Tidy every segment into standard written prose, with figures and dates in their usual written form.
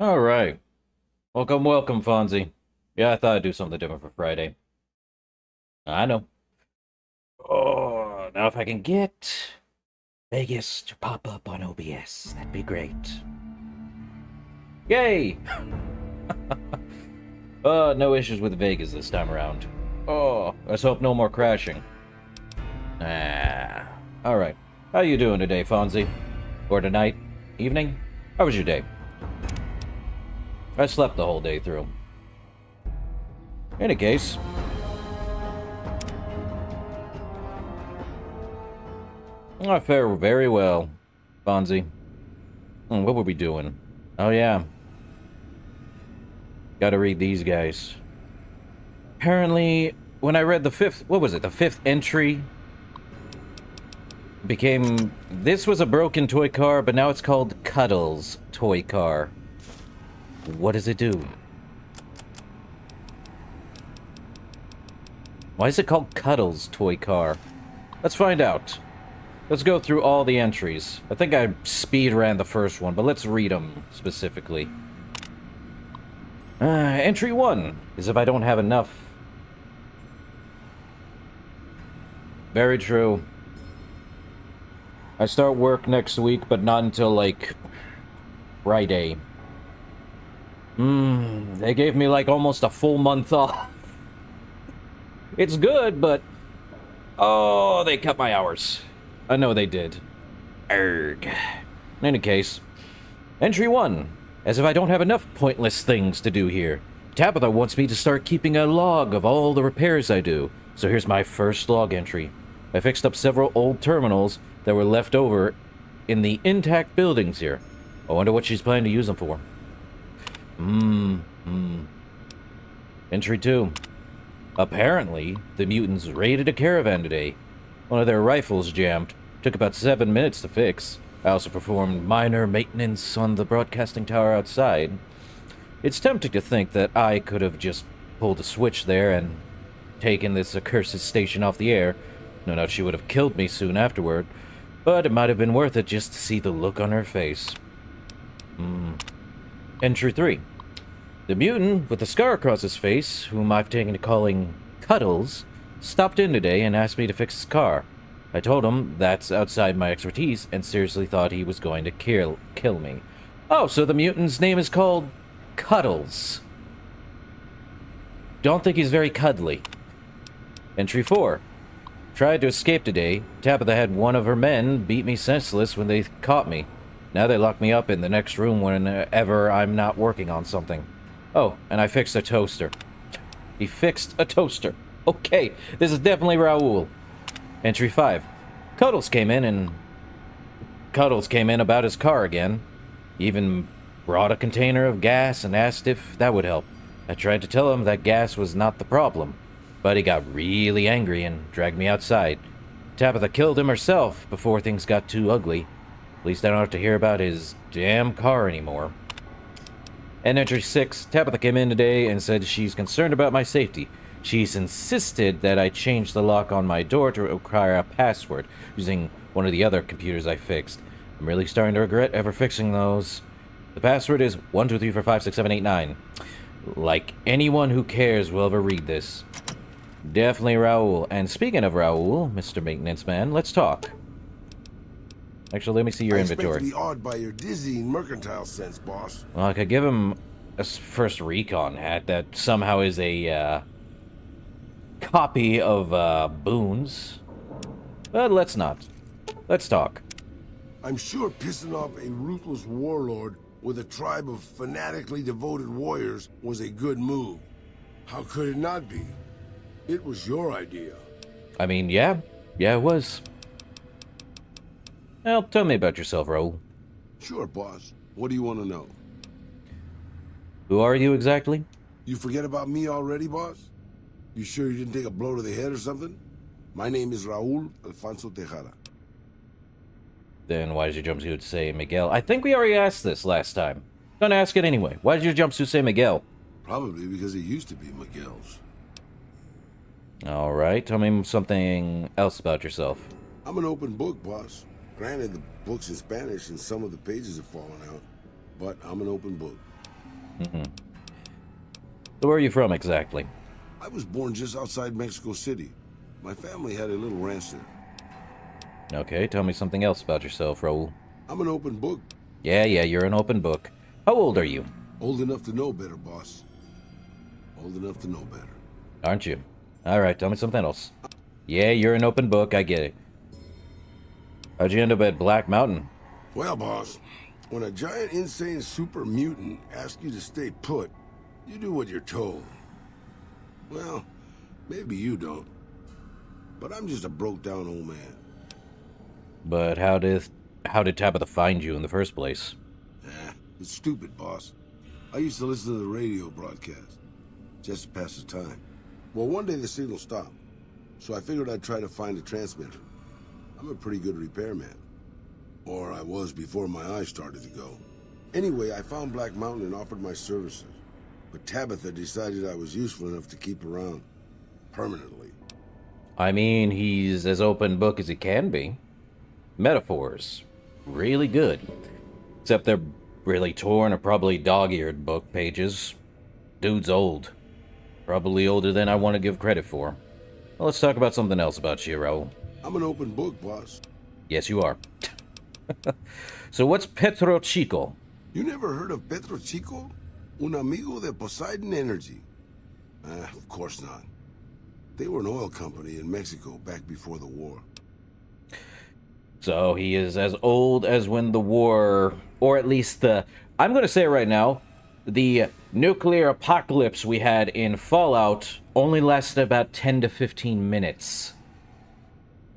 All right. Welcome, welcome, Fonzie. Yeah, I thought I'd do something different for Friday. I know. Oh, now if I can get Vegas to pop up on OBS, that'd be great. Yay! No issues with Vegas this time around. Oh, let's hope no more crashing. All right. How you doing today, Fonzie? Or tonight? Evening? How was your day? I slept the whole day through. In any case, I fare very well, Fonzie. What were we doing? Oh, yeah. Gotta read these guys. Apparently, when I read the the fifth entry became, this was a broken toy car, but now it's called Cuddles Toy Car. What does it do? Why is it called Cuddles Toy Car? Let's find out. Let's go through all the entries. I think I speed ran the first one, but let's read them specifically. Entry 1 is if I don't have enough. Very true. I start work next week, but not until, like, Friday. They gave me, like, almost a full month off. It's good, but... oh, they cut my hours. I know they did. Erg. In any case, entry 1. As if I don't have enough pointless things to do here. Tabitha wants me to start keeping a log of all the repairs I do. So here's my first log entry. I fixed up several old terminals that were left over in the intact buildings here. I wonder what she's planning to use them for. Entry 2. Apparently, the mutants raided a caravan today. One of their rifles jammed. Took about 7 minutes to fix. I also performed minor maintenance on the broadcasting tower outside. It's tempting to think that I could have just pulled a switch there and taken this accursed station off the air. No doubt she would have killed me soon afterward, but it might have been worth it just to see the look on her face. Entry 3. The mutant with the scar across his face, whom I've taken to calling Cuddles, stopped in today and asked me to fix his car. I told him that's outside my expertise and seriously thought he was going to kill me. Oh, so the mutant's name is called Cuddles. Don't think he's very cuddly. Entry 4. Tried to escape today. Tabitha had one of her men beat me senseless when they caught me. Now they lock me up in the next room whenever I'm not working on something. Oh, and I fixed a toaster. He fixed a toaster. Okay, this is definitely Raoul. Entry 5. Cuddles came in about his car again. He even brought a container of gas and asked if that would help. I tried to tell him that gas was not the problem, but he got really angry and dragged me outside. Tabitha killed him herself before things got too ugly. At least I don't have to hear about his damn car anymore. And entry 6. Tabitha came in today and said she's concerned about my safety. She's insisted that I change the lock on my door to require a password, using one of the other computers I fixed. I'm really starting to regret ever fixing those. The password is 123456789. Like anyone who cares will ever read this. Definitely Raoul. And speaking of Raoul, Mr. Maintenance Man, let's talk. Actually, let me see your inventory. I expect to be awed by your dizzying mercantile sense, boss. Well, I could give him a first recon hat that somehow is a, copy of, Boone's. But let's not. Let's talk. I'm sure pissing off a ruthless warlord with a tribe of fanatically devoted warriors was a good move. How could it not be? It was your idea. I mean, yeah. Yeah, it was. Well, tell me about yourself, Raoul. Sure, boss. What do you want to know? Who are you exactly? You forget about me already, boss? You sure you didn't take a blow to the head or something? My name is Raul Alfonso Tejada. Then why did your jumpsuit say Miguel? I think we already asked this last time. Gonna ask it anyway. Why did your jumpsuit say Miguel? Probably because it used to be Miguel's. Alright, tell me something else about yourself. I'm an open book, boss. Granted, the book's in Spanish and some of the pages have fallen out, but I'm an open book. So where are you from exactly? I was born just outside Mexico City. My family had a little ranch there. Okay, tell me something else about yourself, Raul. I'm an open book. Yeah, you're an open book. How old are you? Old enough to know better, boss. Old enough to know better. Aren't you? Alright, tell me something else. Yeah, you're an open book, I get it. How'd you end up at Black Mountain? Well, boss, when a giant, insane super mutant asks you to stay put, you do what you're told. Well, maybe you don't. But I'm just a broke-down old man. But how did Tabitha find you in the first place? It's stupid, boss. I used to listen to the radio broadcast, just to pass the time. Well, one day the signal stopped, so I figured I'd try to find a transmitter. I'm a pretty good repairman. Or I was before my eyes started to go. Anyway, I found Black Mountain and offered my services. But Tabitha decided I was useful enough to keep around. Permanently. I mean, he's as open book as he can be. Metaphors. Really good. Except they're really torn or probably dog-eared book pages. Dude's old. Probably older than I want to give credit for. Well, let's talk about something else about you, Raul. I'm an open book, boss. Yes, you are. So what's Petro Chico? You never heard of Petro Chico? Un amigo de Poseidon Energy. Of course not. They were an oil company in Mexico back before the war. So he is as old as when the war, or at least I'm going to say it right now, the nuclear apocalypse we had in Fallout only lasted about 10 to 15 minutes.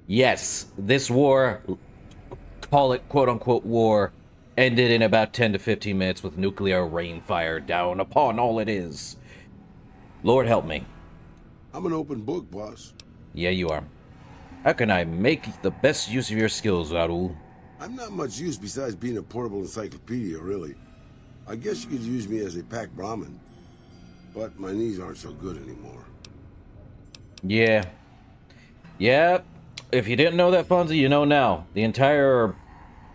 Yes, this war, call it quote-unquote war, ended in about 10 to 15 minutes with nuclear rainfire down upon all it is. Lord help me. I'm an open book, boss. Yeah, you are. How can I make the best use of your skills, Raul? I'm not much use besides being a portable encyclopedia, really. I guess you could use me as a pack Brahmin. But my knees aren't so good anymore. Yeah. Yeah, if you didn't know that, Fonzie, you know now. The entire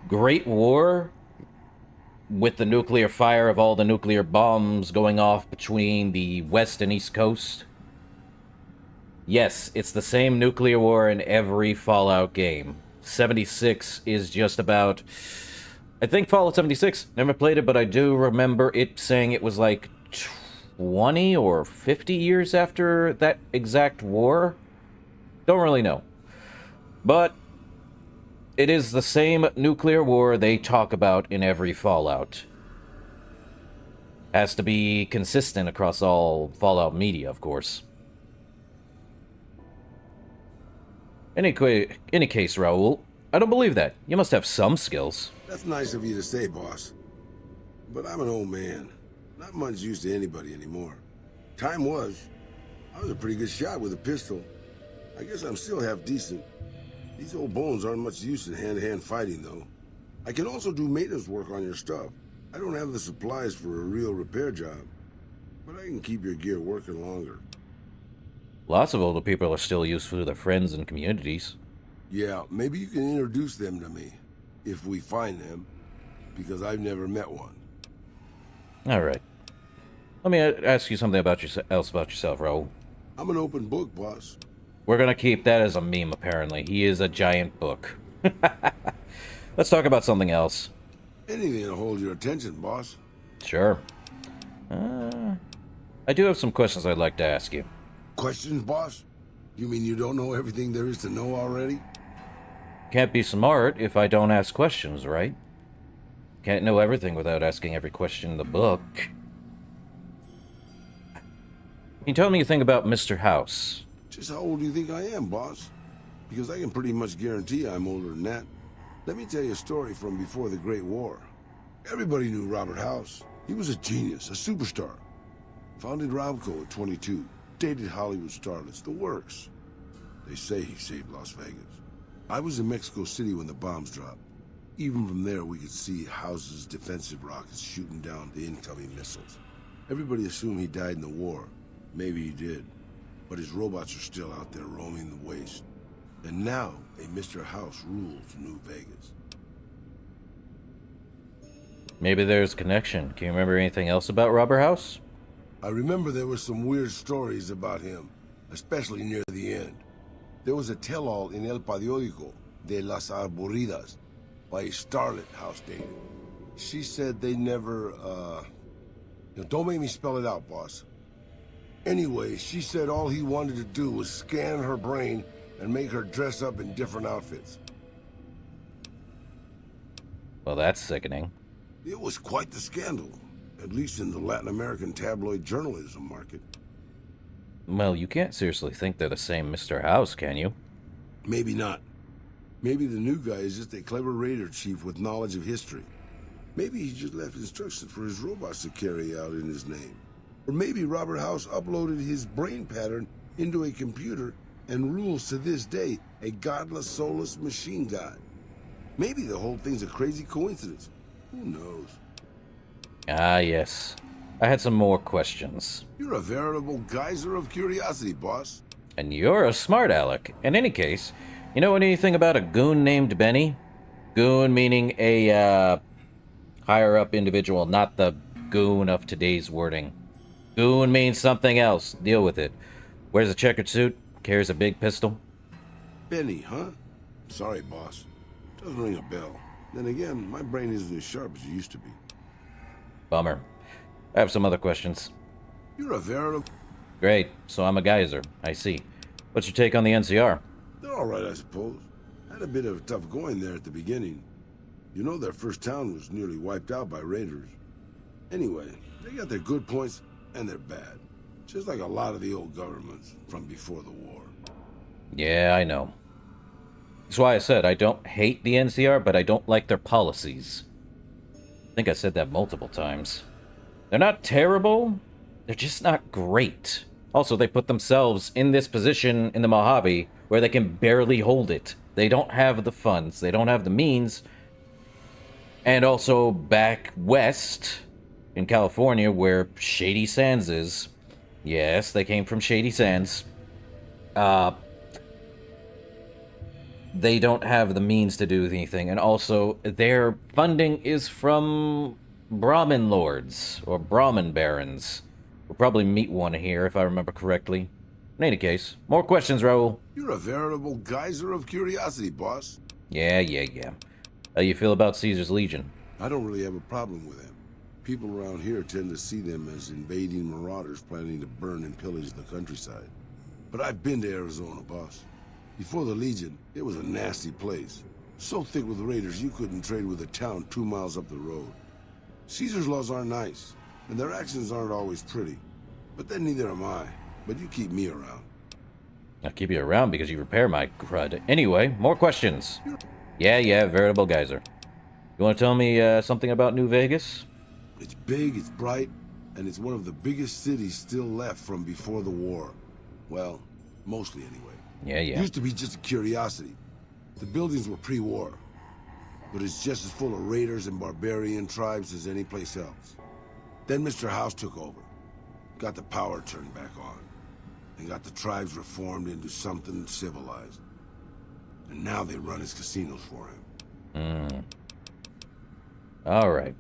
Great War, with the nuclear fire of all the nuclear bombs going off between the West and East Coast. Yes, it's the same nuclear war in every Fallout game. 76 is just about... I think Fallout 76, never played it, but I do remember it saying it was like 20 or 50 years after that exact war. Don't really know. But it is the same nuclear war they talk about in every Fallout. Has to be consistent across all Fallout media, of course. Any case, Raul, I don't believe that. You must have some skills. That's nice of you to say, boss. But I'm an old man. Not much use to anybody anymore. Time was. I was a pretty good shot with a pistol. I guess I'm still half decent. These old bones aren't much use in hand-to-hand fighting, though. I can also do maintenance work on your stuff. I don't have the supplies for a real repair job. But I can keep your gear working longer. Lots of older people are still useful to their friends and communities. Yeah, maybe you can introduce them to me. If we find them. Because I've never met one. Alright. Let me ask you something else about yourself, Raul. I'm an open book, boss. We're gonna keep that as a meme, apparently. He is a giant book. Let's talk about something else. Anything to hold your attention, boss. Sure. I do have some questions I'd like to ask you. Questions, boss? You mean you don't know everything there is to know already? Can't be smart if I don't ask questions, right? Can't know everything without asking every question in the book. Can you tell me anything about Mr. House? Just how old do you think I am, boss? Because I can pretty much guarantee I'm older than that. Let me tell you a story from before the Great War. Everybody knew Robert House. He was a genius, a superstar. Founded Ravco at 22. Dated Hollywood starlets, the works. They say he saved Las Vegas. I was in Mexico City when the bombs dropped. Even from there, we could see House's defensive rockets shooting down the incoming missiles. Everybody assumed he died in the war. Maybe he did. But his robots are still out there roaming the waste. And now, a Mr. House rules New Vegas. Maybe there's a connection. Can you remember anything else about Robert House? I remember there were some weird stories about him, especially near the end. There was a tell-all in El Periódico de las Arboridas by a starlet house dated. She said they never, don't make me spell it out, boss. Anyway, she said all he wanted to do was scan her brain and make her dress up in different outfits. Well, that's sickening. It was quite the scandal, at least in the Latin American tabloid journalism market. Well, you can't seriously think they're the same Mr. House, can you? Maybe not. Maybe the new guy is just a clever raider chief with knowledge of history. Maybe he just left instructions for his robots to carry out in his name. Or maybe Robert House uploaded his brain pattern into a computer and rules to this day a godless, soulless machine god. Maybe the whole thing's a crazy coincidence. Who knows? Ah, yes. I had some more questions. You're a veritable geyser of curiosity, boss. And you're a smart aleck. In any case, you know anything about a goon named Benny? Goon meaning a, higher-up individual, not the goon of today's wording. Goon means something else. Deal with it. Wears a checkered suit, carries a big pistol. Benny, huh? Sorry, boss. Doesn't ring a bell. Then again, my brain isn't as sharp as it used to be. Bummer. I have some other questions. You're a veritable... Great, so I'm a geyser. I see. What's your take on the NCR? They're all right, I suppose. Had a bit of tough going there at the beginning. You know, their first town was nearly wiped out by raiders. Anyway, they got their good points and their bad. Just like a lot of the old governments from before the war. Yeah, I know. That's why I said I don't hate the NCR, but I don't like their policies. I think I said that multiple times. They're not terrible, they're just not great. Also, they put themselves in this position in the Mojave where they can barely hold it. They don't have the funds, they don't have the means. And also, back west in California where Shady Sands is. Yes, they came from Shady Sands. They don't have the means to do anything, and also their funding is from Brahmin lords or Brahmin barons. We'll probably meet one here if I remember correctly. In any case, more questions, Raoul. You're a veritable geyser of curiosity, boss. Yeah. How you feel about Caesar's Legion? I don't really have a problem with them. People around here tend to see them as invading marauders planning to burn and pillage the countryside. But I've been to Arizona, boss. Before the Legion, it was a nasty place. So thick with raiders, you couldn't trade with a town 2 miles up the road. Caesar's laws aren't nice, and their actions aren't always pretty. But then neither am I. But you keep me around. I'll keep you around because you repair my crud. Anyway, more questions. Yeah, veritable geyser. You want to tell me something about New Vegas? It's big, it's bright, and it's one of the biggest cities still left from before the war. Well, mostly anyway. Yeah. Used to be just a curiosity. The buildings were pre-war, but it's just as full of raiders and barbarian tribes as any place else. Then Mr. House took over, got the power turned back on, and got the tribes reformed into something civilized. And now they run his casinos for him. All right.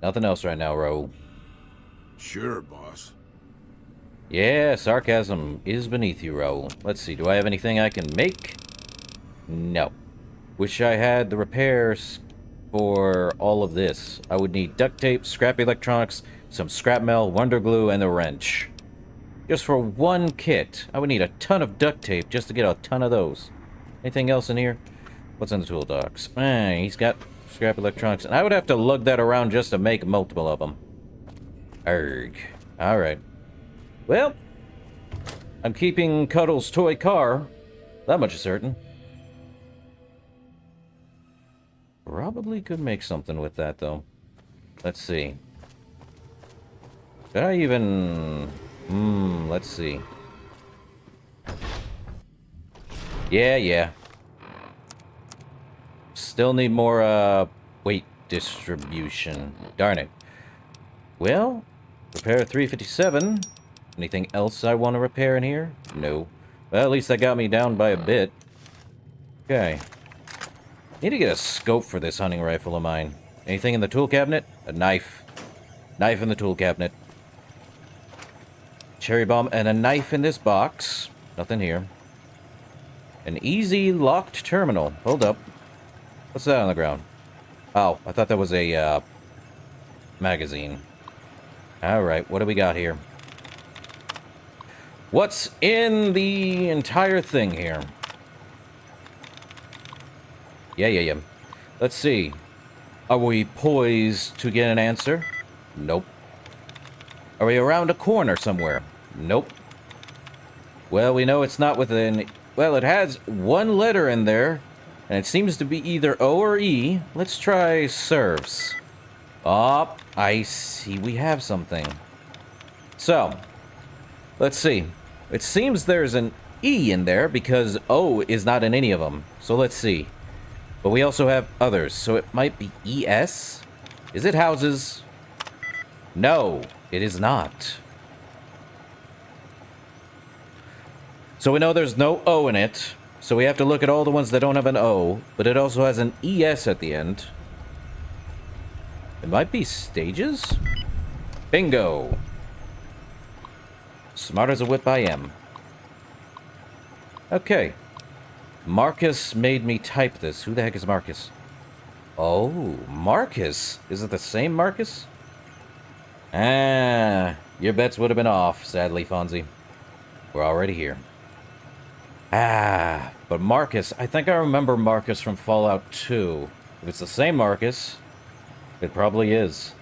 Nothing else right now, Raoul. Sure, boss. Yeah, sarcasm is beneath you, Raoul. Let's see, do I have anything I can make? No. Wish I had the repairs for all of this. I would need duct tape, scrap electronics, some scrap metal, wonder glue, and the wrench. Just for one kit. I would need a ton of duct tape just to get a ton of those. Anything else in here? What's in the tool box? He's got scrap electronics. And I would have to lug that around just to make multiple of them. Arrgh. Alright. Well, I'm keeping Cuddle's toy car. That much is certain. Probably could make something with that, though. Let's see. Should I even... let's see. Yeah. Still need more, weight distribution. Darn it. Well, repair 357. Anything else I want to repair in here? No. Well, at least that got me down by a bit. Okay. Need to get a scope for this hunting rifle of mine. Anything in the tool cabinet? A knife. Knife in the tool cabinet. Cherry bomb and a knife in this box. Nothing here. An easy locked terminal. Hold up. What's that on the ground? Oh, I thought that was a, magazine. Alright, what do we got here? What's in the entire thing here? Yeah. Let's see. Are we poised to get an answer? Nope. Are we around a corner somewhere? Nope. Well, we know it's not within... Well, it has one letter in there, and it seems to be either O or E. Let's try serves. Oh, I see we have something. So, let's see. It seems there's an E in there because O is not in any of them. So let's see. But we also have others, so it might be ES? Is it houses? No, it is not. So we know there's no O in it, so we have to look at all the ones that don't have an O, but it also has an ES at the end. It might be stages? Bingo! Smart as a whip I am. Okay. Marcus made me type this. Who the heck is Marcus? Oh, Marcus? Is it the same Marcus? Ah, your bets would have been off, sadly, Fonzie. We're already here. Ah, but Marcus, I think I remember Marcus from Fallout 2. If it's the same Marcus, it probably is.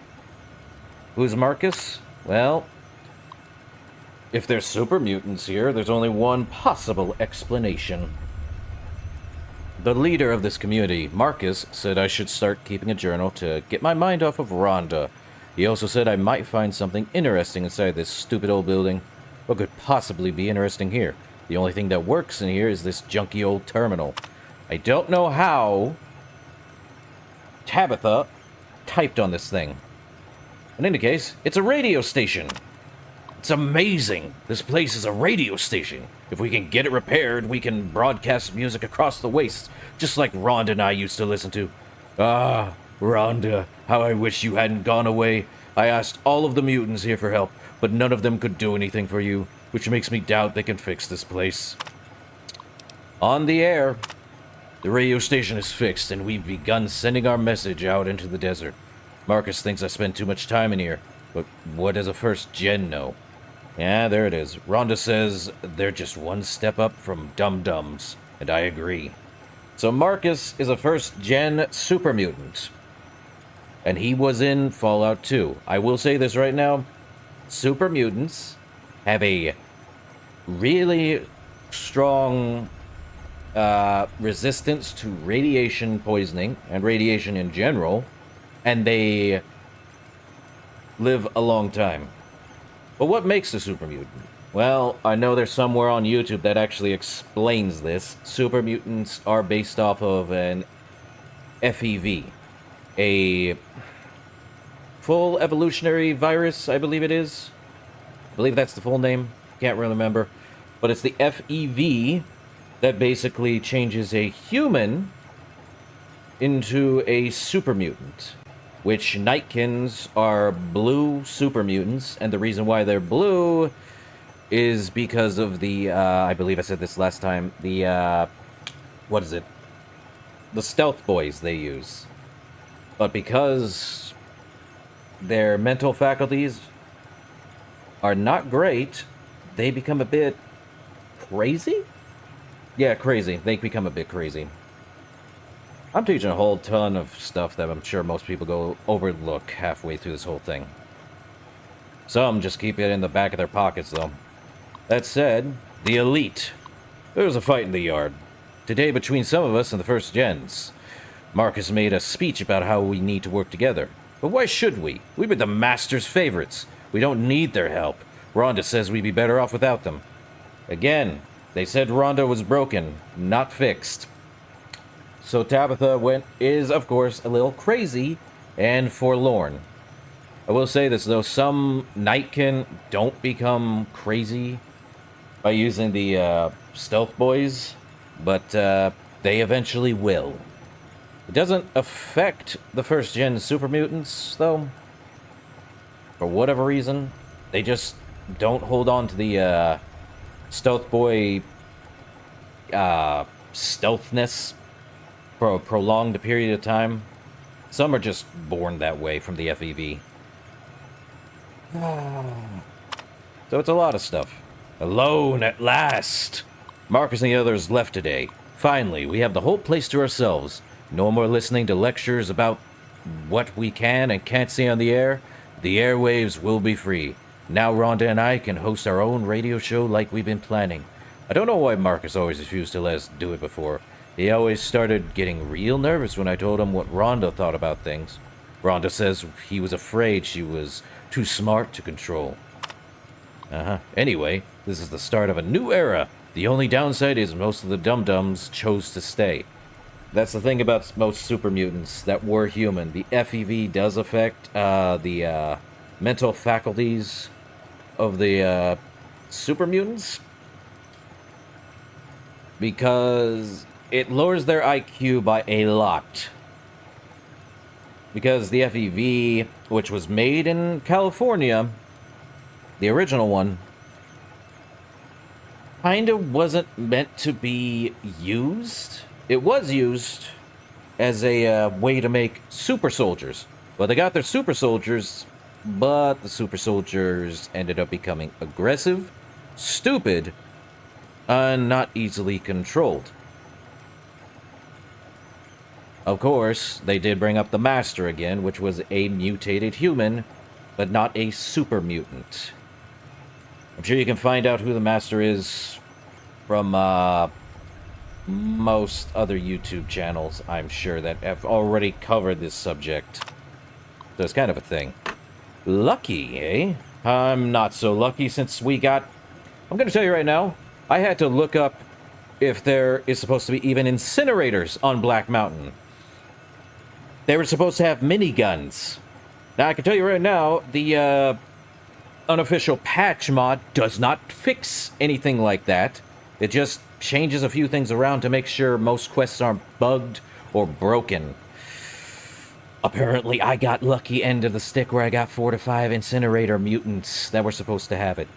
Who's Marcus? Well, if there's super mutants here, there's only one possible explanation. The leader of this community, Marcus, said I should start keeping a journal to get my mind off of Rhonda. He also said I might find something interesting inside this stupid old building. What could possibly be interesting here? The only thing that works in here is this junky old terminal. I don't know how Tabitha typed on this thing. In any case, it's a radio station. It's amazing. This place is a radio station. If we can get it repaired, we can broadcast music across the waste, just like Rhonda and I used to listen to. Ah, Rhonda, how I wish you hadn't gone away. I asked all of the mutants here for help, but none of them could do anything for you, which makes me doubt they can fix this place. On the air. The radio station is fixed, and we've begun sending our message out into the desert. Marcus thinks I spend too much time in here, but what does a first gen know? Yeah, there it is. Rhonda says they're just one step up from dum-dums, and I agree. So Marcus is a first-gen super mutant, and he was in Fallout 2. I will say this right now. Super mutants have a really strong resistance to radiation poisoning and radiation in general, and they live a long time. But what makes a super mutant? Well, I know there's somewhere on YouTube that actually explains this. Super mutants are based off of an FEV, a full evolutionary virus, I believe it is. I believe that's the full name. Can't really remember. But it's the FEV that basically changes a human into a super mutant. Which Nightkins are blue super mutants, and the reason why they're blue is because of the, I believe I said this last time, the, what is it? The stealth boys they use. But because their mental faculties are not great, they become a bit crazy? Yeah, crazy. They become a bit crazy. I'm teaching a whole ton of stuff that I'm sure most people go overlook halfway through this whole thing. Some just keep it in the back of their pockets, though. That said, the elite. There was a fight in the yard. Today between some of us and the first gens. Marcus made a speech about how we need to work together. But why should we? We've been the Master's favorites. We don't need their help. Rhonda says we'd be better off without them. Again, they said Rhonda was broken, not fixed. So Tabitha is, of course, a little crazy and forlorn. I will say this, though. Some Nightkin don't become crazy by using the stealth boys, but they eventually will. It doesn't affect the first-gen super mutants, though. For whatever reason, they just don't hold on to the stealth boy stealthness for a prolonged period of time. Some are just born that way from the FEV. So it's a lot of stuff. Alone at last! Marcus and the others left today. Finally, we have the whole place to ourselves. No more listening to lectures about what we can and can't see on the air. The airwaves will be free. Now Rhonda and I can host our own radio show like we've been planning. I don't know why Marcus always refused to let us do it before. He always started getting real nervous when I told him what Rhonda thought about things. Rhonda says he was afraid she was too smart to control. Anyway, this is the start of a new era. The only downside is most of the dum-dums chose to stay. That's the thing about most super mutants that were human. The FEV does affect the mental faculties of the super mutants, because it lowers their IQ by a lot. Because the FEV, which was made in California, the original one, kinda wasn't meant to be used. It was used as a way to make super soldiers. Well, they got their super soldiers, but the super soldiers ended up becoming aggressive, stupid, and not easily controlled. Of course, they did bring up the Master again, which was a mutated human, but not a super mutant. I'm sure you can find out who the Master is from most other YouTube channels, I'm sure, that have already covered this subject. So it's kind of a thing. Lucky, eh? I'm not so lucky since we got... I'm going to tell you right now, I had to look up if there is supposed to be even incinerators on Black Mountain. They were supposed to have miniguns. Now, I can tell you right now, the unofficial patch mod does not fix anything like that. It just changes a few things around to make sure most quests aren't bugged or broken. Apparently, I got lucky end of the stick where I got 4 to 5 incinerator mutants that were supposed to have it.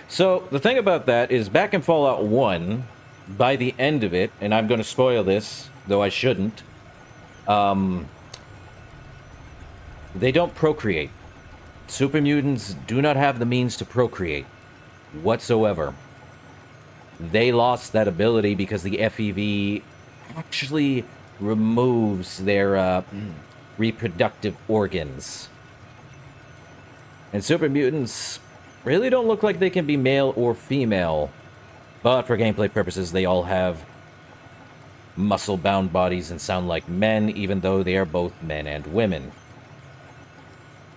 So, the thing about that is, back in Fallout 1, by the end of it, and I'm going to spoil this, though I shouldn't, they don't procreate. Super mutants do not have the means to procreate whatsoever. They lost that ability because the FEV actually removes their reproductive organs. And super mutants really don't look like they can be male or female. But for gameplay purposes, they all have muscle-bound bodies and sound like men, even though they are both men and women.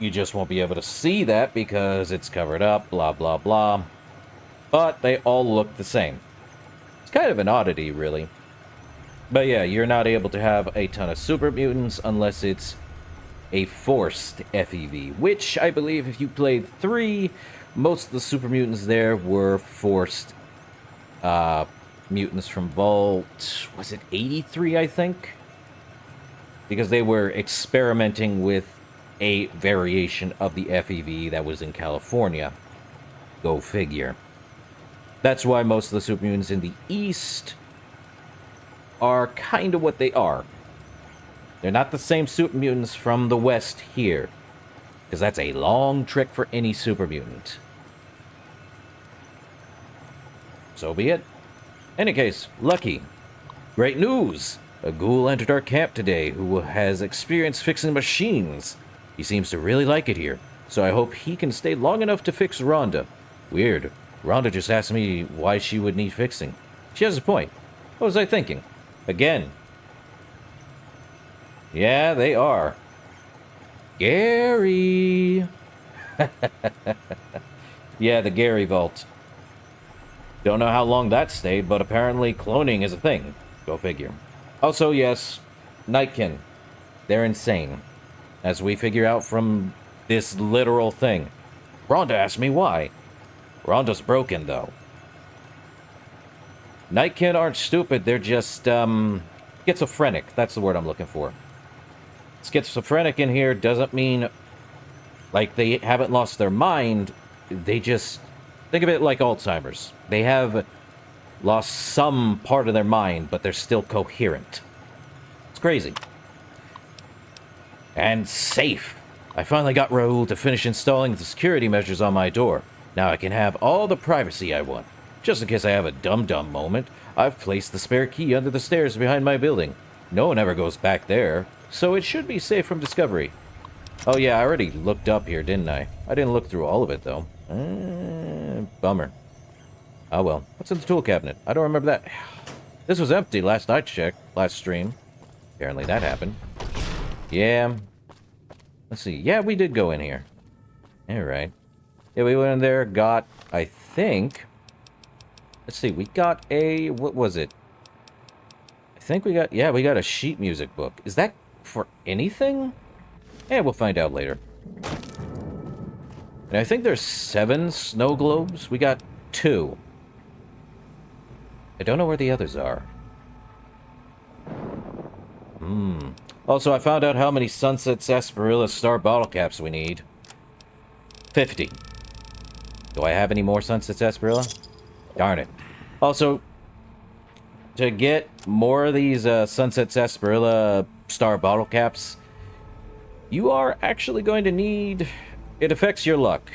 You just won't be able to see that because it's covered up, blah, blah, blah. But they all look the same. It's kind of an oddity, really. But yeah, you're not able to have a ton of super mutants unless it's a forced FEV, which I believe if you played 3, most of the super mutants there were forced mutants from Vault, was it 83, I think? Because they were experimenting with a variation of the FEV that was in California. Go figure. That's why most of the super mutants in the East are kind of what they are. They're not the same super mutants from the West here, because that's a long trick for any super mutant. So be it. Any case, Lucky. Great news! A ghoul entered our camp today who has experience fixing machines. He seems to really like it here, so I hope he can stay long enough to fix Rhonda. Weird. Rhonda just asked me why she would need fixing. She has a point. What was I thinking? Again. Yeah, they are. Gary! Yeah, the Gary Vault. Don't know how long that stayed, but apparently cloning is a thing. Go figure. Also, yes, Nightkin. They're insane. As we figure out from this literal thing. Rhonda asked me why. Rhonda's broken, though. Nightkin aren't stupid, they're just, schizophrenic. That's the word I'm looking for. Schizophrenic in here doesn't mean, like, they haven't lost their mind. They just... Think of it like Alzheimer's. They have lost some part of their mind, but they're still coherent. It's crazy. And safe. I finally got Raoul to finish installing the security measures on my door. Now I can have all the privacy I want. Just in case I have a dum-dum moment, I've placed the spare key under the stairs behind my building. No one ever goes back there, so it should be safe from discovery. Oh yeah, I already looked up here, didn't I? I didn't look through all of it, though. Bummer. Oh well. What's in the tool cabinet? I don't remember that. This was empty last I checked, last stream. Apparently that happened. Yeah. Let's see. Yeah, we did go in here. Alright. Yeah, we went in there, got, I think... Let's see, we got a... What was it? I think we got... Yeah, we got a sheet music book. Is that for anything? Yeah, we'll find out later. And I think there's 7 snow globes. We got 2. I don't know where the others are. Also, I found out how many Sunset Sarsaparilla Star bottle caps we need. 50. Do I have any more Sunset Sarsaparilla? Darn it. Also, to get more of these Sunset Sarsaparilla Star bottle caps, you are actually going to need... It affects your luck.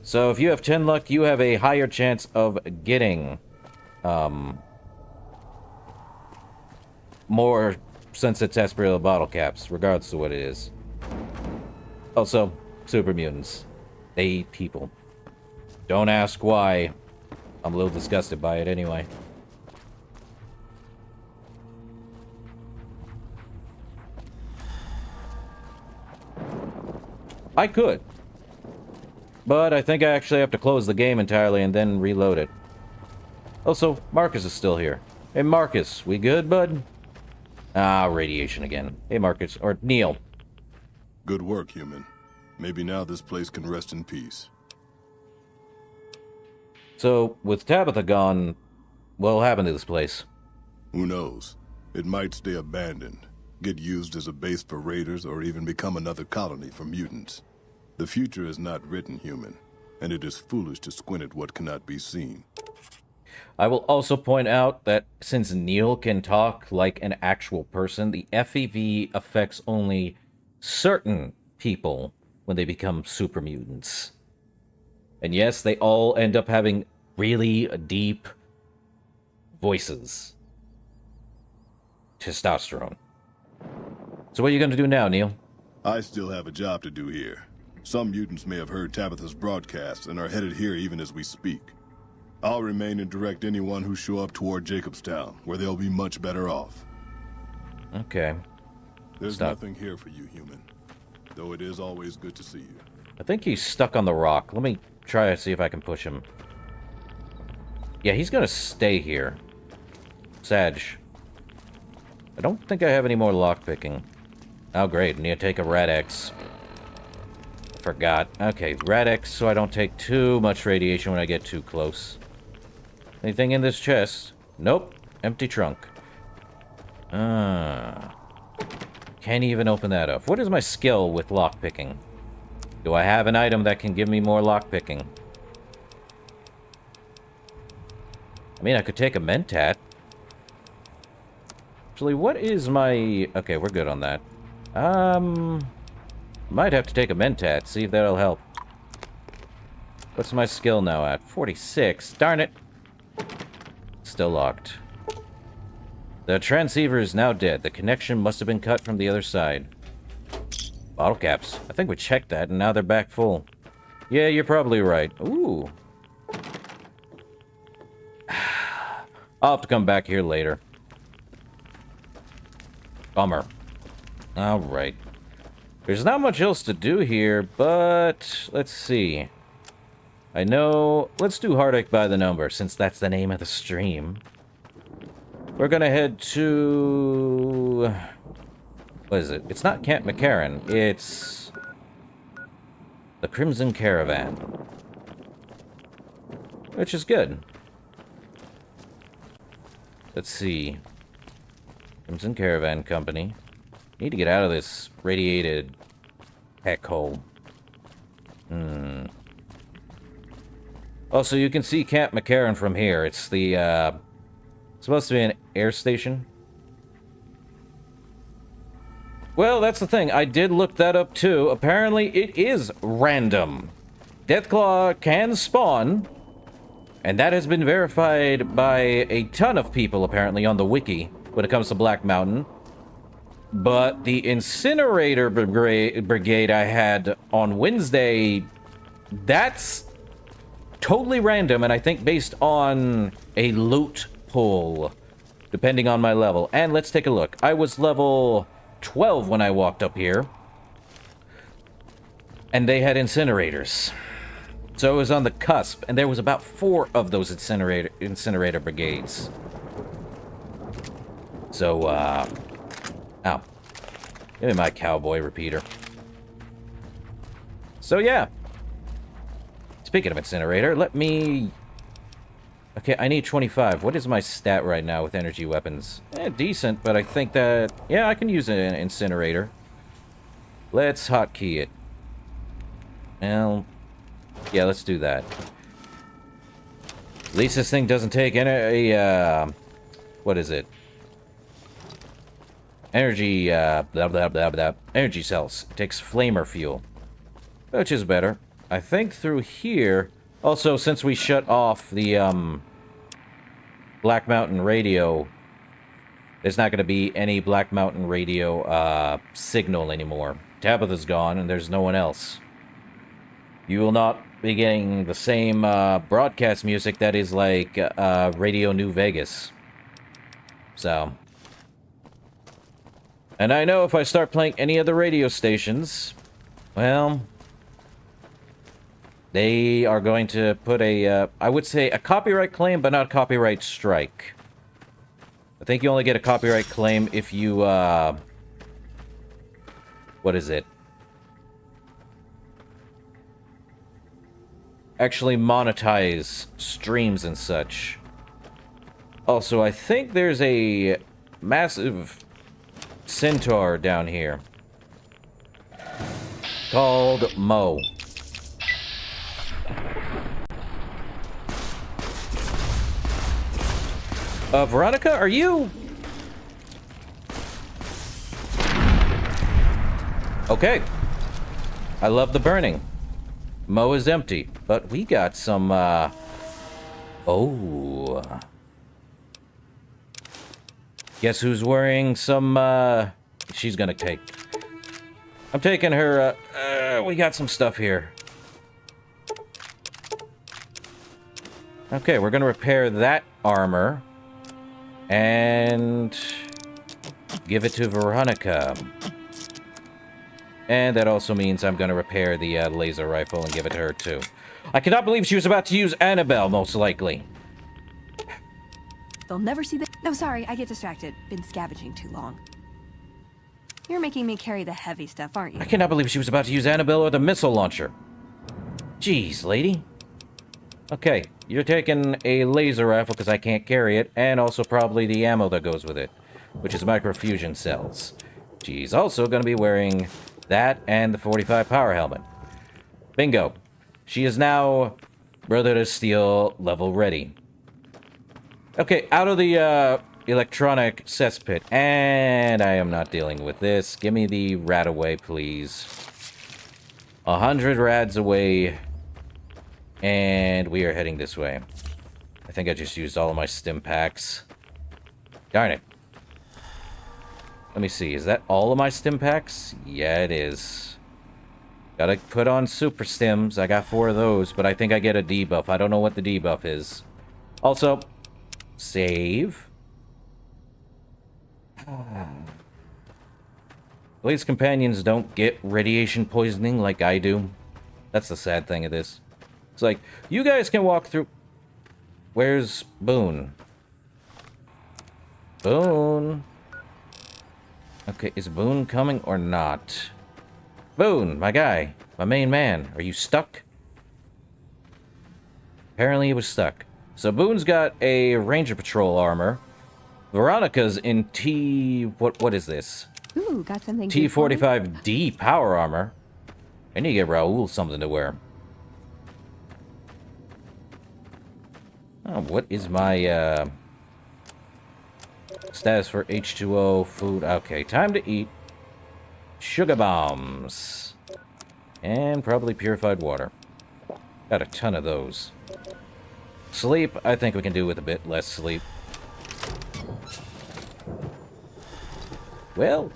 So if you have 10 luck, you have a higher chance of getting more Sunset Sarsaparilla bottle caps, regardless of what it is. Also, super mutants. They eat people. Don't ask why. I'm a little disgusted by it anyway. I could. But I think I actually have to close the game entirely and then reload it. Also, Marcus is still here. Hey, Marcus, we good, bud? Ah, radiation again. Hey, Marcus. Or Neil. Good work, human. Maybe now this place can rest in peace. So, with Tabitha gone, what'll happen to this place? Who knows? It might stay abandoned, get used as a base for raiders, or even become another colony for mutants. The future is not written, human, and it is foolish to squint at what cannot be seen. I will also point out that since Neil can talk like an actual person, the FEV affects only certain people when they become super mutants. And yes, they all end up having really deep voices. Testosterone. So what are you going to do now, Neil? I still have a job to do here. Some mutants may have heard Tabitha's broadcasts and are headed here even as we speak. I'll remain and direct anyone who show up toward Jacobstown, where they'll be much better off. Okay. There's nothing here for you, human. Though it is always good to see you. I think he's stuck on the rock. Let me try to see if I can push him. Yeah, he's gonna stay here. Sag. I don't think I have any more lockpicking. Oh, great. Need to take a Rad-X. Forgot. Okay, Rad-X so I don't take too much radiation when I get too close. Anything in this chest? Nope. Empty trunk. Can't even open that up. What is my skill with lockpicking? Do I have an item that can give me more lockpicking? I mean, I could take a Mentat. Actually, what is my... Okay, we're good on that. Might have to take a Mentat, see if that'll help. What's my skill now at? 46. Darn it. Still locked. The transceiver is now dead. The connection must have been cut from the other side. Bottle caps. I think we checked that, and now they're back full. Yeah, you're probably right. Ooh. I'll have to come back here later. Bummer. Alright. There's not much else to do here, but... Let's see. I know... Let's do Heartache by the number, since that's the name of the stream. We're gonna head to... What is it? It's not Camp McCarran. It's... the Crimson Caravan. Which is good. Let's see. Crimson Caravan Company. Need to get out of this radiated heck hole. Also, you can see Camp McCarran from here. It's the, supposed to be an air station. Well, that's the thing. I did look that up, too. Apparently, it is random. Deathclaw can spawn, and that has been verified by a ton of people, apparently, on the wiki when it comes to Black Mountain. But the incinerator brigade I had on Wednesday, that's totally random, and I think based on a loot pull, depending on my level. And let's take a look. I was level 12 when I walked up here, and they had incinerators. So it was on the cusp, and there was about 4 of those incinerator brigades. So, ow. Give me my cowboy repeater. So, yeah. Speaking of incinerator, let me... Okay, I need 25. What is my stat right now with energy weapons? Decent, but I think that... Yeah, I can use an incinerator. Let's hotkey it. Well... Yeah, let's do that. At least this thing doesn't take any... what is it? Energy, blah, blah, blah, blah. Energy cells. It takes flamer fuel. Which is better. I think through here... Also, since we shut off the, Black Mountain radio, there's not going to be any Black Mountain radio, signal anymore. Tabitha's gone, and there's no one else. You will not be getting the same, broadcast music that is like, Radio New Vegas. So... And I know if I start playing any of the radio stations, well, they are going to put a, I would say a copyright claim, but not a copyright strike. I think you only get a copyright claim if you, what is it? Actually monetize streams and such. Also, I think there's a massive... centaur down here called Mo. Veronica, are you... Okay. I love the burning. Mo is empty, but we got some, Oh. Guess who's wearing some, She's gonna take... I'm taking her, we got some stuff here. Okay, we're gonna repair that armor. And... give it to Veronica. And that also means I'm gonna repair the, laser rifle and give it to her, too. I cannot believe she was about to use Annabelle, most likely. They'll never see the... Oh, sorry, I get distracted. Been scavenging too long. You're making me carry the heavy stuff, aren't you? I cannot believe she was about to use Annabelle or the missile launcher. Jeez, lady. Okay, you're taking a laser rifle because I can't carry it, and also probably the ammo that goes with it, which is microfusion cells. She's also going to be wearing that and the 45 power helmet. Bingo. She is now Brotherhood of Steel level ready. Okay, out of the electronic cesspit, and I am not dealing with this. Give me the rat away, please. 100 rads away, and we are heading this way. I think I just used all of my stim packs. Darn it. Let me see, is that all of my stim packs? Yeah, it is. Gotta put on super stims. I got 4 of those, but I think I get a debuff. I don't know what the debuff is. Also, save. Blade's companions don't get radiation poisoning like I do. That's the sad thing of this. It's like, you guys can walk through... Where's Boone? Boone? Okay, is Boone coming or not? Boone, my guy. My main man. Are you stuck? Apparently he was stuck. So Boone's got a Ranger Patrol armor. Veronica's in T... What is this? Ooh, got something good for me? T45D power armor. I need to get Raoul something to wear. Oh, what is my, status for H2O food? Okay, time to eat. Sugar bombs. And probably purified water. Got a ton of those. Sleep, I think we can do with a bit less sleep. Well.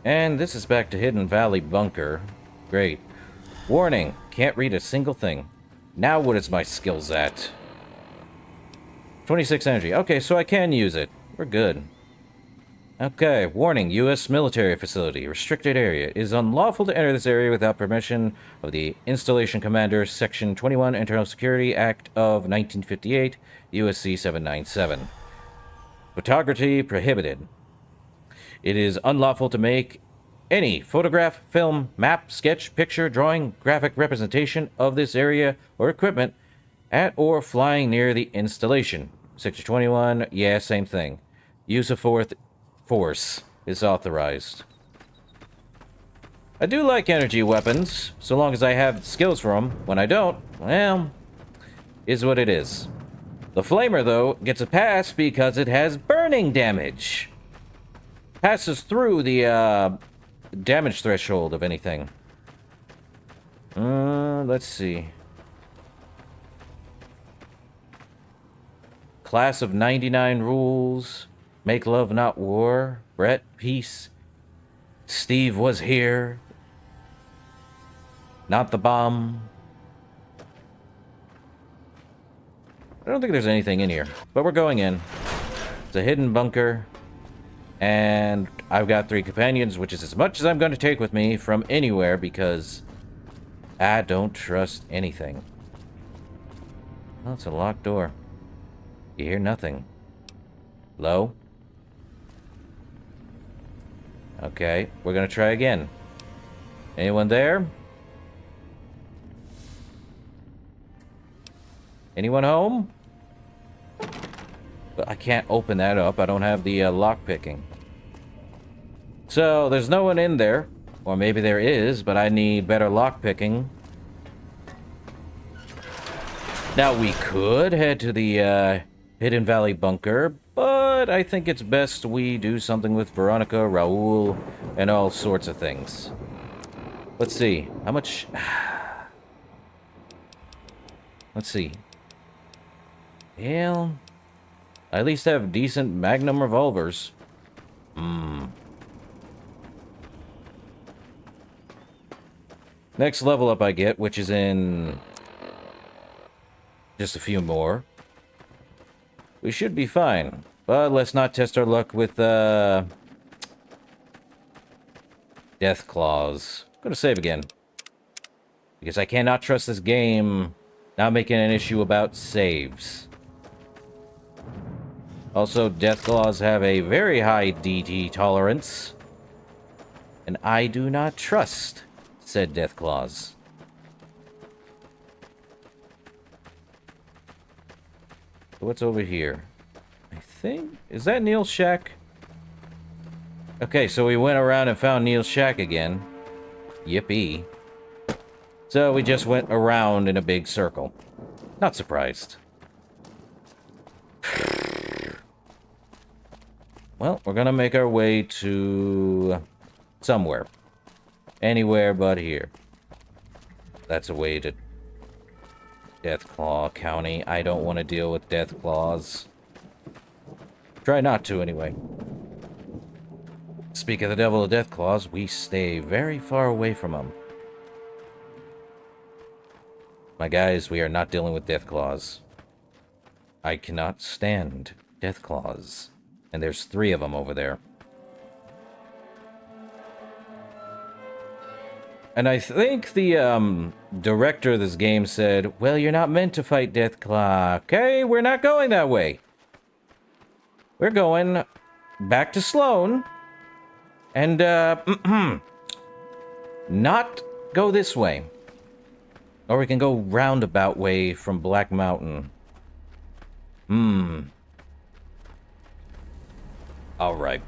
And this is back to Hidden Valley Bunker. Great. Warning, can't read a single thing. Now what is my skills at? 26 energy. Okay, so I can use it. We're good. Okay, warning, U.S. military facility. Restricted area. It is unlawful to enter this area without permission of the installation commander, Section 21, Internal Security Act of 1958, USC 797. Photography prohibited. It is unlawful to make any photograph, film, map, sketch, picture, drawing, graphic representation of this area or equipment at or flying near the installation. Section 21, yeah, same thing. Use of force is authorized. I do like energy weapons, so long as I have skills for them. When I don't, well, is what it is. The flamer, though, gets a pass because it has burning damage. Passes through the damage threshold of anything. Let's see. Class of 99 rules. Make love, not war. Brett, peace. Steve was here. Not the bomb. I don't think there's anything in here, but we're going in. It's a hidden bunker. And I've got 3 companions, which is as much as I'm going to take with me from anywhere because I don't trust anything. Oh, it's a locked door. You hear nothing. Hello? Okay, we're going to try again. Anyone there? Anyone home? But I can't open that up. I don't have the lock picking. So there's no one in there. Or maybe there is, but I need better lock picking. Now we could head to the Hidden Valley Bunker, but I think it's best we do something with Veronica, Raoul, and all sorts of things. Let's see. How much... Let's see. Well... I at least have decent magnum revolvers. Next level up I get, which is in... just a few more. We should be fine. But let's not test our luck with, Death Claws. I'm gonna save again. Because I cannot trust this game not making an issue about saves. Also, Death Claws have a very high DT tolerance. And I do not trust said Death Claws. What's over here? I think... is that Neil's shack? Okay, so we went around and found Neil's shack again. Yippee. So we just went around in a big circle. Not surprised. Well, we're gonna make our way to... somewhere. Anywhere but here. That's a way to... Deathclaw County. I don't want to deal with Deathclaws. Try not to, anyway. Speak of the devil of Deathclaws, we stay very far away from them. My guys, we are not dealing with Deathclaws. I cannot stand Deathclaws. And there's 3 of them over there. And I think the director of this game said, well, you're not meant to fight Deathclaw. Okay, we're not going that way. We're going back to Sloan. And, not go this way. Or we can go roundabout way from Black Mountain. Alright.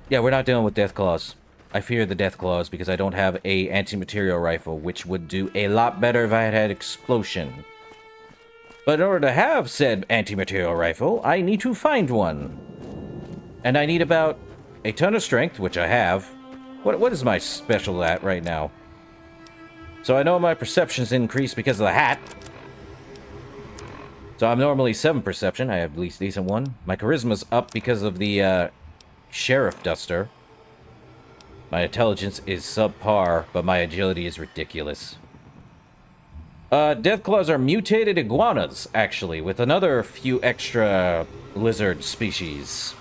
Yeah, we're not dealing with death claws. I fear the death claws because I don't have a anti-material rifle, which would do a lot better if I had explosion. But in order to have said anti-material rifle, I need to find one. And I need about a ton of strength, which I have. What is my special at right now? So I know my perception's increased because of the hat. So I'm normally 7 perception. I have at least decent one. My charisma's up because of the sheriff duster. My intelligence is subpar, but my agility is ridiculous. Deathclaws are mutated iguanas, actually, with another few extra lizard species.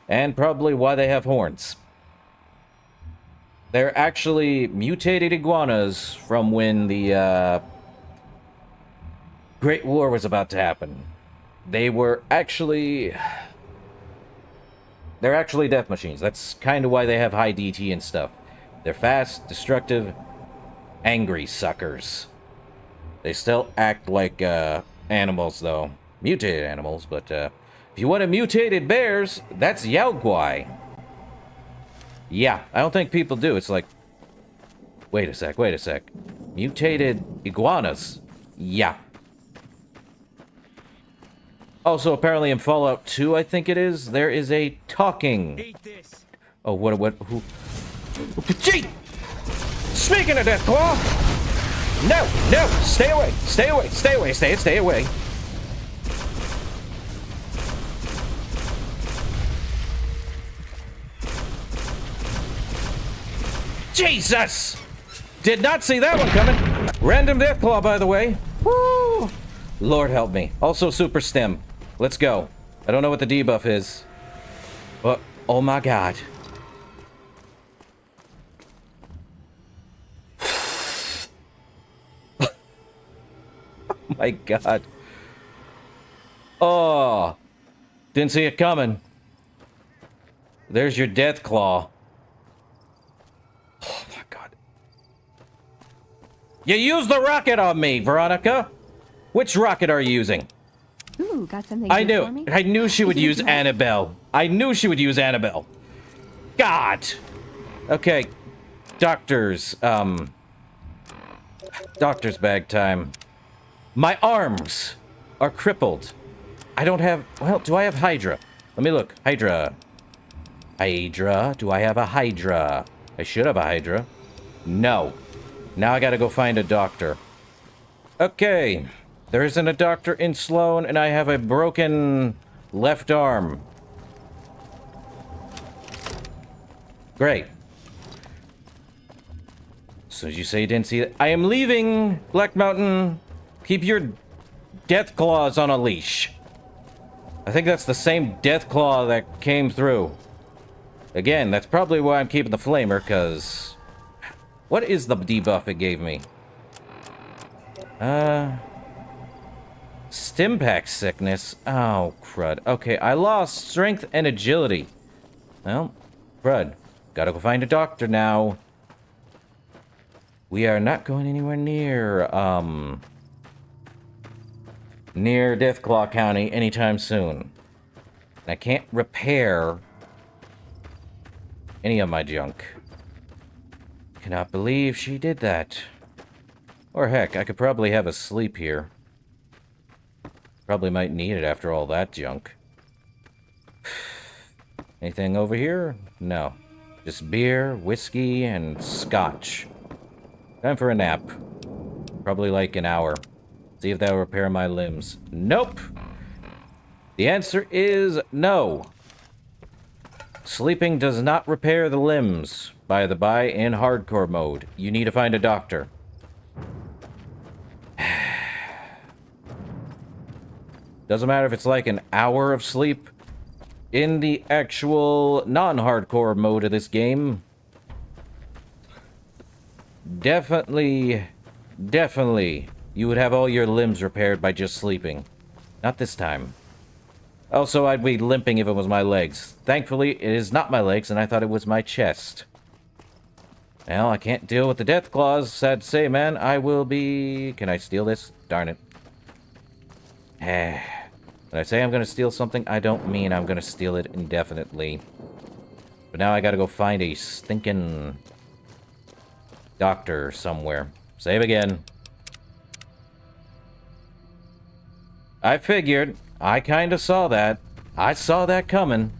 And probably why they have horns. They're actually mutated iguanas from when the Great War was about to happen. They were actually... They're actually death machines. That's kind of why they have high DT and stuff. They're fast, destructive, angry suckers. They still act like animals, though. Mutated animals, but if you want a mutated bears, that's Yaoguai. Yeah, I don't think people do. It's like... Wait a sec. Mutated iguanas. Yeah. Also, apparently in Fallout 2, I think it is, there is a talking... Oh, who... Gee! Speaking of Deathclaw! No! Stay away! Jesus! Did not see that one coming. Random Deathclaw, by the way. Woo! Lord help me. Also super stim. Let's go. I don't know what the debuff is. But, oh my god. Oh my god. Oh. Didn't see it coming. There's your death claw. Oh my god. You used the rocket on me, Veronica. Which rocket are you using? Ooh, got something I good for me? knew. I knew she would use Annabelle. God. Okay. Doctor's bag time. My arms are crippled. I don't have... Well, do I have Hydra? Let me look. Hydra. Do I have a Hydra? I should have a Hydra. No. Now I gotta go find a doctor. Okay. There isn't a doctor in Sloan, and I have a broken left arm. Great. So did you say you didn't see it? I am leaving Black Mountain. Keep your death claws on a leash. I think that's the same death claw that came through. Again, that's probably why I'm keeping the flamer, because... What is the debuff it gave me? Stimpack sickness. Oh, crud. Okay, I lost strength and agility. Well, crud. Gotta go find a doctor now. We are not going anywhere near, near Deathclaw County anytime soon. I can't repair any of my junk. Cannot believe she did that. Or heck, I could probably have a sleep here. Probably might need it after all that junk. Anything over here? No. Just beer, whiskey, and scotch. Time for a nap. Probably like an hour. See if that'll repair my limbs. Nope! The answer is no. Sleeping does not repair the limbs. By the by, in hardcore mode, you need to find a doctor. Doesn't matter if it's like an hour of sleep. In the actual non-hardcore mode of this game, definitely, you would have all your limbs repaired by just sleeping. Not this time. Also, I'd be limping if it was my legs. Thankfully, it is not my legs, and I thought it was my chest. Well, I can't deal with the death claws, sad to say, man. I will be... Can I steal this? Darn it. When I say I'm gonna steal something, I don't mean I'm gonna steal it indefinitely. But now I gotta go find a stinking doctor somewhere. Save again. I figured. I kinda saw that. I saw that coming.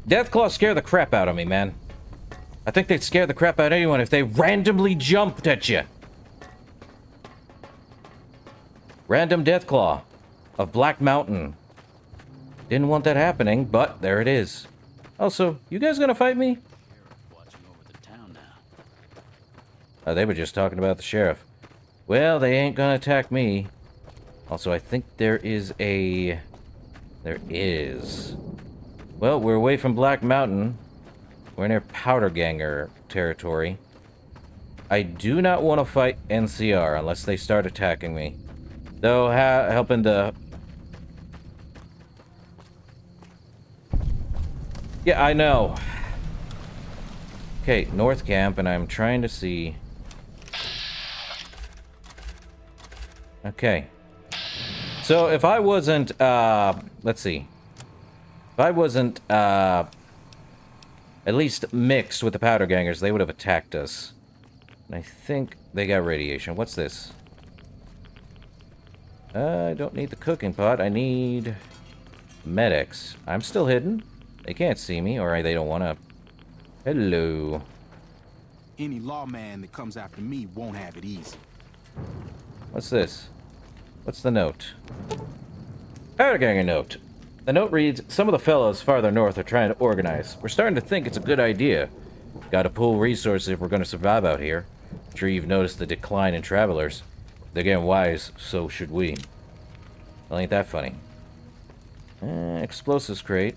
Deathclaws scare the crap out of me, man. I think they'd scare the crap out of anyone if they randomly jumped at you. Random Deathclaw of Black Mountain. Didn't want that happening, but there it is. Also, you guys gonna fight me? Oh, they were just talking about the sheriff. Well, they ain't gonna attack me. Also, I think there is a... There is... Well, we're away from Black Mountain. We're near Powder Ganger territory. I do not want to fight NCR unless they start attacking me. Though, helping the... Yeah, I know. Okay, North Camp, and I'm trying to see... Okay. So, if I wasn't, let's see. If I wasn't, at least mixed with the Powder Gangers, they would have attacked us. And I think they got radiation. What's this? I don't need the cooking pot. I need medics. I'm still hidden. They can't see me, or they don't want to. Hello. Any lawman that comes after me won't have it easy. What's this? What's the note? Powder Ganger note. The note reads, some of the fellows farther north are trying to organize. We're starting to think it's a good idea. Gotta pool resources if we're gonna survive out here. I'm sure you've noticed the decline in travelers. They're getting wise, so should we. Well, ain't that funny. Explosives crate.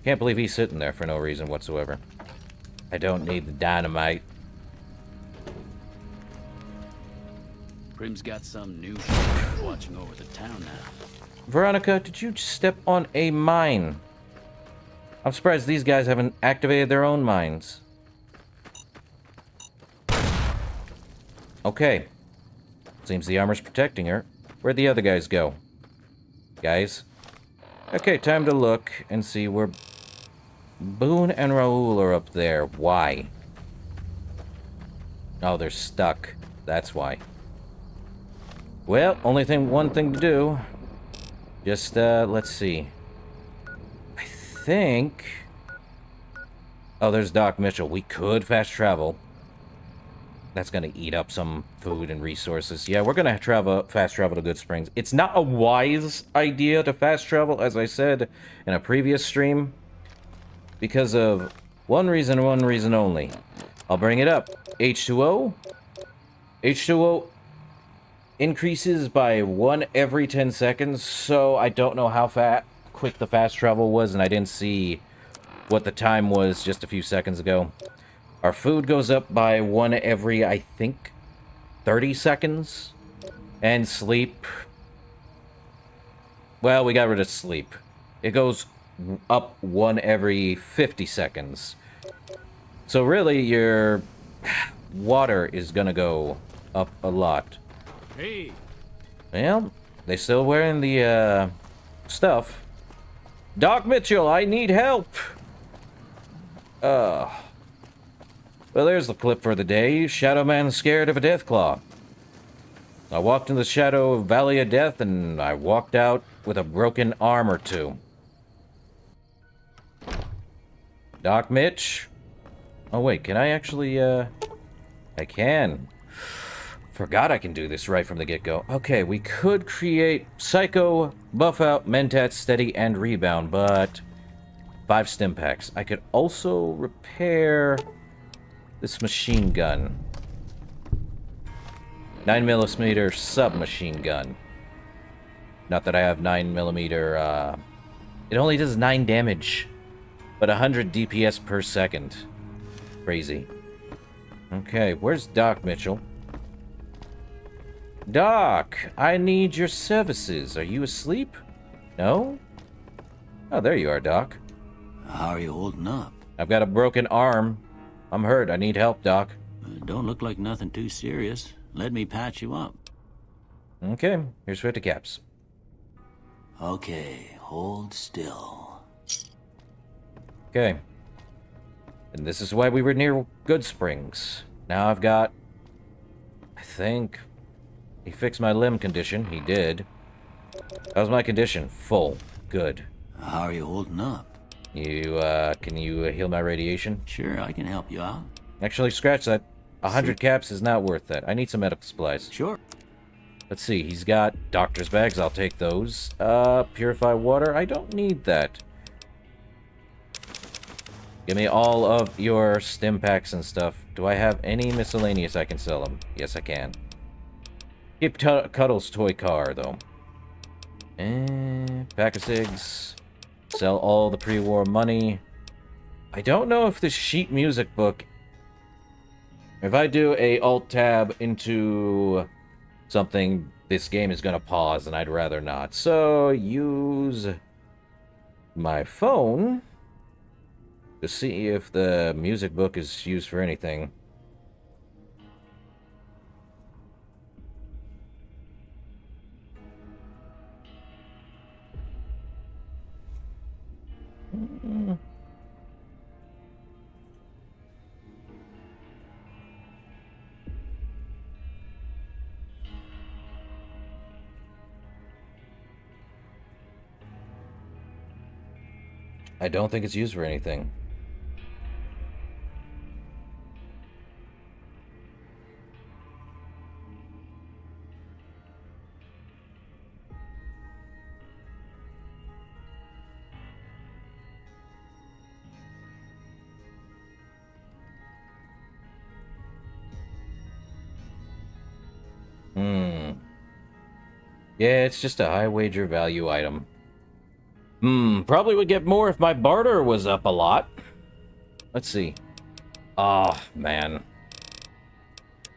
Can't believe he's sitting there for no reason whatsoever. I don't need the dynamite. Prim's got some new shit watching over the town now. Veronica, did you step on a mine? I'm surprised these guys haven't activated their own mines. Okay. Seems the armor's protecting her. Where'd the other guys go? Guys? Okay, time to look and see where... Boone and Raoul are up there. Why? Oh, they're stuck. That's why. Well, one thing to do. Just, let's see. I think... Oh, there's Doc Mitchell. We could fast travel. That's gonna eat up some food and resources. Yeah, we're gonna fast travel to Good Springs. It's not a wise idea to fast travel, as I said in a previous stream. Because of one reason only. I'll bring it up. H2O? H2O increases by 1 every 10 seconds, so I don't know how quick the fast travel was, and I didn't see what the time was just a few seconds ago. Our food goes up by 1 every, I think, 30 seconds. And sleep... Well, we got rid of sleep. It goes up 1 every 50 seconds. So really, your water is gonna go up a lot. Hey! Well, they still wearing the, stuff. Doc Mitchell, I need help! Well, there's the clip for the day. Shadow Man scared of a Deathclaw. I walked in the shadow of Valley of Death, and I walked out with a broken arm or two. Doc Mitch? Oh, wait, can I actually, I can. Forgot I can do this right from the get-go. Okay, we could create Psycho, Buff Out, Mentat, Steady, and Rebound, but 5 stim packs. I could also repair this machine gun. 9mm submachine gun. Not that I have 9mm, it only does 9 damage, but 100 DPS per second. Crazy. Okay, where's Doc Mitchell? Doc, I need your services. Are you asleep? No? Oh, there you are, Doc. How are you holding up? I've got a broken arm. I'm hurt. I need help, Doc. Don't look like nothing too serious. Let me patch you up. Okay, here's 50 caps. Okay, hold still. Okay. And this is why we were near Good Springs. Now I've got... I think... He fixed my limb condition. He did. How's my condition? Full. Good. How are you holding up? Can you heal my radiation? Sure, I can help you out. Actually, scratch that. 100 caps is not worth that. I need some medical supplies. Sure. Let's see, he's got doctor's bags. I'll take those. Purify water. I don't need that. Give me all of your stim packs and stuff. Do I have any miscellaneous I can sell them? Yes, I can. Keep Cuddle's toy car, though. And pack of cigs. Sell all the pre-war money. I don't know if this sheet music book... If I do a alt-tab into something, this game is going to pause, and I'd rather not. So, use my phone to see if the music book is used for anything. I don't think it's used for anything. Yeah, it's just a high wager value item. Probably would get more if my barter was up a lot. Let's see. Oh, man. I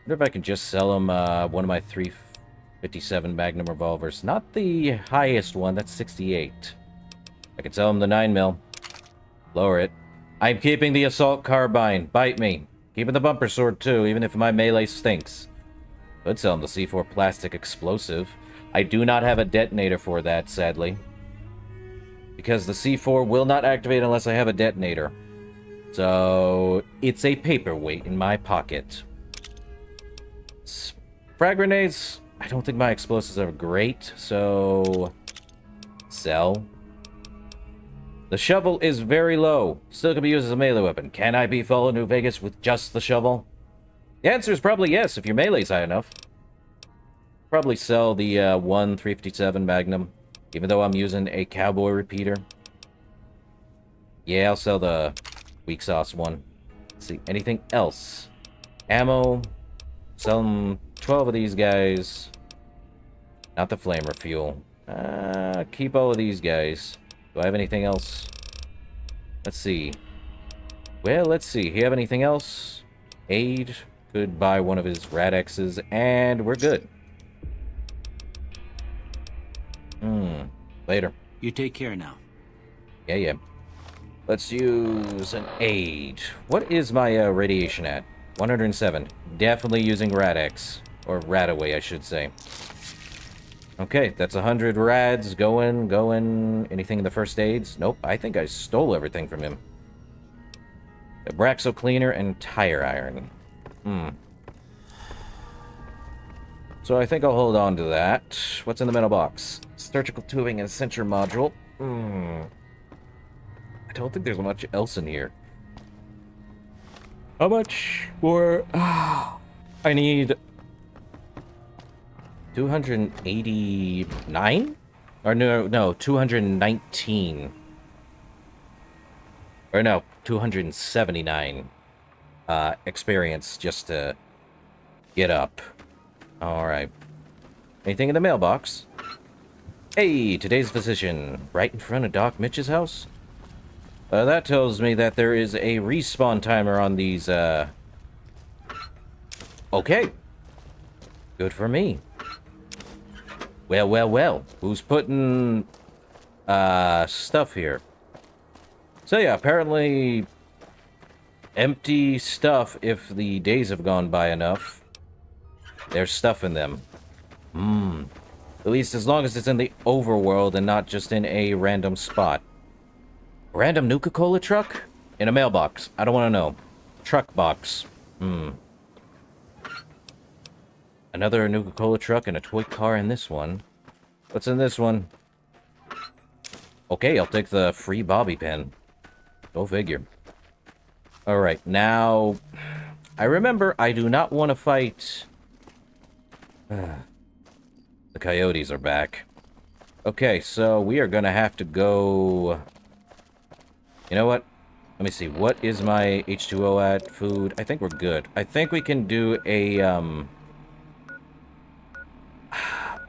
wonder if I can just sell him one of my 357 Magnum revolvers. Not the highest one, that's 68. I can sell him the 9mm. Lower it. I'm keeping the assault carbine. Bite me. Keeping the bumper sword too, even if my melee stinks. Could sell him the C4 plastic explosive. I do not have a detonator for that, sadly. Because the C4 will not activate unless I have a detonator. So, it's a paperweight in my pocket. Frag grenades, I don't think my explosives are great, so... Sell. The shovel is very low. Still can be used as a melee weapon. Can I beat Fallout New Vegas with just the shovel? The answer is probably yes, if your melee's high enough. Probably sell the 357 Magnum, even though I'm using a cowboy repeater. Yeah, I'll sell the weak sauce one. Let's see, anything else? Ammo. Sell them 12 of these guys. Not the flamer fuel. Keep all of these guys. Do I have anything else? Let's see. Well, let's see. You have anything else? Aid. Could buy one of his Radexes, and we're good. Later. You take care now. Yeah. Let's use an aid. What is my radiation at? 107. Definitely using Radex. Or Radaway, I should say. Okay, that's 100 rads. Going. Anything in the first aids? Nope, I think I stole everything from him. A Braxo cleaner and tire iron. So I think I'll hold on to that. What's in the metal box? Surgical tubing and sensor module. I don't think there's much else in here. How much for... I need... 289? Or no, 219. Or no, 279 experience just to get up. Alright. Anything in the mailbox? Hey, today's physician. Right in front of Doc Mitch's house? That tells me that there is a respawn timer on these, Okay. Good for me. Well. Who's putting, stuff here? So yeah, apparently... empty stuff if the days have gone by enough. There's stuff in them. At least as long as it's in the overworld and not just in a random spot. Random Nuka-Cola truck? In a mailbox. I don't want to know. Truck box. Another Nuka-Cola truck and a toy car in this one. What's in this one? Okay, I'll take the free bobby pin. Go figure. Alright, now... I remember I do not want to fight... The coyotes are back. Okay, so we are gonna have to go... You know what? Let me see. What is my H2O at? Food? I think we're good. I think we can do a,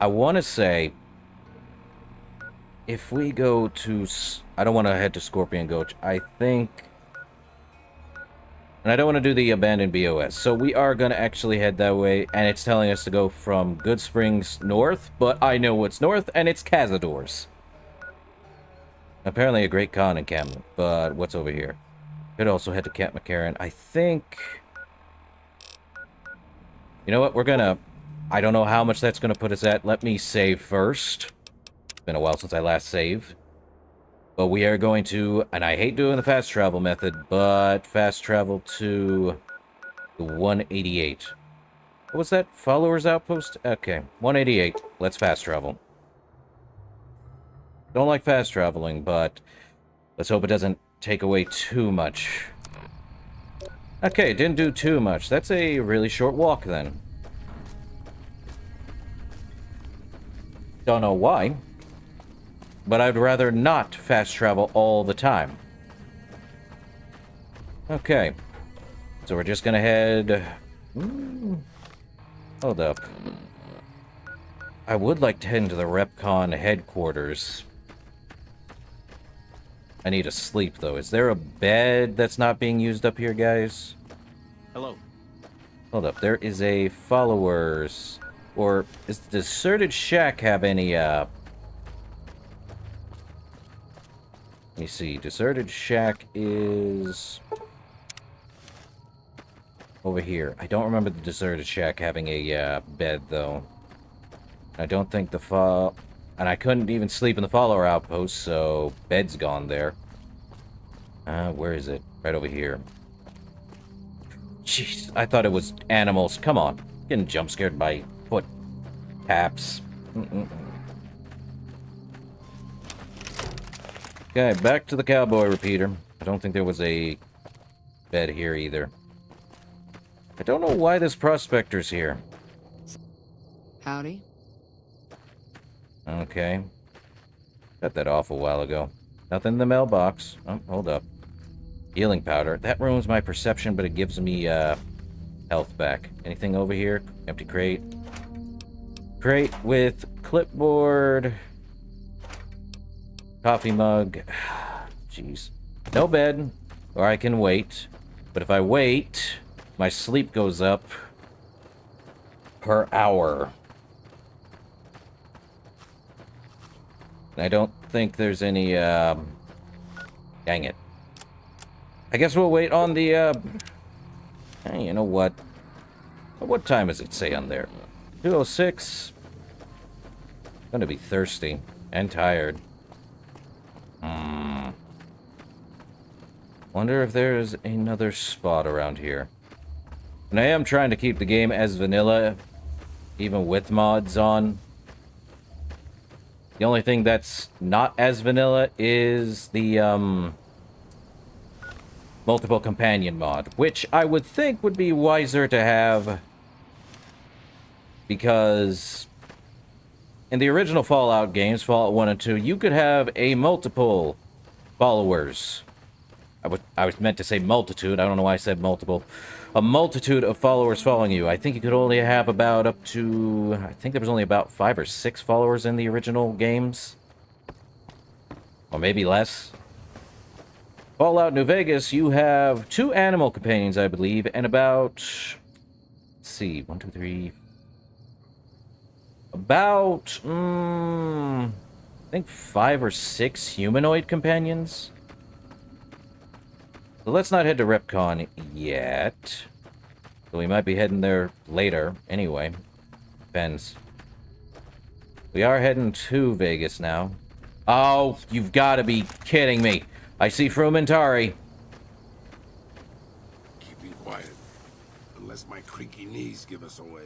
I want to say... If we go to... I don't want to head to Scorpion Gulch. I think... And I don't want to do the abandoned BOS. So we are going to actually head that way. And it's telling us to go from Good Springs north. But I know what's north, and it's Cazadors. Apparently a great con encampment. But what's over here? Could also head to Camp McCarran. I think... You know what? We're going to... I don't know how much that's going to put us at. Let me save first. It's been a while since I last saved. But we are going to, and I hate doing the fast travel method, but fast travel to the 188. What was that? Followers outpost? Okay, 188. Let's fast travel. Don't like fast traveling, but let's hope it doesn't take away too much. Okay, didn't do too much. That's a really short walk then. Don't know why. But I'd rather not fast travel all the time. Okay. So we're just gonna head... Hold up. I would like to head into the RepCon headquarters. I need to sleep, though. Is there a bed that's not being used up here, guys? Hello. Hold up. There is a followers... Or does the deserted shack have any, Let me see. Deserted shack is... over here. I don't remember the deserted shack having a, bed, though. I don't think the and I couldn't even sleep in the follower outpost, so bed's gone there. Where is it? Right over here. Jeez, I thought it was animals. Come on. Getting jump scared by foot taps. Okay, back to the cowboy repeater. I don't think there was a bed here either. I don't know why this prospector's here. Howdy. Okay. Got that off a while ago. Nothing in the mailbox. Oh, hold up. Healing powder. That ruins my perception, but it gives me, health back. Anything over here? Empty crate. Crate with clipboard. Coffee mug. Jeez. No bed. Or I can wait. But if I wait, my sleep goes up per hour. And I don't think there's any, dang it. I guess we'll wait on the, hey, you know what? What time does it say on there? 2:06. Gonna be thirsty and tired. Wonder if there's another spot around here. And I am trying to keep the game as vanilla, even with mods on. The only thing that's not as vanilla is the, multiple companion mod, which I would think would be wiser to have, because in the original Fallout games, Fallout 1 and 2, you could have a multiple followers. I was meant to say multitude. I don't know why I said multiple. A multitude of followers following you. I think you could only have about up to... I think there was only about 5 or 6 followers in the original games. Or maybe less. Fallout New Vegas, you have 2 animal companions, I believe, and about... Let's see, 1, 2, 3... About... I think 5 or 6 humanoid companions. So let's not head to RepCon yet. So we might be heading there later, anyway. Depends. We are heading to Vegas now. Oh, you've got to be kidding me. I see Frumentari. Keeping quiet. Unless my creaky knees give us away.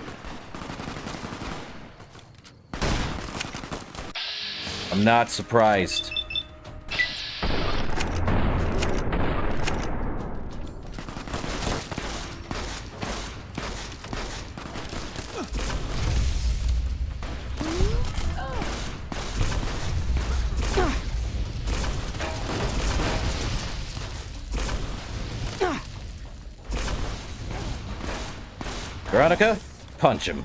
I'm not surprised. Veronica, punch him.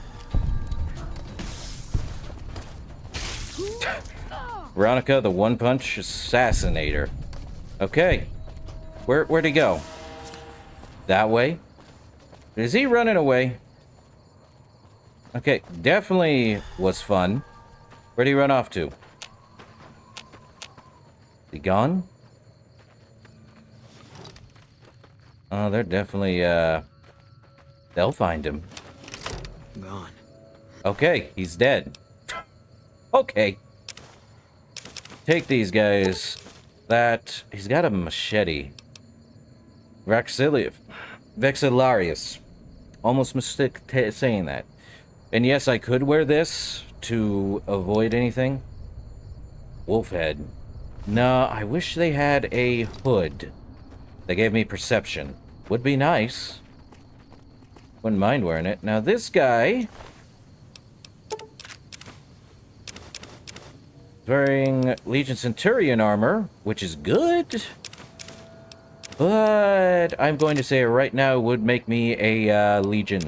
Veronica, the one-punch assassinator. Okay. Where'd he go? That way? Is he running away? Okay, definitely was fun. Where'd he run off to? Is he gone? Oh, they're definitely, they'll find him. Gone. Okay, he's dead. Okay. Take these guys. That... He's got a machete. Vexillarius. Almost mistake saying that. And yes, I could wear this to avoid anything. Wolf head. No, I wish they had a hood. They gave me perception. Would be nice. Wouldn't mind wearing it. Now this guy... wearing Legion Centurion armor, which is good. But I'm going to say right now would make me a Legion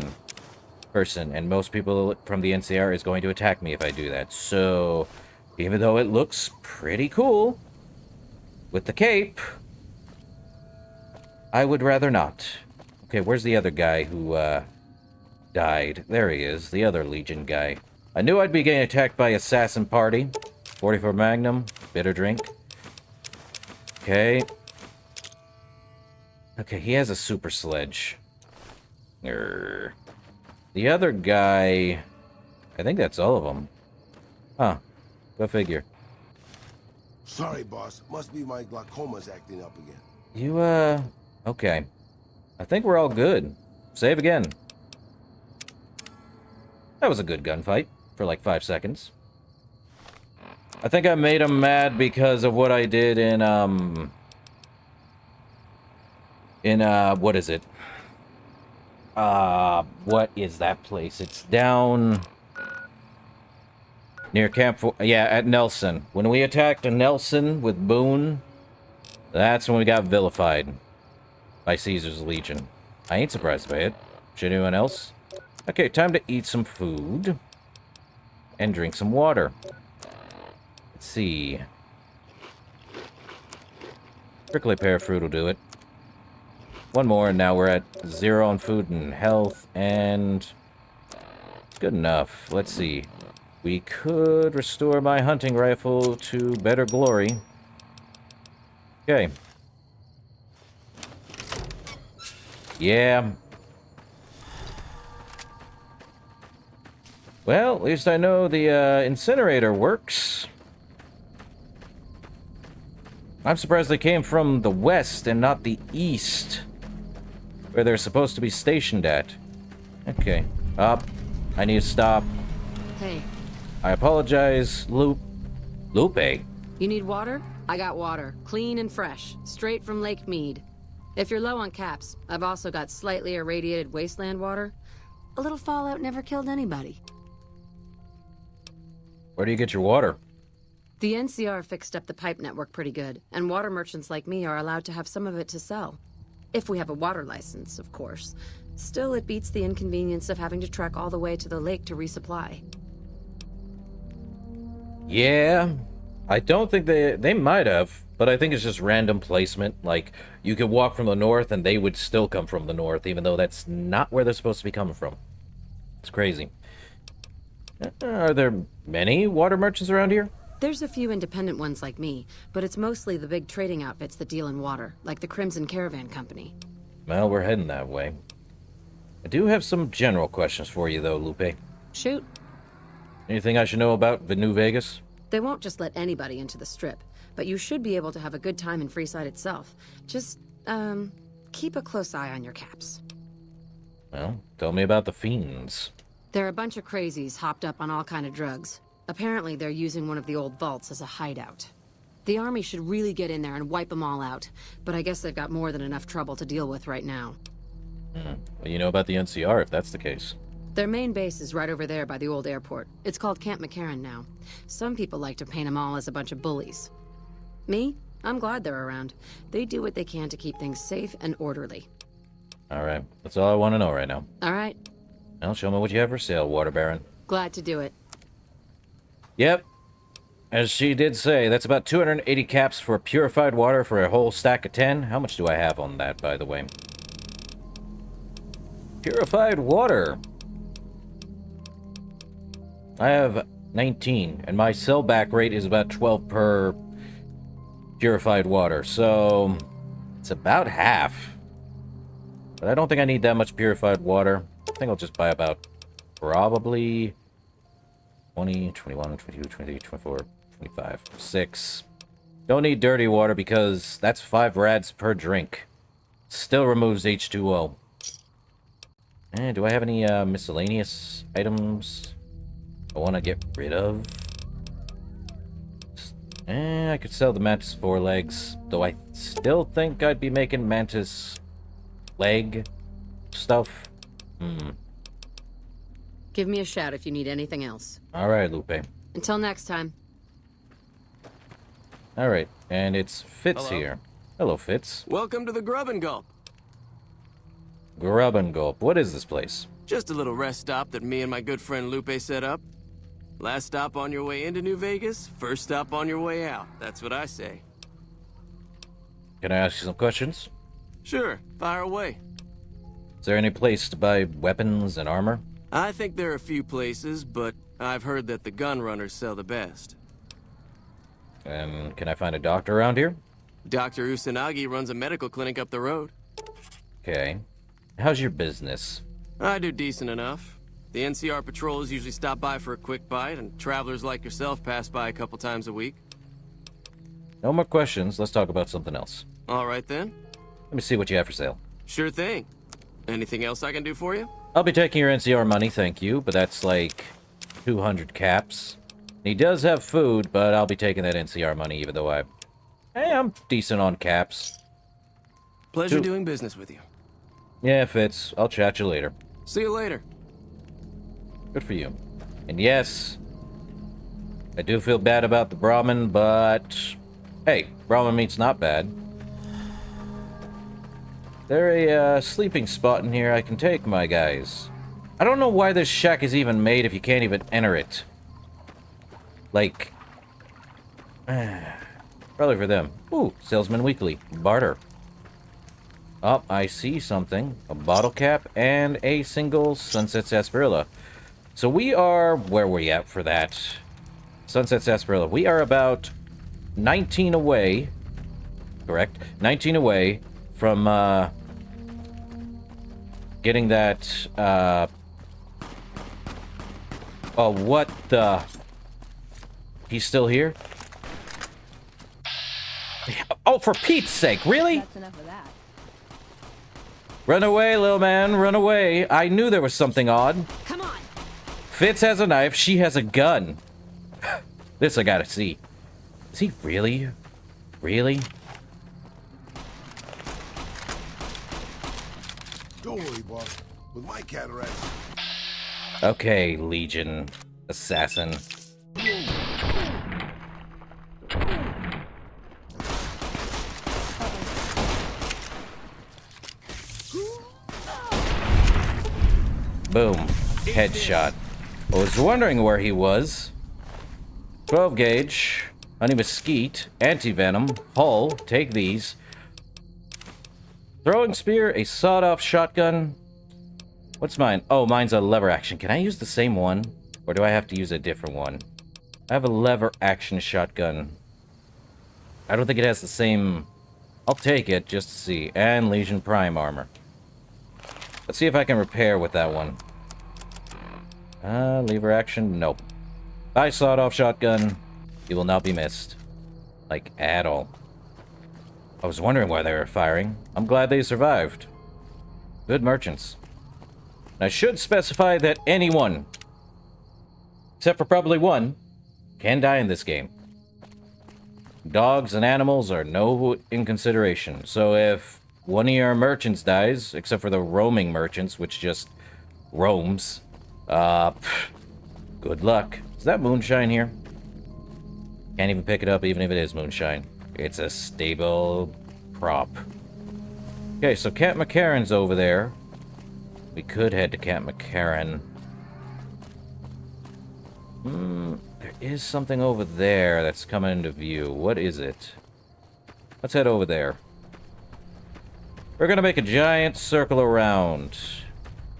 person. And most people from the NCR is going to attack me if I do that. So, even though it looks pretty cool with the cape, I would rather not. Okay, where's the other guy who died? There he is, the other Legion guy. I knew I'd be getting attacked by Assassin Party. 44 Magnum, bitter drink. Okay. Okay, he has a super sledge. The other guy... I think that's all of them. Huh. Go figure. Sorry, boss. Must be my glaucoma's acting up again. You, okay. I think we're all good. Save again. That was a good gunfight for like 5 seconds. I think I made him mad because of what I did in, what is it? What is that place? It's down near yeah, at Nelson. When we attacked Nelson with Boone, that's when we got vilified by Caesar's Legion. I ain't surprised by it. Should anyone else? Okay, time to eat some food and drink some water. Let's see. Prickly pear fruit will do it. One more, and now we're at 0 on food and health, and it's good enough. Let's see. We could restore my hunting rifle to better glory. Okay. Yeah. Well, at least I know the incinerator works. I'm surprised they came from the west and not the east, where they're supposed to be stationed at. Okay. Up. I need to stop. Hey. I apologize, Lupe. You need water? I got water. Clean and fresh. Straight from Lake Mead. If you're low on caps, I've also got slightly irradiated wasteland water. A little fallout never killed anybody. Where do you get your water? The NCR fixed up the pipe network pretty good, and water merchants like me are allowed to have some of it to sell. If we have a water license, of course. Still, it beats the inconvenience of having to trek all the way to the lake to resupply. Yeah, I don't think they might have, but I think it's just random placement. Like, you could walk from the north and they would still come from the north, even though that's not where they're supposed to be coming from. It's crazy. Are there many water merchants around here? There's a few independent ones like me, but it's mostly the big trading outfits that deal in water, like the Crimson Caravan Company. Well, we're heading that way. I do have some general questions for you, though, Lupe. Shoot. Anything I should know about the New Vegas? They won't just let anybody into the Strip, but you should be able to have a good time in Freeside itself. Just, keep a close eye on your caps. Well, tell me about the fiends. They're a bunch of crazies hopped up on all kind of drugs. Apparently, they're using one of the old vaults as a hideout. The army should really get in there and wipe them all out, but I guess they've got more than enough trouble to deal with right now. Well, you know about the NCR if that's the case. Their main base is right over there by the old airport. It's called Camp McCarran now. Some people like to paint them all as a bunch of bullies. Me? I'm glad they're around. They do what they can to keep things safe and orderly. Alright, that's all I want to know right now. Alright, Well, show me what you have for sale, Water Baron. glad to do it. Yep. As she did say, that's about 280 caps for purified water for a whole stack of 10. How much do I have on that, by the way? Purified water. I have 19, and my sellback rate is about 12 per purified water, so it's about half. But I don't think I need that much purified water. I think I'll just buy about probably 20, 21, 22, 23, 24, 25, 6. Don't need dirty water because that's 5 rads per drink. Still removes H2O. And do I have any miscellaneous items I want to get rid of? I could sell the mantis forelegs, though I still think I'd be making mantis leg stuff. Give me a shout if you need anything else. Alright, Lupe. Until next time. Alright, and it's Fitz here. Hello, Fitz. Welcome to the Grub and Gulp. Grub and Gulp. What is this place? Just a little rest stop that me and my good friend Lupe set up. Last stop on your way into New Vegas, first stop on your way out. That's what I say. Can I ask you some questions? Sure, fire away. Is there any place to buy weapons and armor? I think there are a few places, but I've heard that the gun runners sell the best. And can I find a doctor around here? Dr. Usanagi runs a medical clinic up the road. Okay. How's your business? I do decent enough. The NCR patrols usually stop by for a quick bite, and travelers like yourself pass by a couple times a week. No more questions. Let's talk about something else. All right then. Let me see what you have for sale. Sure thing. Anything else I can do for you? I'll be taking your NCR money, thank you, but that's like 200 caps. He does have food, but I'll be taking that NCR money even though I'm decent on caps. Pleasure doing business with you. Yeah, Fitz. I'll chat you later. See you later. Good for you. And yes, I do feel bad about the Brahmin, but hey, Brahmin meat's not bad. There a sleeping spot in here I can take, my guys. I don't know why this shack is even made if you can't even enter it. Like, probably for them. Ooh, Salesman Weekly. Barter. Oh, I see something. A bottle cap and a single Sunset Sarsaparilla. So we are... Where were we at for that? Sunset Sarsaparilla. We are about 19 away. Correct. 19 away from, getting that, Oh, what the... He's still here? Oh, for Pete's sake, really? That's enough of that. Run away, little man, run away. I knew there was something odd. Come on! Fitz has a knife, she has a gun. This I gotta see. Is he really? Really? Don't worry, boss. With my cataracts, Okay, Legion Assassin. Boom. Headshot. I was wondering where he was. 12 gauge. Honey Mesquite. Anti-venom. Hull. Take these. Throwing spear. A sawed-off shotgun. What's mine? Oh, mine's a lever action. Can I use the same one? Or do I have to use a different one? I have a lever action shotgun. I don't think it has the same... I'll take it just to see. And Legion Prime armor. Let's see if I can repair with that one. Lever action? Nope. Bye, sawed-off shotgun. You will not be missed. Like, at all. I was wondering why they were firing. I'm glad they survived. Good merchants. And I should specify that anyone, except for probably one, can die in this game. Dogs and animals are no in consideration. So if one of your merchants dies, except for the roaming merchants, which just roams, good luck. Is that moonshine here? Can't even pick it up even if it is moonshine. It's a stable prop. Okay, so Camp McCarran's over there. We could head to Camp McCarran. There is something over there that's coming into view. What is it? Let's head over there. We're gonna make a giant circle around.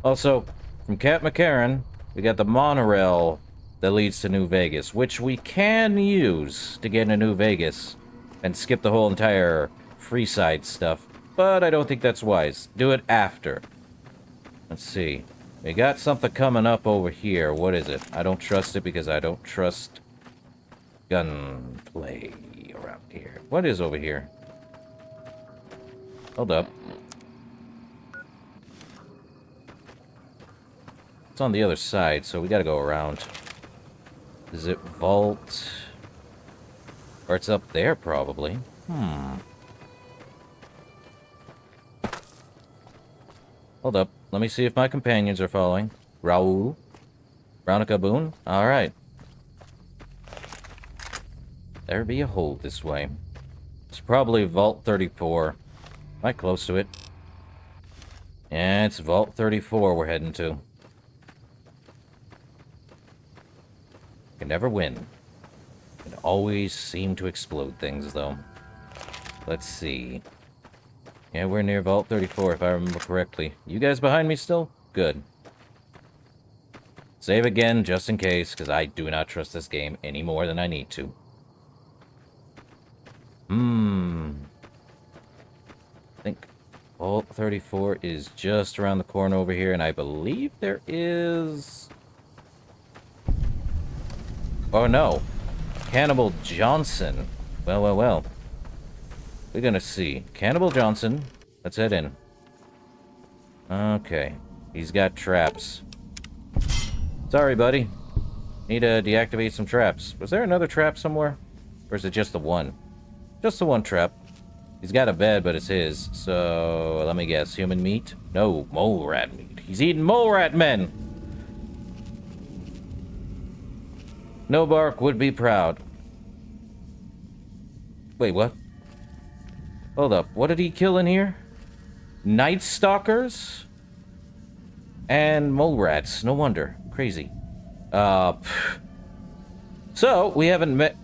Also, from Camp McCarran, we got the monorail that leads to New Vegas, which we can use to get into New Vegas and skip the whole entire Freeside stuff, but I don't think that's wise. Do it after. Let's see. We got something coming up over here. What is it? I don't trust it because I don't trust gunplay around here. What is over here? Hold up. It's on the other side, so we gotta go around. Is it vault? Or it's up there, probably. Hold up. Let me see if my companions are following. Raul? Veronica Boone? Alright. There be a hole this way. It's probably Vault 34. Right close to it. Yeah, it's Vault 34 we're heading to. Can never win. Can always seem to explode things, though. Let's see. Yeah, we're near Vault 34, if I remember correctly. You guys behind me still? Good. Save again, just in case, because I do not trust this game any more than I need to. I think Vault 34 is just around the corner over here, and I believe there is... Oh, no. Cannibal Johnson. Well. We're gonna see. Cannibal Johnson. Let's head in. Okay. He's got traps. Sorry, buddy. Need to deactivate some traps. Was there another trap somewhere? Or is it just the one? Just the one trap. He's got a bed, but it's his. So, let me guess. Human meat? No, mole rat meat. He's eating mole rat men! No Bark would be proud. Wait, what? Hold up. What did he kill in here? Night Stalkers? And mole rats. No wonder. Crazy. So, we haven't met...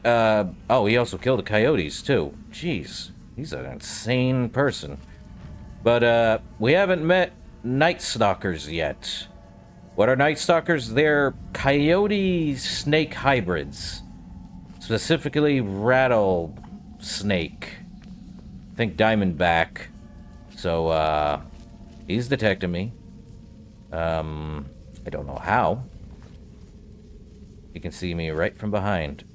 oh, he also killed the coyotes, too. Jeez. He's an insane person. But, we haven't met Night Stalkers yet. What are Night Stalkers? They're coyote-snake hybrids. Specifically, rattlesnake. Think Diamondback. So, he's detecting me. I don't know how. He can see me right from behind.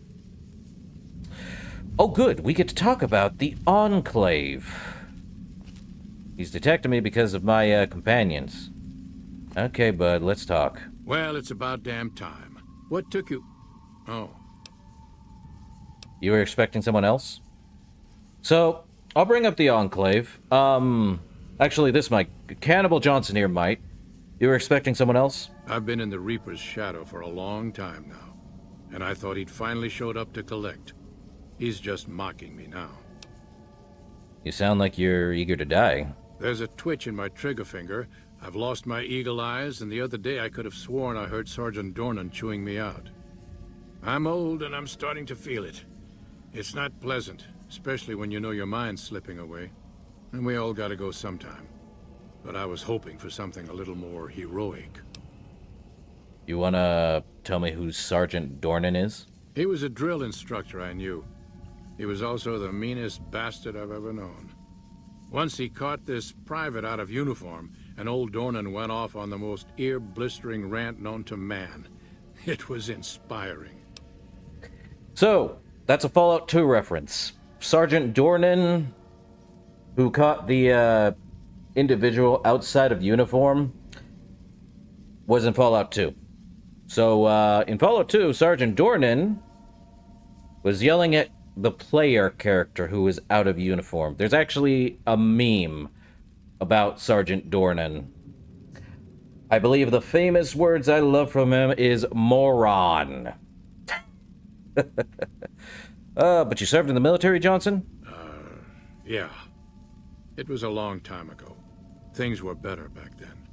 Oh, good. We get to talk about the Enclave. He's detecting me because of my, companions. Okay, bud, let's talk. Well, it's about damn time. What took you... Oh. You were expecting someone else? So, I'll bring up the Enclave. Actually, this might... Cannibal Johnson here might. You were expecting someone else? I've been in the Reaper's shadow for a long time now, and I thought he'd finally showed up to collect. He's just mocking me now. You sound like you're eager to die. There's a twitch in my trigger finger. I've lost my eagle eyes, and the other day I could have sworn I heard Sergeant Dornan chewing me out. I'm old, and I'm starting to feel it. It's not pleasant, especially when you know your mind's slipping away. And we all gotta go sometime. But I was hoping for something a little more heroic. You wanna tell me who Sergeant Dornan is? He was a drill instructor I knew. He was also the meanest bastard I've ever known. Once he caught this private out of uniform and old Dornan went off on the most ear-blistering rant known to man. It was inspiring. So, that's a Fallout 2 reference. Sergeant Dornan, who caught the individual outside of uniform, was in Fallout 2. So, in Fallout 2, Sergeant Dornan was yelling at the player character who was out of uniform. There's actually a meme about Sergeant Dornan. I believe the famous words I love from him is moron. But you served in the military, Johnson? Yeah. It was a long time ago. Things were better back then.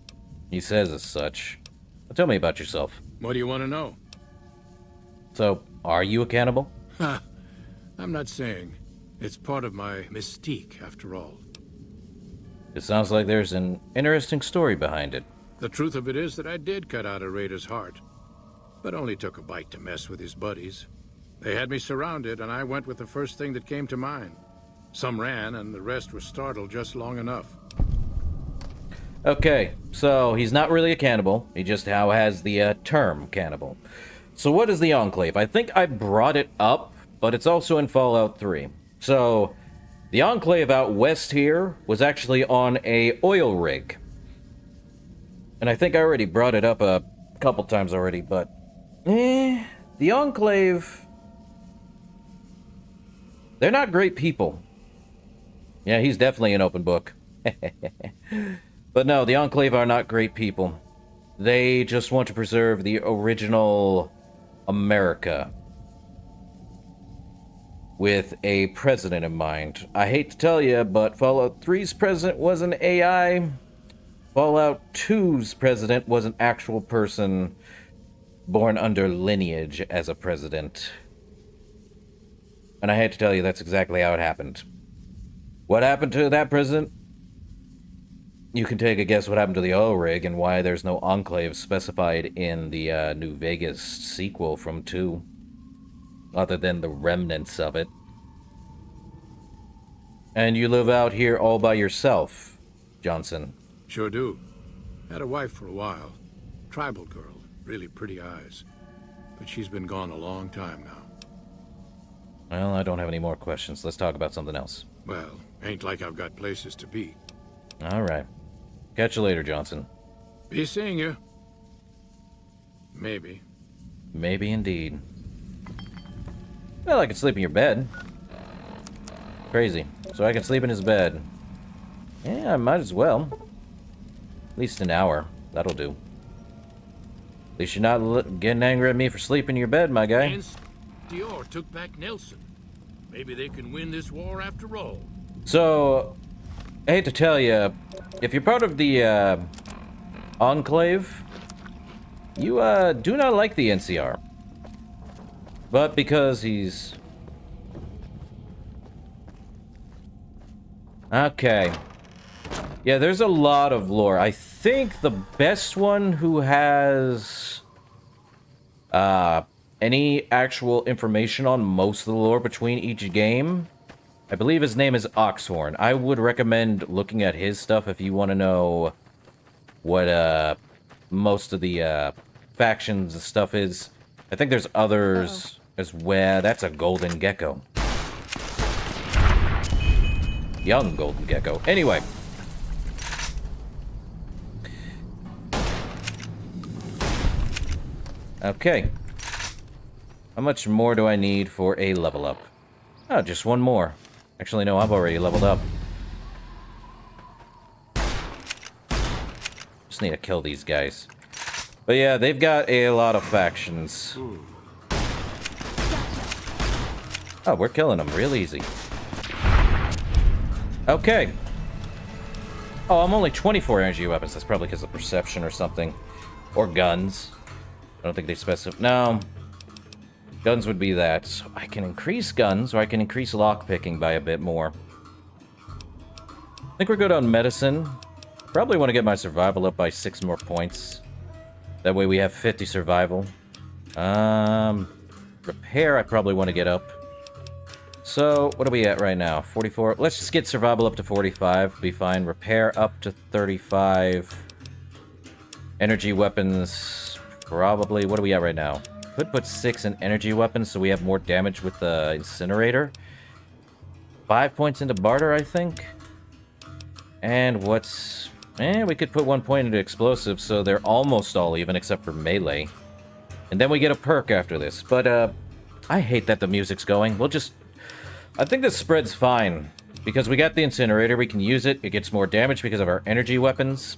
He says as such. Well, tell me about yourself. What do you want to know? So, are you a cannibal? I'm not saying. It's part of my mystique, after all. It sounds like there's an interesting story behind it. The truth of it is that I did cut out a raider's heart, but only took a bite to mess with his buddies. They had me surrounded, and I went with the first thing that came to mind. Some ran, and the rest were startled just long enough. Okay, so he's not really a cannibal. He just now has the term cannibal. So what is the Enclave? I think I brought it up, but it's also in Fallout 3. So, the Enclave out west here was actually on a oil rig. And I think I already brought it up a couple times already, but... the Enclave... they're not great people. Yeah, he's definitely an open book. But no, the Enclave are not great people. They just want to preserve the original America with a president in mind. I hate to tell you, but Fallout 3's president was an AI. Fallout 2's president was an actual person born under lineage as a president. And I hate to tell you, that's exactly how it happened. What happened to that president? You can take a guess what happened to the oil rig and why there's no Enclave specified in the New Vegas sequel from 2. Other than the remnants of it. And you live out here all by yourself, Johnson. Sure do. Had a wife for a while. Tribal girl. Really pretty eyes. But she's been gone a long time now. Well, I don't have any more questions. Let's talk about something else. Well, ain't like I've got places to be. Alright. Catch you later, Johnson. Be seeing you. Maybe. Maybe indeed. Well, I can sleep in your bed. Crazy. So I can sleep in his bed. Yeah, I might as well. At least an hour. That'll do. At least you're not getting angry at me for sleeping in your bed, my guy. And Dior took back Nelson. Maybe they can win this war after all. So, I hate to tell you, if you're part of the Enclave, you do not like the NCR. But because he's... Okay. Yeah, there's a lot of lore. I think the best one who has any actual information on most of the lore between each game, I believe his name is Oxhorn. I would recommend looking at his stuff if you want to know what most of the factions and stuff is. I think there's others as well. That's a golden gecko. Young golden gecko. Anyway. Okay. How much more do I need for a level up? Oh, just one more. Actually, no, I've already leveled up. Just need to kill these guys. But yeah, they've got a lot of factions. Oh, we're killing them real easy. Okay. Oh, I'm only 24 energy weapons. That's probably because of perception or something. Or guns. I don't think they specify. No. Guns would be that. So I can increase guns, or I can increase lockpicking by a bit more. I think we're good on medicine. Probably want to get my survival up by 6 more points. That way we have 50 survival. Repair I probably want to get up. So, what are we at right now? 44. Let's just get survival up to 45. Be fine. Repair up to 35. Energy weapons, probably. What are we at right now? Could put 6 in energy weapons so we have more damage with the incinerator. 5 points into barter, I think. And what's... we could put 1 point into explosives, so they're almost all even except for melee. And then we get a perk after this. But, I hate that the music's going. We'll just... I think this spread's fine. Because we got the incinerator, we can use it. It gets more damage because of our energy weapons.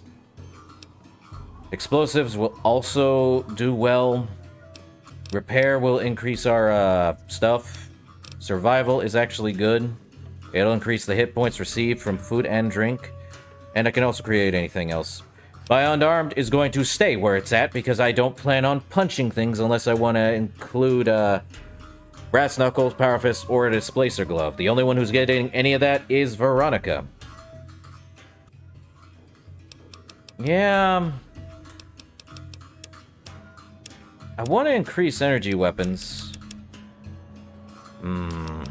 Explosives will also do well. Repair will increase our stuff. Survival is actually good. It'll increase the hit points received from food and drink. And I can also create anything else. Beyond Armed is going to stay where it's at because I don't plan on punching things unless I want to include Brass Knuckles, Power Fist, or a Displacer Glove. The only one who's getting any of that is Veronica. Yeah. I want to increase energy weapons. You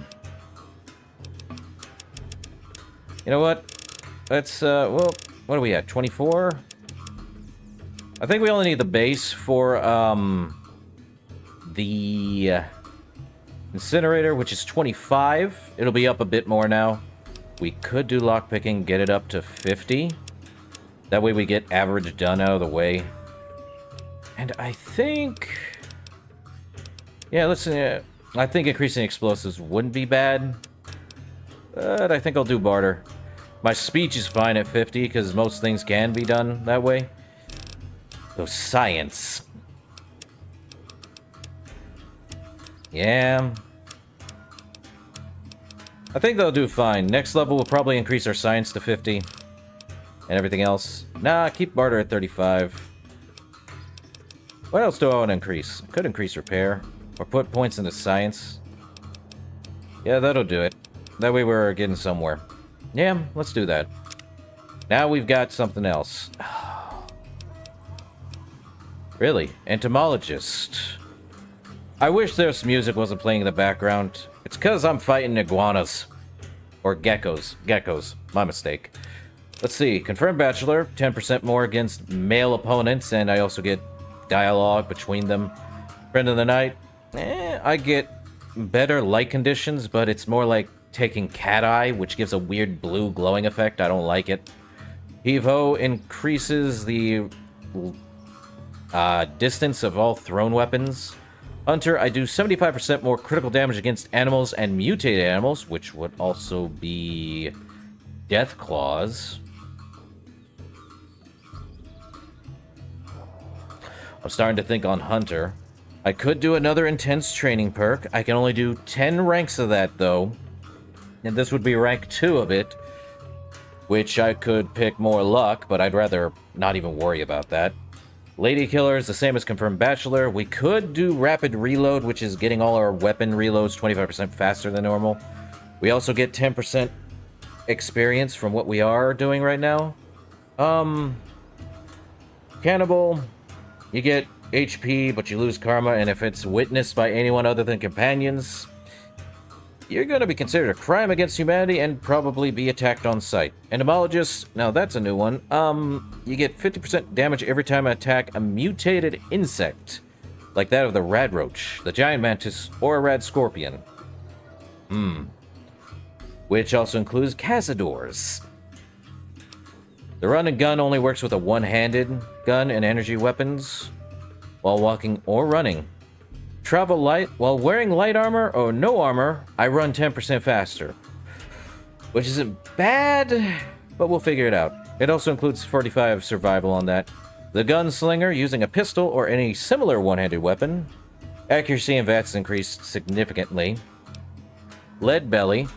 know what? Let's, well, what are we at? 24? I think we only need the base for, the incinerator, which is 25. It'll be up a bit more now. We could do lockpicking, get it up to 50. That way we get average done out of the way. And I think... yeah, let's... I think increasing explosives wouldn't be bad. But I think I'll do barter. My speech is fine at 50, because most things can be done that way. So science. Yeah. I think they'll do fine. Next level will probably increase our science to 50. And everything else. Nah, keep barter at 35. What else do I want to increase? I could increase repair. Or put points into science. Yeah, that'll do it. That way we're getting somewhere. Yeah, let's do that. Now we've got something else. Really? Entomologist. I wish this music wasn't playing in the background. It's because I'm fighting iguanas. Or geckos. Geckos. My mistake. Let's see. Confirmed Bachelor. 10% more against male opponents. And I also get dialogue between them. Friend of the Night. I get better light conditions, but it's more like taking cat eye, which gives a weird blue glowing effect. I don't like it. Heave-ho increases the distance of all thrown weapons. Hunter, I do 75% more critical damage against animals and mutated animals, which would also be Death Claws. I'm starting to think on Hunter. I could do another intense training perk. I can only do 10 ranks of that, though. And this would be rank 2 of it. Which I could pick more luck, but I'd rather not even worry about that. Lady Killer is the same as Confirmed Bachelor. We could do Rapid Reload, which is getting all our weapon reloads 25% faster than normal. We also get 10% experience from what we are doing right now. Cannibal, you get HP, but you lose karma, and if it's witnessed by anyone other than companions, you're going to be considered a crime against humanity and probably be attacked on sight. Entomologist, now that's a new one. You get 50% damage every time I attack a mutated insect, like that of the radroach, the giant mantis, or a rad scorpion. Which also includes cazadors. The run and gun only works with a one-handed gun and energy weapons while walking or running. Travel light. While wearing light armor or no armor, I run 10% faster. Which isn't bad, but we'll figure it out. It also includes 45 survival on that. The gunslinger, using a pistol or any similar one-handed weapon. Accuracy and VATS increased significantly. Lead belly.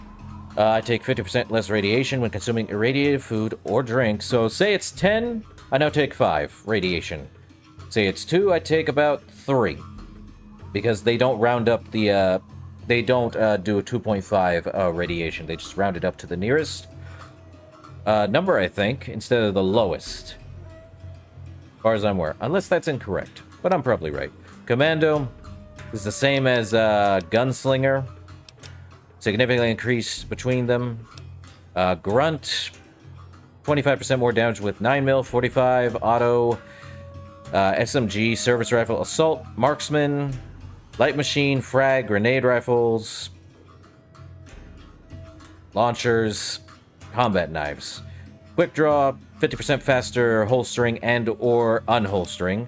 I take 50% less radiation when consuming irradiated food or drink. So say it's 10, I now take 5 radiation. Say it's 2, I take about 3. Because they don't round up the, they don't do a 2.5 radiation. They just round it up to the nearest number, I think, instead of the lowest. As far as I'm aware. Unless that's incorrect. But I'm probably right. Commando is the same as Gunslinger. significantly increased between them. Grunt, 25% more damage with 9mm, 45 auto, SMG, service rifle, assault, marksman, light machine, frag, grenade rifles, launchers, combat knives. Quick draw, 50% faster holstering and or unholstering.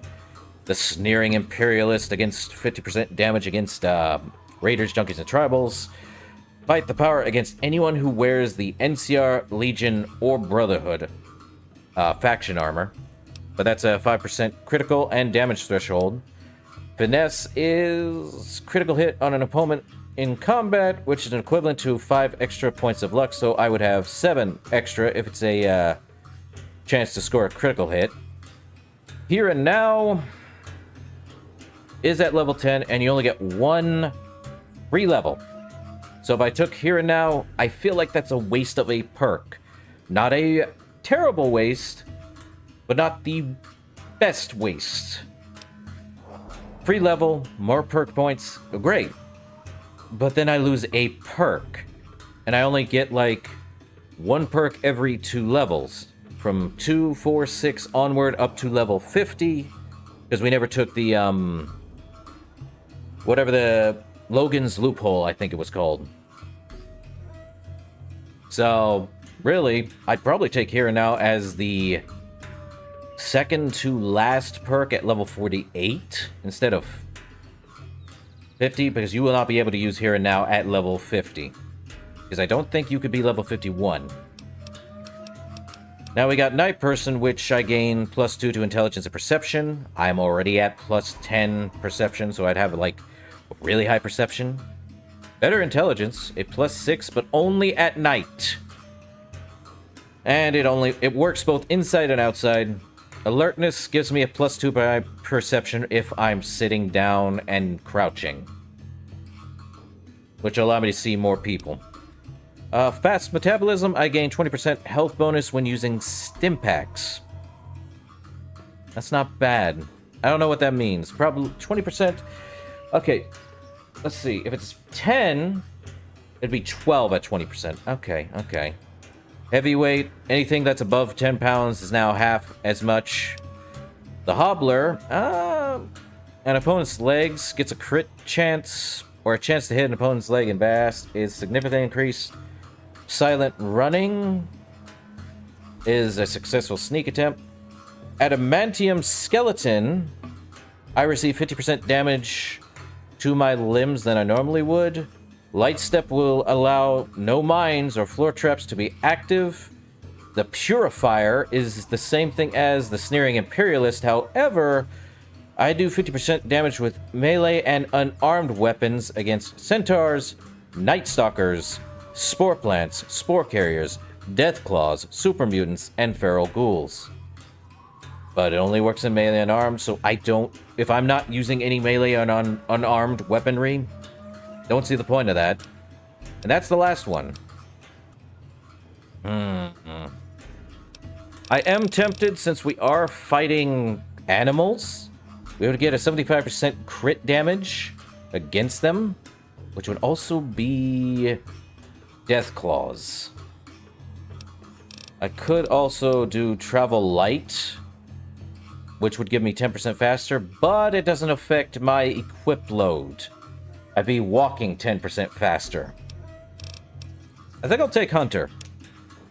The Sneering Imperialist against 50% damage against Raiders, Junkies, and Tribals. Fight the power against anyone who wears the NCR, Legion, or Brotherhood faction armor. But that's a 5% critical and damage threshold. Finesse is critical hit on an opponent in combat, which is equivalent to 5 extra points of luck, so I would have 7 extra if it's a chance to score a critical hit. Here and Now is at level 10, and you only get 1 free level. So if I took Here and Now, I feel like that's a waste of a perk. Not a terrible waste, but not the best waste. Free level, more perk points, great. But then I lose a perk, and I only get like 1 perk every 2 levels. From 2, 4, 6 onward up to level 50, because we never took the, whatever the Logan's Loophole, I think it was called. So, really, I'd probably take Here and Now as the second to last perk at level 48 instead of 50, because you will not be able to use Here and Now at level 50. Because I don't think you could be level 51. Now we got Night Person, which I gain +2 to Intelligence and Perception. I'm already at +10 Perception, so I'd have, like, really high Perception. Better Intelligence, a +6, but only at night. And it works both inside and outside. Alertness gives me a +2 by Perception if I'm sitting down and crouching, which will allow me to see more people. Fast Metabolism, I gain 20% health bonus when using Stimpaks. That's not bad. I don't know what that means. Probably 20%. Okay, let's see. If it's 10, it'd be 12 at 20%. Okay. Heavyweight, anything that's above 10 pounds is now half as much. The Hobbler, an opponent's legs gets a crit chance, or a chance to hit an opponent's leg in Bass is significantly increased. Silent Running is a successful sneak attempt. Adamantium Skeleton, I receive 50% damage to my limbs than I normally would. Light Step will allow no mines or floor traps to be active. The Purifier is the same thing as the Sneering Imperialist. However, I do 50% damage with melee and unarmed weapons against Centaurs, Night Stalkers, Spore Plants, Spore Carriers, Death Claws, Super Mutants, and Feral Ghouls. But it only works in melee and armed, so if I'm not using any melee and unarmed weaponry, don't see the point of that. And that's the last one. I am tempted, since we are fighting animals, we would get a 75% crit damage against them, which would also be Death Claws. I could also do Travel Light, which would give me 10% faster, but it doesn't affect my equip load. I'd be walking 10% faster. I think I'll take Hunter,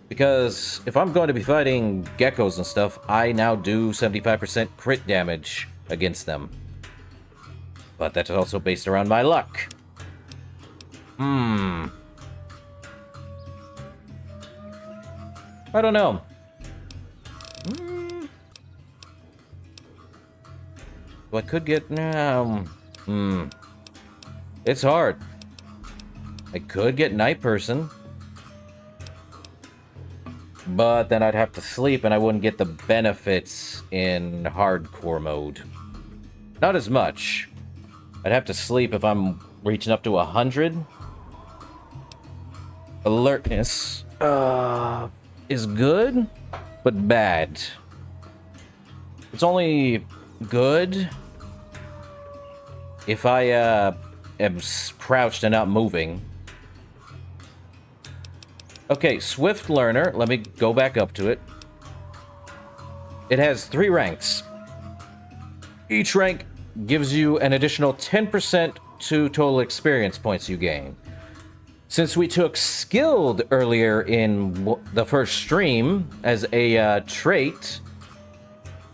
because if I'm going to be fighting geckos and stuff, I now do 75% crit damage against them. But that's also based around my luck. I don't know. I could get... It's hard. I could get Night Person, but then I'd have to sleep and I wouldn't get the benefits in hardcore mode. Not as much. I'd have to sleep if I'm reaching up to 100. Alertness is good, but bad. It's only good if I am crouched and not moving. Okay, Swift Learner. Let me go back up to it. It has 3 ranks. Each rank gives you an additional 10% to total experience points you gain. Since we took Skilled earlier in the first stream as a trait,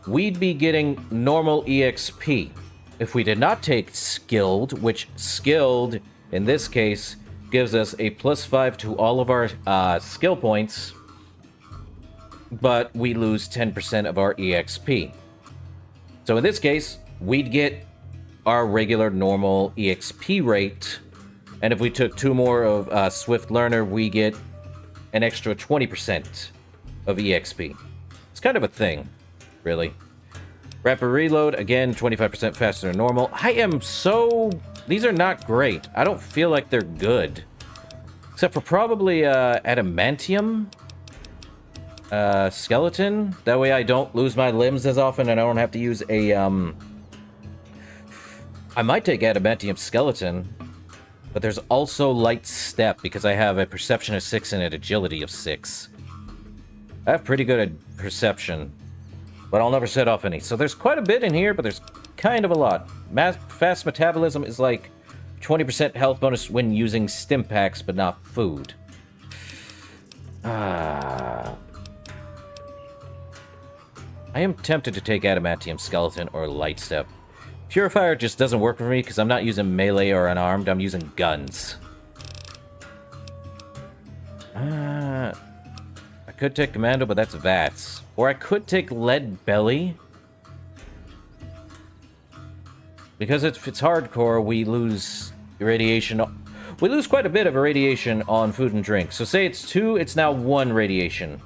we'd be getting normal EXP. If we did not take Skilled, which Skilled, in this case, gives us a +5 to all of our skill points, but we lose 10% of our EXP. So in this case, we'd get our regular normal EXP rate, and if we took 2 more of Swift Learner, we get an extra 20% of EXP. It's kind of a thing, really. Rapid Reload, again, 25% faster than normal. I am so... These are not great. I don't feel like they're good. Except for probably Adamantium. Skeleton. That way I don't lose my limbs as often and I don't have to use a... I might take Adamantium Skeleton. But there's also Light Step because I have a Perception of 6 and an Agility of 6. I have pretty good at Perception. But I'll never set off any. So there's quite a bit in here, but there's kind of a lot. Fast Metabolism is like 20% health bonus when using stim packs, but not food. I am tempted to take Adamantium Skeleton or Light Step. Purifier just doesn't work for me because I'm not using melee or unarmed, I'm using guns. I could take Commando, but that's VATS. Or I could take Lead Belly. Because if it's hardcore, we lose irradiation. We lose quite a bit of irradiation on food and drink. So say it's 2, it's now 1 radiation.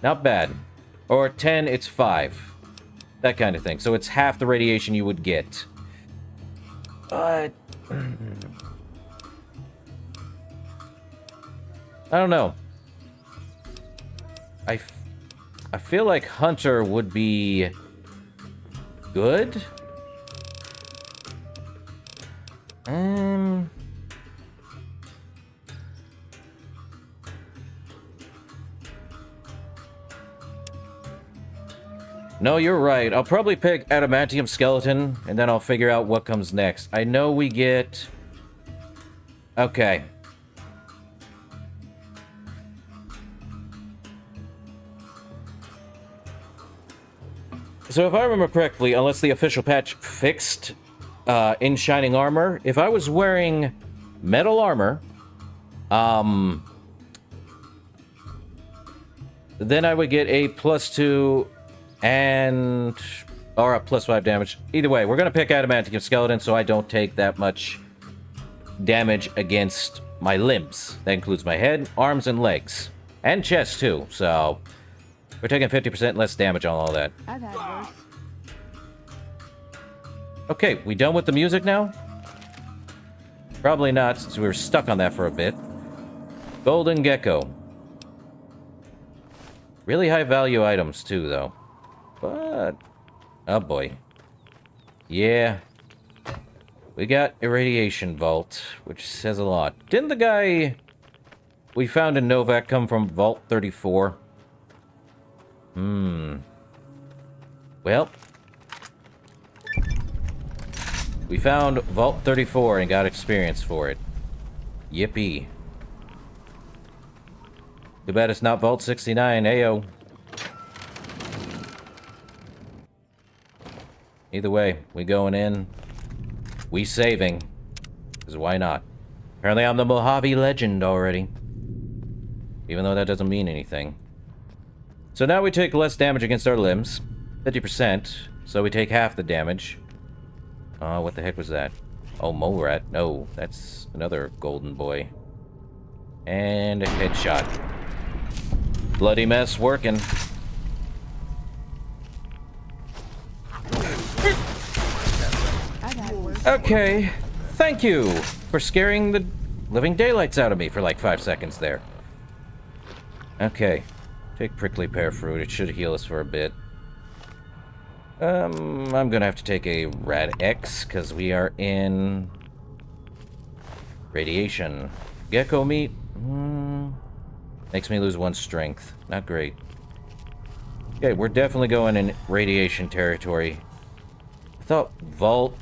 Not bad. Or 10, it's 5. That kind of thing. So it's half the radiation you would get. But... I don't know. I feel like Hunter would be... good? No, you're right. I'll probably pick Adamantium Skeleton, and then I'll figure out what comes next. I know we get... Okay. So if I remember correctly, unless the official patch fixed in Shining Armor, if I was wearing metal armor, then I would get a +2 and... or a +5 damage. Either way, we're going to pick Adamantium Skeleton so I don't take that much damage against my limbs. That includes my head, arms, and legs. And chest, too. So, we're taking 50% less damage on all that. I've had worse. Okay, we done with the music now? Probably not, since we were stuck on that for a bit. Golden Gecko. Really high value items, too, though. But... oh, boy. Yeah. We got Irradiation Vault, which says a lot. Didn't the guy we found in Novak come from Vault 34? Well... we found Vault 34 and got experience for it. Yippee. Too bad it's not Vault 69, ayo. Either way, we going in. We saving. Because why not? Apparently I'm the Mojave legend already. Even though that doesn't mean anything. So now we take less damage against our limbs. 50%. So we take half the damage. What the heck was that? Oh, mole rat. No, that's another golden boy. And a headshot. Bloody mess working. Okay, thank you for scaring the living daylights out of me for like 5 seconds there. Okay, take prickly pear fruit. It should heal us for a bit. I'm gonna have to take a Rad X because we are in radiation. Gecko meat. Makes me lose 1 strength. Not great. Okay, we're definitely going in radiation territory. I thought vault...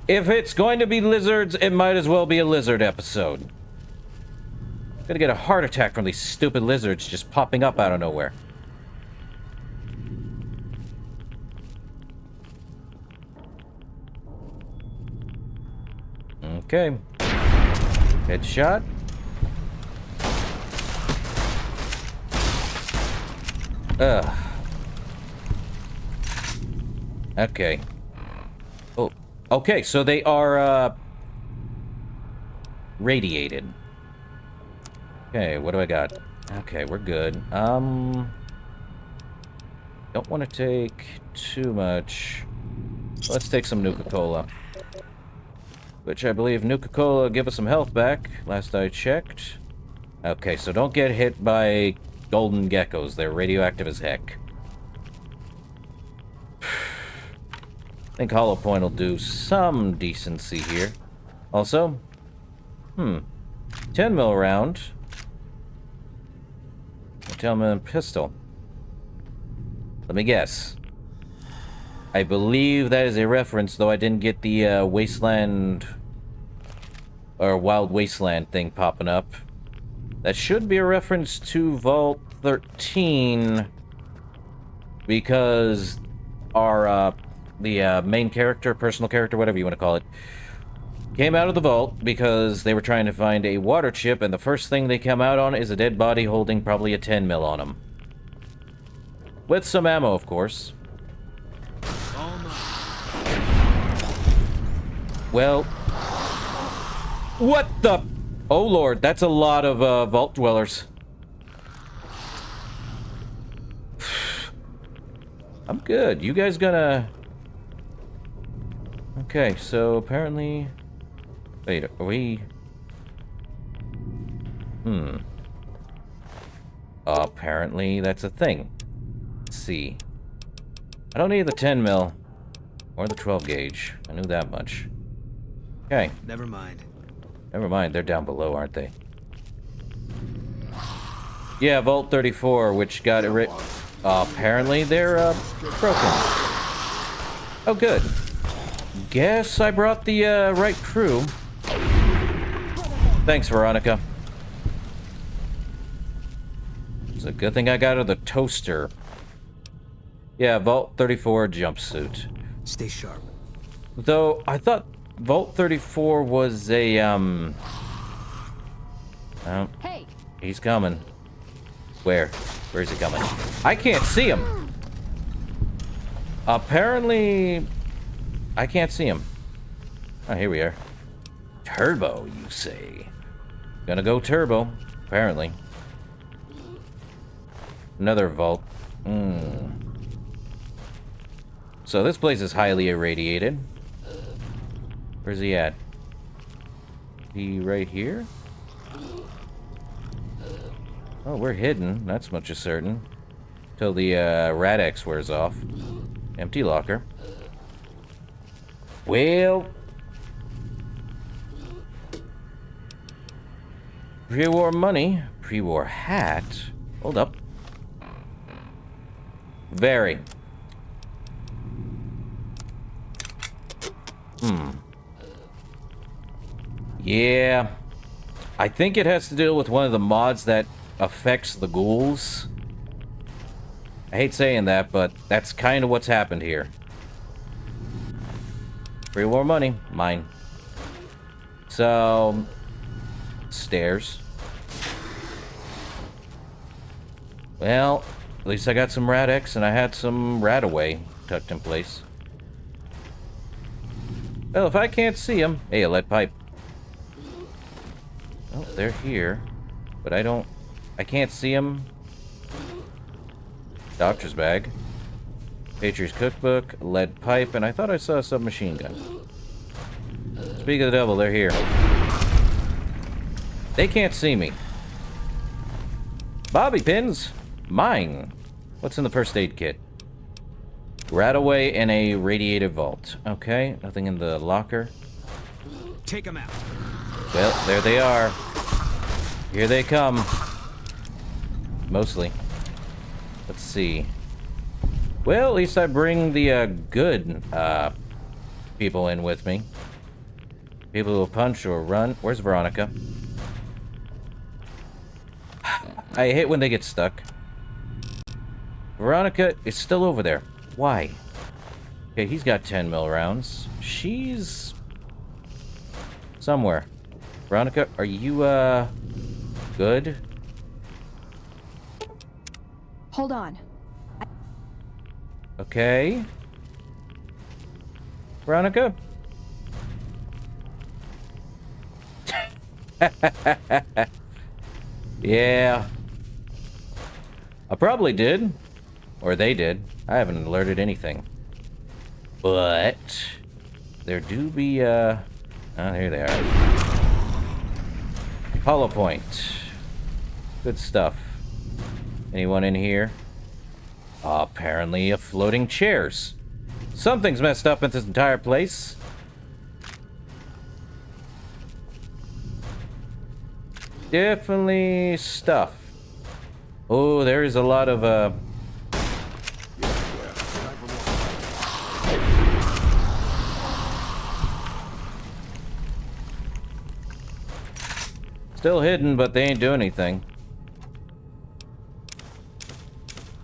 If it's going to be lizards, it might as well be a lizard episode. I'm gonna get a heart attack from these stupid lizards just popping up out of nowhere. Okay. Headshot. Ugh. Okay. Oh. Okay, so they are, radiated. Okay, what do I got? Okay, we're good. Don't want to take too much. Let's take some Nuka-Cola. Which I believe Nuka-Cola give us some health back, last I checked. Okay, so don't get hit by golden geckos. They're radioactive as heck. I think Hollow Point will do some decency here. Also, 10 mil round. 10 mil pistol. Let me guess. I believe that is a reference, though I didn't get the Wasteland or Wild Wasteland thing popping up. That should be a reference to Vault 13 because our the main character, personal character, whatever you want to call it, came out of the vault because they were trying to find a water chip, and the first thing they come out on is a dead body holding probably a 10 mil on him. With some ammo, of course. Well, what the... Oh lord, that's a lot of vault dwellers. I'm good. You guys gonna... Okay, so apparently... Wait, are we... Apparently that's a thing. Let's see. I don't need the 10 mil or the 12 gauge. I knew that much. Okay. Never mind. Never mind, they're down below, aren't they? Yeah, Vault 34, which got it apparently they're, broken. Oh, good. Guess I brought the, right crew. Thanks, Veronica. It's a good thing I got her the toaster. Yeah, Vault 34 jumpsuit. Stay sharp. Though, I thought Vault 34 was a, Oh, Hey! He's coming. Where? Where's he coming? I can't see him! Apparently... I can't see him. Oh, here we are. Turbo, you say? Gonna go turbo, apparently. Another vault. So this place is highly irradiated. Where's he at? He right here? Oh, we're hidden. That's much as certain. Till the HEARTACHE wears off. Empty locker. Well... Pre-war money. Pre-war hat. Hold up. Very. Yeah. I think it has to do with one of the mods that affects the ghouls. I hate saying that, but that's kind of what's happened here. Pre-war money. Mine. So... Stairs. Well, at least I got some HEARTACHE and I had some RADAWAY tucked in place. Well, if I can't see them... Hey, a lead pipe. Oh, they're here. But I can't see them. Doctor's bag. Patriot's cookbook, lead pipe, and I thought I saw a submachine gun. Speak of the devil, they're here. They can't see me. Bobby pins. Mine. What's in the first aid kit? RADAWAY in a radiated vault. Okay, nothing in the locker. Take them out. Well, there they are. Here they come. Mostly. Let's see. Well, at least I bring the good people in with me. People who will punch or run. Where's Veronica? I hate when they get stuck. Veronica is still over there. Why? Okay, he's got 10 mil rounds. She's somewhere. Veronica, are you good? Hold on. Okay. Veronica? Yeah. I probably did. Or they did. I haven't alerted anything. But there do be oh, here they are. Hollow point. Good stuff. Anyone in here? Apparently floating chairs. Something's messed up in this entire place. Definitely stuff. Oh, there is a lot of still hidden, but they ain't doing anything.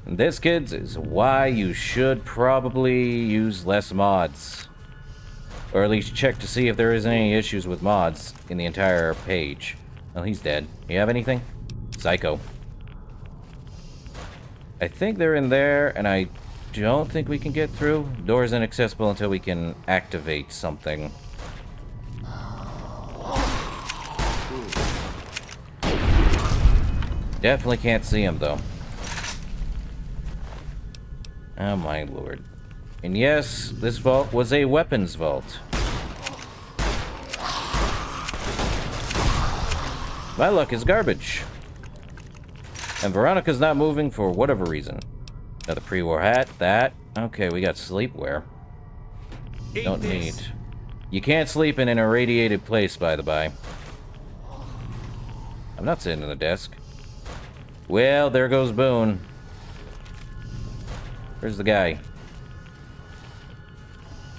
And this, kids, is why you should probably use less mods. Or at least check to see if there is any issues with mods in the entire page. Well, he's dead. You have anything? Psycho. I think they're in there, and I don't think we can get through. Door is inaccessible until we can activate something. Definitely can't see him, though. Oh, my lord. And yes, this vault was a weapons vault. My luck is garbage. And Veronica's not moving for whatever reason. Another pre-war hat, that. Okay, we got sleepwear. Don't need. You can't sleep in an irradiated place, by the by. I'm not sitting at the desk. Well, there goes Boone. Where's the guy?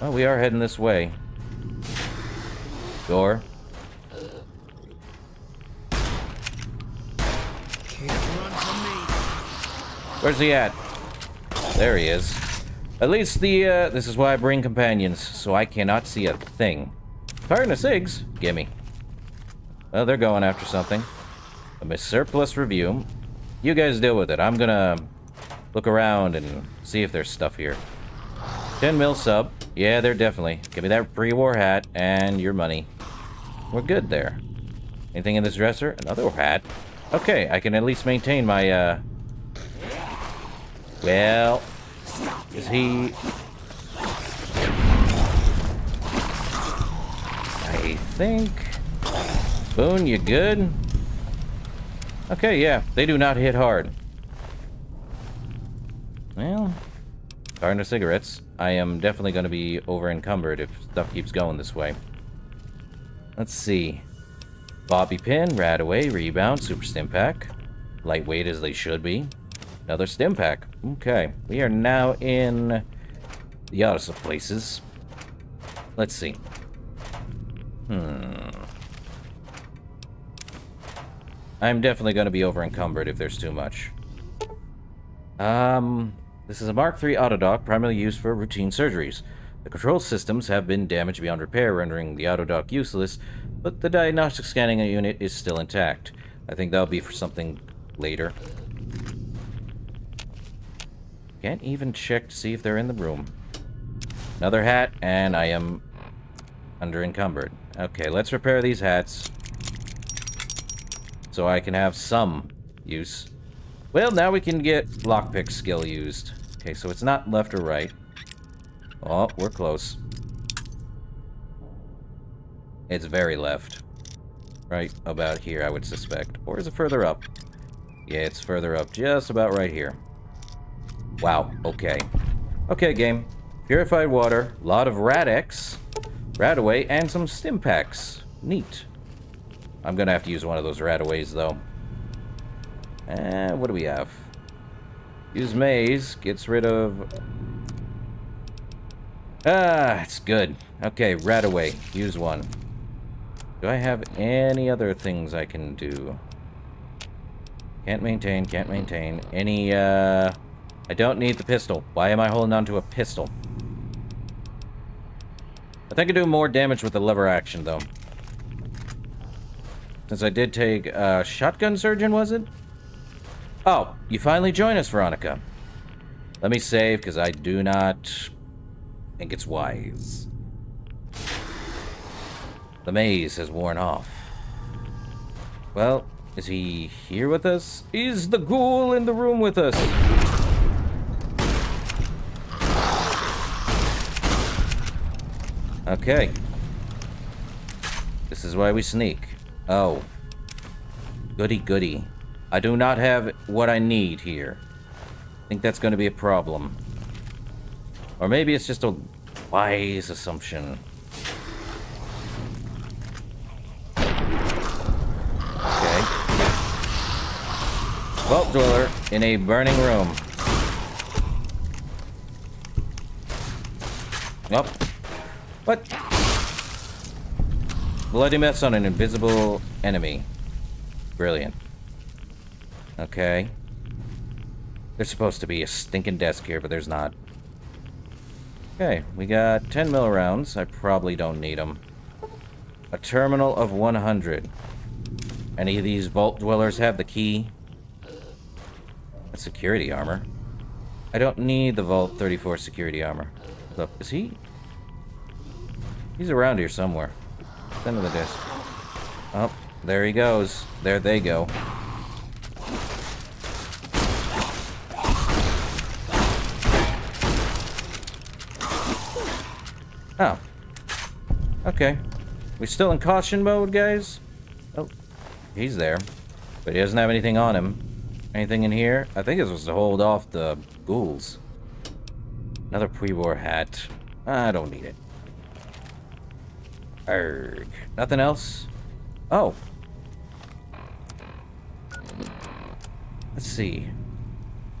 Oh, we are heading this way. Door. Where's he at? There he is. At least the, this is why I bring companions, so I cannot see a thing. Firing the SIGs? Gimme. Well, they're going after something. A Miss Surplus review. You guys deal with it. I'm gonna look around and see if there's stuff here. 10 mil sub. Yeah, they're definitely. Give me that pre-war hat and your money. We're good there. Anything in this dresser? Another hat. Okay, I can at least maintain my, well, is he... I think... Boone, you good? Okay, yeah, they do not hit hard. Well, starting to cigarettes. I am definitely going to be over-encumbered if stuff keeps going this way. Let's see. Bobby pin, Radaway, rebound, super stim pack. Lightweight as they should be. Another stim pack. Okay, we are now in the oddest of places. Let's see. I'm definitely going to be over-encumbered if there's too much. This is a Mark III autodock, primarily used for routine surgeries. The control systems have been damaged beyond repair, rendering the autodock useless, but the diagnostic scanning unit is still intact. I think that'll be for something later. Can't even check to see if they're in the room. Another hat, and I am under-encumbered. Okay, let's repair these hats so I can have some use. Well, now we can get lockpick skill used. Okay, so it's not left or right. Oh, we're close. It's very left. Right about here, I would suspect. Or is it further up? Yeah, it's further up. Just about right here. Wow, okay. Okay, game. Purified water, a lot of Radex, Radaway, and some stim packs. Neat. I'm gonna have to use one of those rataways, though. What do we have? Use maze. Gets rid of... Ah, it's good. Okay, rataway. Use one. Do I have any other things I can do? Can't maintain, can't maintain. Any, I don't need the pistol. Why am I holding on to a pistol? I think I do more damage with the lever action, though. Since I did take, shotgun surgeon, was it? Oh, you finally join us, Veronica. Let me save, because I do not think it's wise. The maze has worn off. Well, is he here with us? Is the ghoul in the room with us? Okay. This is why we sneak. Oh. Goody goody. I do not have what I need here. I think that's going to be a problem. Or maybe it's just a wise assumption. Okay. Vault dweller in a burning room. Nope. What? Bloody mess on an invisible enemy. Brilliant. Okay. There's supposed to be a stinking desk here, but there's not. Okay, we got 10 mil rounds. I probably don't need them. A terminal of 100. Any of these vault dwellers have the key? That's security armor. I don't need the Vault 34 security armor. Look, is he? He's around here somewhere. Send him the disc. Oh, there he goes. There they go. Oh. Okay. We still in caution mode, guys? Oh, he's there. But he doesn't have anything on him. Anything in here? I think this was to hold off the ghouls. Another pre-war hat. I don't need it. Arrgh. Nothing else? Oh. Let's see.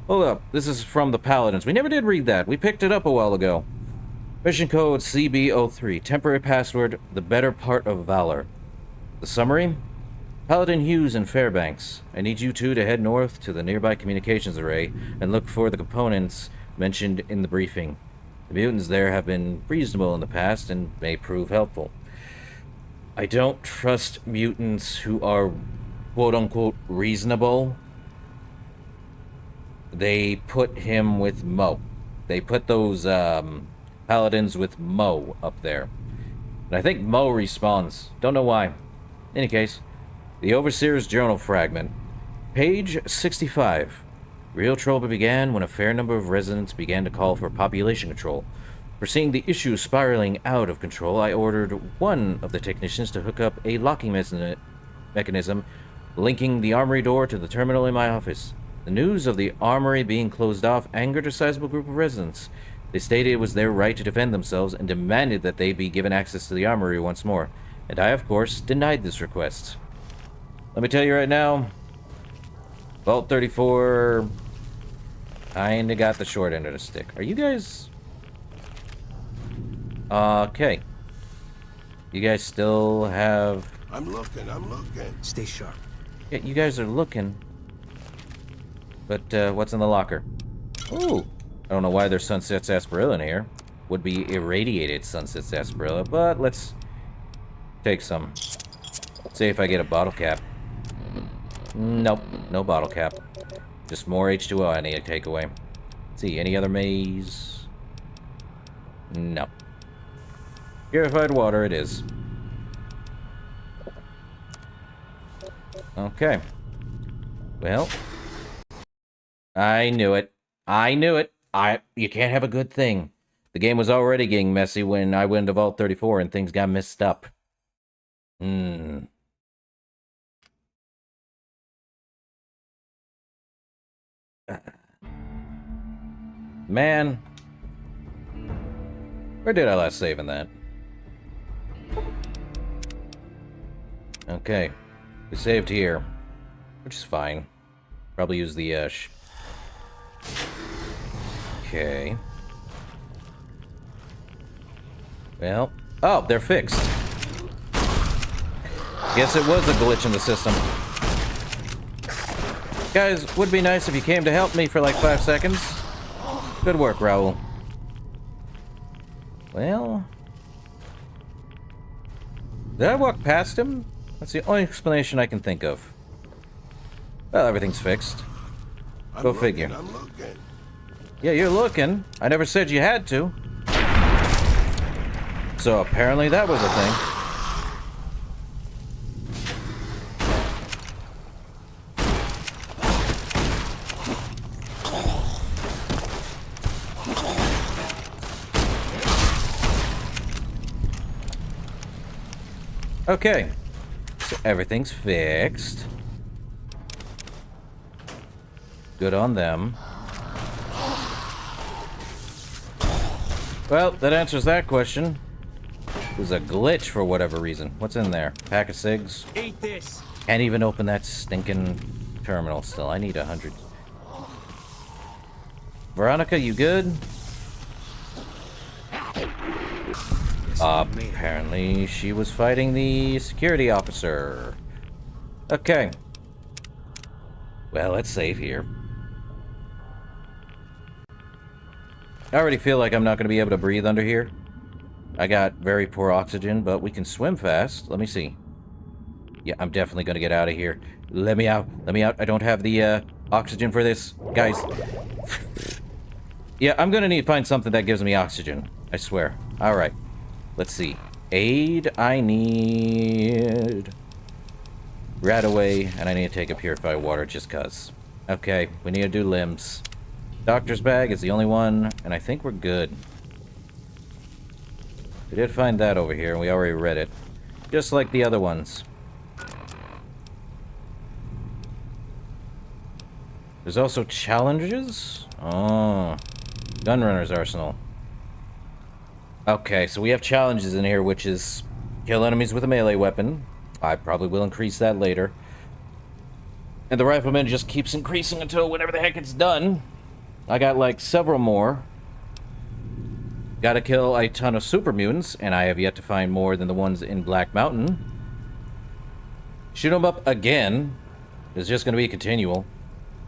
Hold up. This is from the Paladins. We never did read that. We picked it up a while ago. Mission code CB03. Temporary password, the better part of valor. The summary? Paladin Hughes and Fairbanks. I need you two to head north to the nearby communications array and look for the components mentioned in the briefing. The mutants there have been reasonable in the past and may prove helpful. I don't trust mutants who are quote-unquote reasonable. They put him with Mo. They put those, Paladins with Mo up there. And I think Mo respawns. Don't know why. In any case, the Overseer's Journal Fragment. Page 65. Real trouble began when a fair number of residents began to call for population control. Foreseeing the issue spiraling out of control, I ordered one of the technicians to hook up a locking mechanism linking the armory door to the terminal in my office. The news of the armory being closed off angered a sizable group of residents. They stated it was their right to defend themselves and demanded that they be given access to the armory once more. And I, of course, denied this request. Let me tell you right now, Vault 34 kinda got the short end of the stick. Are you guys... Okay. You guys still have... I'm looking. Stay sharp. Yeah, you guys are looking. But, what's in the locker? Ooh. I don't know why there's Sunset Sarsaparilla in here. Would be irradiated Sunset Sarsaparilla, but let's take some. See if I get a bottle cap. Nope, no bottle cap. Just more H2O I need to take away. Let's see, any other maze? No. Purified water it is. Okay. Well. I knew it. I knew it. You can't have a good thing. The game was already getting messy when I went to Vault 34 and things got messed up. Man. Where did I last save in that? Okay. We saved here, which is fine. Probably use the, Okay. Well, oh, they're fixed. Guess it was a glitch in the system. Guys, would be nice if you came to help me for like 5 seconds. Good work, Raul. Well... Did I walk past him? That's the only explanation I can think of. Well, everything's fixed. Go figure. I'm looking. Yeah, you're looking. I never said you had to. So apparently that was a thing. Okay, so everything's fixed. Good on them. Well, that answers that question. It was a glitch for whatever reason. What's in there? Pack of cigs? Eat this. Can't even open that stinking terminal still. I need 100. Veronica, you good? Apparently she was fighting the security officer. Okay. Well, let's save here. I already feel like I'm not going to be able to breathe under here. I got very poor oxygen, but we can swim fast. Let me see. Yeah, I'm definitely going to get out of here. Let me out. Let me out. I don't have the oxygen for this. Guys. Yeah, I'm going to need to find something that gives me oxygen. I swear. All right. Let's see. Aid, I need... Radaway, and I need to take a purified water just cuz. Okay, we need to do limbs. Doctor's bag is the only one, and I think we're good. We did find that over here, and we already read it. Just like the other ones. There's also challenges? Oh. Gunrunner's arsenal. Okay, so we have challenges in here, which is kill enemies with a melee weapon. I probably will increase that later. And the rifleman just keeps increasing until whenever the heck it's done. I got like several more. Gotta kill a ton of super mutants, and I have yet to find more than the ones in Black Mountain. Shoot them up again. It's just gonna be continual.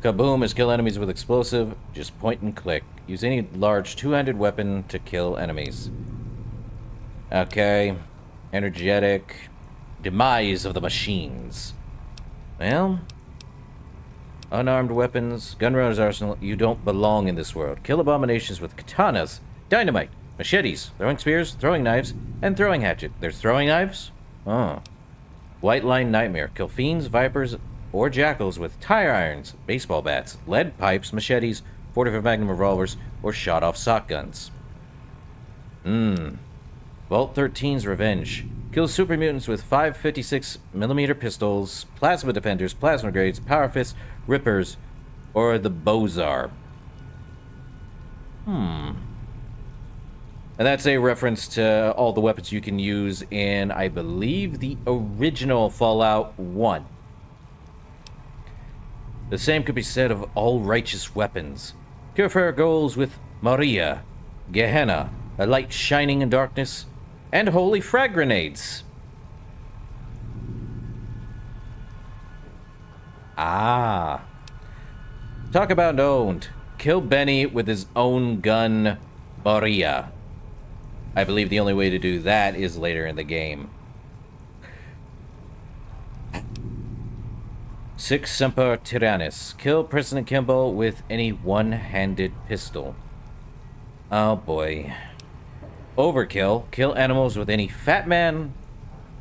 Kaboom is kill enemies with explosive. Just point and click. Use any large two-handed weapon to kill enemies. Okay. Energetic. Demise of the machines. Well. Unarmed weapons. Gunrunner's arsenal. You don't belong in this world. Kill abominations with katanas, dynamite, machetes, throwing spears, throwing knives, and throwing hatchet. There's throwing knives? Oh. White Line Nightmare. Kill fiends, vipers, or jackals with tire irons, baseball bats, lead pipes, machetes, 45 Magnum revolvers, or shot-off shotguns. Vault 13's Revenge. Kill super mutants with 5.56mm pistols, plasma defenders, plasma grenades, power fists, rippers, or the Bozar. And that's a reference to all the weapons you can use in, I believe, the original Fallout 1. The same could be said of all righteous weapons. Cure for goals with Maria, Gehenna, a light shining in darkness, and holy frag grenades. Ah. Talk about owned. Kill Benny with his own gun, Maria. I believe the only way to do that is later in the game. Six Semper Tyrannis. Kill President Kimball with any one-handed pistol. Oh boy. Overkill. Kill animals with any fat man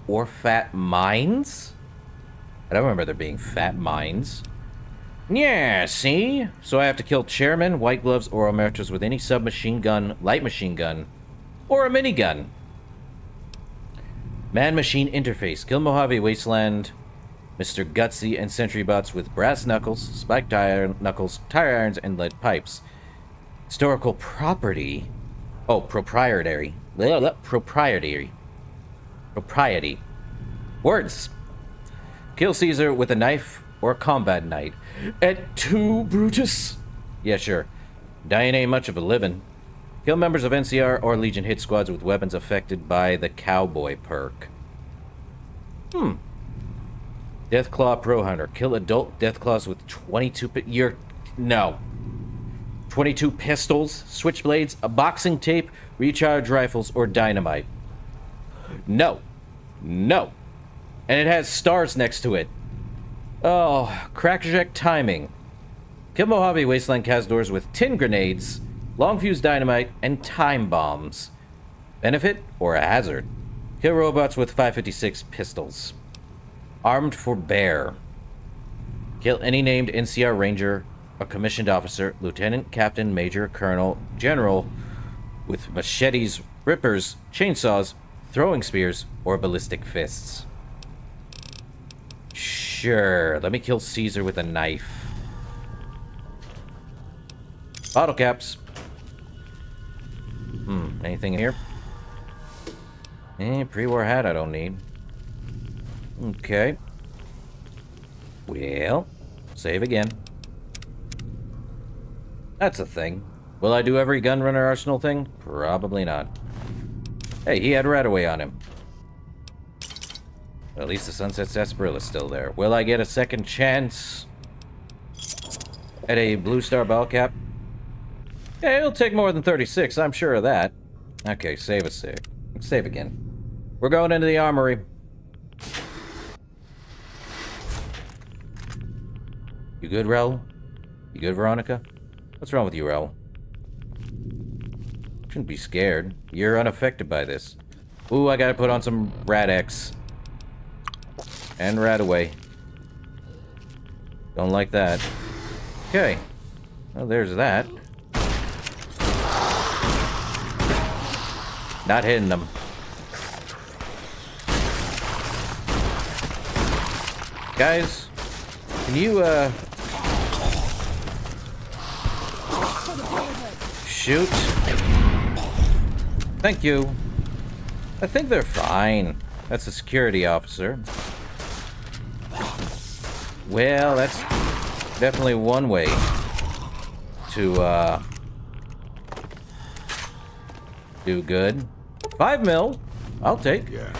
or fat mines? I don't remember there being fat mines. Yeah, see? So I have to kill chairmen, white gloves, or omertas with any submachine gun, light machine gun, or a minigun. Man-machine interface. Kill Mojave Wasteland, Mr. Gutsy, and sentry bots with brass knuckles, spiked tire knuckles, tire irons, and lead pipes. Historical property. Oh, proprietary. Propriety. Words. Kill Caesar with a knife or a combat knight. At 2, Brutus? Yeah, sure. Dying ain't much of a living. Kill members of NCR or Legion hit squads with weapons affected by the cowboy perk. Deathclaw Pro Hunter. Kill adult Deathclaws with 22... No. 22 pistols, switchblades, a boxing tape, recharge rifles, or dynamite. No. No. And it has stars next to it. Oh, crackerjack timing. Kill Mojave Wasteland Cazadors with tin grenades, long fuse dynamite, and time bombs. Benefit or a hazard. Kill robots with 556 pistols. Armed for bear. Kill any named NCR Ranger or commissioned officer, lieutenant, captain, major, colonel, general with machetes, rippers, chainsaws, throwing spears, or ballistic fists. Sure, let me kill Caesar with a knife. Bottle caps. Anything in here? Pre-war hat I don't need. Okay. Well, save again. That's a thing. Will I do every gunrunner arsenal thing? Probably not. Hey, he had Radaway on him. At least the Sunset Sarsaparilla's still there. Will I get a second chance at a Blue Star ball cap? Yeah, it'll take more than 36, I'm sure of that. Okay, save a sec. Save again. We're going into the armory. You good, Raul? You good, Veronica? What's wrong with you, Raul? Shouldn't be scared. You're unaffected by this. Ooh, I gotta put on some Rad-X. And Radaway. Don't like that. Okay. Well, there's that. Not hitting them. Guys, can you, shoot? Thank you. I think they're fine. That's a security officer. Well, that's definitely one way to, do good. 5 mil. I'll take. Yeah.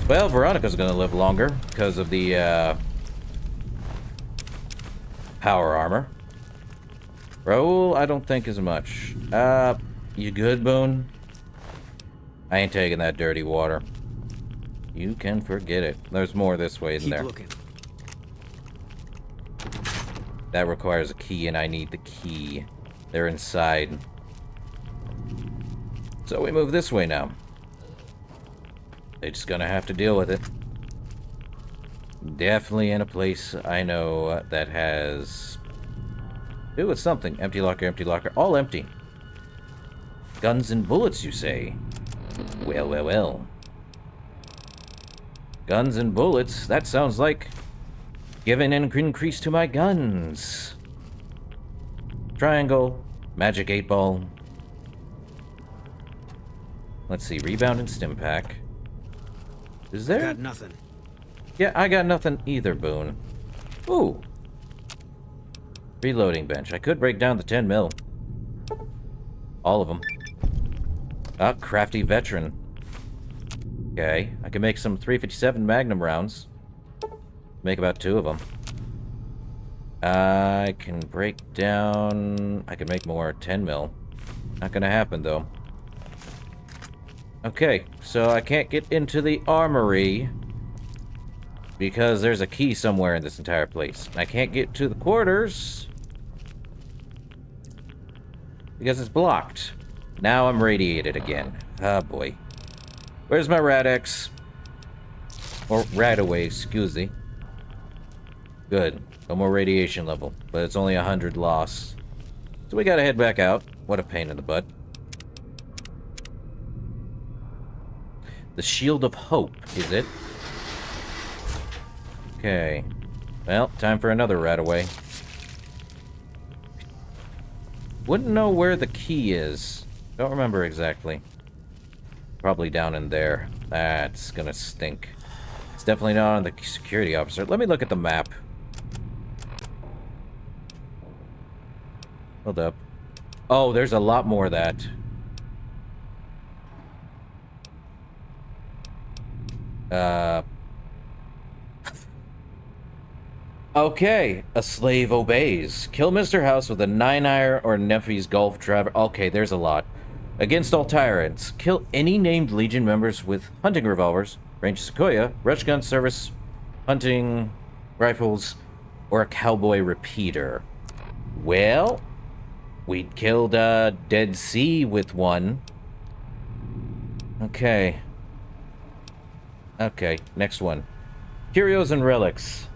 Well, Veronica's gonna live longer because of the power armor. Raul, I don't think as much. You good, Boone? I ain't taking that dirty water. You can forget it. There's more this way, isn't there? Looking. That requires a key, and I need the key. They're inside. So we move this way now. They're just gonna have to deal with it. Definitely in a place I know that has... do with something. Empty locker, all empty. Guns and bullets, you say? Well. Guns and bullets, that sounds like giving an increase to my guns. Triangle, magic 8-ball. Let's see, rebound and stim pack. Is there? Got nothing. Yeah, I got nothing either, Boone. Ooh. Reloading bench. I could break down the 10 mil. All of them. Ah, crafty veteran. Okay, I can make some 357 Magnum rounds. Make about 2 of them. I can break down... I can make more 10 mil. Not gonna happen, though. Okay, so I can't get into the armory because there's a key somewhere in this entire place. I can't get to the quarters because it's blocked. Now I'm radiated again. Ah, boy. Where's my Rad-X? Or Radaway, excuse me. Good. No more radiation level, but it's only 100 loss. So we gotta head back out. What a pain in the butt. The Shield of Hope, is it? Okay. Well, time for another Radaway. Wouldn't know where the key is. Don't remember exactly. probably down in there. That's gonna stink. It's definitely not on the security officer. Let me look at the map. Hold up. Oh, there's a lot more of that. Okay, a slave obeys. Kill Mr. House with a 9-iron or Nephis Golf Driver. Okay, there's a lot. Against all tyrants. Kill any named Legion members with hunting revolvers, range sequoia, rush gun service, hunting rifles, or a cowboy repeater. Well, we killed Dead Sea with one. Okay. Okay, next one. Curios and relics.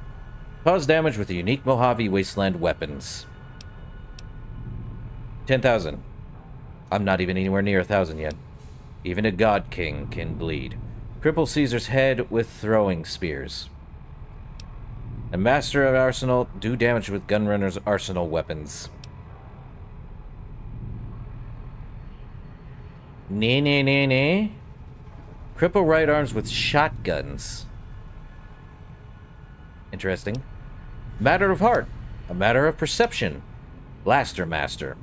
Cause damage with the unique Mojave Wasteland weapons. 10,000. I'm not even anywhere near 1,000 yet. Even a God King can bleed. Cripple Caesar's head with throwing spears. A Master of Arsenal. Do damage with Gunrunner's arsenal weapons. Nah. Cripple right arms with shotguns. Interesting. Matter of heart. A matter of perception. Blaster master.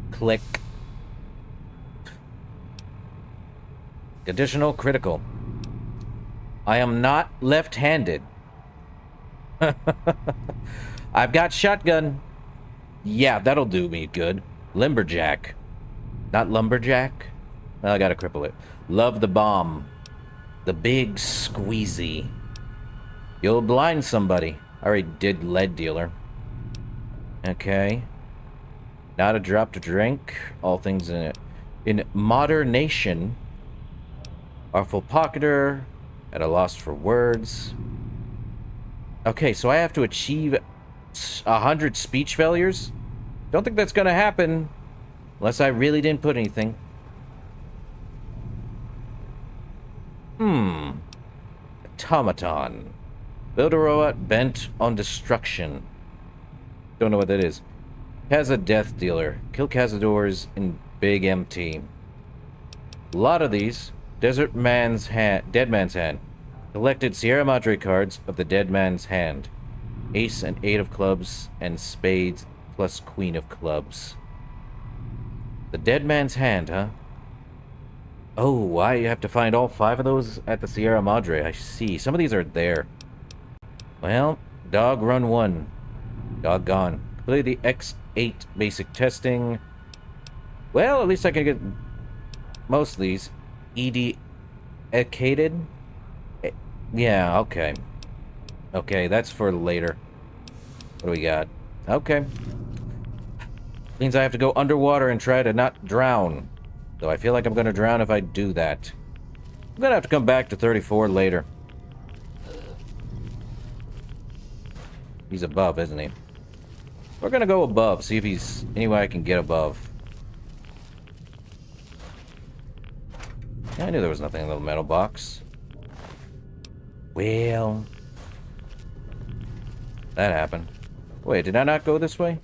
Click. Additional critical. I am not left-handed. I've got shotgun. Yeah, that'll do me good. Limberjack. Not lumberjack. Well, I gotta cripple it. Love the bomb. The big squeezy. You'll blind somebody. I already did lead dealer. Okay. Not a drop to drink. All things in it. In modernation. Artful pocketer. At a loss for words. Okay, so I have to achieve 100 speech failures? Don't think that's gonna happen. Unless I really didn't put anything. Automaton. Build a robot bent on destruction. Don't know what that is. Kaza Death Dealer. Kill Cazadors in Big MT. A lot of these. Desert Man's Hand. Dead Man's Hand. Collected Sierra Madre cards of the Dead Man's Hand. Ace and 8 of clubs and spades plus Queen of clubs. The Dead Man's Hand, huh? Oh, I have to find all 5 of those at the Sierra Madre. I see. Some of these are there. Well, dog run 1. Doggone. Play the X8 basic testing. Well, at least I can get most of these. ED-icated? Yeah, okay. Okay, that's for later. What do we got? Okay. Means I have to go underwater and try to not drown. Though I feel like I'm going to drown if I do that. I'm going to have to come back to 34 later. He's above, isn't he? We're going to go above, see if he's any way I can get above. I knew there was nothing in the little metal box. Well... that happened. Wait, did I not go this way?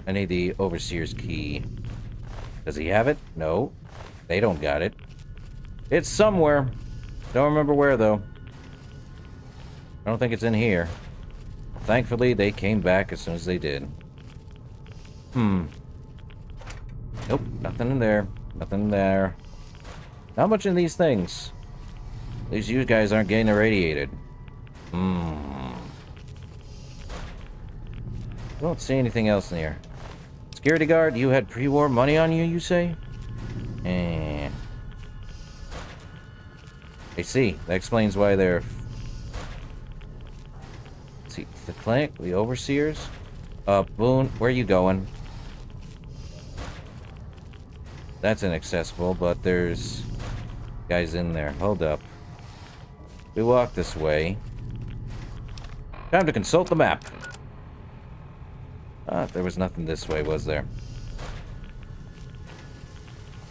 I need the Overseer's key. Does he have it? No. They don't got it. It's somewhere. Don't remember where, though. I don't think it's in here. Thankfully, they came back as soon as they did. Nope, nothing in there. Nothing in there. Not much in these things. At least you guys aren't getting irradiated. Don't see anything else in here. Security guard, you had pre-war money on you, you say? I see. That explains why they're... Let's see. The clinic, the overseers. Boone, where are you going? That's inaccessible, but there's guys in there. Hold up. We walk this way. Time to consult the map. There was nothing this way, was there?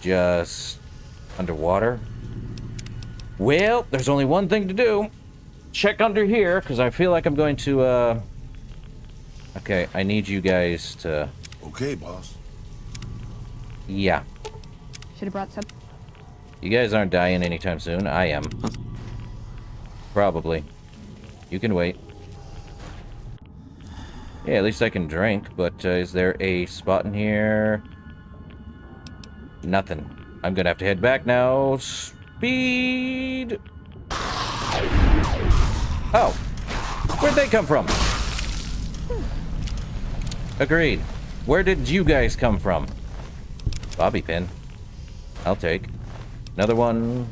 Just underwater. Well, there's only one thing to do. Check under here, because I feel like I'm going to, Okay, I need you guys to... Okay, boss. Yeah. Should have brought some. You guys aren't dying anytime soon. I am. Probably. You can wait. Yeah, at least I can drink, but is there a spot in here? Nothing. I'm gonna have to head back now. Speed! Oh! Where'd they come from? Agreed. Where did you guys come from? Bobby pin. I'll take. Another one.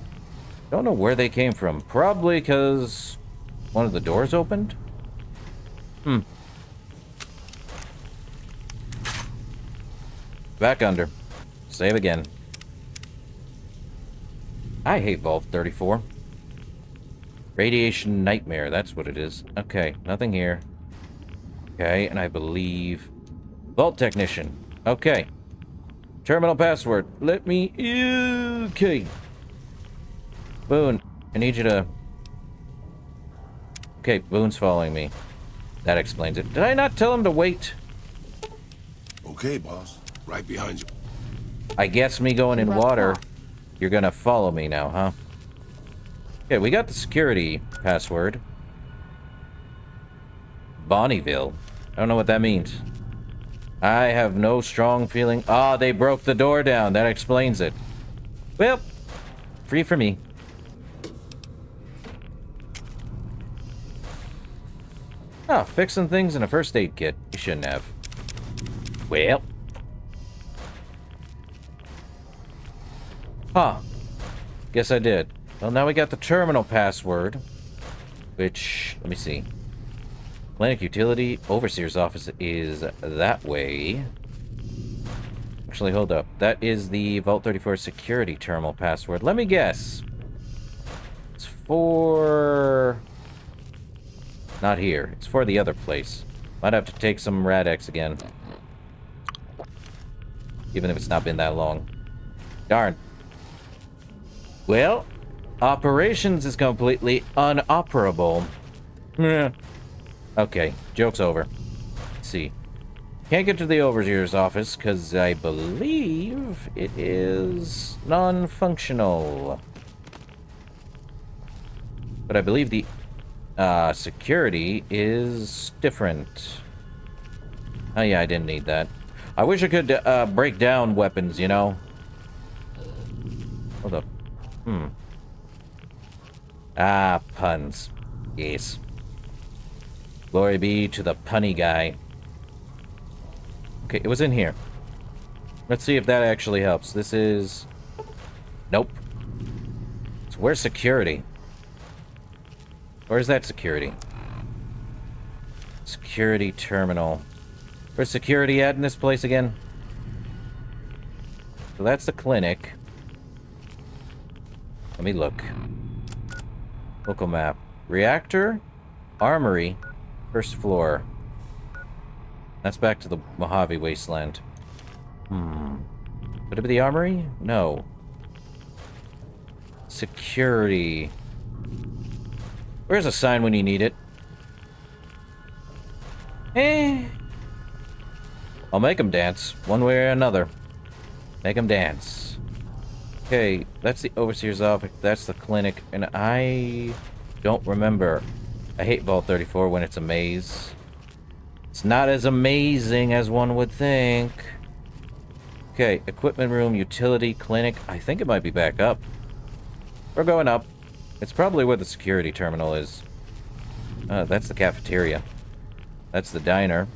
Don't know where they came from. Probably because one of the doors opened? Back under. Save again. I hate Vault 34. Radiation nightmare, that's what it is. Okay, nothing here. Okay, and I believe... Vault technician. Okay. Terminal password. Let me... Okay. Boone, I need you to... Okay, Boone's following me. That explains it. Did I not tell him to wait? Okay, boss. Right behind you. I guess me going in water, you're gonna follow me now, huh? Okay, we got the security password. Bonneville. I don't know what that means. I have no strong feeling... Ah, they broke the door down. That explains it. Well, free for me. Oh, fixing things in a first aid kit. You shouldn't have. Well. Huh. Guess I did. Well, now we got the terminal password. Which, let me see. Clinic Utility Overseer's office is that way. Actually, hold up. That is the Vault 34 security terminal password. Let me guess. It's for... Not here. It's for the other place. Might have to take some Rad-X again. Even if it's not been that long. Darn. Well, operations is completely unoperable. Okay, joke's over. Let's see. Can't get to the Overseer's office because I believe it is non-functional. But I believe the security is different. Oh yeah, I didn't need that. I wish I could break down weapons, you know? Hold up. Ah, puns. Yes. Glory be to the punny guy. Okay, it was in here. Let's see if that actually helps. This is... Nope. So where's security? Where's that security? Security terminal. Where's security at in this place again? So that's the clinic. Let me look. Local map. Reactor? Armory? First floor. That's back to the Mojave Wasteland. Would it be the armory? No. Security. Where's a sign when you need it? I'll make them dance, one way or another. Make them dance. Okay, that's the Overseer's office, that's the clinic, and I don't remember. I hate Vault 34 when it's a maze. It's not as amazing as one would think. Okay, equipment room, utility, clinic. I think it might be back up. We're going up. It's probably where the security terminal is. That's the cafeteria. That's the diner.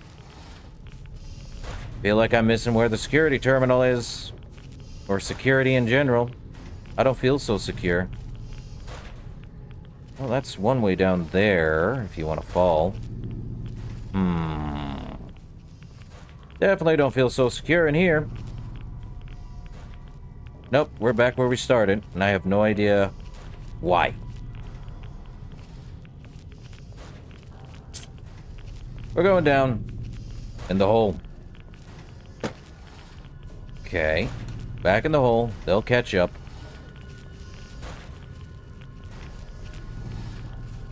Feel like I'm missing where the security terminal is. Or security in general. I don't feel so secure. Well, that's one way down there, if you want to fall. Definitely don't feel so secure in here. Nope, we're back where we started, and I have no idea why. We're going down in the hole. Okay. Back in the hole. They'll catch up.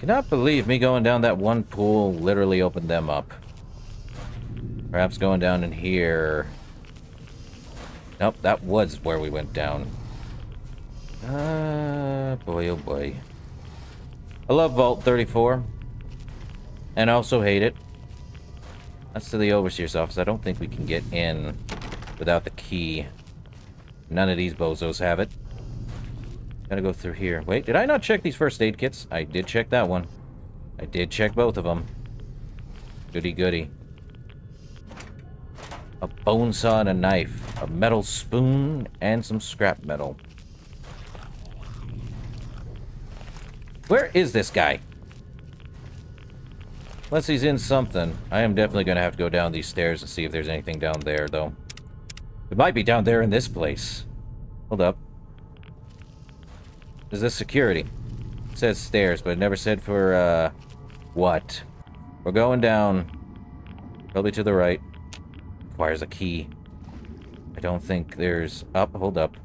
Cannot believe me going down that one pool literally opened them up. Perhaps going down in here. Nope, that was where we went down. Boy, oh boy. I love Vault 34. And I also hate it. That's to the Overseer's office. I don't think we can get in without the key. None of these bozos have it. Gotta go through here. Wait, did I not check these first aid kits? I did check that one. I did check both of them. Goody goody. A bone saw and a knife. A metal spoon and some scrap metal. Where is this guy? Unless he's in something. I am definitely going to have to go down these stairs and see if there's anything down there, though. It might be down there in this place. Hold up. Is this security? It says stairs, but it never said for, what? We're going down. Probably to the right. Requires a key. I don't think there's... Up, hold up.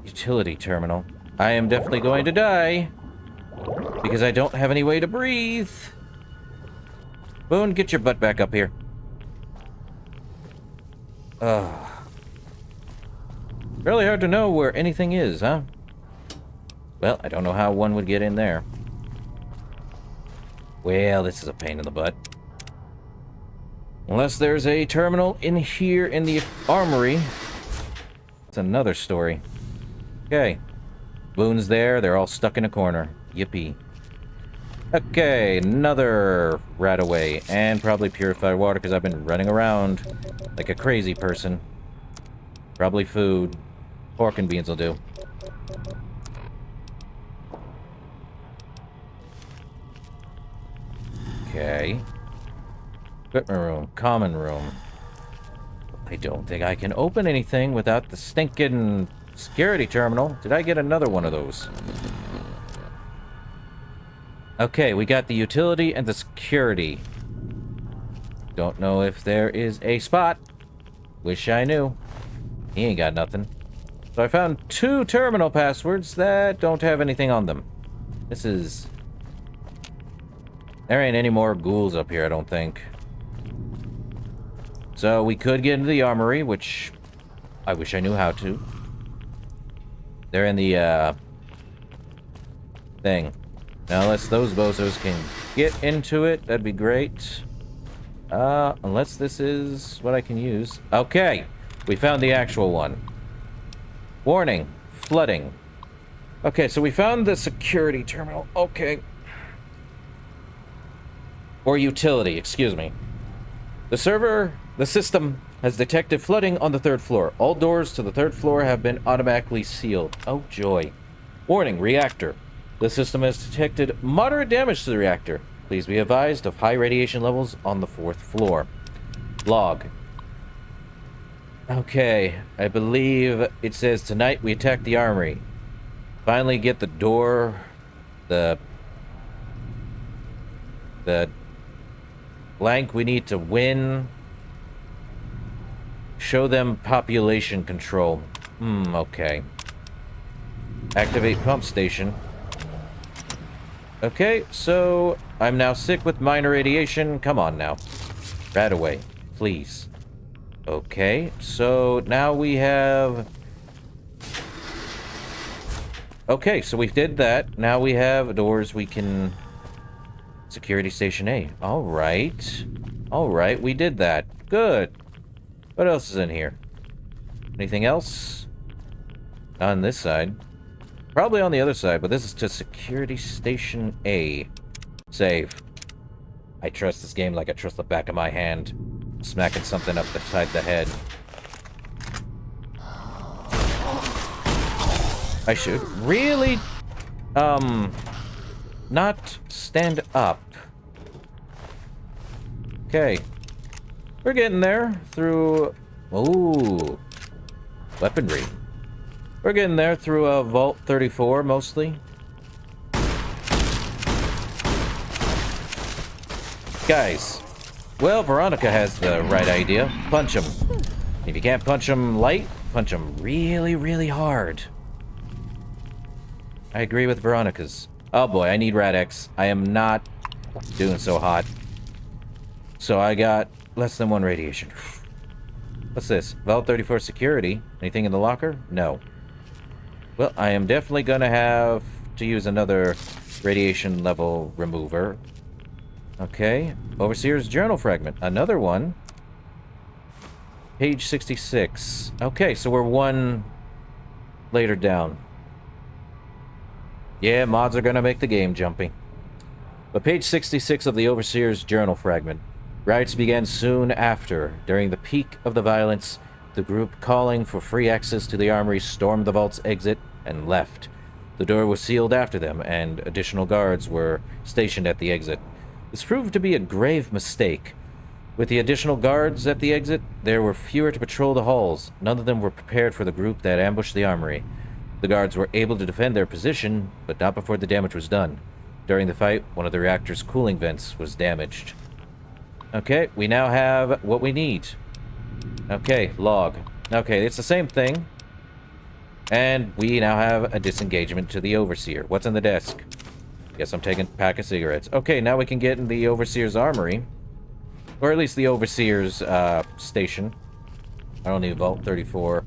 Utility terminal. I am definitely going to die. Because I don't have any way to breathe. Boone, get your butt back up here. Really hard to know where anything is, huh? Well, I don't know how one would get in there. Well, this is a pain in the butt. Unless there's a terminal in here in the armory. It's another story. Okay. Boone's there. They're all stuck in a corner. Yippee. Okay, another rat away. And probably purified water because I've been running around like a crazy person. Probably food. Pork and beans will do. Okay. Equipment room. Common room. I don't think I can open anything without the stinking security terminal. Did I get another one of those? Okay, we got the utility and the security. Don't know if there is a spot. Wish I knew. He ain't got nothing. So I found 2 terminal passwords that don't have anything on them. This is... There ain't any more ghouls up here, I don't think. So we could get into the armory, which I wish I knew how to. They're in the, thing. Now, unless those bozos can get into it, that'd be great. Unless this is what I can use. Okay, we found the actual one. Warning, flooding. Okay, so we found the security terminal. Okay. Or utility, excuse me. The system has detected flooding on the 3rd floor. All doors to the 3rd floor have been automatically sealed. Oh, joy. Warning, reactor. The system has detected moderate damage to the reactor. Please be advised of high radiation levels on the 4th floor. Log. Okay, I believe it says tonight we attack the armory. Finally get the door... The blank we need to win. Show them population control. Okay. Activate pump station. Okay, so I'm now sick with minor radiation. Come on now. Rat away, please. Okay, so now we have... Okay, so we did that. Now we have doors we can... Security Station A. Alright. Alright, we did that. Good. What else is in here? Anything else? On this side. Probably on the other side, but this is to Security Station A. Save. I trust this game like I trust the back of my hand. Smacking something up beside the head. I should really, not stand up. Okay. We're getting there through... Ooh. Weaponry. We're getting there through Vault 34, mostly. Guys. Well, Veronica has the right idea. Punch him. If you can't punch him light, punch him really, really hard. I agree with Veronica's. Oh boy, I need Rad-X. I am not doing so hot. So I got less than 1 radiation. What's this? Vault 34 security. Anything in the locker? No. Well, I am definitely gonna have to use another radiation level remover. Okay. Overseer's journal fragment. Another one. Page 66. Okay, so we're one later down. Yeah, mods are gonna make the game jumpy. But page 66 of the Overseer's journal fragment. Riots began soon after. During the peak of the violence, the group calling for free access to the armory stormed the vault's exit and left. The door was sealed after them, and additional guards were stationed at the exit. This proved to be a grave mistake. With the additional guards at the exit, there were fewer to patrol the halls. None of them were prepared for the group that ambushed the armory. The guards were able to defend their position, but not before the damage was done. During the fight, one of the reactor's cooling vents was damaged. Okay, we now have what we need. Okay, log. Okay, it's the same thing. And we now have a disengagement to the Overseer. What's in the desk? Guess I'm taking a pack of cigarettes. Okay, now we can get in the Overseer's armory. Or at least the Overseer's station. I don't need Vault 34.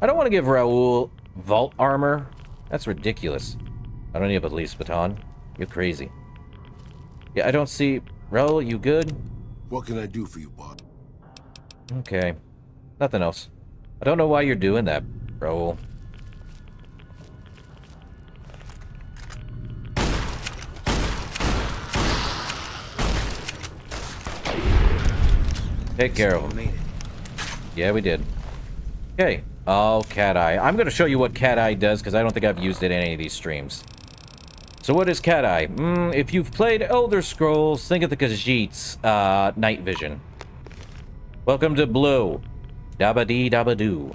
I don't want to give Raoul vault armor. That's ridiculous. I don't need a police baton. You're crazy. Yeah, I don't see... Raoul, you good? What can I do for you, boss? Okay. Nothing else. I don't know why you're doing that, Raoul. Take care of him. Yeah, we did. Okay. Oh, Cat Eye. I'm going to show you what Cat Eye does, because I don't think I've used it in any of these streams. So what is Cat Eye? If you've played Elder Scrolls, think of the Khajiit's night vision. Welcome to Blue. Dabba-dee-dabba-doo.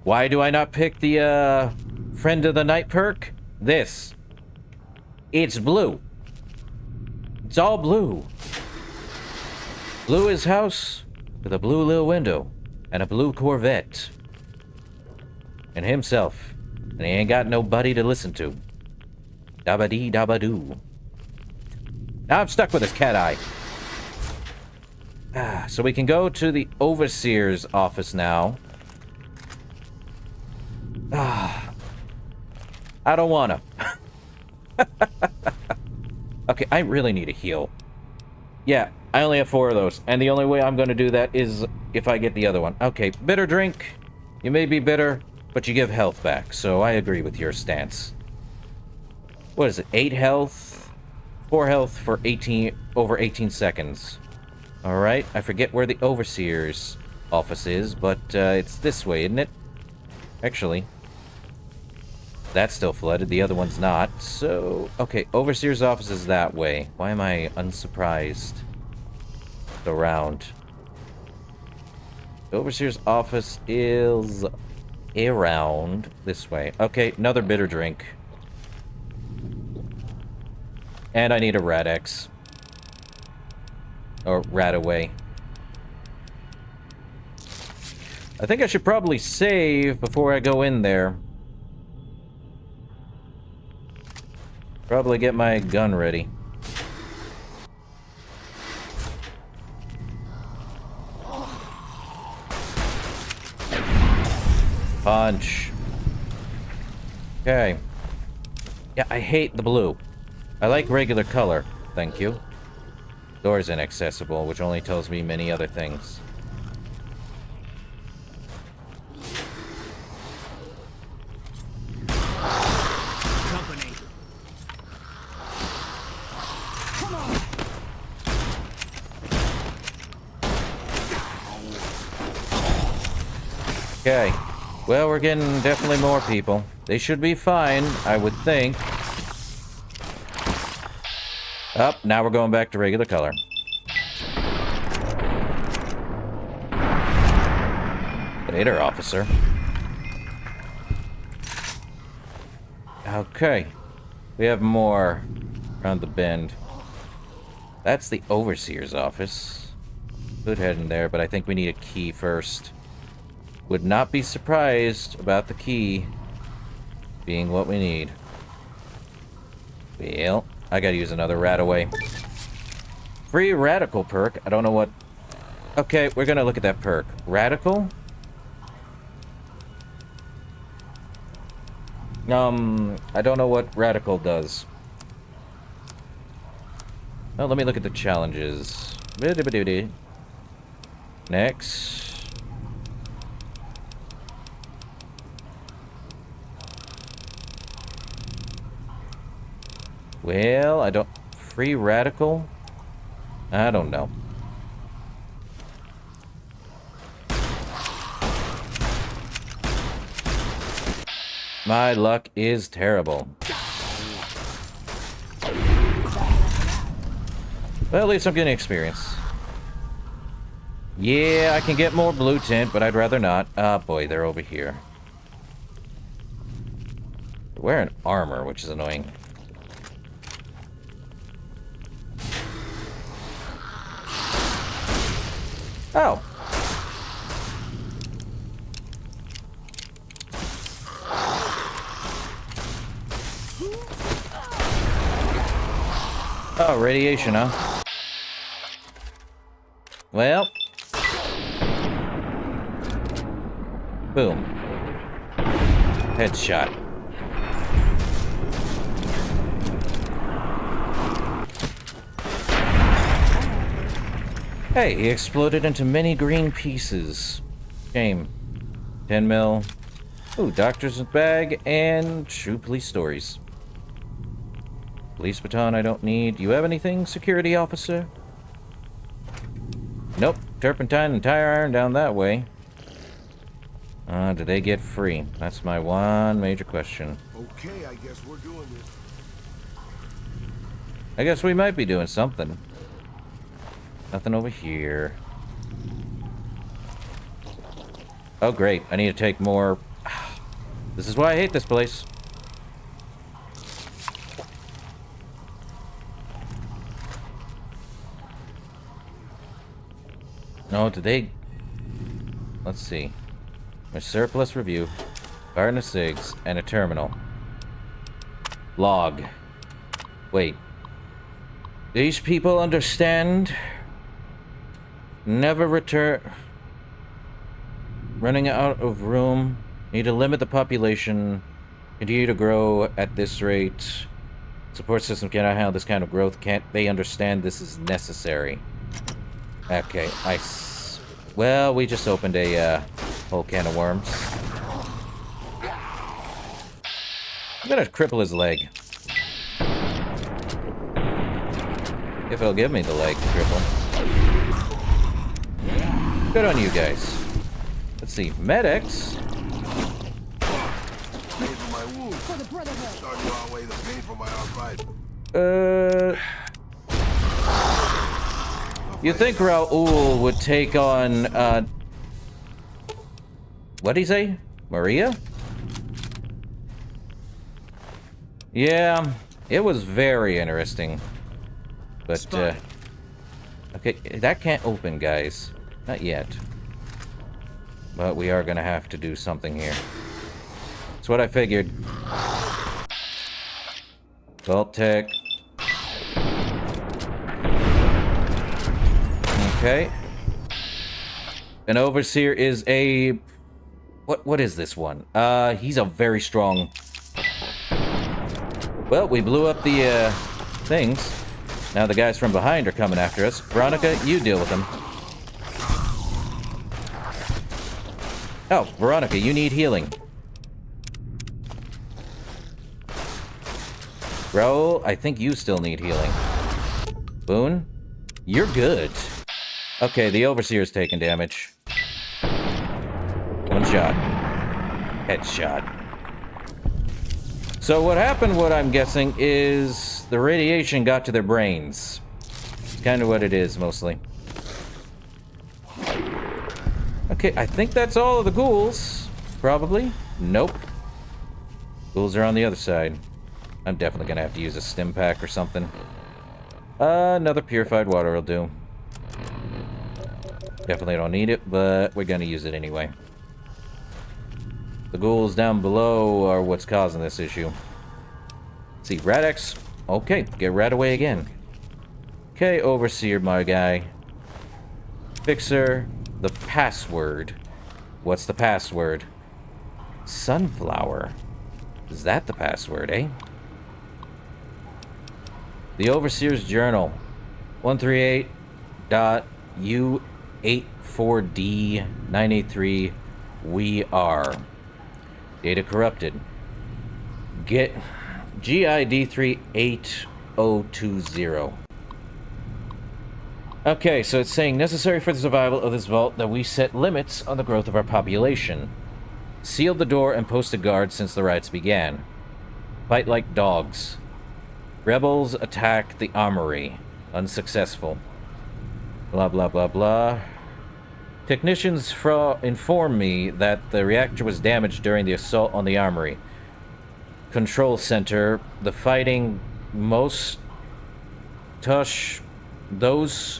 Why do I not pick the Friend of the Night perk? This. It's blue. It's all blue. Blue is house with a blue little window and a blue Corvette. And himself. And he ain't got nobody to listen to. Dabba-dee-dabba-doo. Now I'm stuck with this Cat Eye. So we can go to the Overseer's office now. I don't wanna. Okay, I really need a heal. Yeah, I only have 4 of those, and the only way I'm gonna do that is if I get the other one. Okay, bitter drink. You may be bitter, but you give health back, so I agree with your stance. What is it? 8 health? 4 health for over 18 seconds. Alright, I forget where the Overseer's office is, but it's this way, isn't it? Actually. That's still flooded, the other one's not. So, okay, Overseer's office is that way. Why am I unsurprised? Around. The Overseer's office is around this way. Okay, another bitter drink. And I need a Rad-X. Or Radaway. I think I should probably save before I go in there. Probably get my gun ready. Punch. Okay. Yeah, I hate the blue. I like regular color. Thank you. Door's inaccessible, which only tells me many other things. Company. Come on. Okay. Well, we're getting definitely more people. They should be fine, I would think. Up, now we're going back to regular color. Later, officer. Okay. We have more around the bend. That's the Overseer's office. Could head in there, but I think we need a key first. Would not be surprised about the key being what we need. Well, I gotta use another Radaway. Free Radical perk. I don't know what Okay, we're gonna look at that perk. Radical? I don't know what Radical does. Oh, let me look at the challenges. Next. Well, I don't... Free Radical? I don't know. My luck is terrible. Well, at least I'm getting experience. Yeah, I can get more blue tint, but I'd rather not. Ah, boy, they're over here. They're wearing armor, which is annoying. Oh. Oh, radiation, huh? Well. Boom. Headshot. Hey, he exploded into many green pieces. Shame. 10 mil. Ooh, doctor's bag and true police stories. Police baton I don't need. You have anything, security officer? Nope. Turpentine and tire iron down that way. Do they get free? That's my one major question. Okay, I guess we're doing this. I guess we might be doing something. Nothing over here. Oh, great. I need to take more... This is why I hate this place. No, did they... Let's see. A surplus review. Garden of Cigs. And a terminal. Log. Wait. These people understand... Never return... Running out of room. Need to limit the population. Continue to grow at this rate. Support system cannot handle this kind of growth. Can't they understand this is necessary? Okay, well, we just opened a whole can of worms. I'm gonna cripple his leg. If he'll give me the leg to cripple. Good on you guys. Let's see, medics. Pay for my wound. For the brotherhood. Starting to outweigh the pain for my arthritis. You think Raul would take on, what'd he say? Maria? Yeah, it was very interesting. But, okay, that can't open, guys. Not yet. But we are gonna have to do something here. That's what I figured. Vault-Tec. Okay. An Overseer is a... What is this one? He's a very strong... Well, we blew up the, things. Now the guys from behind are coming after us. Veronica, you deal with them. Oh, Veronica, you need healing. Raul, I think you still need healing. Boone, you're good. Okay, the Overseer's taking damage. One shot. Headshot. So what happened, what I'm guessing, is the radiation got to their brains. It's kind of what it is, mostly. Okay, I think that's all of the ghouls. Probably. Nope. Ghouls are on the other side. I'm definitely gonna have to use a stim pack or something. Another purified water will do. Definitely don't need it, but we're gonna use it anyway. The ghouls down below are what's causing this issue. Let's see, Rad-X. Okay, get right away again. Okay, Overseer, my guy. Fixer, the password. What's the password? Sunflower. Is that the password, eh? The Overseer's Journal. 138.U84D983. We are. Data corrupted. Get GID38020. Okay, so it's saying necessary for the survival of this vault that we set limits on the growth of our population. Seal the door and post a guard since the riots began. Fight like dogs. Rebels attack the armory. Unsuccessful. Blah, blah, blah, blah. Technicians inform me that the reactor was damaged during the assault on the armory. Control center. The fighting most of those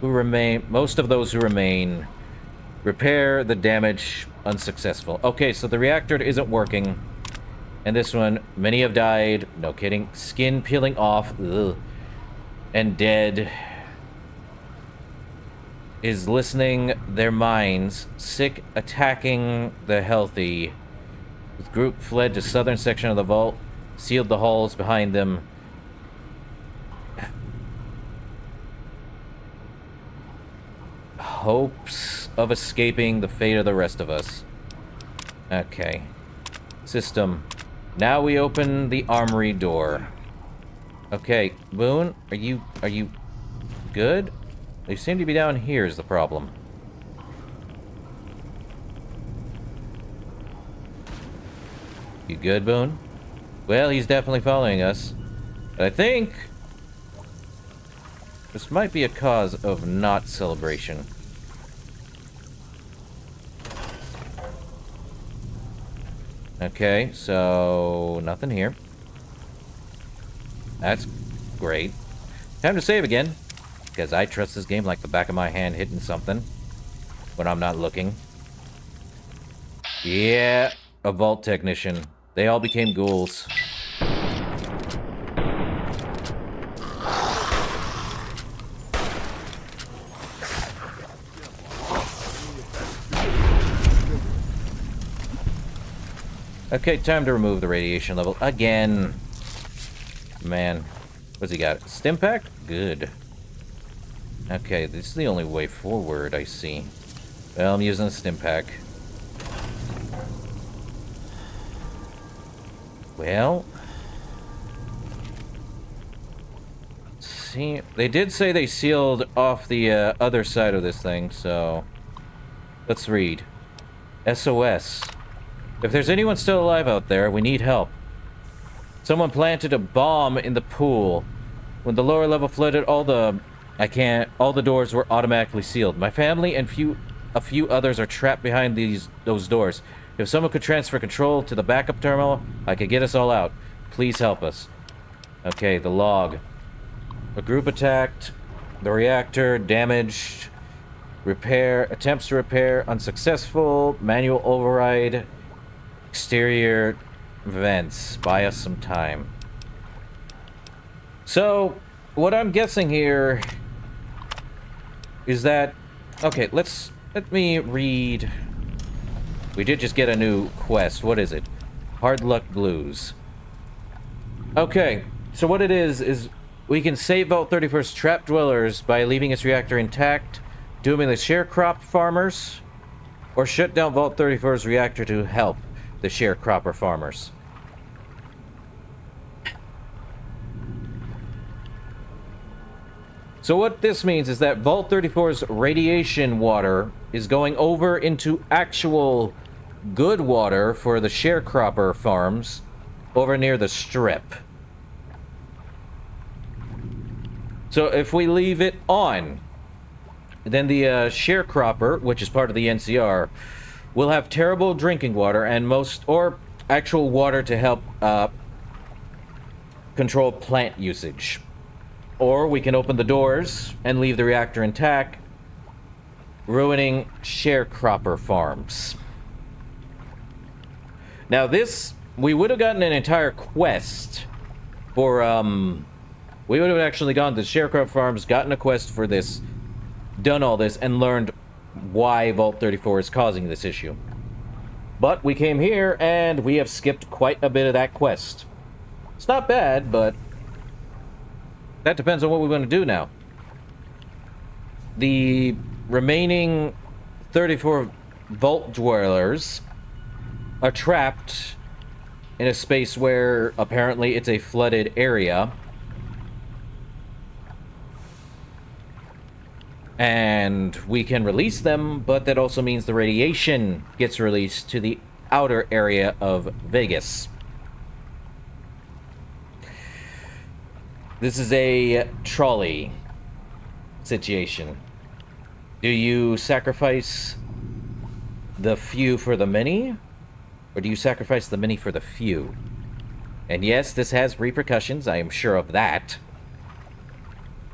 who remain. Repair the damage. Unsuccessful. Okay, so the reactor isn't working. And this one, many have died. No kidding. Skin peeling off. Ugh. And dead. Is listening their minds. Sick attacking the healthy. The group fled to southern section of the vault. Sealed the halls behind them. Hopes of escaping the fate of the rest of us. Okay. System. Now we open the armory door. Okay, Boone, are you good? They seem to be down here is the problem. You good, Boone? Well, he's definitely following us. But I think this might be a cause of not celebration. Okay, so nothing here. That's great. Time to save again, because I trust this game like the back of my hand hitting something when I'm not looking. Yeah, a vault technician. They all became ghouls. Okay, time to remove the radiation level again. Man, what's he got? Stim pack? Good. Okay, this is the only way forward, I see. Well, I'm using a stim pack. Well, see, they did say they sealed off the other side of this thing, so let's read. SOS. If there's anyone still alive out there, we need help. Someone planted a bomb in the pool. When the lower level flooded, all the doors were automatically sealed. My family and a few others are trapped behind those doors. If someone could transfer control to the backup terminal, I could get us all out. Please help us. Okay, the log. A group attacked. The reactor damaged. Attempts to repair unsuccessful. Manual override. Exterior vents. Buy us some time. So, what I'm guessing here is that... Okay, let me read... We did just get a new quest. What is it? Hard Luck Blues. Okay, so what it is we can save Vault 31's trapped dwellers by leaving its reactor intact, dooming the sharecrop farmers, or shut down Vault 34's reactor to help the sharecropper farmers. So what this means is that Vault 34's radiation water is going over into actual good water for the sharecropper farms over near the strip. So if we leave it on, then the sharecropper, which is part of the NCR, will have terrible drinking water and actual water to help control plant usage. Or we can open the doors and leave the reactor intact, ruining sharecropper farms. Now this, we would have gotten an entire quest for, we would have actually gone to sharecropper farms, gotten a quest for this done all this and learned why Vault 34 is causing this issue. But we came here, and we have skipped quite a bit of that quest. It's not bad, but that depends on what we want to do now. The remaining 34 Vault Dwellers are trapped in a space where apparently it's a flooded area. And we can release them, but that also means the radiation gets released to the outer area of Vegas. This is a trolley situation. Do you sacrifice the few for the many? Or do you sacrifice the many for the few? And yes, this has repercussions, I am sure of that.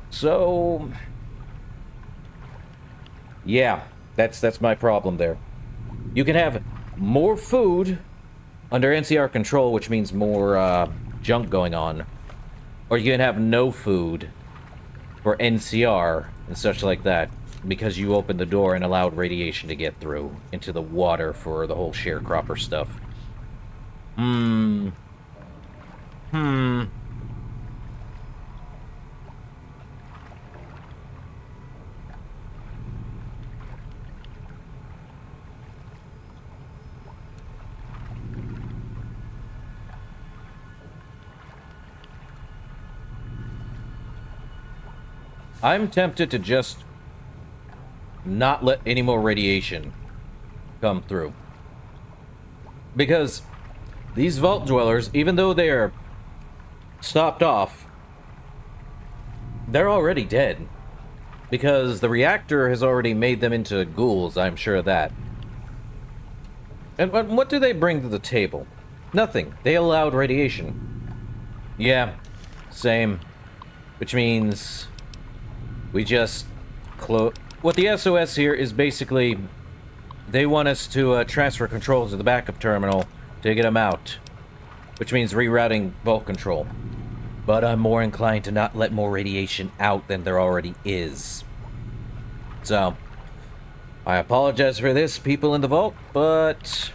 So yeah, that's my problem there. You can have more food under NCR control, which means more junk going on. Or you can have no food for NCR and such like that, because you opened the door and allowed radiation to get through into the water for the whole sharecropper stuff. I'm tempted to just not let any more radiation come through. Because these Vault Dwellers, even though they are stopped off, they're already dead. Because the reactor has already made them into ghouls, I'm sure of that. And what do they bring to the table? Nothing. They allowed radiation. Yeah, same. Which means we just close. What the SOS here is basically, they want us to transfer controls to the backup terminal to get them out. Which means rerouting Vault control. But I'm more inclined to not let more radiation out than there already is. So, I apologize for this, people in the Vault, but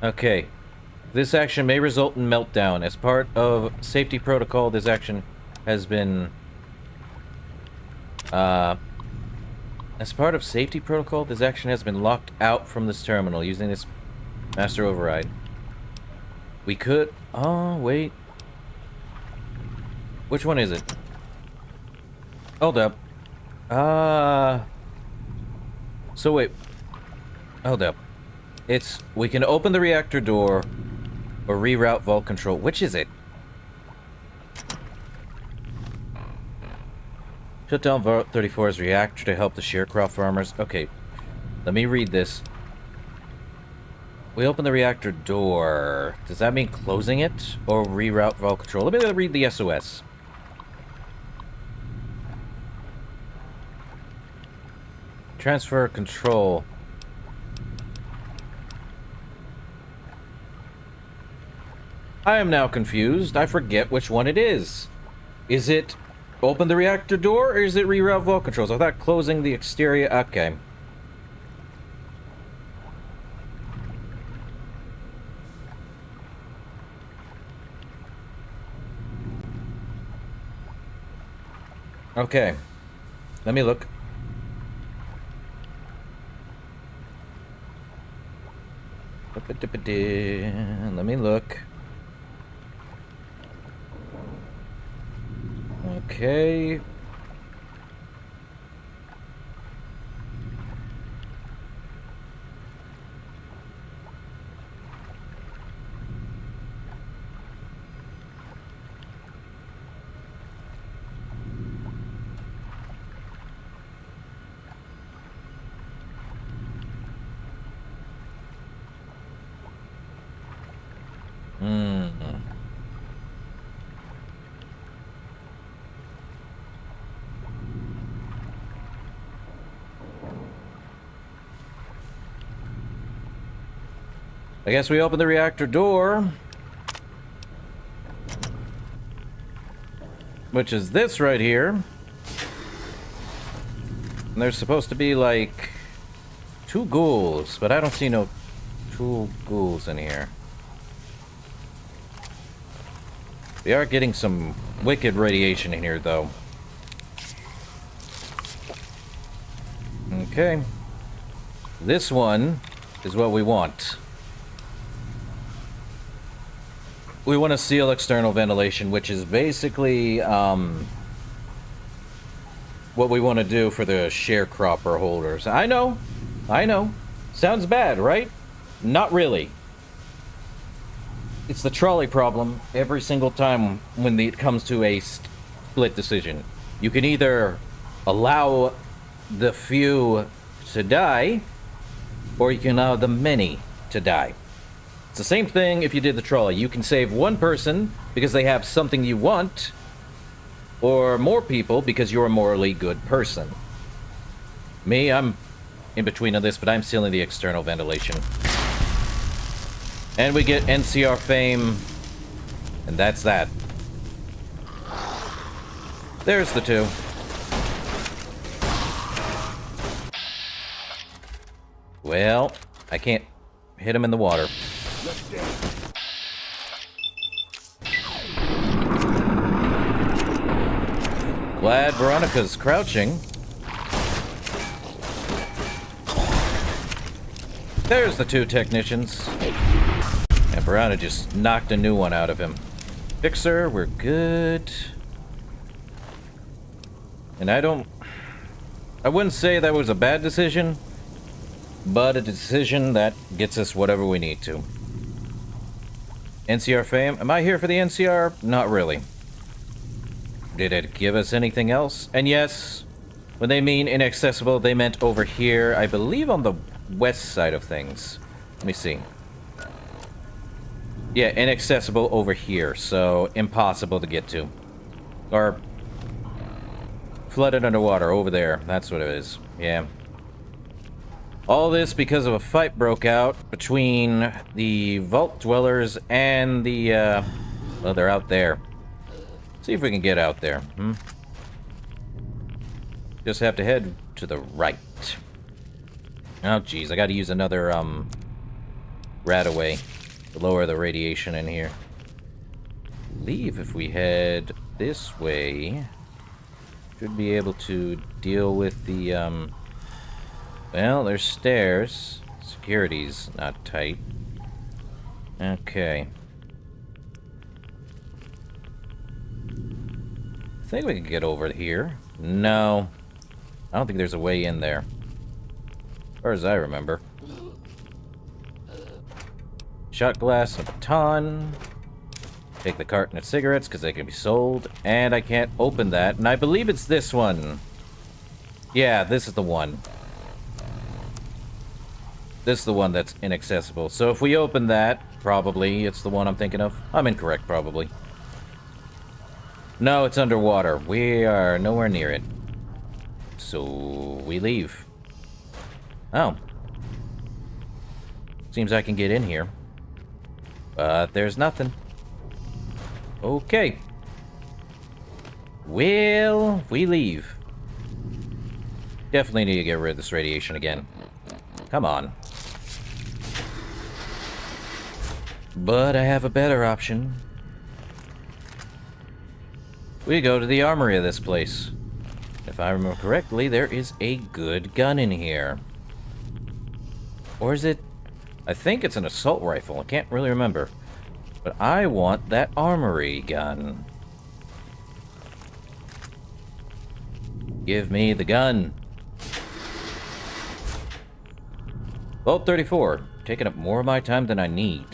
okay. This action may result in meltdown. As part of safety protocol, this action has been as part of safety protocol, this action has been locked out from this terminal using this master override. We could... Oh, wait. Which one is it? Hold up. So wait. Hold up. It's... We can open the reactor door or reroute Vault control. Which is it? Shut down Vault 34's reactor to help the sharecroft farmers. Okay, let me read this. We open the reactor door. Does that mean closing it? Or reroute Vault control? Let me read the SOS. Transfer control. I am now confused. I forget which one it is. Is it open the reactor door, or is it reroute Vault controls? I thought closing the exterior... Okay. Okay. Let me look. Let me look. Okay. I guess we open the reactor door. which is this right here. And there's supposed to be, like, 2 ghouls, but I don't see no 2 ghouls in here. We are getting some wicked radiation in here, though. Okay. This one is what we want. We want to seal external ventilation, which is basically what we want to do for the sharecropper holders. I know. Sounds bad, right? Not really. It's the trolley problem every single time when it comes to a split decision. You can either allow the few to die, or you can allow the many to die. It's the same thing if you did the trolley. You can save one person because they have something you want, or more people because you're a morally good person. Me, I'm in between of this, but I'm sealing the external ventilation. And we get NCR fame, and that's that. There's the 2. Well, I can't hit him in the water. Glad Veronica's crouching. There's the 2 technicians. And Veronica just knocked a new one out of him. Fixer, we're good. And I wouldn't say that was a bad decision, but a decision that gets us whatever we need to. NCR fame. Am I here for the NCR? Not really. Did it give us anything else? And yes, when they mean inaccessible, they meant over here, I believe on the west side of things. Let me see. Yeah, inaccessible over here, so impossible to get to. Or flooded underwater over there. That's what it is. Yeah. All this because of a fight broke out between the vault dwellers and the, well, they're out there. See if we can get out there, Just have to head to the right. Oh, jeez, I gotta use another, Radaway to lower the radiation in here. I believe if we head this way, should be able to deal with the, well, there's stairs. Security's not tight. Okay. I think we can get over here. No. I don't think there's a way in there. As far as I remember. Shot glass, a baton. Take the carton of cigarettes, because they can be sold. And I can't open that. And I believe it's this one. Yeah, this is the one. This is the one that's inaccessible. So if we open that, probably it's the one I'm thinking of. I'm incorrect, probably. No, it's underwater. We are nowhere near it. So we leave. Oh. Seems I can get in here. But there's nothing. Okay. Well, we leave. Definitely need to get rid of this radiation again. Come on. But I have a better option. We go to the armory of this place. If I remember correctly, there is a good gun in here. Or is it... I think it's an assault rifle. I can't really remember. But I want that armory gun. Give me the gun. Vault 34. Taking up more of my time than I need.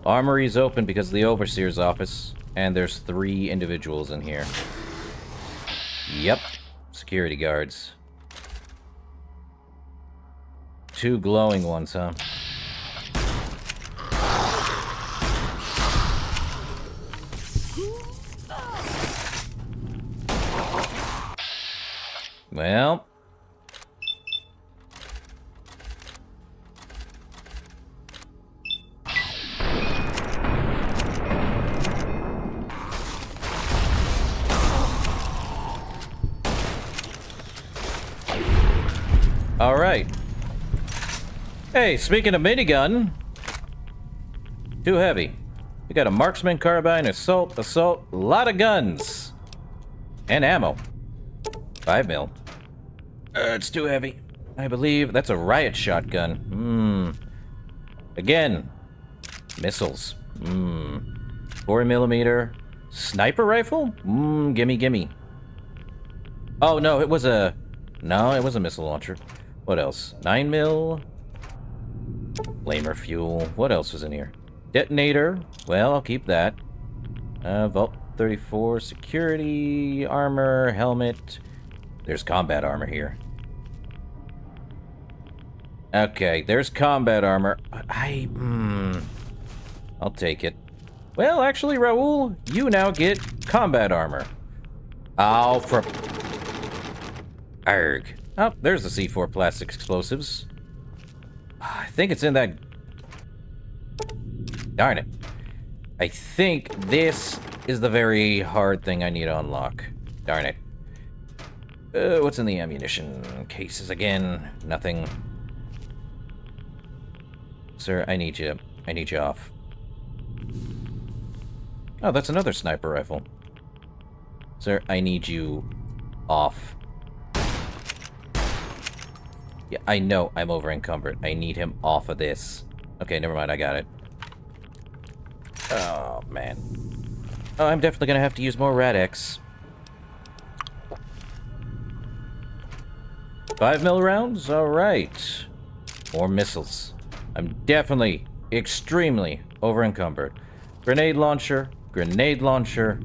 Armory's open because of the Overseer's office, and there's 3 individuals in here. Yep. Security guards. 2 glowing ones, huh? Well... Alright. Hey, speaking of minigun... Too heavy. We got a marksman carbine, assault, a lot of guns. And ammo. 5 mil. It's too heavy. I believe that's a riot shotgun. Again. Missiles. 4mm. Sniper rifle? Gimme, gimme. Oh, no, it was a... No, it was a missile launcher. What else? 9 mil. Flamer fuel. What else was in here? Detonator. Well, I'll keep that. Vault 34. Security. Armor. Helmet. There's combat armor here. Okay, there's combat armor. I'll take it. Well, actually, Raoul, you now get combat armor. Oh, for... Arg. Oh, there's the C4 plastic explosives. I think it's in that... Darn it. I think this is the very hard thing I need to unlock. Darn it. What's in the ammunition cases again? Nothing. Sir, I need you. I need you off. Oh, that's another sniper rifle. Sir, I need you off. Yeah, I know I'm over encumbered. I need him off of this. Okay, never mind, I got it. Oh, man. Oh, I'm definitely gonna have to use more Rad-X. 5 mil rounds? Alright. More missiles. I'm definitely, extremely over encumbered. Grenade launcher. Grenade launcher.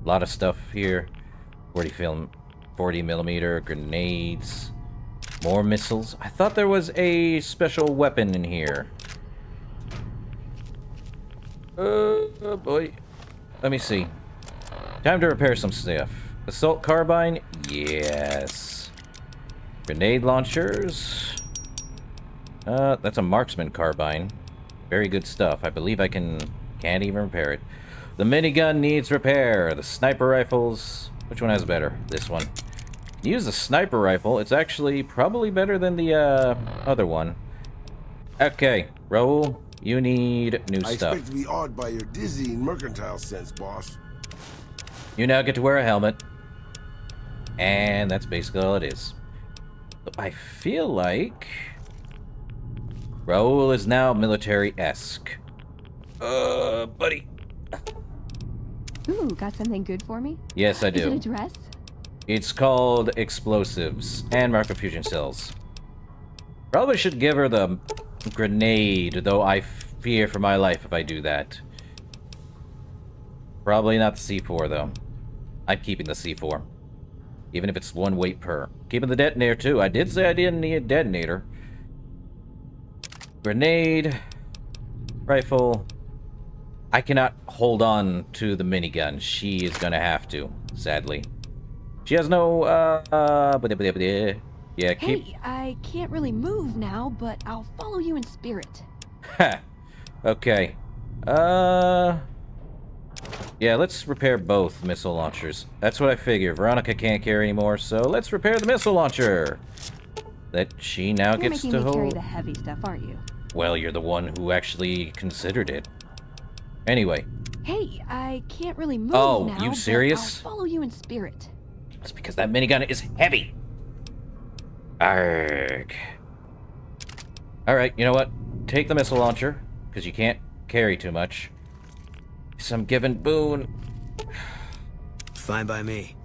A lot of stuff here. 40 millimeter grenades. More missiles. I thought there was a special weapon in here. Oh boy. Let me see. Time to repair some stuff. Assault carbine? Yes. Grenade launchers? That's a marksman carbine. Very good stuff. I believe I can't even repair it. The minigun needs repair. The sniper rifles... Which one has better? This one. Use the sniper rifle. It's actually probably better than the other one. Okay, Raoul, you need new I stuff. expect to be awed by your dizzying mercantile sense, boss. You now get to wear a helmet. And that's basically all it is. I feel like... Raoul is now military-esque. Buddy. Ooh, got something good for me? Yes, I do. Is it a dress? It's called explosives and microfusion cells. Probably should give her the grenade, though I fear for my life if I do that. Probably not the C4, though. I'm keeping the C4. Even if it's 1 weight per. Keeping the detonator, too. I did say I didn't need a detonator. Grenade. Rifle. I cannot hold on to the minigun. She is gonna have to, sadly. She has no, yeah, keep... Hey, I can't really move now, but I'll follow you in spirit. Ha! Okay. Yeah, let's repair both missile launchers. That's what I figure. Veronica can't carry anymore, so let's repair the missile launcher. That she now gets to You're making me carry hold. the heavy stuff, aren't you? Well, you're the one who actually considered it. Anyway. Hey, I can't really move Oh, now, you but serious? I'll follow you in spirit. It's because that minigun is heavy. Arrgh. Alright, you know what? Take the missile launcher, because you can't carry too much. Some given boon. Fine by me.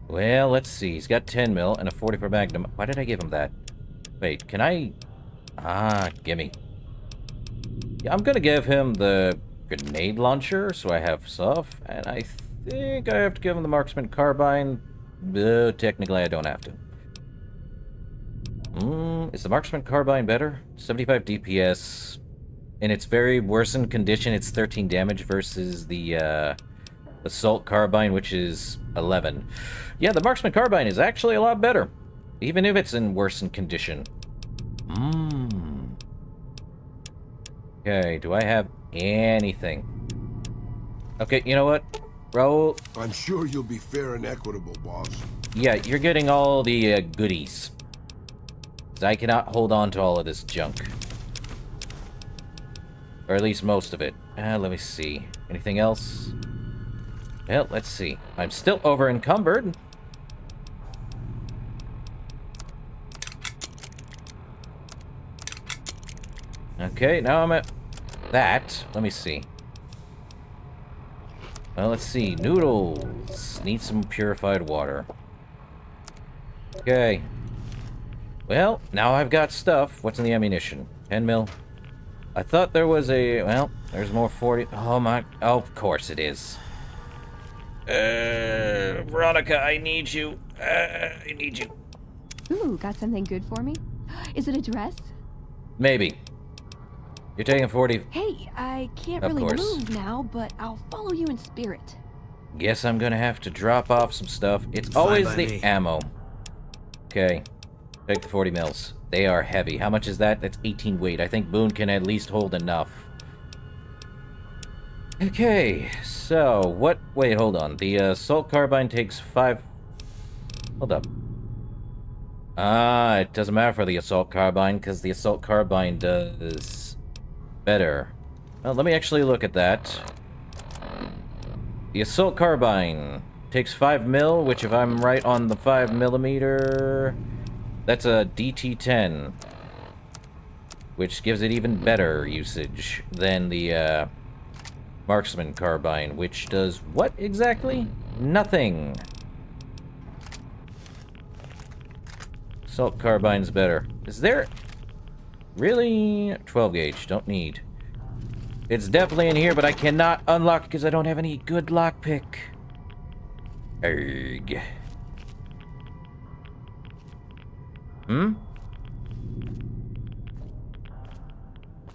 Well, let's see. He's got 10 mil and a 44 Magnum. Why did I give him that? Wait, can I... Ah, gimme. Yeah, I'm gonna give him the grenade launcher, so I have stuff. And I think I have to give him the marksman carbine. Technically, I don't have to. Is the marksman carbine better? 75 DPS. In its very worsened condition, it's 13 damage versus the assault carbine, which is 11. Yeah, the marksman carbine is actually a lot better, even if it's in worsened condition. Okay, do I have anything? Okay, you know what, Raoul? I'm sure you'll be fair and equitable, boss. Yeah, you're getting all the goodies. 'Cause I cannot hold on to all of this junk. Or at least most of it. Let me see. Anything else? Well, let's see. I'm still over encumbered. Okay, now I'm at that. Let me see. Well, let's see. Noodles. Need some purified water. Okay. Well, now I've got stuff. What's in the ammunition? 10 mil. I thought there was a... Well, there's more 40... Oh, my... Oh, of course it is. Veronica, I need you. I need you. Ooh, got something good for me? Is it a dress? Maybe. You're taking 40... Hey, I can't Of really course. move now, but I'll follow you in spirit. Guess I'm gonna have to drop off some stuff. It's always by the me. ammo. Okay. Take the 40 mils. They are heavy. How much is that? That's 18 weight. I think Boone can at least hold enough. Okay, so what... Wait, hold on. The assault carbine takes 5... Hold up. It doesn't matter for the assault carbine, because the assault carbine does better. Well, let me actually look at that. The assault carbine takes 5 mil, which if I'm right on the 5 millimeter, that's a DT-10, which gives it even better usage than the marksman carbine, which does what exactly? Nothing. Assault carbine's better. Is there really 12 gauge? Don't need. It's definitely in here, but I cannot unlock because I don't have any good lockpick. Erg. Hmm?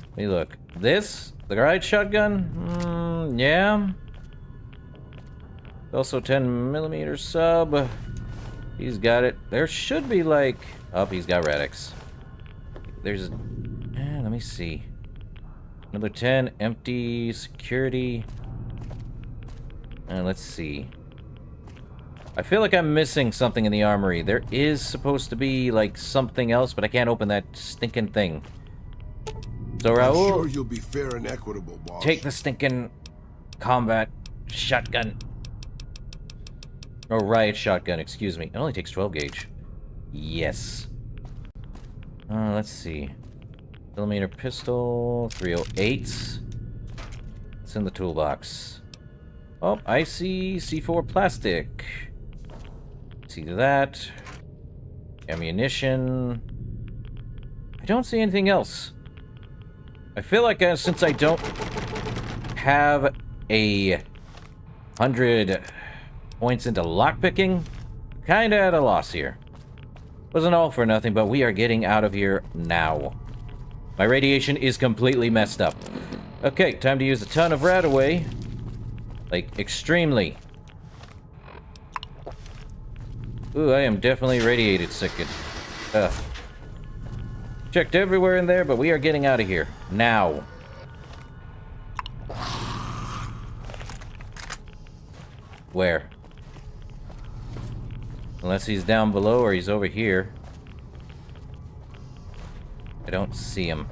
Let me look. This? The right shotgun? Yeah. Also 10 millimeter sub. He's got it. There should be like... Oh, he's got radix. There's... let me see. Another 10, empty, security. Let's see. I feel like I'm missing something in the armory. There is supposed to be, like, something else, but I can't open that stinking thing. So, I'm Raul, sure you'll be fair and equitable, boss. take the stinking combat shotgun. Or riot shotgun, excuse me. It only takes 12 gauge. Yes. Let's see. Millimeter pistol, 308. It's in the toolbox. Oh, I see C4 plastic. See that. Ammunition. I don't see anything else. I feel like since I don't have a 100 points into lockpicking, kinda at a loss here. Wasn't all for nothing, but we are getting out of here now. My radiation is completely messed up. Okay, time to use a ton of Radaway. Like, extremely. Ooh, I am definitely radiated sickened. Checked everywhere in there, but we are getting out of here. Now. Where? Unless he's down below or he's over here. I don't see him.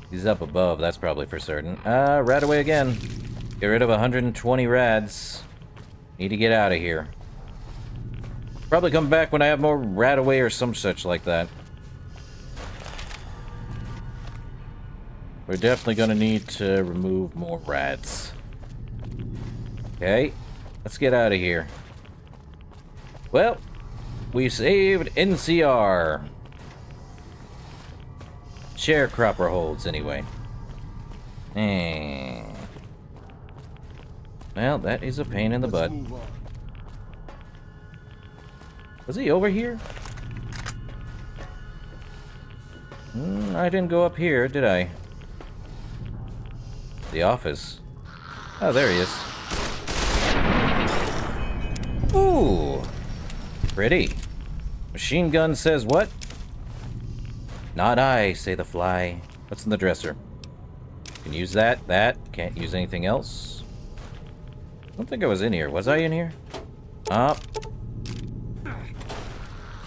He's up above, that's probably for certain. Radaway again. Get rid of 120 rads. Need to get out of here. Probably come back when I have more Radaway or some such like that. We're definitely gonna need to remove more rads. Okay, let's get out of here. Well, we saved NCR. Sharecropper holds, anyway. Well, that is a pain in the butt. Move on. Was he over here? I didn't go up here, did I? The office. Oh, there he is. Ooh! Pretty. Machine gun says what? Not I, say the fly. What's in the dresser? Can use that, Can't use anything else. I don't think I was in here. Was I in here?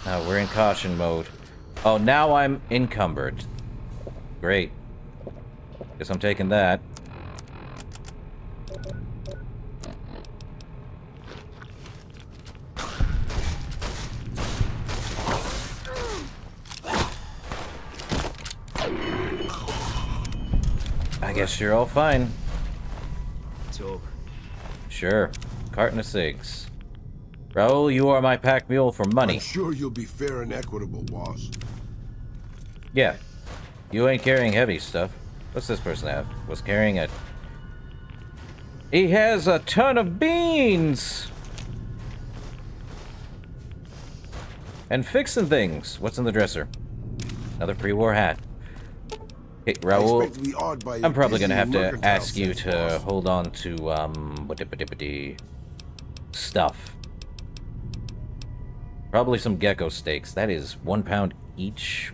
Oh, we're in caution mode. Oh, now I'm encumbered. Great. Guess I'm taking that. I guess you're all fine. It's over. Sure. Carton of cigs. Raul, you are my pack mule for money. I'm sure you'll be fair and equitable, boss. Yeah. You ain't carrying heavy stuff. What's this person have? Was carrying a... He has a ton of beans! And fixing things. What's in the dresser? Another pre-war hat. Hey, Raul, I'm probably gonna have to ask you to hold on to, stuff. Probably some gecko steaks. That is 1 pound each.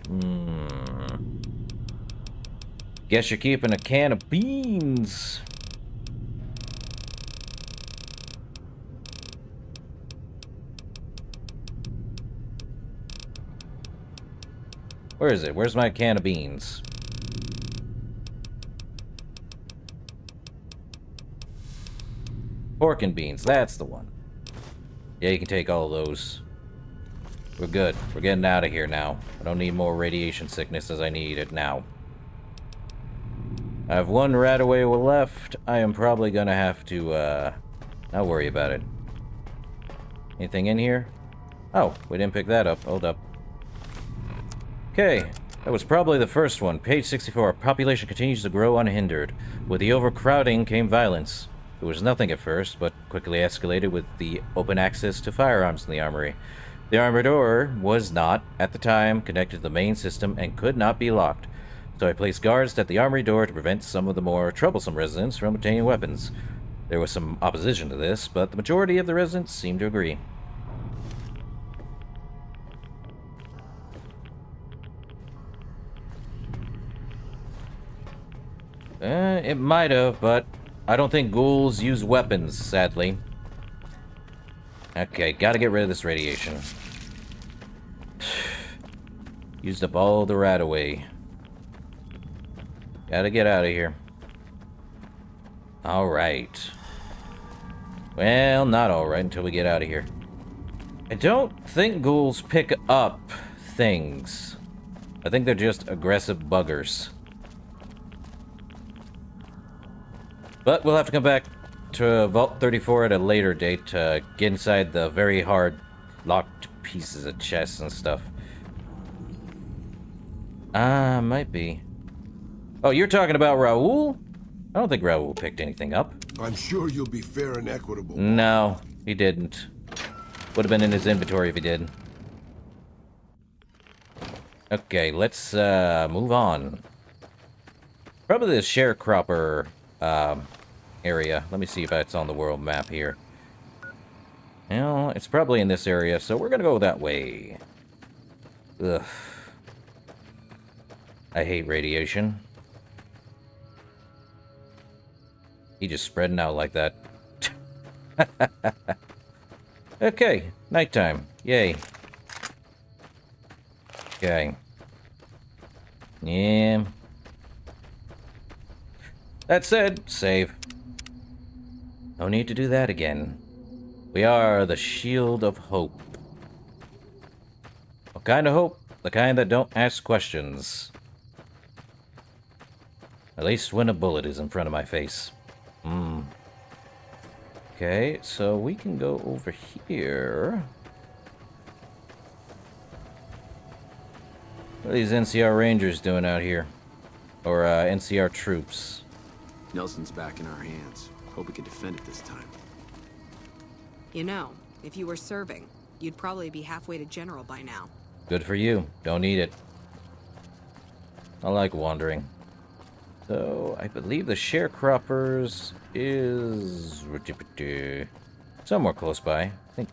Guess you're keeping a can of beans. Where is it? Where's my can of beans? Pork and beans, that's the one. Yeah, you can take all of those. We're good. We're getting out of here now. I don't need more radiation sickness as I need it now. I have 1 Radaway left. I am probably gonna have to, not worry about it. Anything in here? Oh, we didn't pick that up. Hold up. Okay, that was probably the first one. Page 64. Population continues to grow unhindered. With the overcrowding came violence. It was nothing at first, but quickly escalated with the open access to firearms in the armory. The armored door was not, at the time, connected to the main system and could not be locked, so I placed guards at the armory door to prevent some of the more troublesome residents from obtaining weapons. There was some opposition to this, but the majority of the residents seemed to agree. It might have, but I don't think ghouls use weapons, sadly. Okay, gotta get rid of this radiation. Used up all the Radaway. Gotta get out of here. Alright. Well, not alright until we get out of here. I don't think ghouls pick up things. I think they're just aggressive buggers. But we'll have to come back to Vault 34 at a later date to get inside the very hard locked pieces of chests and stuff. Might be. Oh, you're talking about Raul? I don't think Raul picked anything up. I'm sure you'll be fair and equitable. No, he didn't. Would have been in his inventory if he did. Okay, let's move on. Probably the sharecropper area. Let me see if it's on the world map here. Well, it's probably in this area, so we're gonna go that way. Ugh. I hate radiation. He just spreading out like that. Okay, nighttime. Yay. Okay. Yeah. That said, save. No need to do that again. We are the Shield of Hope. What kind of hope? The kind that don't ask questions. At least when a bullet is in front of my face. Okay, so we can go over here. What are these NCR Rangers doing out here? Or, NCR troops? Nelson's back in our hands. Hope we can defend it this time. You know, if you were serving, you'd probably be halfway to general by now. Good for you. Don't need it. I like wandering. So, I believe the sharecroppers is somewhere close by. I think,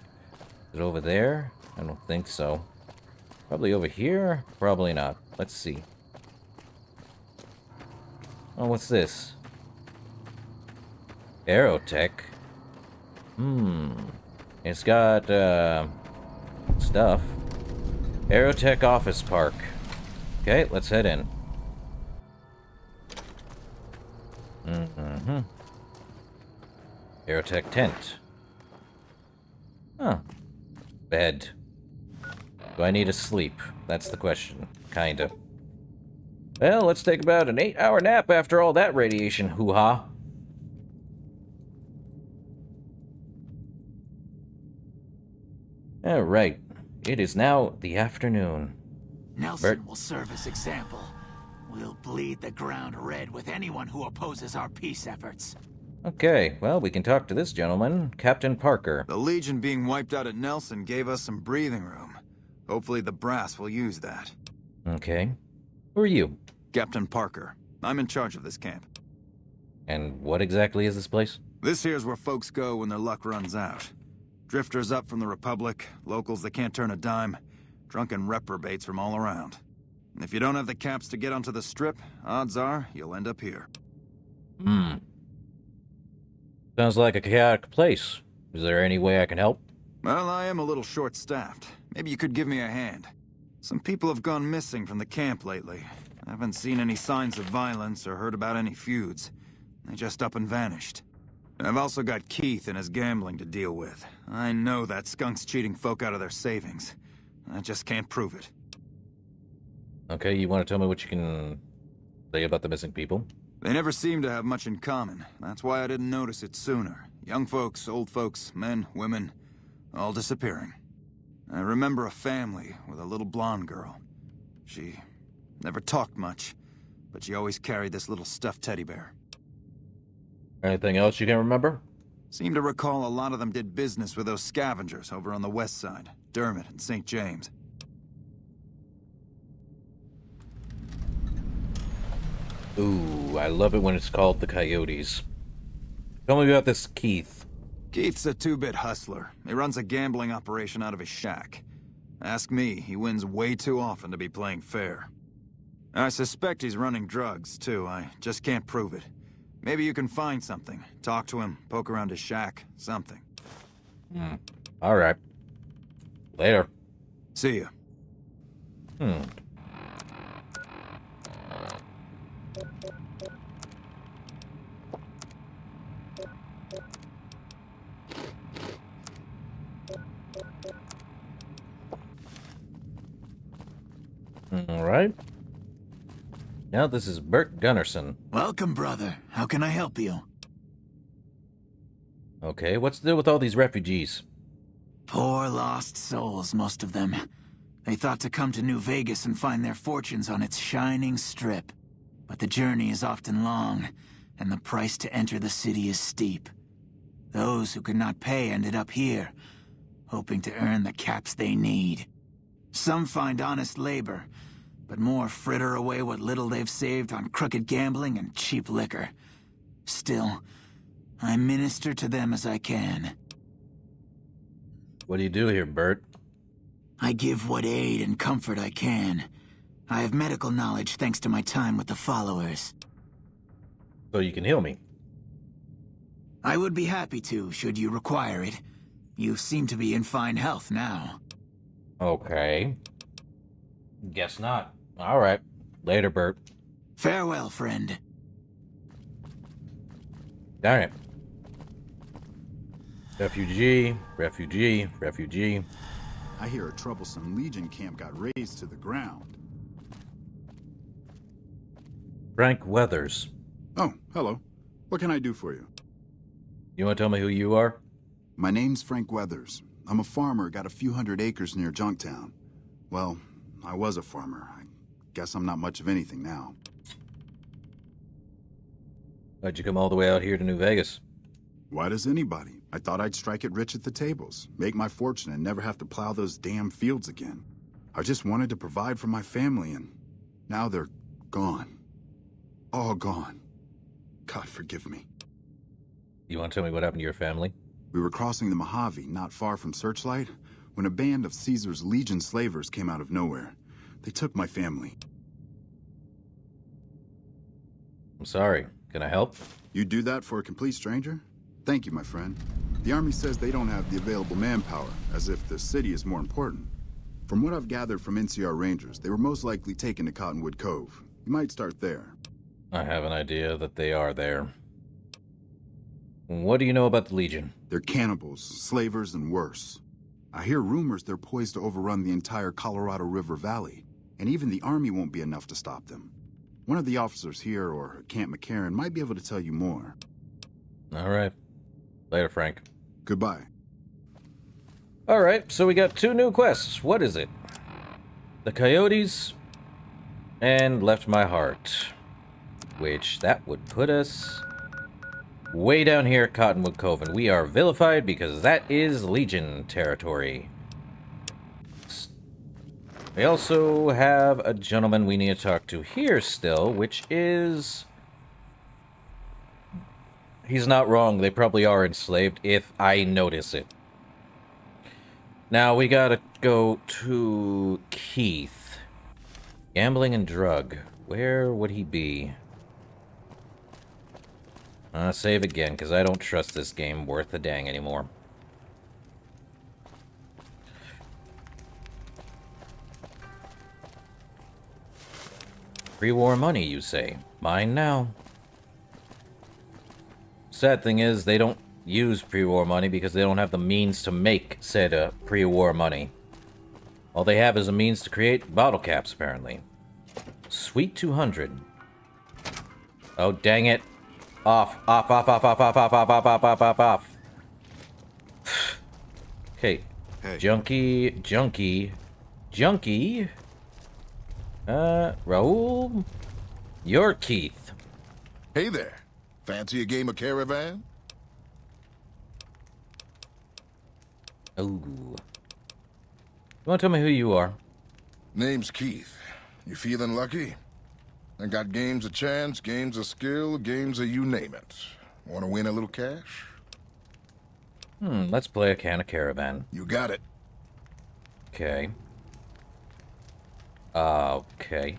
is it over there? I don't think so. Probably over here? Probably not. Let's see. Oh, what's this? Aerotech. It's got, stuff. Aerotech Office Park. Okay, let's head in. Aerotech tent. Huh. Bed. Do I need a sleep? That's the question. Kinda. Well, let's take about an 8-hour nap after all that radiation hoo-ha. Alright. It is now the afternoon. Nelson will serve as example. We'll bleed the ground red with anyone who opposes our peace efforts. Okay, well, we can talk to this gentleman, Captain Parker. The Legion being wiped out at Nelson gave us some breathing room. Hopefully the brass will use that. Okay. Who are you? Captain Parker. I'm in charge of this camp. And what exactly is this place? This here's where folks go when their luck runs out. Drifters up from the Republic, locals that can't turn a dime, drunken reprobates from all around. And if you don't have the caps to get onto the Strip, odds are you'll end up here. Sounds like a chaotic place. Is there any way I can help? Well, I am a little short-staffed. Maybe you could give me a hand. Some people have gone missing from the camp lately. I haven't seen any signs of violence or heard about any feuds. They just up and vanished. I've also got Keith and his gambling to deal with. I know that skunk's cheating folk out of their savings. I just can't prove it. Okay, you want to tell me what you can say about the missing people? They never seem to have much in common. That's why I didn't notice it sooner. Young folks, old folks, men, women, all disappearing. I remember a family with a little blonde girl. She never talked much, but she always carried this little stuffed teddy bear. Anything else you can remember? Seem to recall a lot of them did business with those scavengers over on the west side, Dermot and St. James. Ooh, I love it when it's called the Coyotes. Tell me about this Keith. Keith's a two-bit hustler. He runs a gambling operation out of his shack. Ask me, he wins way too often to be playing fair. I suspect he's running drugs, too. I just can't prove it. Maybe you can find something. Talk to him, poke around his shack, something. Alright. Later. See ya. Alright. Now this is Bert Gunnarsson. Welcome, brother. How can I help you? Okay, what's the deal with all these refugees? Poor lost souls, most of them. They thought to come to New Vegas and find their fortunes on its shining strip. But the journey is often long, and the price to enter the city is steep. Those who could not pay ended up here, hoping to earn the caps they need. Some find honest labor, but more fritter away what little they've saved on crooked gambling and cheap liquor. Still, I minister to them as I can. What do you do here, Bert? I give what aid and comfort I can. I have medical knowledge thanks to my time with the followers. So you can heal me. I would be happy to, should you require it. You seem to be in fine health now. Okay. Guess not. Alright. Later, Bert. Farewell, friend. Darn it. Refugee, refugee, refugee. I hear a troublesome Legion camp got razed to the ground. Frank Weathers. Oh, hello. What can I do for you? You want to tell me who you are? My name's Frank Weathers. I'm a farmer, got a few hundred acres near Junktown. Well, I was a farmer. I guess I'm not much of anything now. Why'd you come all the way out here to New Vegas? Why does anybody? I thought I'd strike it rich at the tables, make my fortune and never have to plow those damn fields again. I just wanted to provide for my family and now they're gone. All gone. God forgive me. You want to tell me what happened to your family? We were crossing the Mojave, not far from Searchlight, when a band of Caesar's Legion slavers came out of nowhere. They took my family. I'm sorry. Can I help? You'd do that for a complete stranger? Thank you, my friend. The Army says they don't have the available manpower, as if the city is more important. From what I've gathered from NCR Rangers, they were most likely taken to Cottonwood Cove. You might start there. I have an idea that they are there. What do you know about the Legion? They're cannibals, slavers, and worse. I hear rumors they're poised to overrun the entire Colorado River Valley, and even the army won't be enough to stop them. One of the officers here, or at Camp McCarran, might be able to tell you more. All right. Later, Frank. Goodbye. All right, so we got 2 new quests. What is it? The Coyotes and Left My Heart. Which, that would put us way down here at Cottonwood Cove. And we are vilified because that is Legion territory. We also have a gentleman we need to talk to here still, which is... He's not wrong. They probably are enslaved if I notice it. Now, we gotta go to Keith. Gambling and drug. Where would he be? Save again, because I don't trust this game worth a dang anymore. Pre-war money, you say? Mine now. Sad thing is, they don't use pre-war money because they don't have the means to make said pre-war money. All they have is a means to create bottle caps, apparently. Sweet 200. Oh, dang it. Off. Off, off, off, off, off, off, off, off, off, off, off, off. Okay. Hey. Junkie. Raoul? You're Keith. Hey there. Fancy a game of Caravan? Ooh. You want to tell me who you are? Name's Keith. You feeling lucky? I got games of chance, games of skill, games of you name it. Want to win a little cash? Let's play a can of Caravan. You got it. Okay. Okay.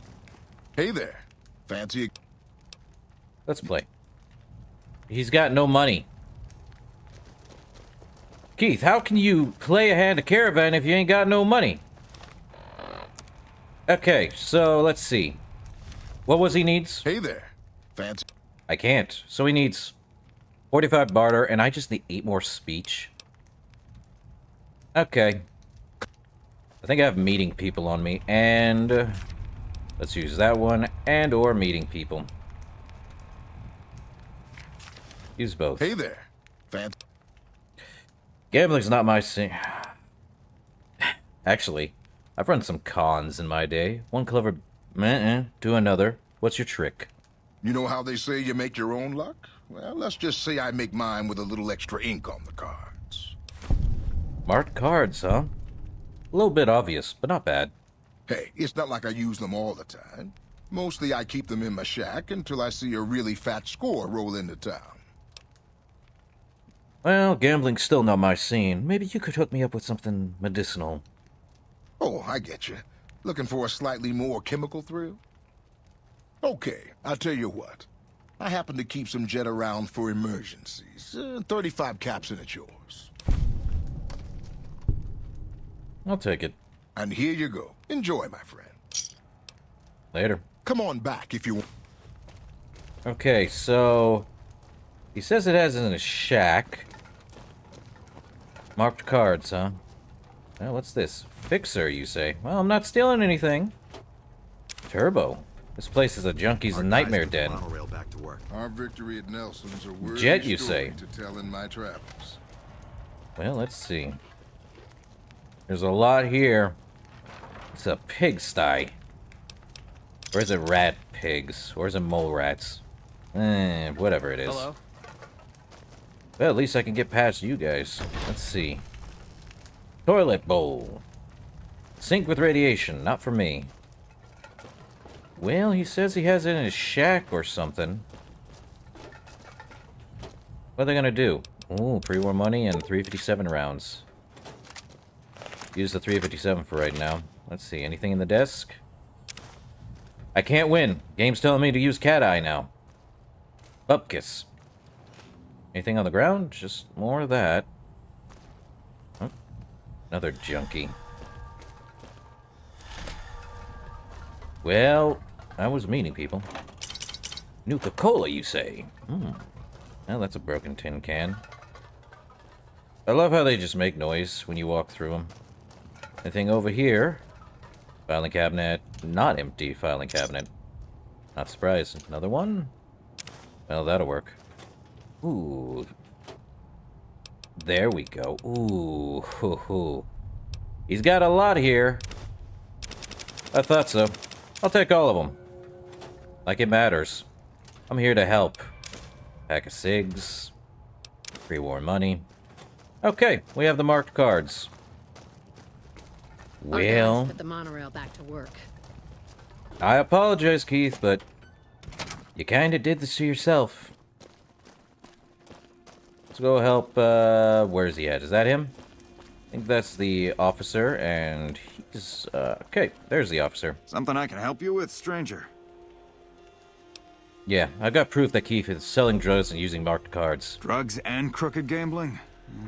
Hey there. Fancy a... Let's play. He's got no money. Keith, how can you play a hand of Caravan if you ain't got no money? Okay, so let's see. What was he needs? Hey there. Fancy... I can't. So he needs 45 barter, and I just need 8 more speech. Okay. I think I have meeting people on me, and... let's use that one, and or meeting people. Use both. Hey there. Fancy... Gambling's not my thing. Actually, I've run some cons in my day. One clever to another. What's your trick? You know how they say you make your own luck? Well, let's just say I make mine with a little extra ink on the cards. Marked cards, huh? A little bit obvious, but not bad. Hey, it's not like I use them all the time. Mostly I keep them in my shack until I see a really fat score roll into town. Well, gambling's still not my scene. Maybe you could hook me up with something medicinal. Oh, I get you. Looking for a slightly more chemical thrill? Okay, I'll tell you what. I happen to keep some jet around for emergencies. 35 caps and it's yours. I'll take it. And here you go. Enjoy, my friend. Later. Come on back if you want. Okay, so... he says it has it in a shack. Marked cards, huh? Well, what's this? Fixer, you say? Well, I'm not stealing anything. Turbo. This place is a junkie's nightmare den. Our victory at Nelson's a worthy Jet, you story say? to tell in my travels. Well, let's see. There's a lot here. It's a pigsty. Or is it rat pigs? Or is it mole rats? Whatever it is. Hello. Well, at least I can get past you guys. Let's see. Toilet bowl. Sink with radiation. Not for me. Well, he says he has it in his shack or something. What are they gonna do? Ooh, pre-war money and 357 rounds. Use the 357 for right now. Let's see, anything in the desk? I can't win. Game's telling me to use cat eye now. Bupkis. Anything on the ground? Just more of that. Oh, another junkie. Well, I was meeting people. Nuka-Cola, you say? Well, that's a broken tin can. I love how they just make noise when you walk through them. Anything over here? Filing cabinet. Not empty filing cabinet. Not surprised. Another one? Well, that'll work. Ooh. There we go. Ooh. Hoo, hoo. He's got a lot here. I thought so. I'll take all of them. Like it matters. I'm here to help. Pack of cigs. Pre-war money. Okay, we have the marked cards. Our guys Well, put the monorail back to work. I apologize, Keith, but you kinda did this to yourself. Let's go help, where's he at? Is that him? I think that's the officer, and he's, okay, there's the officer. Something I can help you with, stranger? Yeah, I've got proof that Keith is selling drugs and using marked cards. Drugs and crooked gambling?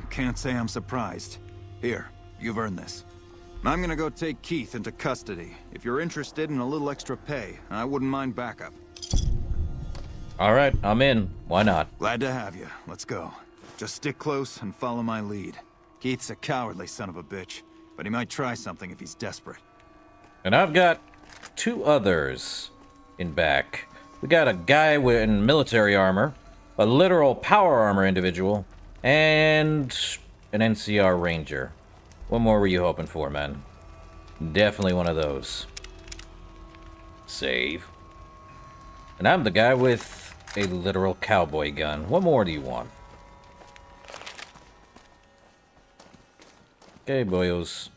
Can't say I'm surprised. Here, you've earned this. I'm gonna go take Keith into custody. If you're interested in a little extra pay, I wouldn't mind backup. Alright, I'm in. Why not? Glad to have you. Let's go. Just stick close and follow my lead. Keith's a cowardly son of a bitch, but he might try something if he's desperate. And I've got two others in back. We got a guy in military armor, a literal power armor individual, and an NCR ranger. What more were you hoping for, man? Definitely one of those. Save. And I'm the guy with a literal cowboy gun. What more do you want? Okay, boyos.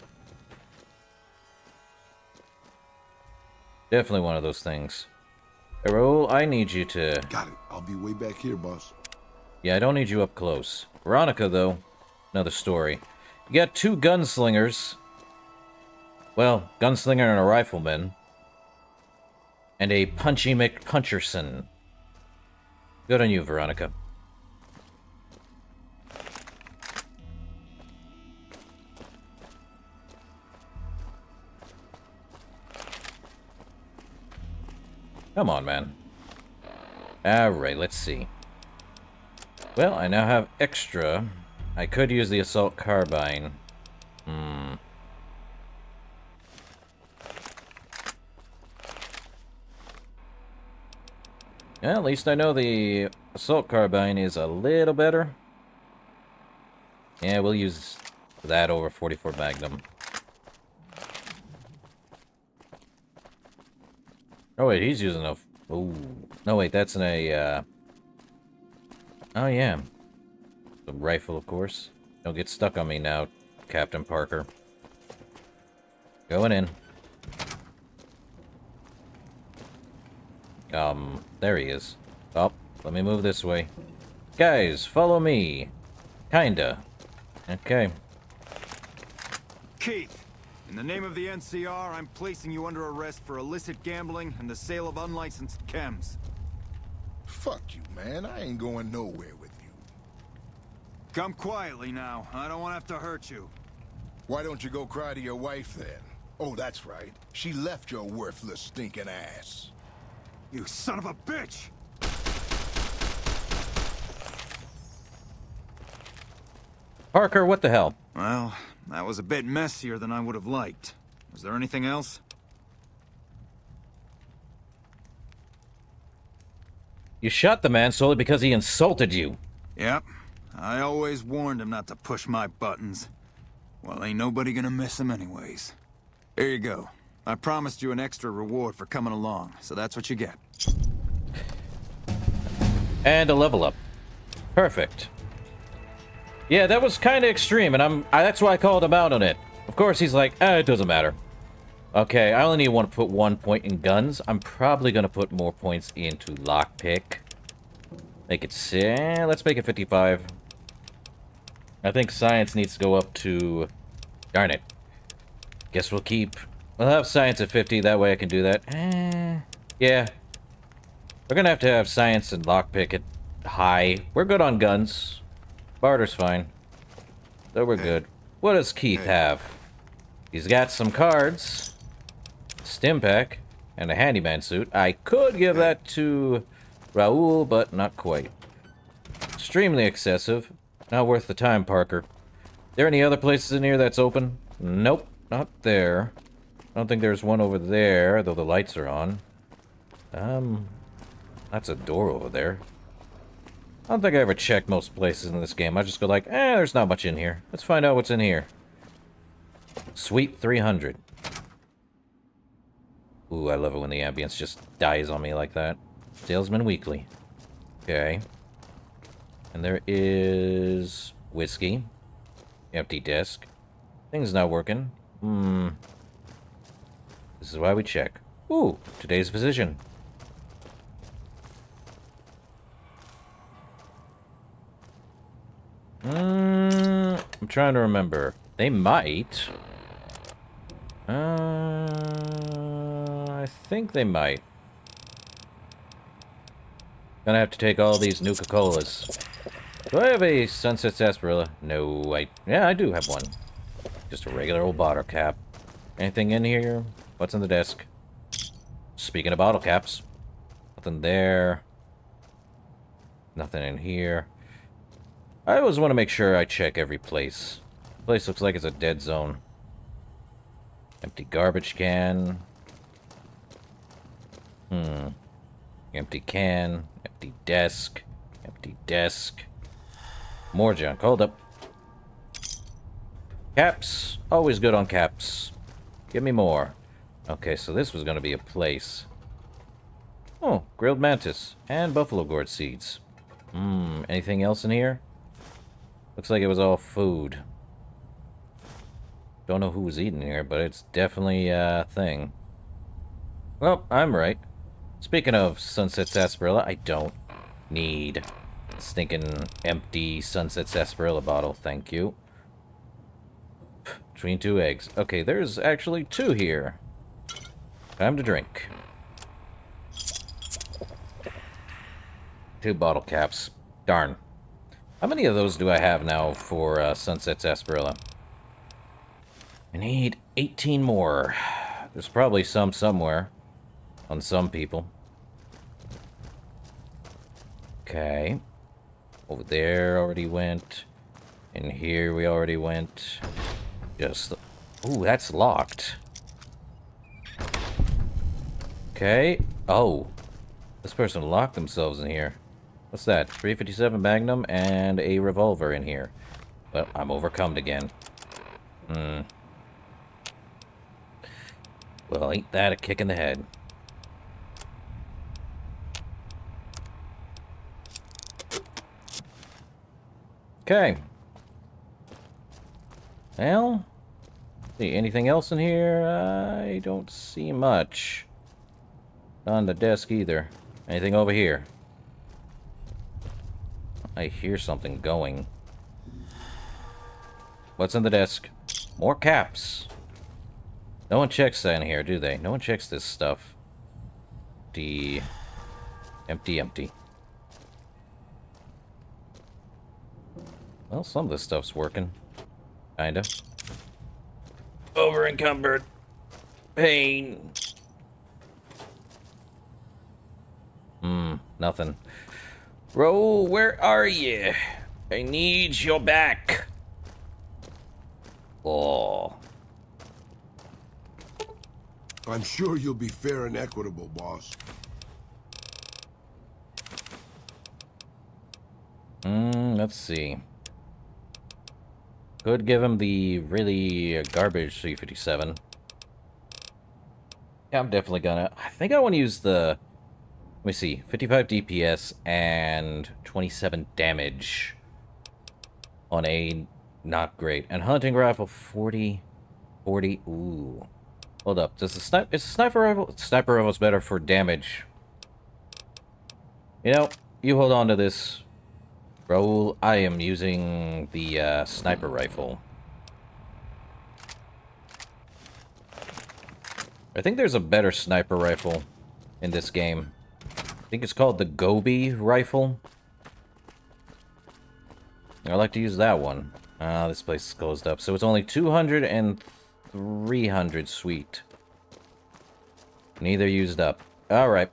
Definitely one of those things. Hey, Raoul, I need you to... Got it. I'll be way back here, boss. Yeah, I don't need you up close. Veronica, though, another story. You got two gunslingers. Well, gunslinger and a rifleman. And a Punchy McPuncherson. Good on you, Veronica. Come on, man. Alright, let's see. Well, I now have extra. I could use the assault carbine. Yeah, at least I know the assault carbine is a little better. Yeah, we'll use that over 44 Magnum. Oh wait, he's using a... Ooh. No wait, that's a... Oh yeah. The rifle, of course. Don't get stuck on me now, Captain Parker. Going in. There he is. Oh, let me move this way. Guys, follow me. Kinda. Okay. Keith, in the name of the NCR, I'm placing you under arrest for illicit gambling and the sale of unlicensed chems. Fuck you, man. I ain't going nowhere with you. Come quietly now. I don't want to have to hurt you. Why don't you go cry to your wife then? Oh, that's right. She left your worthless, stinking ass. You son of a bitch! Parker, what the hell? Well, that was a bit messier than I would have liked. Was there anything else? You shot the man solely because he insulted you. Yep. I always warned him not to push my buttons. Well, ain't nobody gonna miss him anyways. Here you go. I promised you an extra reward for coming along, so that's what you get. And a level up. Perfect. Yeah, that was kind of extreme, and that's why I called him out on it. Of course, he's like, it doesn't matter. Okay, I only want to put 1 point in guns. I'm probably going to put more points into lockpick. Make it, let's make it 55. I think science needs to go up to... Darn it. Guess we'll have science at 50, that way I can do that. Yeah. We're gonna have to have science and lockpick at high. We're good on guns. Barter's fine. So we're good. What does Keith have? He's got some cards. Stim pack. and a handyman suit. I could give that to Raoul, but not quite. Extremely excessive. Not worth the time, Parker. There any other places in here that's open? Nope, not there. I don't think there's one over there, though the lights are on. That's a door over there. I don't think I ever check most places in this game. I just go like, there's not much in here. Let's find out what's in here. Suite 300. Ooh, I love it when the ambience just dies on me like that. Salesman Weekly. Okay. And there is whiskey. Empty desk. Thing's not working. This is why we check. Ooh, today's physician. I'm trying to remember. They might. I think they might. Gonna have to take all these Nuka-Colas. Do I have a Sunset Sarsaparilla? No, yeah, I do have one. Just a regular old bottle cap. Anything in here? What's in the desk? Speaking of bottle caps. Nothing there. Nothing in here. I always want to make sure I check every place. The place looks like it's a dead zone. Empty garbage can. Empty can. Empty desk. Empty desk. More junk. Hold up. Caps. Always good on caps. Give me more. Okay, so this was going to be a place. Oh, grilled mantis. And buffalo gourd seeds. Anything else in here? Looks like it was all food. Don't know who was eating here, but it's definitely a thing. Well, I'm right. Speaking of Sunset Sarsaparilla, I don't need stinking empty Sunset Sarsaparilla bottle, thank you. Between 2 eggs. Okay, there's actually 2 here. Time to drink. 2 bottle caps. Darn. How many of those do I have now for Sunset Sarsaparilla? I need 18 more. There's probably some somewhere. On some people. Okay. Over there already went. In here we already went. Just... Ooh, that's locked. Okay. Oh. This person locked themselves in here. What's that? 357 Magnum and a revolver in here. Well, I'm overcome again. Well, ain't that a kick in the head. Okay. Well, see anything else in here? I don't see much. Not on the desk either. Anything over here? I hear something going. What's in the desk? More caps. No one checks that in here, do they? No one checks this stuff. Empty. Empty, empty. Well, some of this stuff's working. Kinda. Over encumbered. Pain. Nothing. Ro, where are you? I need your back. Oh. I'm sure you'll be fair and equitable, boss. Let's see. Could give him the really garbage C57. Yeah, I'm definitely gonna... I think I want to use the... Let me see. 55 DPS and 27 damage on a not great. And hunting rifle 40... Ooh. Hold up. Does the is the sniper rifle... Sniper rifle's better for damage. You know, you hold on to this. Raoul, I am using the sniper rifle. I think there's a better sniper rifle in this game. I think it's called the Gobi rifle. I like to use that one. This place is closed up. So it's only 200 and 300. Sweet. Neither used up. Alright.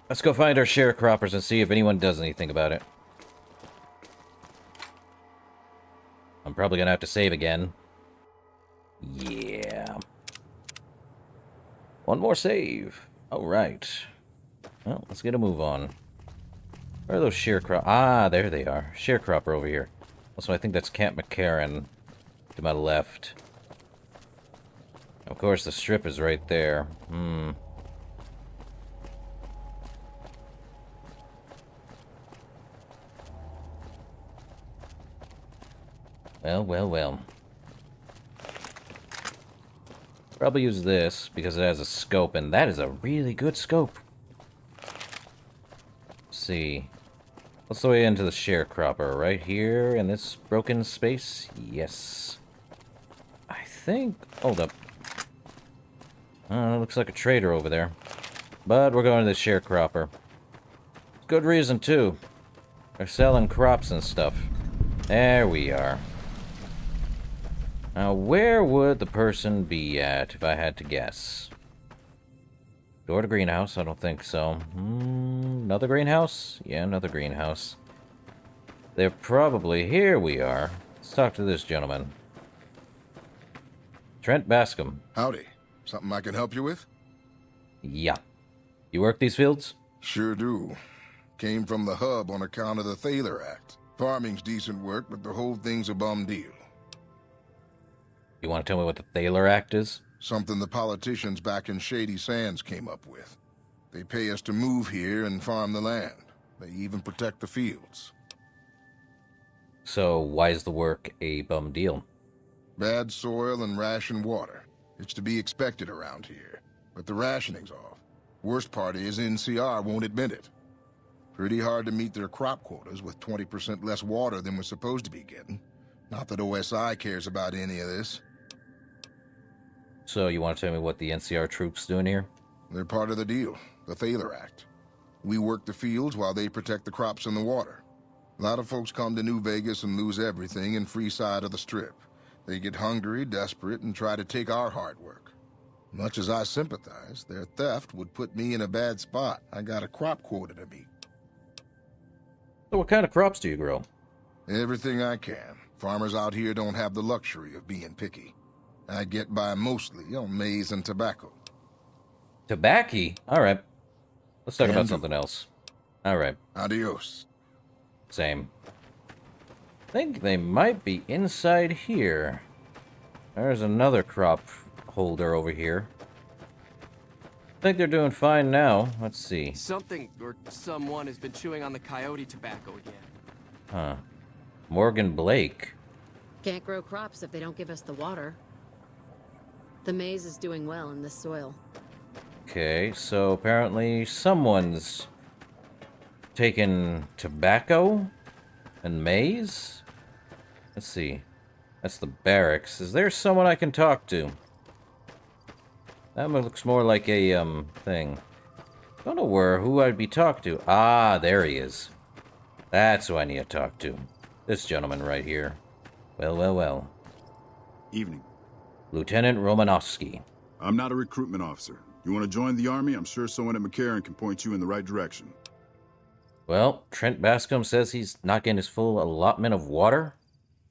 Let's go find our sharecroppers and see if anyone does anything about it. I'm probably gonna have to save again. Yeah. One more save. Alright. Well, let's get a move on. Where are those sharecroppers? Ah, there they are. Sharecropper over here. Also, I think that's Camp McCarran to my left. Of course, the strip is right there. Well, well, well. Probably use this because it has a scope, and that is a really good scope. Let's see. What's the way into the sharecropper? Right here in this broken space? Yes. I think... Hold up. Looks like a trader over there. But we're going to the sharecropper. Good reason, too. They're selling crops and stuff. There we are. Now, where would the person be at, if I had to guess? Door to greenhouse? I don't think so. Another greenhouse? Yeah, another greenhouse. They're probably... Here we are. Let's talk to this gentleman. Trent Bascom. Howdy. Something I can help you with? Yeah. You work these fields? Sure do. Came from the hub on account of the Thaler Act. Farming's decent work, but the whole thing's a bum deal. You want to tell me what the Thaler Act is? Something the politicians back in Shady Sands came up with. They pay us to move here and farm the land. They even protect the fields. So, why is the work a bum deal? Bad soil and ration water. It's to be expected around here. But the rationing's off. Worst part is NCR won't admit it. Pretty hard to meet their crop quotas with 20% less water than we're supposed to be getting. Not that OSI cares about any of this. So, you want to tell me what the NCR troops doing here? They're part of the deal, the Thaler Act. We work the fields while they protect the crops and the water. A lot of folks come to New Vegas and lose everything in free side of the Strip. They get hungry, desperate, and try to take our hard work. Much as I sympathize, their theft would put me in a bad spot. I got a crop quota to meet. So what kind of crops do you grow? Everything I can. Farmers out here don't have the luxury of being picky. I get by mostly on maize and tobacco. Tobacco? Alright. Let's talk about something else. Alright. Adios. Same. I think they might be inside here. There's another crop holder over here. I think they're doing fine now. Let's see. Something or someone has been chewing on the coyote tobacco again. Huh. Morgan Blake. Can't grow crops if they don't give us the water. The maize is doing well in this soil. Okay, so apparently someone's taken tobacco and maize? Let's see. That's the barracks. Is there someone I can talk to? That looks more like a, thing. Don't know who I'd be talking to. Ah, there he is. That's who I need to talk to. This gentleman right here. Well, well, well. Evening. Lieutenant Romanowski. I'm not a recruitment officer. You want to join the Army? I'm sure someone at McCarran can point you in the right direction. Well, Trent Bascom says he's not getting his full allotment of water?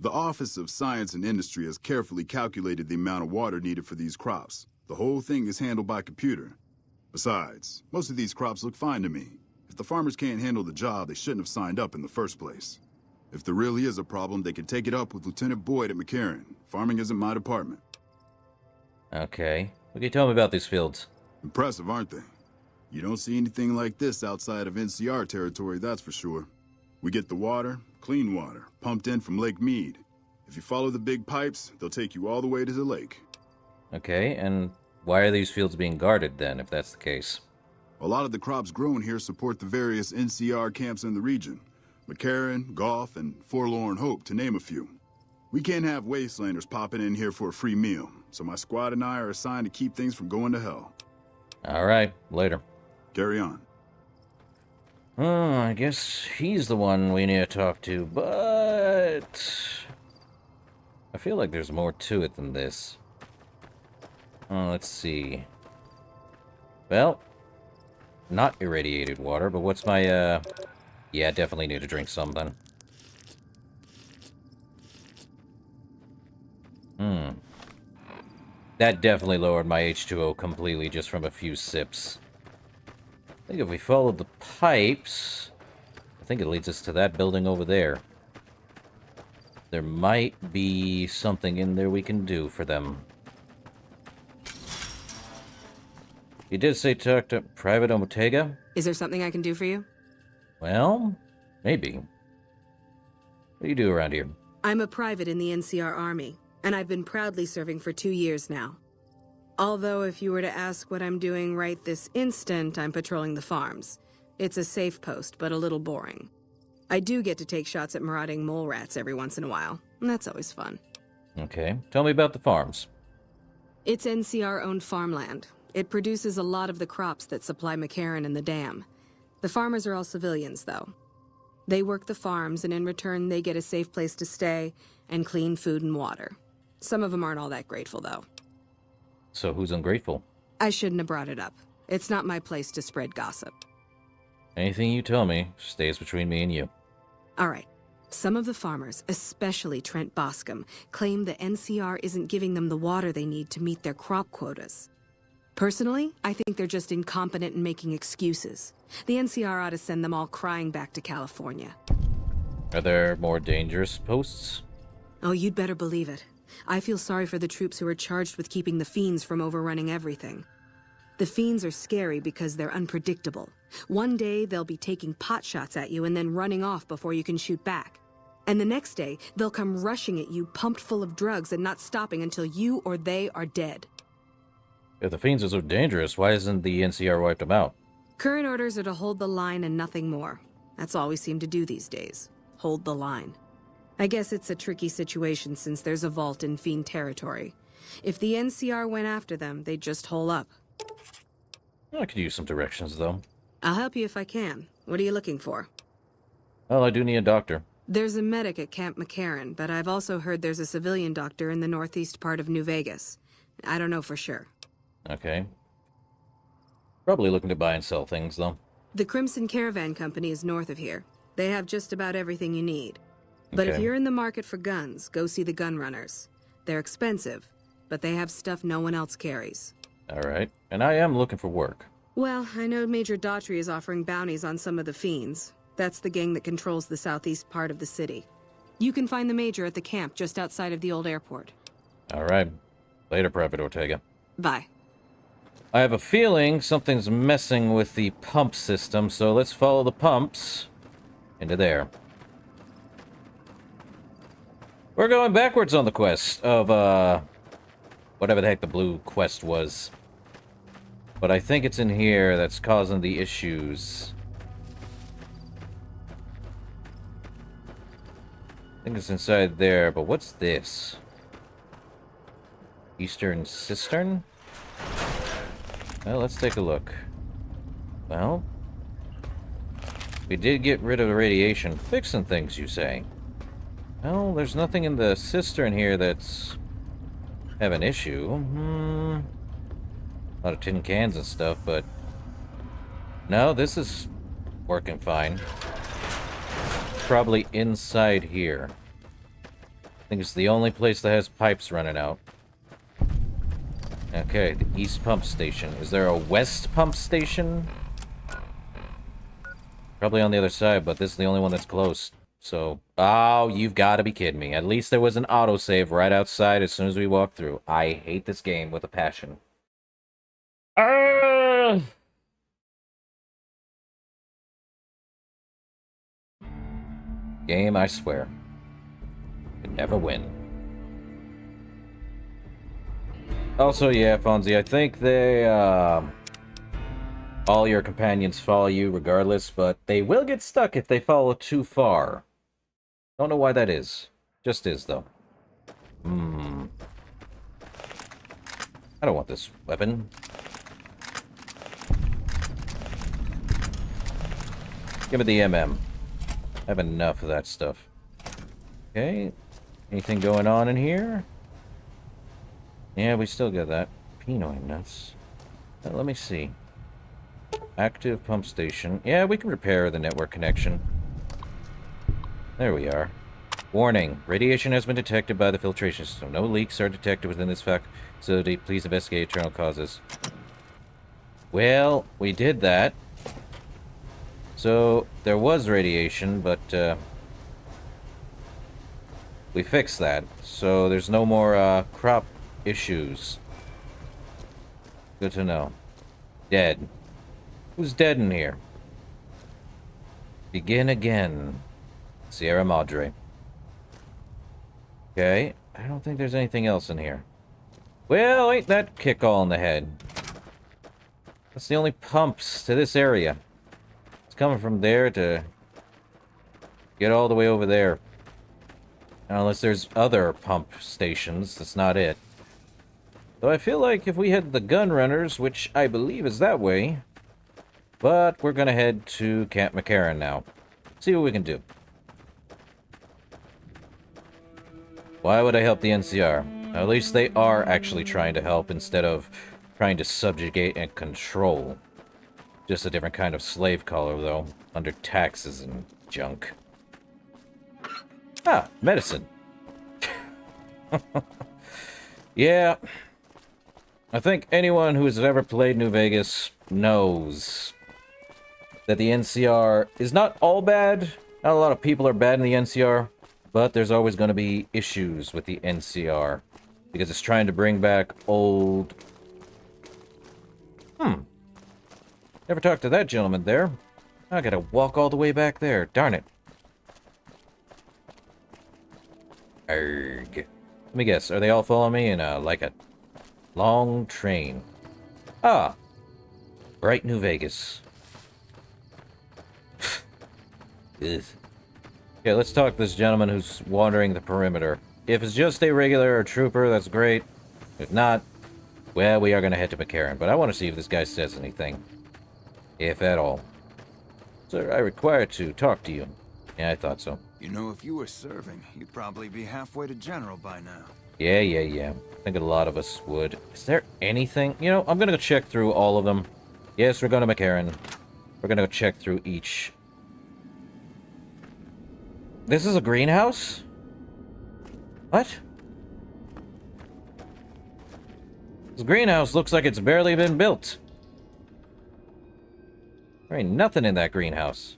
The Office of Science and Industry has carefully calculated the amount of water needed for these crops. The whole thing is handled by computer. Besides, most of these crops look fine to me. If the farmers can't handle the job, they shouldn't have signed up in the first place. If there really is a problem, they can take it up with Lieutenant Boyd at McCarran. Farming isn't my department. Okay. What can you tell me about these fields? Impressive, aren't they? You don't see anything like this outside of NCR territory, that's for sure. We get the water, clean water, pumped in from Lake Mead. If you follow the big pipes, they'll take you all the way to the lake. Okay, and why are these fields being guarded then, if that's the case? A lot of the crops grown here support the various NCR camps in the region. McCarran, Goff, and Forlorn Hope, to name a few. We can't have Wastelanders popping in here for a free meal, so my squad and I are assigned to keep things from going to hell. Alright, later. Carry on. Oh, I guess he's the one we need to talk to, but... I feel like there's more to it than this. Oh, let's see. Well, not irradiated water, but what's my, Yeah, definitely need to drink something. That definitely lowered my H2O completely just from a few sips. I think if we follow the pipes, I think it leads us to that building over there. There might be something in there we can do for them. You did say talk to Private Omotega? Is there something I can do for you? Well, maybe. What do you do around here? I'm a private in the NCR Army, and I've been proudly serving for 2 years now. Although if you were to ask what I'm doing right this instant, I'm patrolling the farms. It's a safe post, but a little boring. I do get to take shots at marauding mole rats every once in a while, and that's always fun. Okay, tell me about the farms. It's NCR-owned farmland. It produces a lot of the crops that supply McCarran and the dam. The farmers are all civilians, though. They work the farms, and in return, they get a safe place to stay and clean food and water. Some of them aren't all that grateful, though. So who's ungrateful? I shouldn't have brought it up. It's not my place to spread gossip. Anything you tell me stays between me and you. All right. Some of the farmers, especially Trent Boscom, claim the NCR isn't giving them the water they need to meet their crop quotas. Personally, I think they're just incompetent and making excuses. The NCR ought to send them all crying back to California. Are there more dangerous posts? Oh, you'd better believe it. I feel sorry for the troops who are charged with keeping the Fiends from overrunning everything. The Fiends are scary because they're unpredictable. One day, they'll be taking pot shots at you and then running off before you can shoot back. And the next day, they'll come rushing at you pumped full of drugs and not stopping until you or they are dead. If the Fiends are so dangerous, why hasn't the NCR wiped them out? Current orders are to hold the line and nothing more. That's all we seem to do these days. Hold the line. I guess it's a tricky situation since there's a vault in Fiend territory. If the NCR went after them, they'd just hole up. I could use some directions, though. I'll help you if I can. What are you looking for? Well, I do need a doctor. There's a medic at Camp McCarran, but I've also heard there's a civilian doctor in the northeast part of New Vegas. I don't know for sure. Okay. Probably looking to buy and sell things, though. The Crimson Caravan Company is north of here. They have just about everything you need. But if Okay. you're in the market for guns, go see the gun runners. They're expensive, but they have stuff no one else carries. Alright. And I am looking for work. Well, I know Major Daughtry is offering bounties on some of the Fiends. That's the gang that controls the southeast part of the city. You can find the Major at the camp just outside of the old airport. Alright. Later, Private Ortega. Bye. I have a feeling something's messing with the pump system, so let's follow the pumps into there. We're going backwards on the quest of, whatever the heck the blue quest was. But I think it's in here that's causing the issues. I think it's inside there, but what's this? Eastern Cistern? Well, let's take a look. Well, we did get rid of the radiation. Fixing things, you say? Well, there's nothing in the cistern here that's have an issue. A lot of tin cans and stuff, but no, this is working fine. Probably inside here. I think it's the only place that has pipes running out. Okay, the East Pump Station. Is there a West Pump Station? Probably on the other side, but this is the only one that's close. So, oh, you've got to be kidding me. At least there was an autosave right outside as soon as we walked through. I hate this game with a passion. Game, I swear. Could never win. Also, yeah, Fonzie, I think they, all your companions follow you regardless, but they will get stuck if they follow too far. Don't know why that is. Just is, though. I don't want this weapon. Give me the MM. I have enough of that stuff. Okay. Anything going on in here? Yeah, we still got that. Pinoy nuts. Let me see. Active pump station. Yeah, we can repair the network connection. There we are. Warning. Radiation has been detected by the filtration system. No leaks are detected within this facility. Please investigate internal causes. Well, we did that. So, there was radiation, but, we fixed that. So, there's no more, crop issues. Good to know. Dead. Who's dead in here? Begin again. Sierra Madre. Okay. I don't think there's anything else in here. Well, ain't that kick all in the head. That's the only pumps to this area. It's coming from there to get all the way over there. Unless there's other pump stations, that's not it. Though I feel like if we head the gun runners, which I believe is that way, but we're gonna head to Camp McCarran now. See what we can do. Why would I help the NCR? At least they are actually trying to help instead of trying to subjugate and control. Just a different kind of slave collar, though, under taxes and junk. Ah, medicine. Yeah. I think anyone who has ever played New Vegas knows that the NCR is not all bad. Not a lot of people are bad in the NCR, but there's always going to be issues with the NCR because it's trying to bring back old... Never talked to that gentleman there. I gotta walk all the way back there. Darn it. Arrgh. Let me guess. Are they all following me in like a long train? Ah. Bright New Vegas. Ugh. Okay, let's talk to this gentleman who's wandering the perimeter. If it's just a regular trooper, that's great. If not, well, we are going to head to McCarran. But I want to see if this guy says anything. If at all. Sir, I require to talk to you. Yeah, I thought so. You know, if you were serving, you'd probably be halfway to General by now. Yeah. I think a lot of us would. Is there anything? You know, I'm going to go check through all of them. Yes, we're going to McCarran. We're going to go check through each. This is a greenhouse? What? This greenhouse looks like it's barely been built. There ain't nothing in that greenhouse.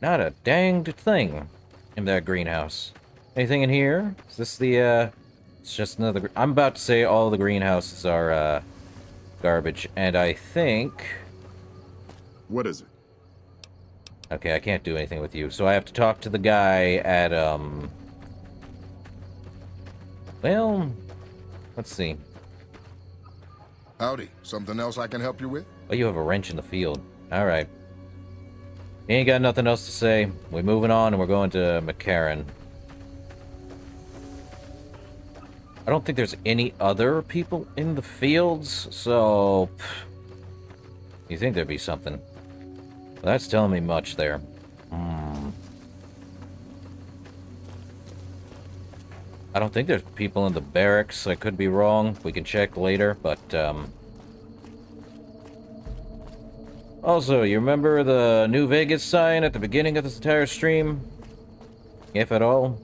Not a danged thing in that greenhouse. Anything in here? Is this the, it's just another... I'm about to say all the greenhouses are, garbage. And I think... What is it? Okay, I can't do anything with you. So I have to talk to the guy at, well... Let's see. Howdy. Something else I can help you with? Oh, you have a wrench in the field. Alright. You ain't got nothing else to say. We're moving on and we're going to McCarran. I don't think there's any other people in the fields, so... You think there'd be something. Well, that's telling me much there. I don't think there's people in the barracks. I could be wrong. We can check later, but, Also, you remember the New Vegas sign at the beginning of this entire stream? If at all?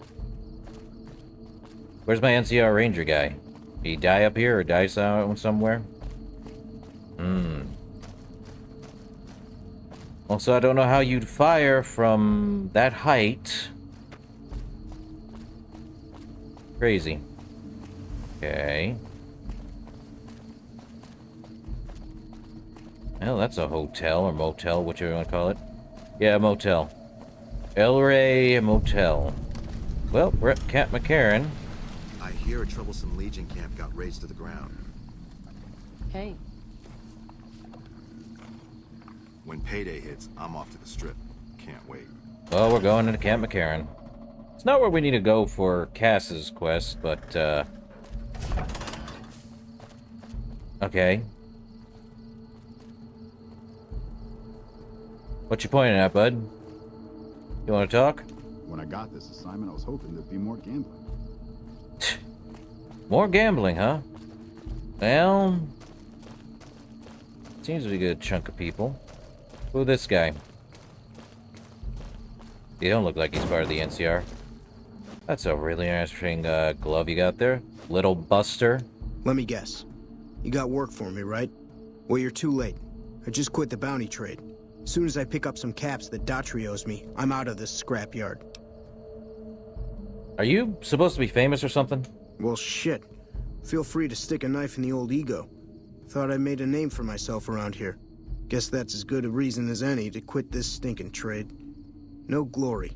Where's my NCR Ranger guy? Did he die up here or die somewhere? Also, I don't know how you'd fire from that height. Crazy. Okay. Well, that's a hotel or motel, whichever you want to call it. Yeah, motel. El Rey Motel. Well, we're at Camp McCarran. I hear a troublesome Legion camp got razed to the ground. Hey. When payday hits, I'm off to the strip. Can't wait. Well, we're going into Camp McCarran. It's not where we need to go for Cass's quest, but, okay. What you pointing at, bud? You want to talk? When I got this assignment, I was hoping there'd be more gambling. More gambling, huh? Well... Seems to be a good chunk of people. Who this guy? He don't look like he's part of the NCR. That's a really interesting glove you got there. Little Buster. Let me guess. You got work for me, right? Well, you're too late. I just quit the bounty trade. As soon as I pick up some caps that Daughtry owes me, I'm out of this scrapyard. Are you supposed to be famous or something? Well, shit. Feel free to stick a knife in the old ego. Thought I made a name for myself around here. Guess that's as good a reason as any to quit this stinking trade. No glory.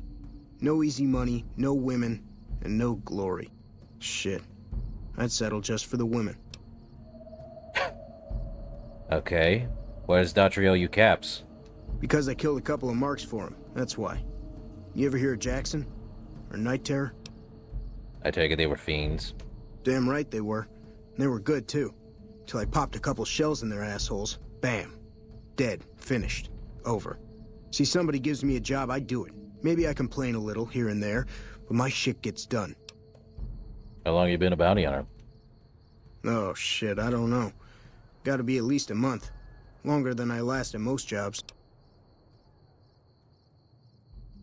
No easy money, no women, and no glory. Shit. I'd settle just for the women. Okay. Why does Daughtry owe you caps? Because I killed a couple of marks for him, that's why. You ever hear of Jackson? Or Night Terror? I take it they were fiends. Damn right they were. And they were good, too. Till I popped a couple shells in their assholes. Bam. Dead. Finished. Over. See, somebody gives me a job, I do it. Maybe I complain a little here and there, but my shit gets done. How long you been a bounty hunter? Oh, shit, I don't know. Gotta be at least a month. Longer than I last at most jobs.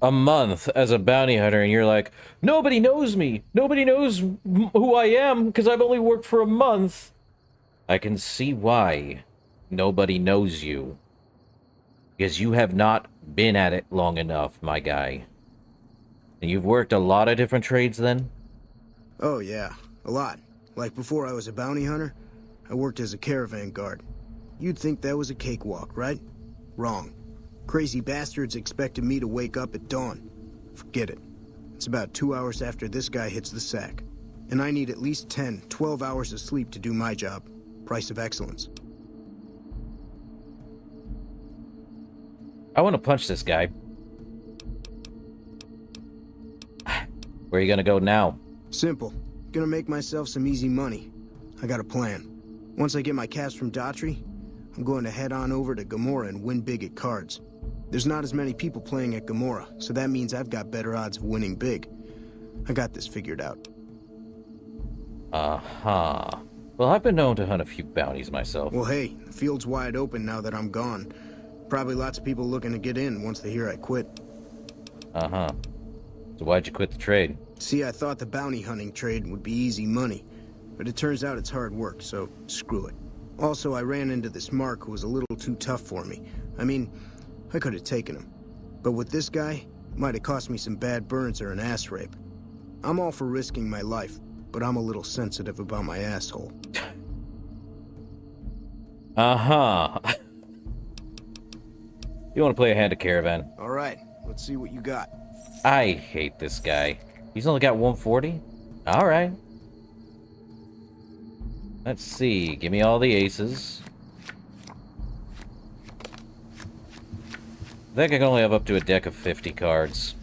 A month as a bounty hunter, and you're like, nobody knows me. Nobody knows who I am, because I've only worked for a month. I can see why nobody knows you. Because you have not been at it long enough, my guy. And you've worked a lot of different trades, then? Oh, yeah. A lot. Like before I was a bounty hunter, I worked as a caravan guard. You'd think that was a cakewalk, right? Wrong. Crazy bastards expected me to wake up at dawn. Forget it. It's about 2 hours after this guy hits the sack. And I need at least 10, 12 hours of sleep to do my job. Price of excellence. I want to punch this guy. Where are you gonna go now? Simple. Gonna make myself some easy money. I got a plan. Once I get my caps from Daughtry, I'm going to head on over to Gomorrah and win big at cards. There's not as many people playing at Gomorrah, so that means I've got better odds of winning big. I got this figured out. Uh-huh. Well, I've been known to hunt a few bounties myself. Well, hey, the field's wide open now that I'm gone. Probably lots of people looking to get in once they hear I quit. Uh-huh. So why'd you quit the trade? See, I thought the bounty hunting trade would be easy money, but it turns out it's hard work, so screw it. Also, I ran into this Mark who was a little too tough for me. I mean, I could have taken him. But with this guy, might have cost me some bad burns or an ass rape. I'm all for risking my life, but I'm a little sensitive about my asshole. Uh-huh. You want to play a hand of Caravan? All right, let's see what you got. I hate this guy. He's only got 140? All right. Let's see. Give me all the aces. I think I can only have up to a deck of 50 cards.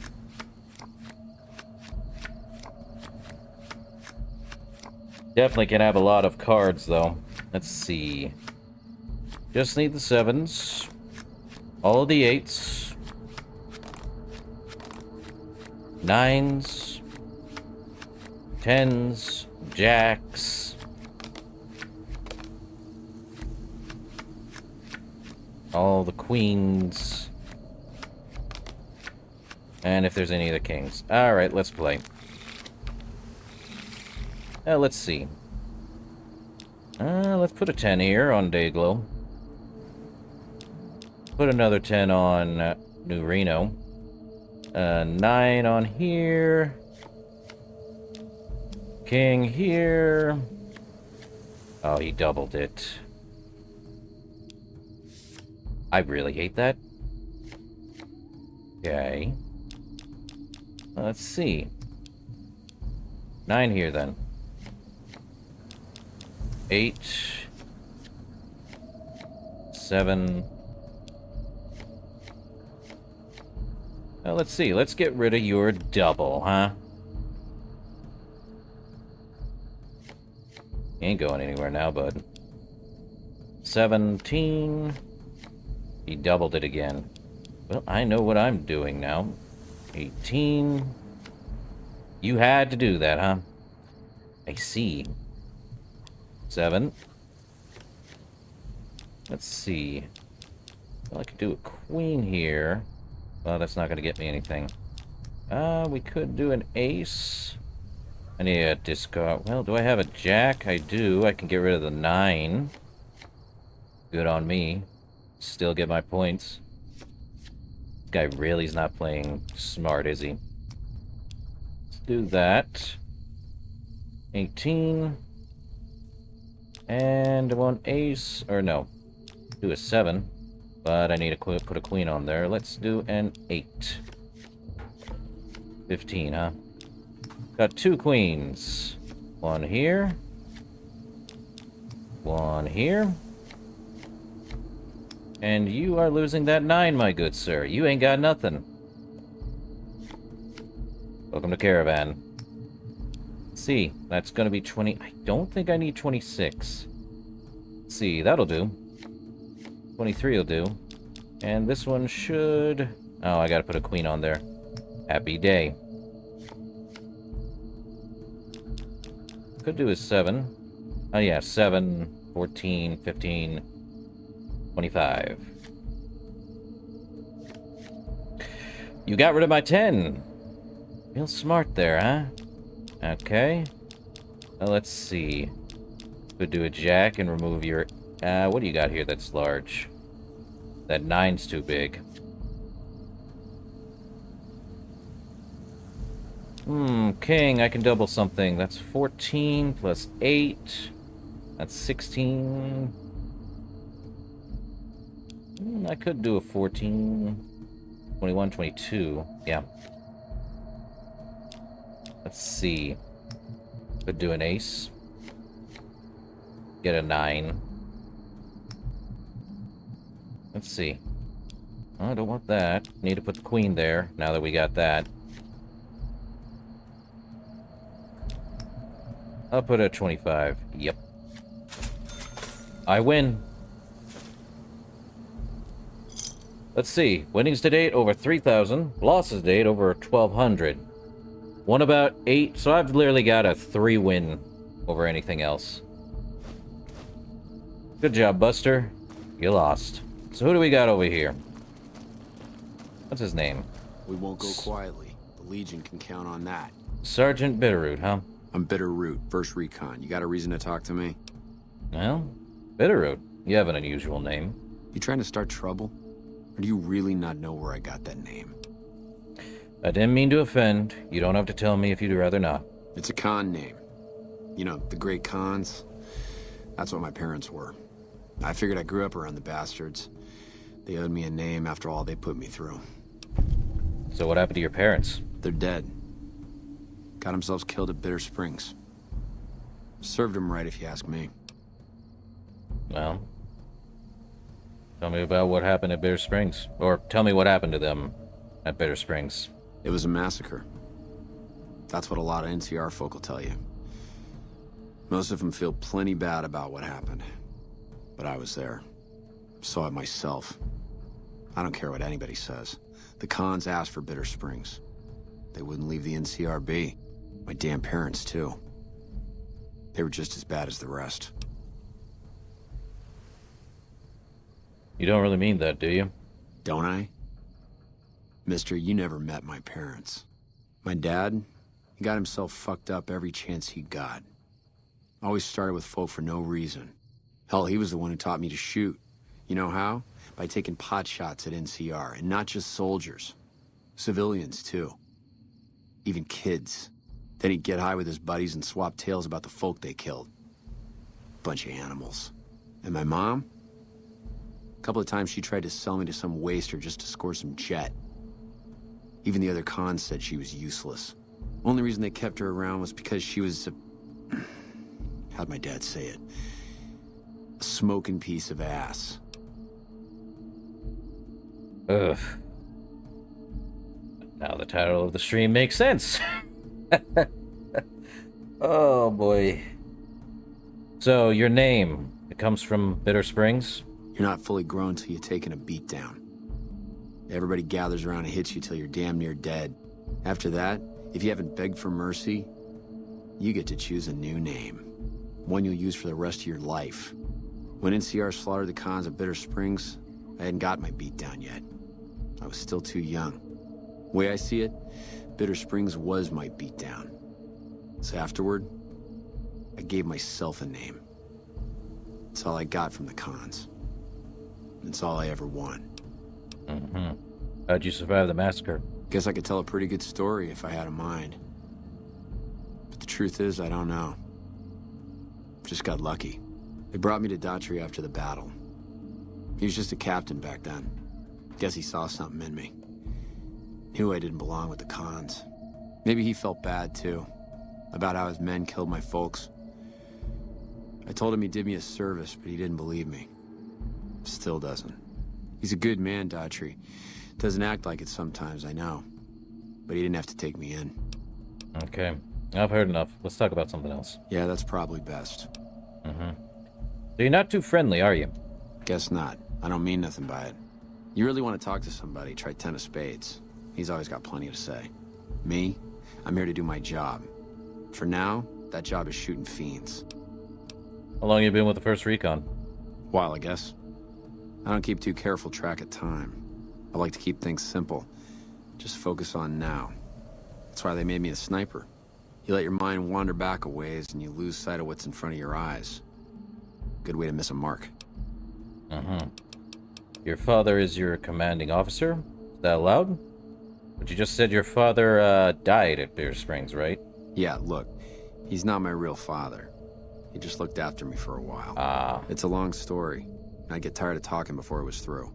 Definitely can have a lot of cards, though. Let's see. Just need the 7s. All of the 8s. 9s. 10s. Jacks. All the queens. And if there's any of the kings. Alright, let's play. Let's see. Let's put a 10 here on Dayglow. Put another 10 on New Reno. 9 on here. King here. Oh, he doubled it. I really hate that. Okay. Let's see. 9 here, then. 8. 7. Now, let's see. Let's get rid of your double, huh? Ain't going anywhere now, bud. 17. He doubled it again. Well, I know what I'm doing now. 18. You had to do that, huh? I see. 7. Let's see. Well, I could do a queen here. Well, that's not going to get me anything. We could do an ace. I need a discard. Well, do I have a jack? I do. I can get rid of the 9. Good on me. Still get my points. This guy really is not playing smart, is he? Let's do that. 18. And one ace. Or no. Do a 7. But I need to put a queen on there. Let's do an 8. 15, huh? Got 2 queens. One here. One here. And you are losing that 9, my good sir. You ain't got nothing. Welcome to Caravan. Let's see, that's gonna be 20. I don't think I need 26. Let's see, that'll do. 23 will do. And this one should... Oh, I gotta put a queen on there. Happy day. Could do a 7. Oh yeah, 7, 14, 15, 25. You got rid of my 10. Real smart there, huh? Okay. Well, let's see. Could do a jack and remove your... what do you got here that's large? That 9's too big. King, I can double something. That's 14 plus 8. That's 16. I could do a 14. 21, 22. Yeah. Let's see. Could do an ace. Get a 9. Let's see. Oh, I don't want that. Need to put the queen there, now that we got that. I'll put a 25. Yep. I win. Let's see. Winnings to date over 3,000. Losses to date over 1,200. Won about 8, so I've literally got a 3 win over anything else. Good job, Buster. You lost. So who do we got over here? What's his name? We won't go quietly. The Legion can count on that. Sergeant Bitterroot, huh? I'm Bitterroot, 1st Recon. You got a reason to talk to me? Well, Bitterroot. You have an unusual name. You trying to start trouble? Or do you really not know where I got that name? I didn't mean to offend. You don't have to tell me if you'd rather not. It's a Khan name. You know, the great Khans. That's what my parents were. I figured I grew up around the bastards. They owed me a name after all they put me through. So what happened to your parents? They're dead. Got themselves killed at Bitter Springs. Served them right, if you ask me. Well, tell me about what happened at Bitter Springs. Or tell me what happened to them at Bitter Springs. It was a massacre. That's what a lot of NCR folk will tell you. Most of them feel plenty bad about what happened. But I was there. Saw it myself. I don't care what anybody says. The Khans asked for Bitter Springs. They wouldn't leave the NCR be. My damn parents, too. They were just as bad as the rest. You don't really mean that, do you? Don't I? Mister, you never met my parents. My dad, he got himself fucked up every chance he got. Always started with folk for no reason. Hell, he was the one who taught me to shoot. You know how? By taking pot shots at NCR, and not just soldiers. Civilians, too. Even kids. Then he'd get high with his buddies and swap tales about the folk they killed. Bunch of animals. And my mom? A couple of times she tried to sell me to some waster just to score some jet. Even the other Khans said she was useless. Only reason they kept her around was because she was a... How'd my dad say it? A smoking piece of ass. Ugh. Now the title of the stream makes sense. Oh boy. So your name, it comes from Bitter Springs? You're not fully grown till you're taking a beat down. Everybody gathers around and hits you till you're damn near dead. After that, if you haven't begged for mercy, you get to choose a new name. One you'll use for the rest of your life. When NCR slaughtered the cons at Bitter Springs, I hadn't got my beat down yet. I was still too young. The way I see it, Bitter Springs was my beat down. So afterward, I gave myself a name. It's all I got from the cons. It's all I ever won. Mm-hmm. How'd you survive the massacre? Guess I could tell a pretty good story if I had a mind. But the truth is, I don't know. Just got lucky. They brought me to Daughtry after the battle. He was just a captain back then. Guess he saw something in me. Knew I didn't belong with the cons. Maybe he felt bad, too. About how his men killed my folks. I told him he did me a service, but he didn't believe me. Still doesn't. He's a good man, Daughtry. Doesn't act like it sometimes, I know. But he didn't have to take me in. Okay. I've heard enough. Let's talk about something else. Yeah, that's probably best. Mm-hmm. So you're not too friendly, are you? Guess not. I don't mean nothing by it. You really want to talk to somebody, try 10 of spades. He's always got plenty to say. Me? I'm here to do my job. For now, that job is shooting fiends. How long you been with the 1st Recon? While, I guess. I don't keep too careful track of time. I like to keep things simple. Just focus on now. That's why they made me a sniper. You let your mind wander back a ways and you lose sight of what's in front of your eyes. Good way to miss a mark. Mm-hmm. Your father is your commanding officer? Is that allowed? But you just said your father, died at Bitter Springs, right? Yeah, look. He's not my real father. He just looked after me for a while. Ah. It's a long story. I'd get tired of talking before it was through.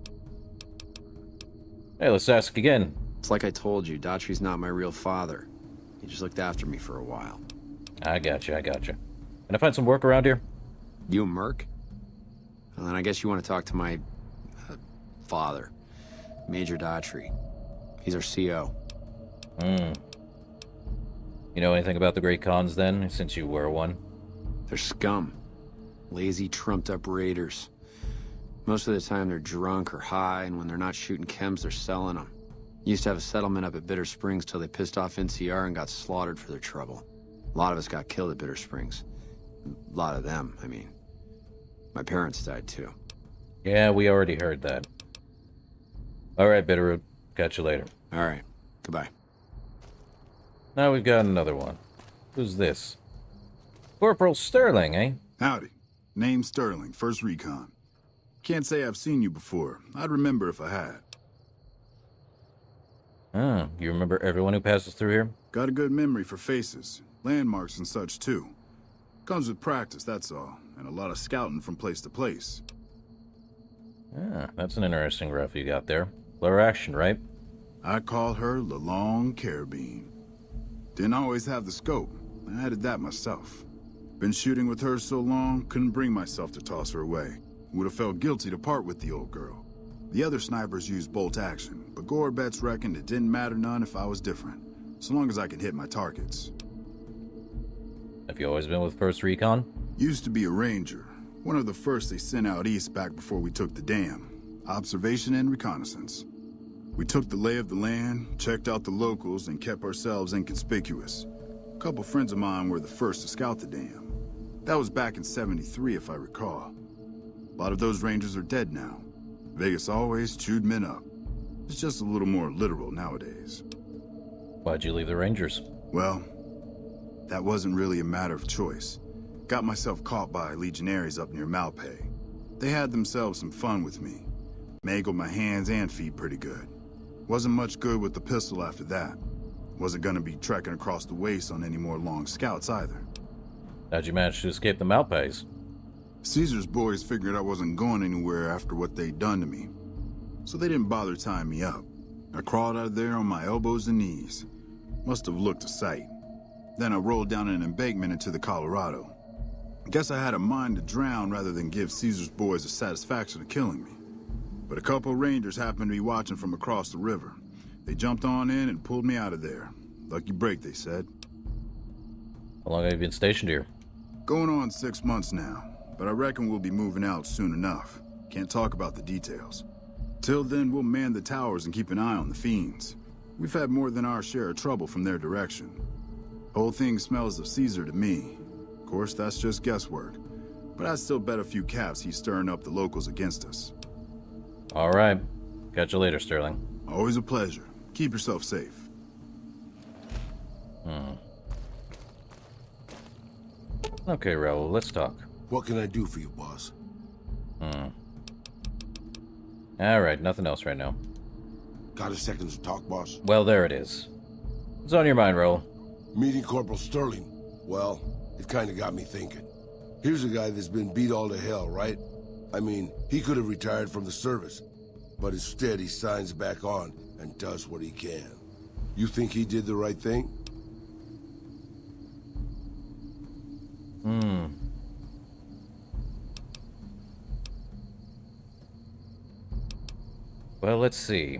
Hey, let's ask again. It's like I told you, Daughtry's not my real father. He just looked after me for a while. I gotcha. Can I find some work around here? You a merc? Well, then I guess you want to talk to my... father. Major Daughtry. He's our CO. You know anything about the Great Khans, then, since you were one? They're scum. Lazy, trumped-up raiders. Most of the time they're drunk or high, and when they're not shooting chems, they're selling them. Used to have a settlement up at Bitter Springs till they pissed off NCR and got slaughtered for their trouble. A lot of us got killed at Bitter Springs. A lot of them, I mean. My parents died, too. Yeah, we already heard that. Alright, Bitterroot. Catch you later. Alright. Goodbye. Now we've got another one. Who's this? Corporal Sterling, eh? Howdy. Name's Sterling, 1st Recon. Can't say I've seen you before. I'd remember if I had. Ah, you remember everyone who passes through here? Got a good memory for faces, landmarks and such too. Comes with practice, that's all, and a lot of scouting from place to place. Ah, that's an interesting ref you got there. Lower action, right? I call her the Long Carabine. Didn't always have the scope. I added that myself. Been shooting with her so long, couldn't bring myself to toss her away. Would have felt guilty to part with the old girl. The other snipers used bolt action, but Gorbets reckoned it didn't matter none if I was different, so long as I could hit my targets. Have you always been with 1st Recon? Used to be a ranger, one of the first they sent out east back before we took the dam. Observation and reconnaissance. We took the lay of the land, checked out the locals, and kept ourselves inconspicuous. A couple friends of mine were the first to scout the dam. That was back in '73, if I recall. A lot of those rangers are dead now. Vegas always chewed men up. It's just a little more literal nowadays. Why'd you leave the Rangers? Well, that wasn't really a matter of choice. Got myself caught by legionaries up near Malpay. They had themselves some fun with me. Mangled my hands and feet pretty good. Wasn't much good with the pistol after that. Wasn't gonna be trekking across the waste on any more long scouts either. How'd you manage to escape the Malpays? Caesar's boys figured I wasn't going anywhere after what they'd done to me. So they didn't bother tying me up. I crawled out of there on my elbows and knees. Must have looked a sight. Then I rolled down an embankment into the Colorado. Guess I had a mind to drown rather than give Caesar's boys the satisfaction of killing me. But a couple rangers happened to be watching from across the river. They jumped on in and pulled me out of there. Lucky break, they said. How long have you been stationed here? Going on 6 months now, but I reckon we'll be moving out soon enough. Can't talk about the details. Till then, we'll man the towers and keep an eye on the fiends. We've had more than our share of trouble from their direction. Whole thing smells of Caesar to me. Of course, that's just guesswork. But I still bet a few caps he's stirring up the locals against us. All right. Catch you later, Sterling. Always a pleasure. Keep yourself safe. Okay, Raul, let's talk. What can I do for you, boss? Alright, nothing else right now. Got a second to talk, boss? Well, there it is. What's on your mind, Raul? Meeting Corporal Sterling. Well, it kinda got me thinking. Here's a guy that's been beat all to hell, right? I mean, he could have retired from the service, but instead he signs back on and does what he can. You think he did the right thing? Well, let's see.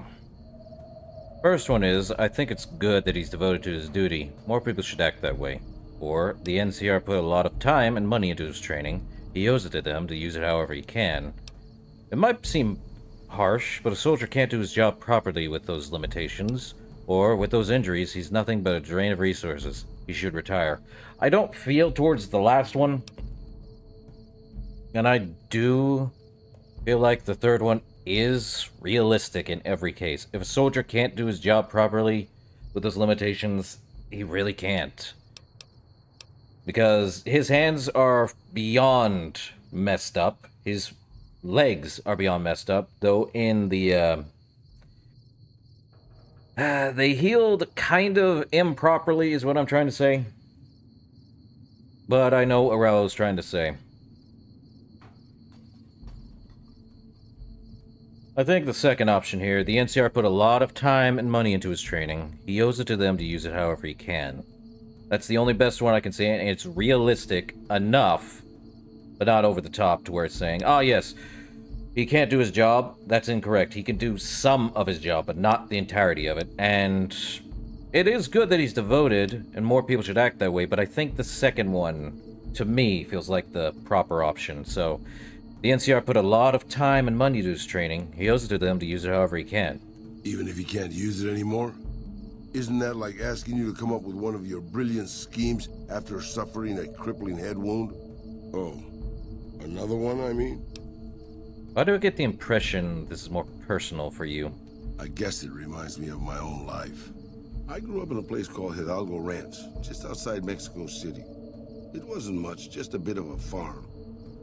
First one is, I think it's good that he's devoted to his duty. More people should act that way. Or, the NCR put a lot of time and money into his training. He owes it to them to use it however he can. It might seem harsh, but a soldier can't do his job properly with those limitations. Or, with those injuries, he's nothing but a drain of resources. He should retire. I don't feel towards the last one. And I do feel like the third one is realistic in every case. If a soldier can't do his job properly with those limitations, he really can't. Because his hands are beyond messed up. His legs are beyond messed up, though in the, they healed kind of improperly, is what I'm trying to say. But I know what Raul's trying to say. I think the second option here, the NCR put a lot of time and money into his training. He owes it to them to use it however he can. That's the only best one I can say, and it's realistic enough, but not over the top to where it's saying, oh yes, he can't do his job. That's incorrect. He can do some of his job, but not the entirety of it. And it is good that he's devoted, and more people should act that way, but I think the second one, to me, feels like the proper option. So, the NCR put a lot of time and money to his training. He owes it to them to use it however he can. Even if he can't use it anymore? Isn't that like asking you to come up with one of your brilliant schemes after suffering a crippling head wound? Oh, another one, I mean? Why do I get the impression this is more personal for you? I guess it reminds me of my own life. I grew up in a place called Hidalgo Ranch, just outside Mexico City. It wasn't much, just a bit of a farm,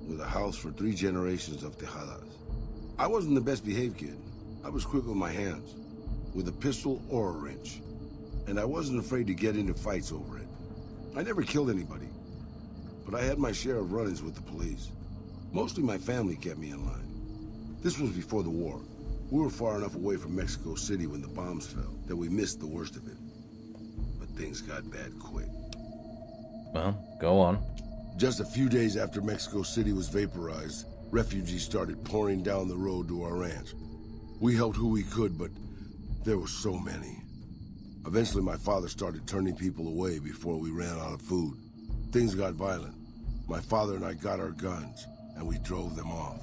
with a house for 3 generations of Tejadas. I wasn't the best behaved kid. I was quick with my hands, with a pistol or a wrench. And I wasn't afraid to get into fights over it. I never killed anybody, but I had my share of run-ins with the police. Mostly my family kept me in line. This was before the war. We were far enough away from Mexico City when the bombs fell that we missed the worst of it. But things got bad quick. Well, go on. Just a few days after Mexico City was vaporized, refugees started pouring down the road to our ranch. We helped who we could, but there were so many. Eventually, my father started turning people away before we ran out of food. Things got violent. My father and I got our guns, and we drove them off.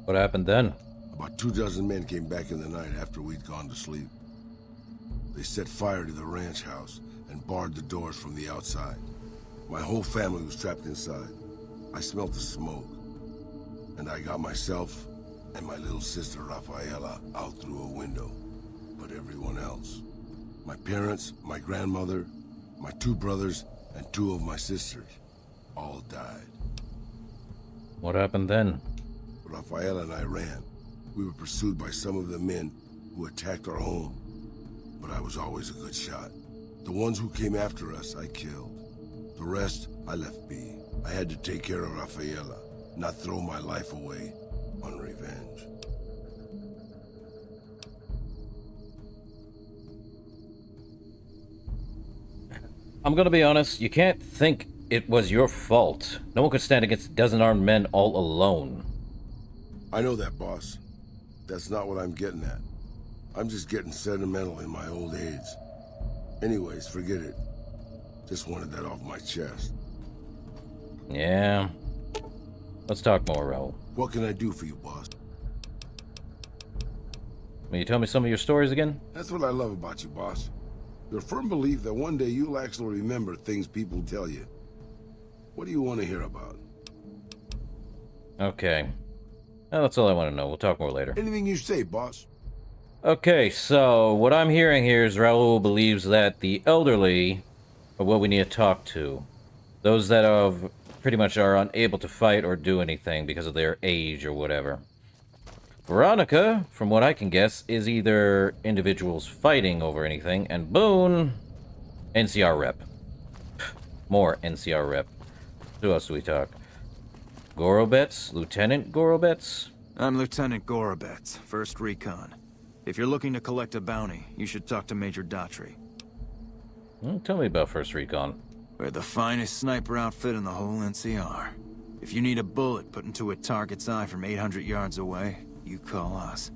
What happened then? About 24 men came back in the night after we'd gone to sleep. They set fire to the ranch house and barred the doors from the outside. My whole family was trapped inside. I smelled the smoke, and I got myself and my little sister Rafaela out through a window. But everyone else, my parents, my grandmother, my 2 brothers, and 2 of my sisters, all died. What happened then? Rafaela and I ran. We were pursued by some of the men who attacked our home, but I was always a good shot. The ones who came after us, I killed. The rest, I left be. I had to take care of Rafaela, not throw my life away on revenge. I'm gonna be honest, you can't think it was your fault. No one could stand against a dozen armed men all alone. I know that, boss. That's not what I'm getting at. I'm just getting sentimental in my old age. Anyways, forget it. Just wanted that off my chest. Yeah. Let's talk more, Raul. What can I do for you, boss? Will you tell me some of your stories again? That's what I love about you, boss. Your firm belief that one day you'll actually remember things people tell you. What do you want to hear about? Okay. Well, that's all I want to know. We'll talk more later. Anything you say, boss. Okay, so what I'm hearing here is Raul believes that the elderly are what we need to talk to. Those that have pretty much are unable to fight or do anything because of their age or whatever. Veronica, from what I can guess, is either individuals fighting over anything, and Boone, NCR rep. More NCR rep. Who else do we talk? Gorobets? Lieutenant Gorobets? I'm Lieutenant Gorobets, 1st Recon. If you're looking to collect a bounty, you should talk to Major Daughtry. Tell me about 1st Recon. We're the finest sniper outfit in the whole NCR. If you need a bullet put into a target's eye from 800 yards away, you call us.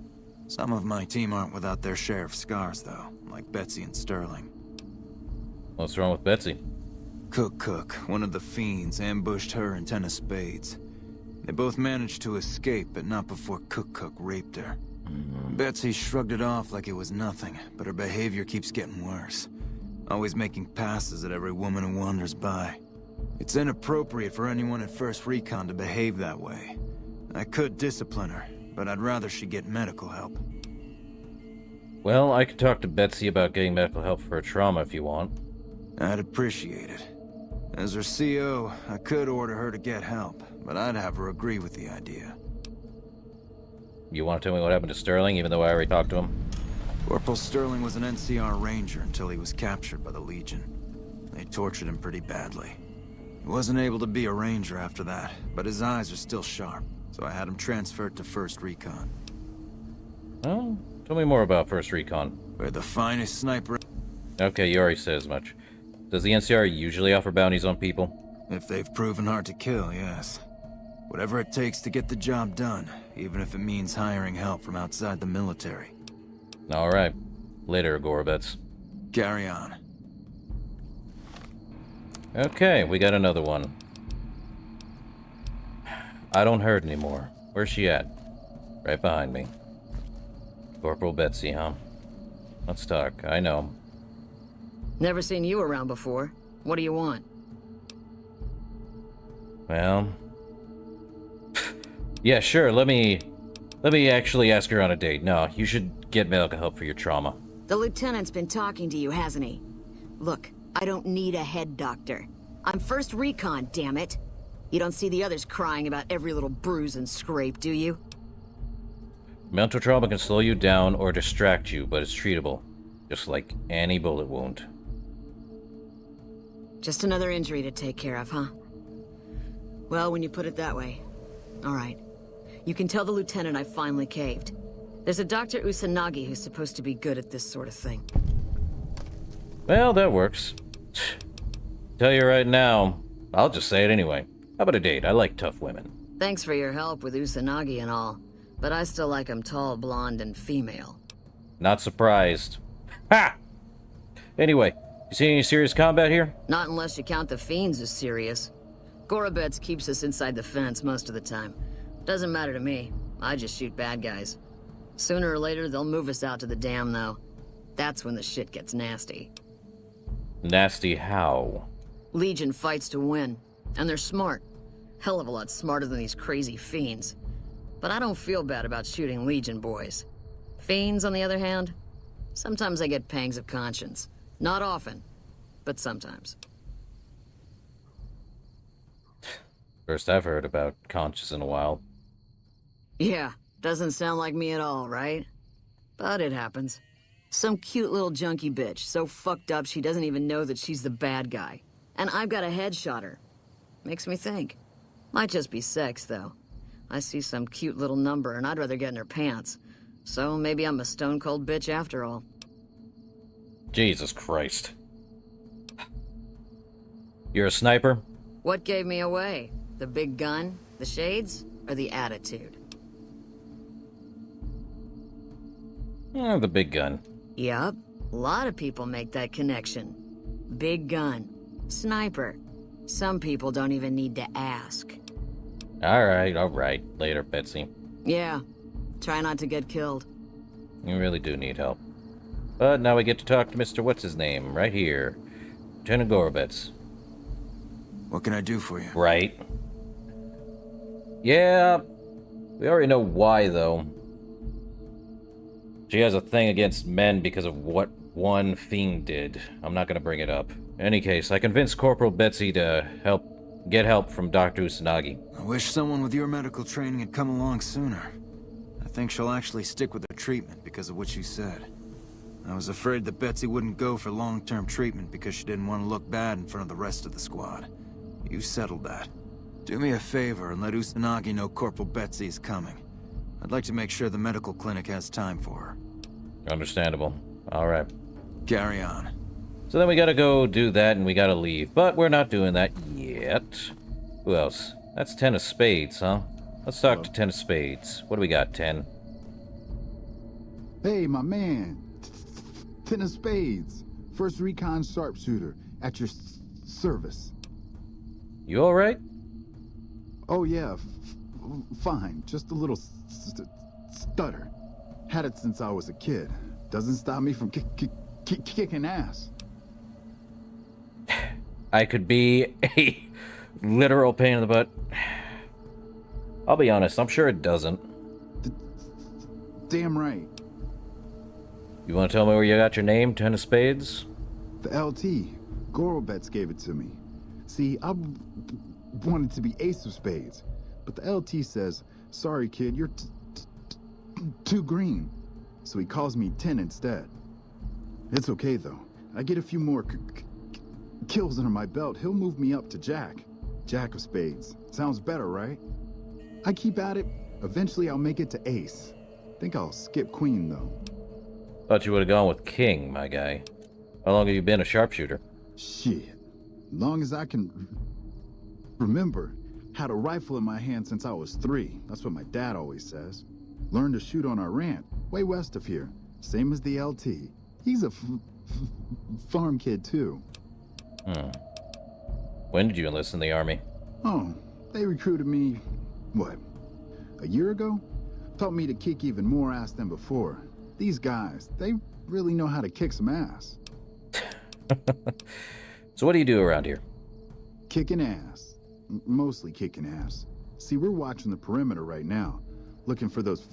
Some of my team aren't without their share of scars, though, like Betsy and Sterling. What's wrong with Betsy? Cook, one of the fiends, ambushed her and 10 of spades. They both managed to escape, but not before Cook raped her. Betsy shrugged it off like it was nothing, but her behavior keeps getting worse. Always making passes at every woman who wanders by. It's inappropriate for anyone at 1st Recon to behave that way. I could discipline her, but I'd rather she get medical help. Well, I could talk to Betsy about getting medical help for her trauma if you want. I'd appreciate it. As her CO, I could order her to get help, but I'd have her agree with the idea. You want to tell me what happened to Sterling, even though I already talked to him? Corporal Sterling was an NCR ranger until he was captured by the Legion. They tortured him pretty badly. He wasn't able to be a ranger after that, but his eyes are still sharp, so I had him transferred to 1st Recon. Well, tell me more about 1st Recon. We're the finest sniper... Okay, you already said as much. Does the NCR usually offer bounties on people? If they've proven hard to kill, yes. Whatever it takes to get the job done, even if it means hiring help from outside the military. Alright. Later, Gorobets. Carry on. Okay, we got another one. I don't hurt anymore. Where's she at? Right behind me. Corporal Betsy, huh? Let's talk. I know. Never seen you around before. What do you want? Well... yeah, sure, let me actually ask her on a date. No, you should get medical help for your trauma. The lieutenant's been talking to you, hasn't he? Look, I don't need a head doctor. I'm 1st Recon, damn it. You don't see the others crying about every little bruise and scrape, do you? Mental trauma can slow you down or distract you, but it's treatable. Just like any bullet wound. Just another injury to take care of, huh? Well, when you put it that way. All right. You can tell the lieutenant I finally caved. There's a Dr. Usanagi who's supposed to be good at this sort of thing. Well, that works. Tell you right now, I'll just say it anyway. How about a date? I like tough women. Thanks for your help with Usanagi and all, but I still like him tall, blonde, and female. Not surprised. Ha! Anyway, you see any serious combat here? Not unless you count the fiends as serious. Gorobets keeps us inside the fence most of the time. Doesn't matter to me. I just shoot bad guys. Sooner or later, they'll move us out to the dam, though. That's when the shit gets nasty. Nasty how? Legion fights to win, and they're smart. Hell of a lot smarter than these crazy fiends. But I don't feel bad about shooting Legion boys. Fiends, on the other hand, sometimes I get pangs of conscience. Not often, but sometimes. First I've heard about conscience in a while. Yeah, doesn't sound like me at all, right? But it happens. Some cute little junkie bitch, so fucked up she doesn't even know that she's the bad guy. And I've got a headshot her. Makes me think. Might just be sex, though. I see some cute little number and I'd rather get in her pants. So maybe I'm a stone-cold bitch after all. Jesus Christ. You're a sniper? What gave me away? The big gun, the shades, or the attitude? The big gun. Yup. A lot of people make that connection. Big gun. Sniper. Some people don't even need to ask. Alright. Later, Betsy. Yeah. Try not to get killed. You really do need help. But now we get to talk to Mr. What's-His-Name, right here. Lieutenant Gorobets. What can I do for you? Right. Yeah, we already know why, though. She has a thing against men because of what one fiend did. I'm not gonna bring it up. In any case, I convinced Corporal Betsy to get help from Dr. Usanagi. I wish someone with your medical training had come along sooner. I think she'll actually stick with her treatment because of what you said. I was afraid that Betsy wouldn't go for long-term treatment because she didn't want to look bad in front of the rest of the squad. You settled that. Do me a favor and let Usanagi know Corporal Betsy is coming. I'd like to make sure the medical clinic has time for her. Understandable. Alright. Carry on. So then we gotta go do that and we gotta leave. But we're not doing that yet. Who else? That's 10 of spades, huh? Let's talk to 10 of spades. What do we got, 10? Hey, my man. 10 of spades. First recon sharpshooter. At your service. You alright? Oh, yeah. Fine. Just a little stutter. Had it since I was a kid. Doesn't stop me from kicking ass. I could be a literal pain in the butt. I'll be honest, I'm sure it doesn't. Damn right. You want to tell me where you got your name, 10 of spades? The LT. Gorobets gave it to me. See, I wanted to be ace of spades, but the LT says, sorry kid, you're too green. So he calls me 10 instead. It's okay though. I get a few more kills under my belt, he'll move me up to Jack. Jack of spades. Sounds better, right? I keep at it. Eventually I'll make it to ace. Think I'll skip queen though. Thought you would have gone with king, my guy. How long have you been a sharpshooter? Shit. Long as I can remember. Had a rifle in my hand since I was 3. That's what my dad always says. Learned to shoot on our ranch, way west of here. Same as the LT. He's a farm kid too. When did you enlist in the army? Oh, they recruited me, what, a year ago? Taught me to kick even more ass than before. These guys, they really know how to kick some ass. So what do you do around here? Kicking ass. Mostly kicking ass. See, we're watching the perimeter right now, looking for those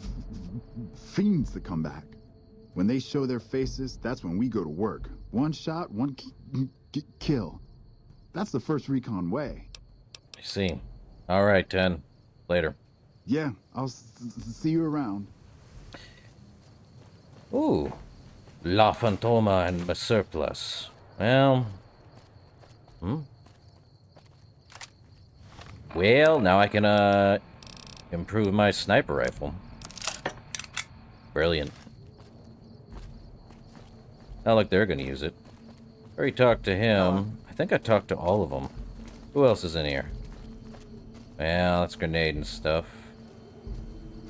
fiends to come back. When they show their faces, that's when we go to work. One shot, one kill. That's the first recon way. I see. All right, 10. Later. Yeah, I'll see you around. Ooh. La Fantoma and my surplus. Well... Well, now I can, improve my sniper rifle. Brilliant. Not like they're gonna use it. Already talked to him. I think I talked to all of them. Who else is in here? Well, that's grenade and stuff.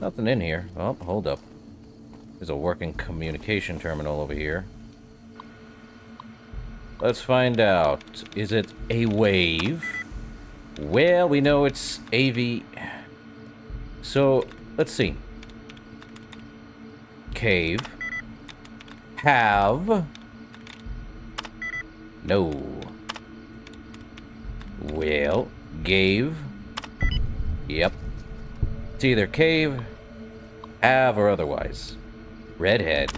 Nothing in here. Oh, hold up. There's a working communication terminal over here. Let's find out. Is it a wave? Well, we know it's AV. So, let's see. Cave. Have. No. Well, gave. Yep. It's either cave, have, or otherwise. Redhead.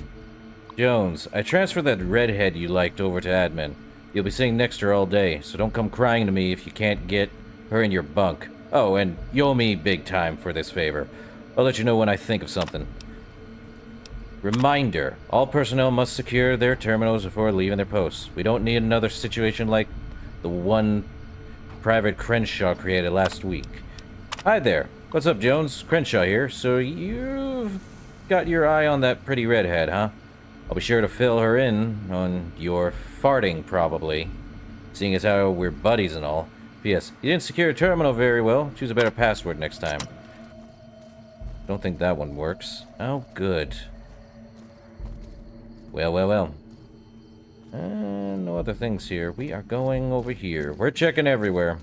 Jones, I transferred that redhead you liked over to admin. You'll be sitting next to her all day, so don't come crying to me if you can't get her in your bunk. Oh, and you owe me big time for this favor. I'll let you know when I think of something. Reminder, all personnel must secure their terminals before leaving their posts. We don't need another situation like the one Private Crenshaw created last week. Hi there. What's up, Jones? Crenshaw here. So you've got your eye on that pretty redhead, huh? I'll be sure to fill her in on your farting, probably. Seeing as how we're buddies and all. P.S. You didn't secure a terminal very well. Choose a better password next time. Don't think that one works. Oh, good. Well. No other things here. We are going over here. We're checking everywhere.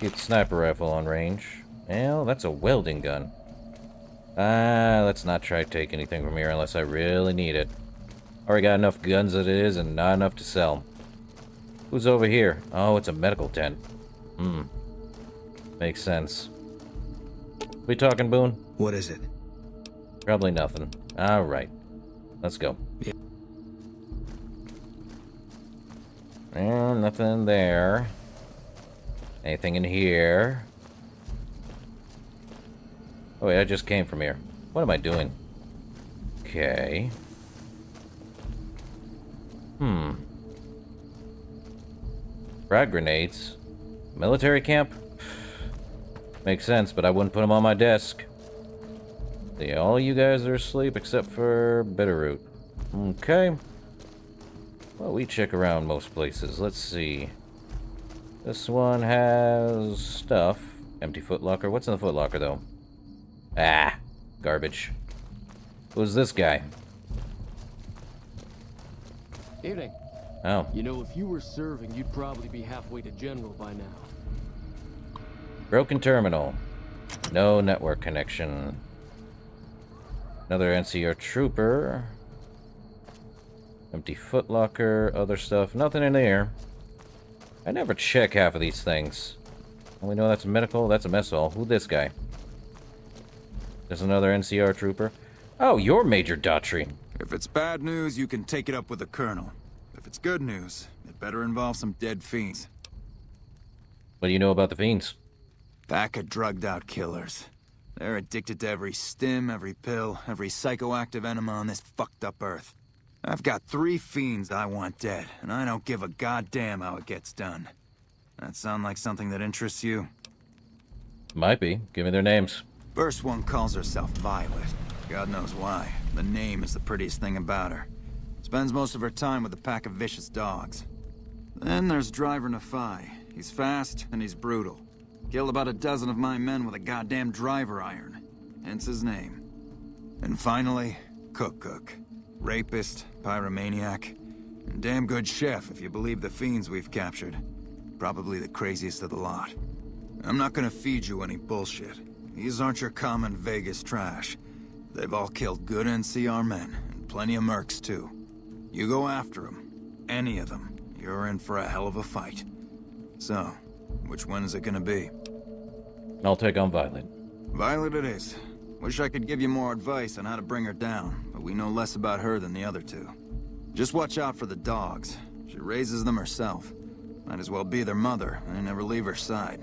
Keep the sniper rifle on range. Well, that's a welding gun. Let's not try to take anything from here unless I really need it. Already got enough guns as it is and not enough to sell. Who's over here? Oh, it's a medical tent. Makes sense. We talking, Boone? What is it? Probably nothing. Alright. Let's go. Yeah. Nothing there. Anything in here? Oh wait, I just came from here. What am I doing? Okay. Frag grenades. Military camp? Makes sense, but I wouldn't put them on my desk. See, all you guys are asleep except for Bitterroot. Okay. Well, we check around most places. Let's see. This one has stuff. Empty footlocker. What's in the footlocker, though? Ah, garbage. Who's this guy? Evening. Oh. You know, if you were serving, you'd probably be halfway to General by now. Broken terminal. No network connection. Another NCR trooper. Empty footlocker, other stuff. Nothing in there. I never check half of these things. We know that's a medical, that's a mess hall. Who this guy? There's another NCR trooper. Oh, you're Major Daughtry. If it's bad news, you can take it up with the Colonel. If it's good news, it better involve some dead fiends. What do you know about the fiends? Pack of drugged-out killers. They're addicted to every stim, every pill, every psychoactive enema on this fucked up earth. I've got 3 fiends I want dead, and I don't give a goddamn how it gets done. That sound like something that interests you? Might be. Give me their names. First one calls herself Violet. God knows why. The name is the prettiest thing about her. Spends most of her time with a pack of vicious dogs. Then there's Driver Nafai. He's fast and he's brutal. Killed about a dozen of my men with a goddamn driver iron. Hence his name. And finally, Cook. Rapist, pyromaniac, and damn good chef if you believe the fiends we've captured. Probably the craziest of the lot. I'm not gonna feed you any bullshit. These aren't your common Vegas trash. They've all killed good NCR men, and plenty of mercs too. You go after them, any of them, you're in for a hell of a fight. So, which one is it gonna be? I'll take on Violet. Violet it is. Wish I could give you more advice on how to bring her down, but we know less about her than the other 2. Just watch out for the dogs. She raises them herself. Might as well be their mother, and never leave her side.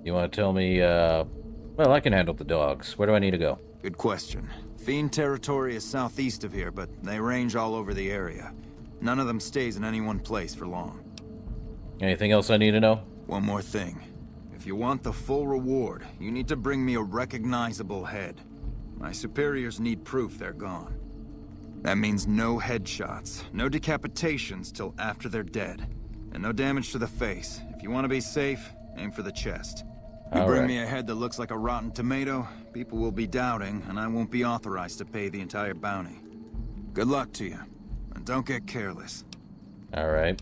You want to tell me, well, I can handle the dogs. Where do I need to go? Good question. Fiend territory is southeast of here, but they range all over the area. None of them stays in any one place for long. Anything else I need to know? One more thing. If you want the full reward, you need to bring me a recognizable head. My superiors need proof they're gone. That means no headshots, no decapitations till after they're dead, and no damage to the face. If you want to be safe, aim for the chest. You bring me a head that looks like a rotten tomato, people will be doubting, and I won't be authorized to pay the entire bounty. Good luck to you, and don't get careless. Alright.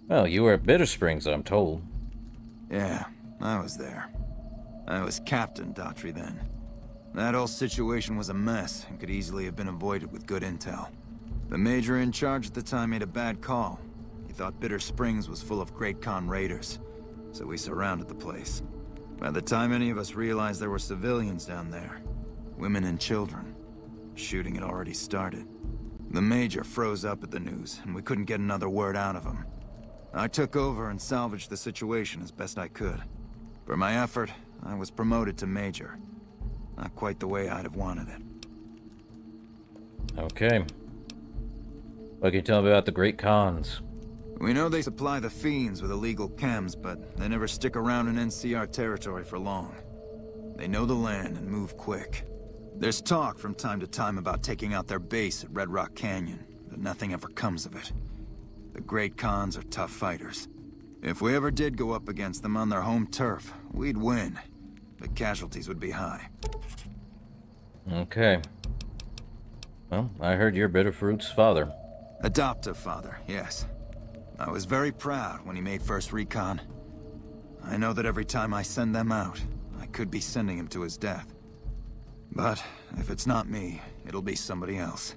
Well, you were at Bitter Springs, I'm told. Yeah, I was there. I was Captain Daughtry then. That whole situation was a mess and could easily have been avoided with good intel. The major in charge at the time made a bad call. He thought Bitter Springs was full of Great Khan raiders, so we surrounded the place. By the time any of us realized there were civilians down there, women and children, shooting had already started. The major froze up at the news, and we couldn't get another word out of him. I took over and salvaged the situation as best I could. For my effort, I was promoted to major. Not quite the way I'd have wanted it. Okay. What can you tell me about the Great Khans? We know they supply the fiends with illegal chems, but they never stick around in NCR territory for long. They know the land and move quick. There's talk from time to time about taking out their base at Red Rock Canyon, but nothing ever comes of it. The Great Khans are tough fighters. If we ever did go up against them on their home turf, we'd win. The casualties would be high. Okay. Well, I heard you're Bitterfruit's father. Adoptive father, yes. I was very proud when he made first recon. I know that every time I send them out, I could be sending him to his death. But if it's not me, it'll be somebody else.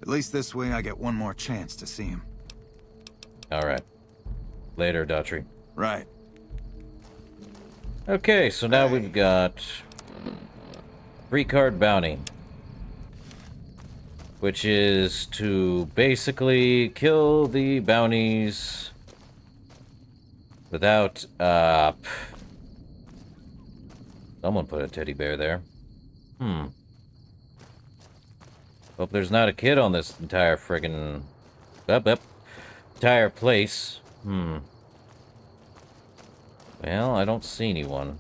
At least this way I get one more chance to see him. Alright. Later, Daughtry. Right. Okay, so now we've got 3-card bounty. Which is to basically kill the bounties without, someone put a teddy bear there. Hope there's not a kid on this entire friggin' entire place. Well, I don't see anyone.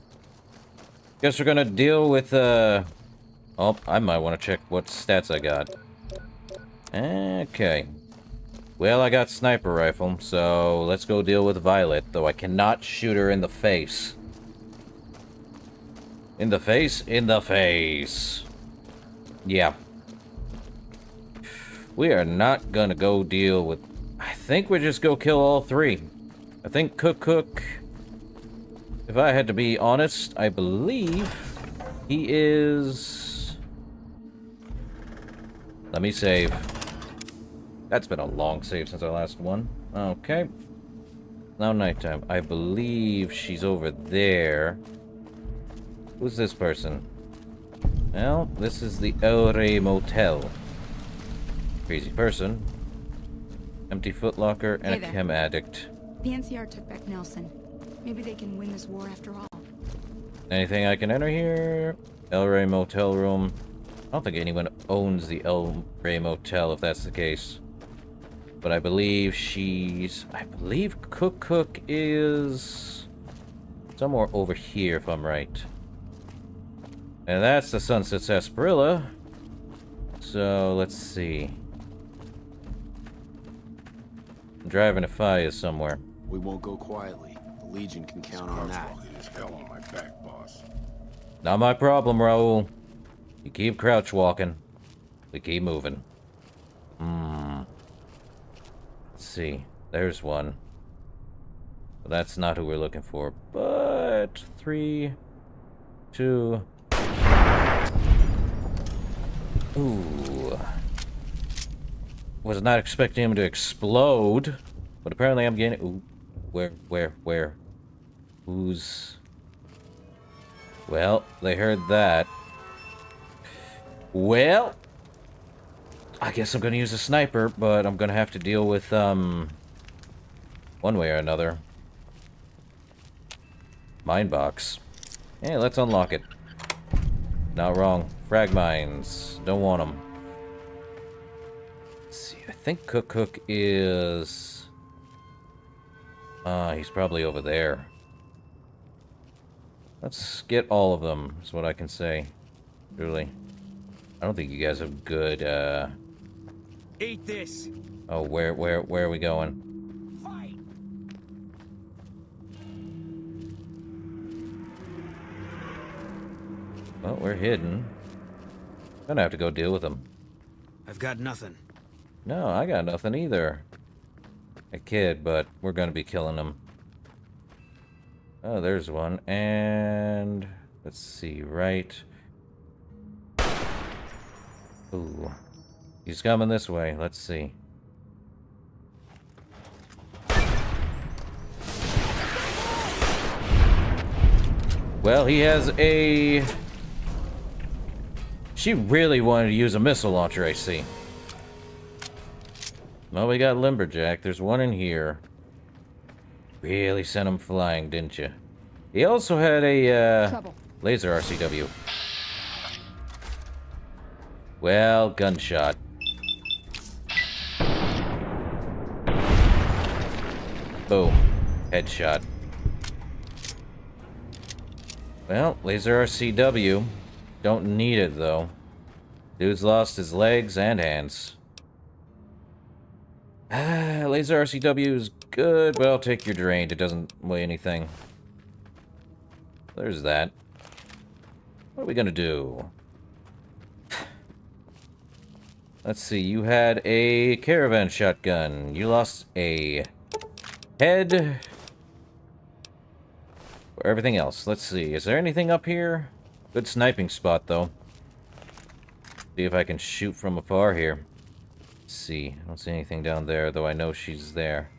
Guess we're gonna deal with, oh, I might want to check what stats I got. Okay. Well, I got sniper rifle, so let's go deal with Violet, though I cannot shoot her in the face. In the face? In the face. Yeah. We are not gonna go deal with... I think we just go kill all 3. I think Cook... If I had to be honest, I believe he is... Let me save. That's been a long save since our last one. Okay. Now nighttime. I believe she's over there. Who's this person? Well, this is the El Rey Motel. Crazy person. Empty footlocker and Hey a there. chem addict. The NCR took back Nelson. Maybe they can win this war after all. Anything I can enter here? El Rey Motel room. I don't think anyone owns the El Rey Motel, if that's the case. But I believe she's... I believe Cook is... somewhere over here, if I'm right. And that's the Sunset Sarsaparilla. So, let's see. Driving a Phi is somewhere. We won't go quietly. The Legion can count on that. There's hell on my back, boss. Not my problem, Raul. You keep crouch walking. We keep moving. Let's see. There's one. But that's not who we're looking for. But 3, 2. Ooh. Was not expecting him to explode. But apparently I'm getting... Ooh. Where? Who's... Well, they heard that. Well... I guess I'm gonna use a sniper, but I'm gonna have to deal with, one way or another. Mine box. Hey, let's unlock it. Not wrong. Frag mines. Don't want them. Let's see, I think Cook is... he's probably over there. Let's get all of them, is what I can say. Truly. I don't think you guys have good, Eat this. Oh, where are we going? Fight. Well, we're hidden. Gonna have to go deal with them. I've got nothing. No, I got nothing either. A kid, but we're gonna be killing them. Oh, there's one. And... let's see, right... Ooh. He's coming this way. Let's see. Well, he has a... She really wanted to use a missile launcher, I see. Well, we got Lumberjack. There's one in here. Really sent him flying, didn't you? He also had a, laser RCW. Well, gunshot. Boom. Headshot. Well, laser RCW. Don't need it, though. Dude's lost his legs and hands. Laser RCW is good, but I'll take your drained. It doesn't weigh anything. There's that. What are we gonna do? Let's see, you had a caravan shotgun. You lost a head. For everything else, let's see. Is there anything up here? Good sniping spot, though. See if I can shoot from afar here. Let's see. I don't see anything down there, though I know she's there.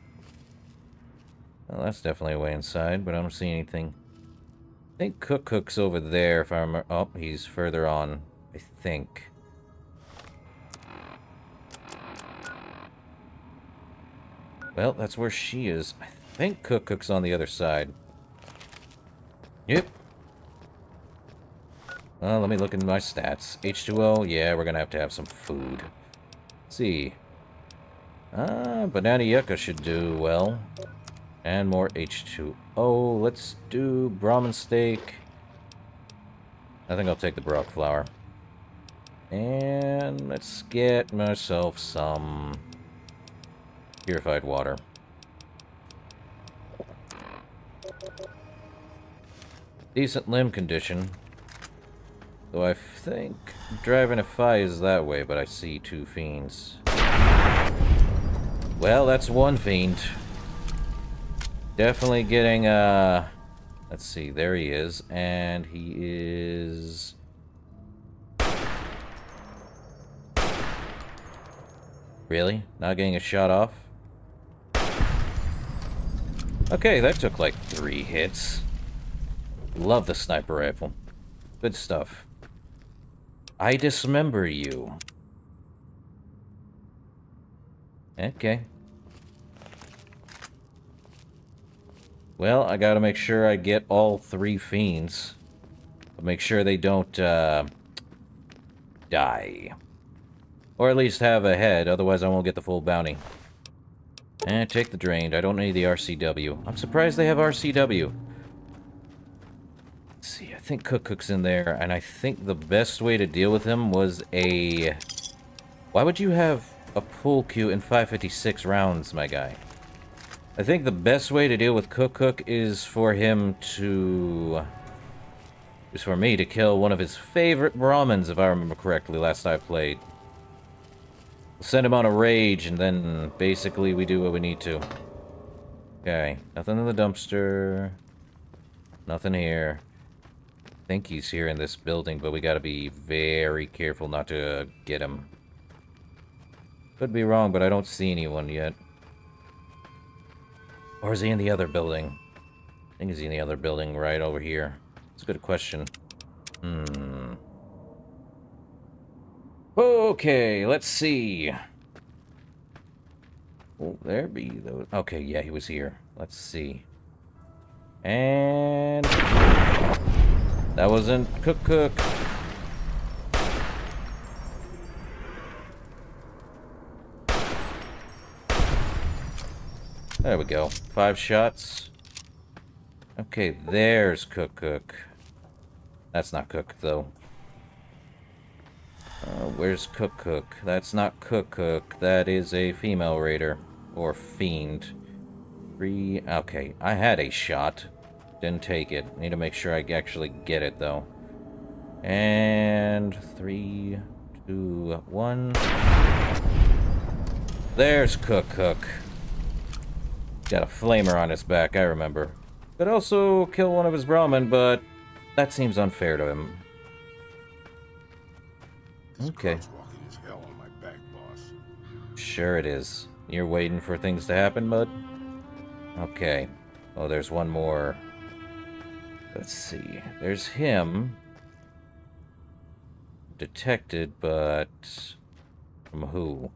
Well, that's definitely a way inside, but I don't see anything. I think Cook's over there, if I remember. Oh, he's further on, I think. Well, that's where she is. I think Cook's on the other side. Yep. Well, let me look at my stats. H2O, yeah, we're gonna have some food. Let's see. Banana yucca should do well. And more H2O. Let's do Brahmin steak. I think I'll take the Brock flour. And let's get myself some purified water. Decent limb condition. Though I think driving a Phi is that way, but I see two fiends. Well, that's one fiend. Definitely getting, let's see, there he is, and he is... Really? Not getting a shot off? Okay, that took like 3 hits. Love the sniper rifle. Good stuff. I dismember you. Okay. Well, I gotta make sure I get all 3 fiends. Make sure they don't, die. Or at least have a head, otherwise I won't get the full bounty. And take the drained. I don't need the RCW. I'm surprised they have RCW. Let's see, I think Cook's in there, and I think the best way to deal with him was a... Why would you have a pull queue in 5.56 rounds, my guy? I think the best way to deal with Cook is for him to... is for me to kill one of his favorite Brahmins, if I remember correctly, last I played. Send him on a rage, and then basically we do what we need to. Okay, nothing in the dumpster. Nothing here. I think he's here in this building, but we gotta be very careful not to get him. Could be wrong, but I don't see anyone yet. Or is he in the other building? I think he's in the other building right over here. It's a good question. Okay, let's see. Will there be those? Okay, yeah, he was here. Let's see. And... that wasn't Cook. There we go. 5 shots. Okay, there's Cook. That's not Cook, though. Where's Cook? That's not Cook. That is a female raider. Or fiend. 3... Okay, I had a shot. Didn't take it. Need to make sure I actually get it, though. And... 3, 2, 1... There's Cook. Got a flamer on his back, I remember. Could also kill one of his Brahmin, but that seems unfair to him. Okay. Sure it is. You're waiting for things to happen, bud? Okay. Oh, there's one more. Let's see. There's him. Detected, but... from who?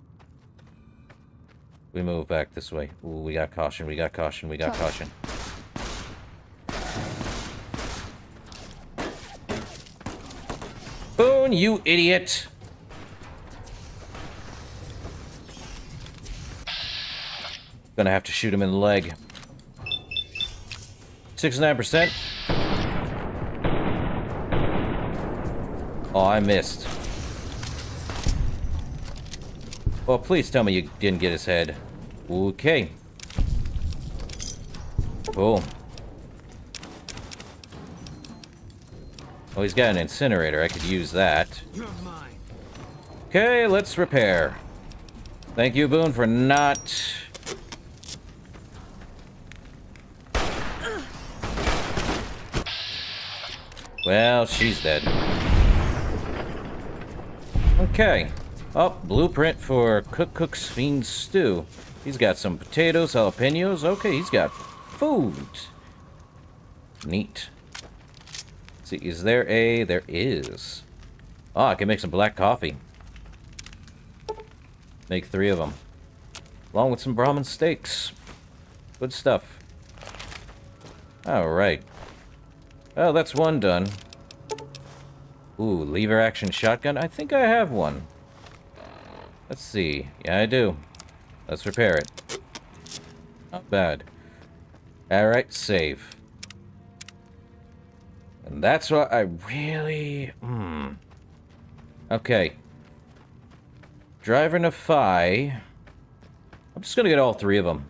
We move back this way. Ooh, we got caution. Boone, you idiot! Gonna have to shoot him in the leg. 69%. Oh, I missed. Well, please tell me you didn't get his head. Okay. Cool. Oh, he's got an incinerator. I could use that. Okay, let's repair. Thank you, Boone, for not... Well, she's dead. Okay. Oh, blueprint for Cook's Fiend Stew. He's got some potatoes, jalapenos. Okay, he's got food. Neat. Let's see, is there a... There is. Oh, I can make some black coffee. Make 3 of them. Along with some Brahmin steaks. Good stuff. Alright. Well, that's one done. Ooh, lever action shotgun? I think I have one. Let's see. Yeah, I do. Let's repair it. Not bad. Alright, save. And that's what I really... Okay. Driver Nafai. I'm just gonna get all 3 of them.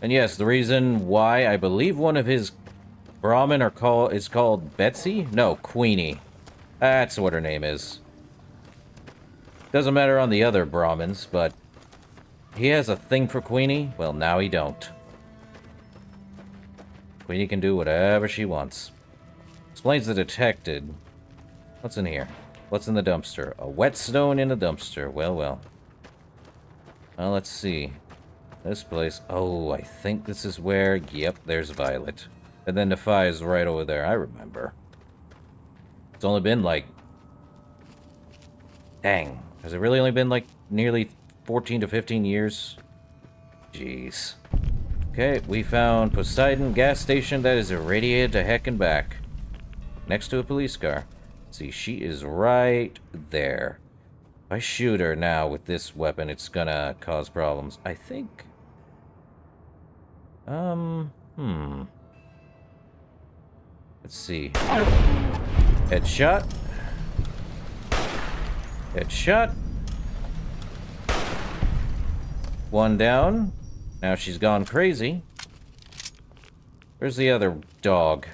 And yes, the reason why I believe one of his Brahmin is called Betsy? No, Queenie. That's what her name is. Doesn't matter on the other Brahmins, but he has a thing for Queenie. Well, now he don't. Queenie can do whatever she wants. Explains the detected. What's in here? What's in the dumpster? A whetstone in a dumpster. Well, well. Well, let's see. This place. Oh, I think this is where... Yep, there's Violet. And then Nafai is right over there. I remember. It's only been like... Dang. Has it really only been like nearly 14 to 15 years? Jeez. Okay, we found Poseidon gas station that is irradiated to heck and back. Next to a police car. See, she is right there. If I shoot her now with this weapon, it's gonna cause problems. I think... Let's see. Headshot. Headshot. One down. Now she's gone crazy. Where's the other dog?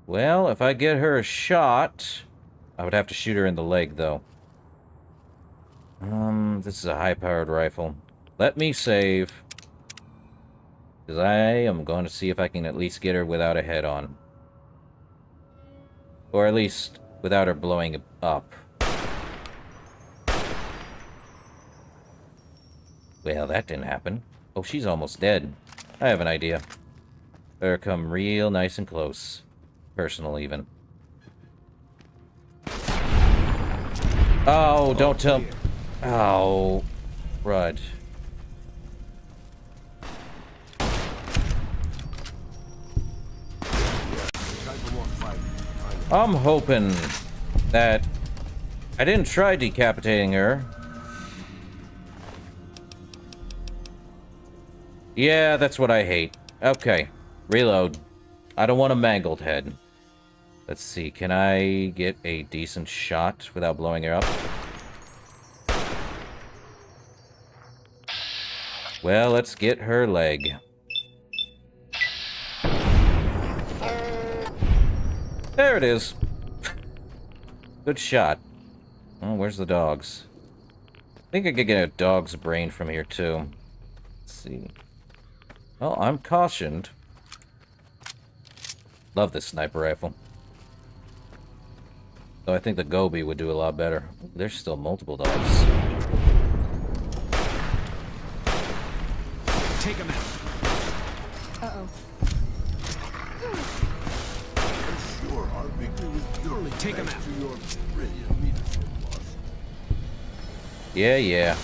Well, if I get her a shot... I would have to shoot her in the leg, though. This is a high-powered rifle. Let me save. Because I am going to see if I can at least get her without a head on. Or at least without her blowing up. Well, that didn't happen. Oh, she's almost dead. I have an idea. Better come real nice and close. Personal, even. Oh, don't tell me. Oh, Rud. I'm hoping that I didn't try decapitating her. Yeah, that's what I hate. Okay, reload. I don't want a mangled head. Let's see, can I get a decent shot without blowing her up? Well, let's get her leg. There it is. Good shot. Oh, where's the dogs? I think I could get a dog's brain from here, too. Let's see. Well, I'm cautioned. Love this sniper rifle. Though I think the Gobi would do a lot better. There's still multiple dogs. Take him out. Uh-oh. I'm sure our victory was purely Take him thanks out. to your brilliant leadership, boss. Yeah, yeah.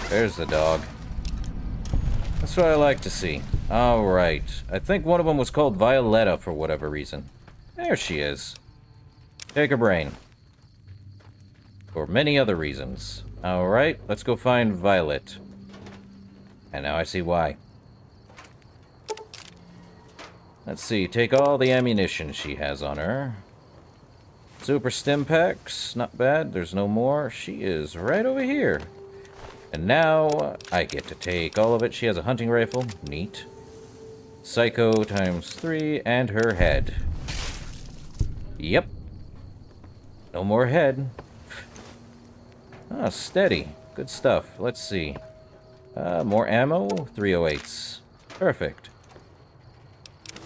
There's the dog. That's what I like to see. Alright. I think one of them was called Violetta for whatever reason. There she is. Take her brain. For many other reasons. Alright, let's go find Violet. And now I see why. Let's see, take all the ammunition she has on her. Super stim packs, not bad, there's no more. She is right over here. And now I get to take all of it. She has a hunting rifle, neat. Psycho ×3, and her head. Yep. No more head. Ah, steady. Good stuff. Let's see. More ammo. 308s. Perfect.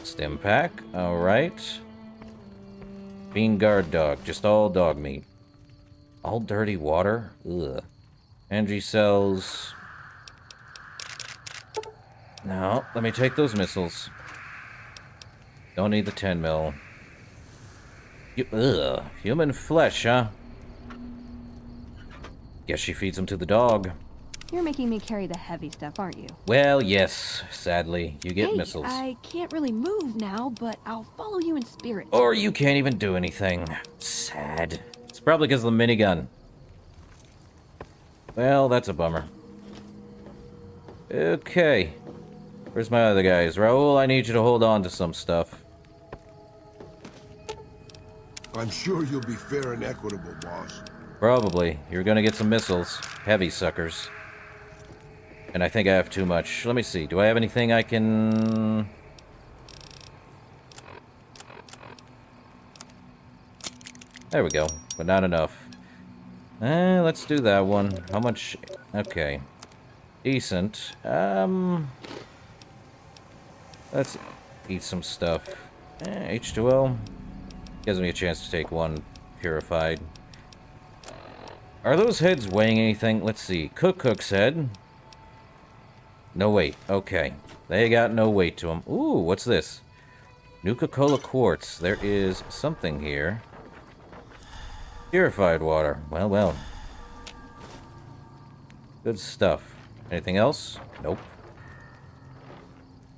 Stim pack. Alright. Bean guard dog. Just all dog meat. All dirty water? Ugh. Energy cells. No, let me take those missiles. Don't need the 10 mil. Ugh. Human flesh, huh? Guess she feeds them to the dog. You're making me carry the heavy stuff, aren't you? Well, yes. Sadly, you get Hey, missiles. I can't really move now, but I'll follow you in spirit. Or you can't even do anything. Sad. It's probably because of the minigun. Well, that's a bummer. Okay. Where's my other guys? Raoul, I need you to hold on to some stuff. I'm sure you'll be fair and equitable, boss. Probably. You're gonna get some missiles. Heavy suckers. And I think I have too much. Let me see. Do I have anything I can... There we go. But not enough. Let's do that one. How much... Okay. Decent. Let's eat some stuff. H2O. Gives me a chance to take one purified. Are those heads weighing anything? Let's see. Cook's head. No weight. Okay. They got no weight to them. Ooh, what's this? Nuka-Cola quartz. There is something here. Purified water. Well, well. Good stuff. Anything else? Nope.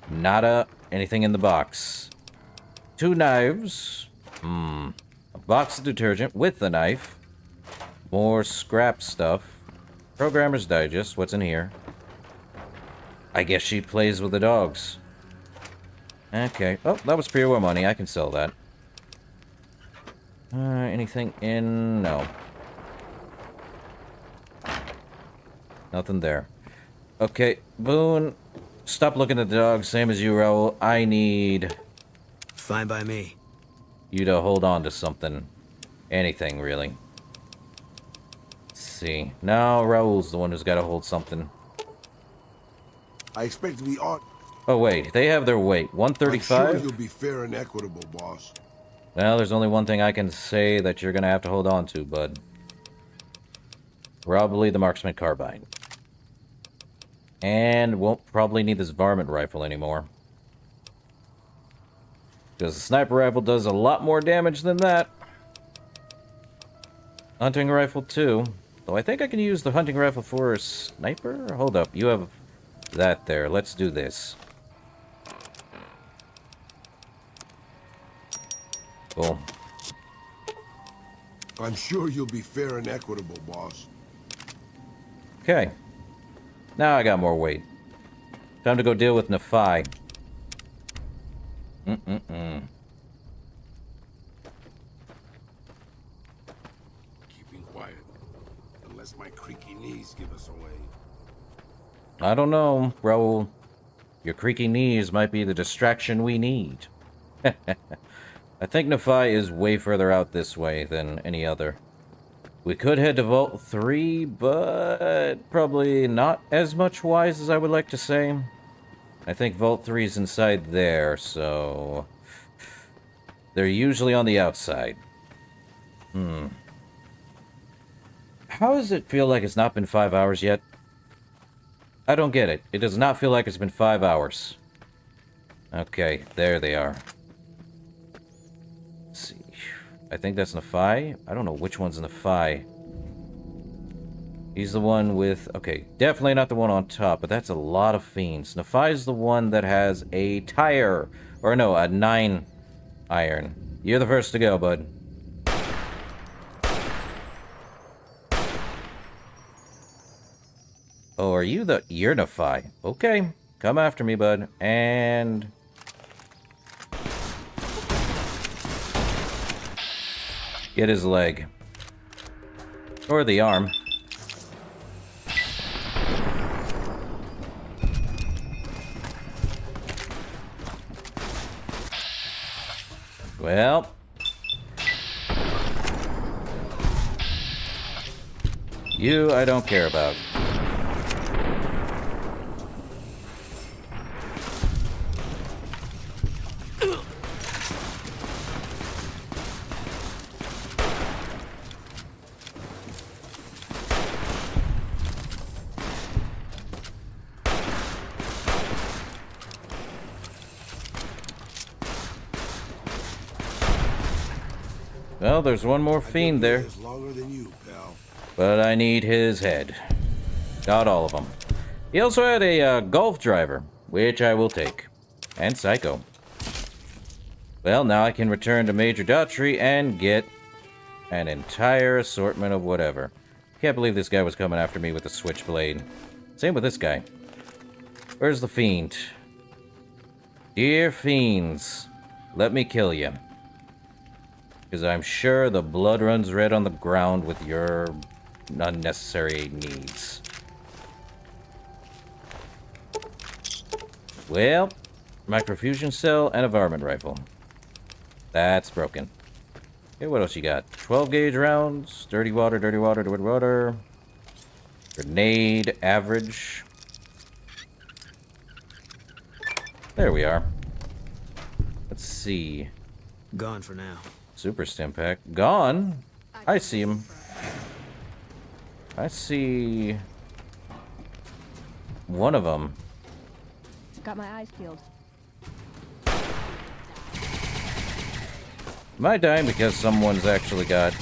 Nada. Anything in the box? 2 knives. A box of detergent with the knife. More scrap stuff. Programmer's Digest. What's in here? I guess she plays with the dogs. Okay. Oh, that was pre-war money. I can sell that. Anything in... No. Nothing there. Okay, Boone. Stop looking at the dogs. Same as you, Raoul. I need... Fine by me. You to hold on to something. Anything, really. Let's see. No, Raoul's the one who's got to hold something. I expect to be on... Oh, wait. They have their weight. 135? I'm sure you'll be fair and equitable, boss. Well, there's only one thing I can say that you're going to have to hold on to, bud. Probably the marksman carbine. And won't probably need this varmint rifle anymore. Because the sniper rifle does a lot more damage than that. Hunting rifle too. Though I think I can use the hunting rifle for a sniper? Hold up, you have that there. Let's do this. Cool. I'm sure you'll be fair and equitable, boss. Okay. Now I got more weight. Time to go deal with Nephi. Keeping quiet. Unless my creaky knees give us away. I don't know, Raoul. Your creaky knees might be the distraction we need. I think Nephi is way further out this way than any other. We could head to Vault 3, but probably not as much wise as I would like to say. I think Vault 3 is inside there, so... They're usually on the outside. How does it feel like it's not been 5 hours yet? I don't get it. It does not feel like it's been 5 hours. Okay, there they are. Let's see. I think that's Nephi. I don't know which one's Nephi. He's the one with... Okay, definitely not the one on top, but that's a lot of fiends. Nephi's the one that has a tire. Or no, a 9 iron. You're the first to go, bud. Oh, are you the... You're Nephi. Okay, come after me, bud. And... Get his leg. Or the arm. Well. You, I don't care about. Well, there's one more fiend there. Longer than you, pal. But I need his head. Got all of them. He also had a golf driver, which I will take. And Psycho. Well, now I can return to Major Daughtry and get an entire assortment of whatever. Can't believe this guy was coming after me with a switchblade. Same with this guy. Where's the fiend? Dear fiends, let me kill you. Because I'm sure the blood runs red on the ground with your unnecessary needs. Well, microfusion cell and a varmint rifle. That's broken. Okay, what else you got? 12 gauge rounds, dirty water, dirty water, dirty water. Grenade, average. There we are. Let's see. Gone for now. Super stim pack. Gone? I see him. I see one of them. Got my eyes peeled. Am I dying because someone's actually got...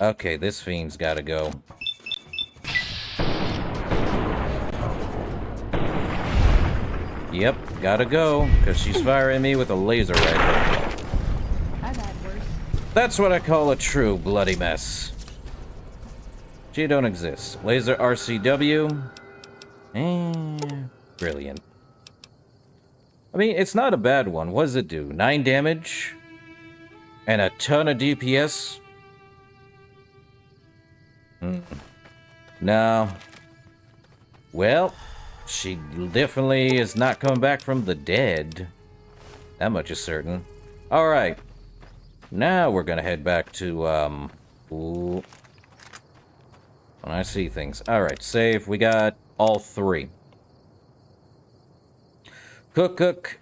Okay, this fiend's gotta go. Yep, gotta go, because she's firing me with a laser rifle. I've had worse. That's what I call a true bloody mess. She don't exist. Laser RCW. Brilliant. I mean, it's not a bad one. What does it do? 9 damage? And a ton of DPS? No. Well, she definitely is not coming back from the dead. That much is certain. Alright. Now we're gonna head back to, Ooh. When I see things. Alright, save. We got all 3. Cook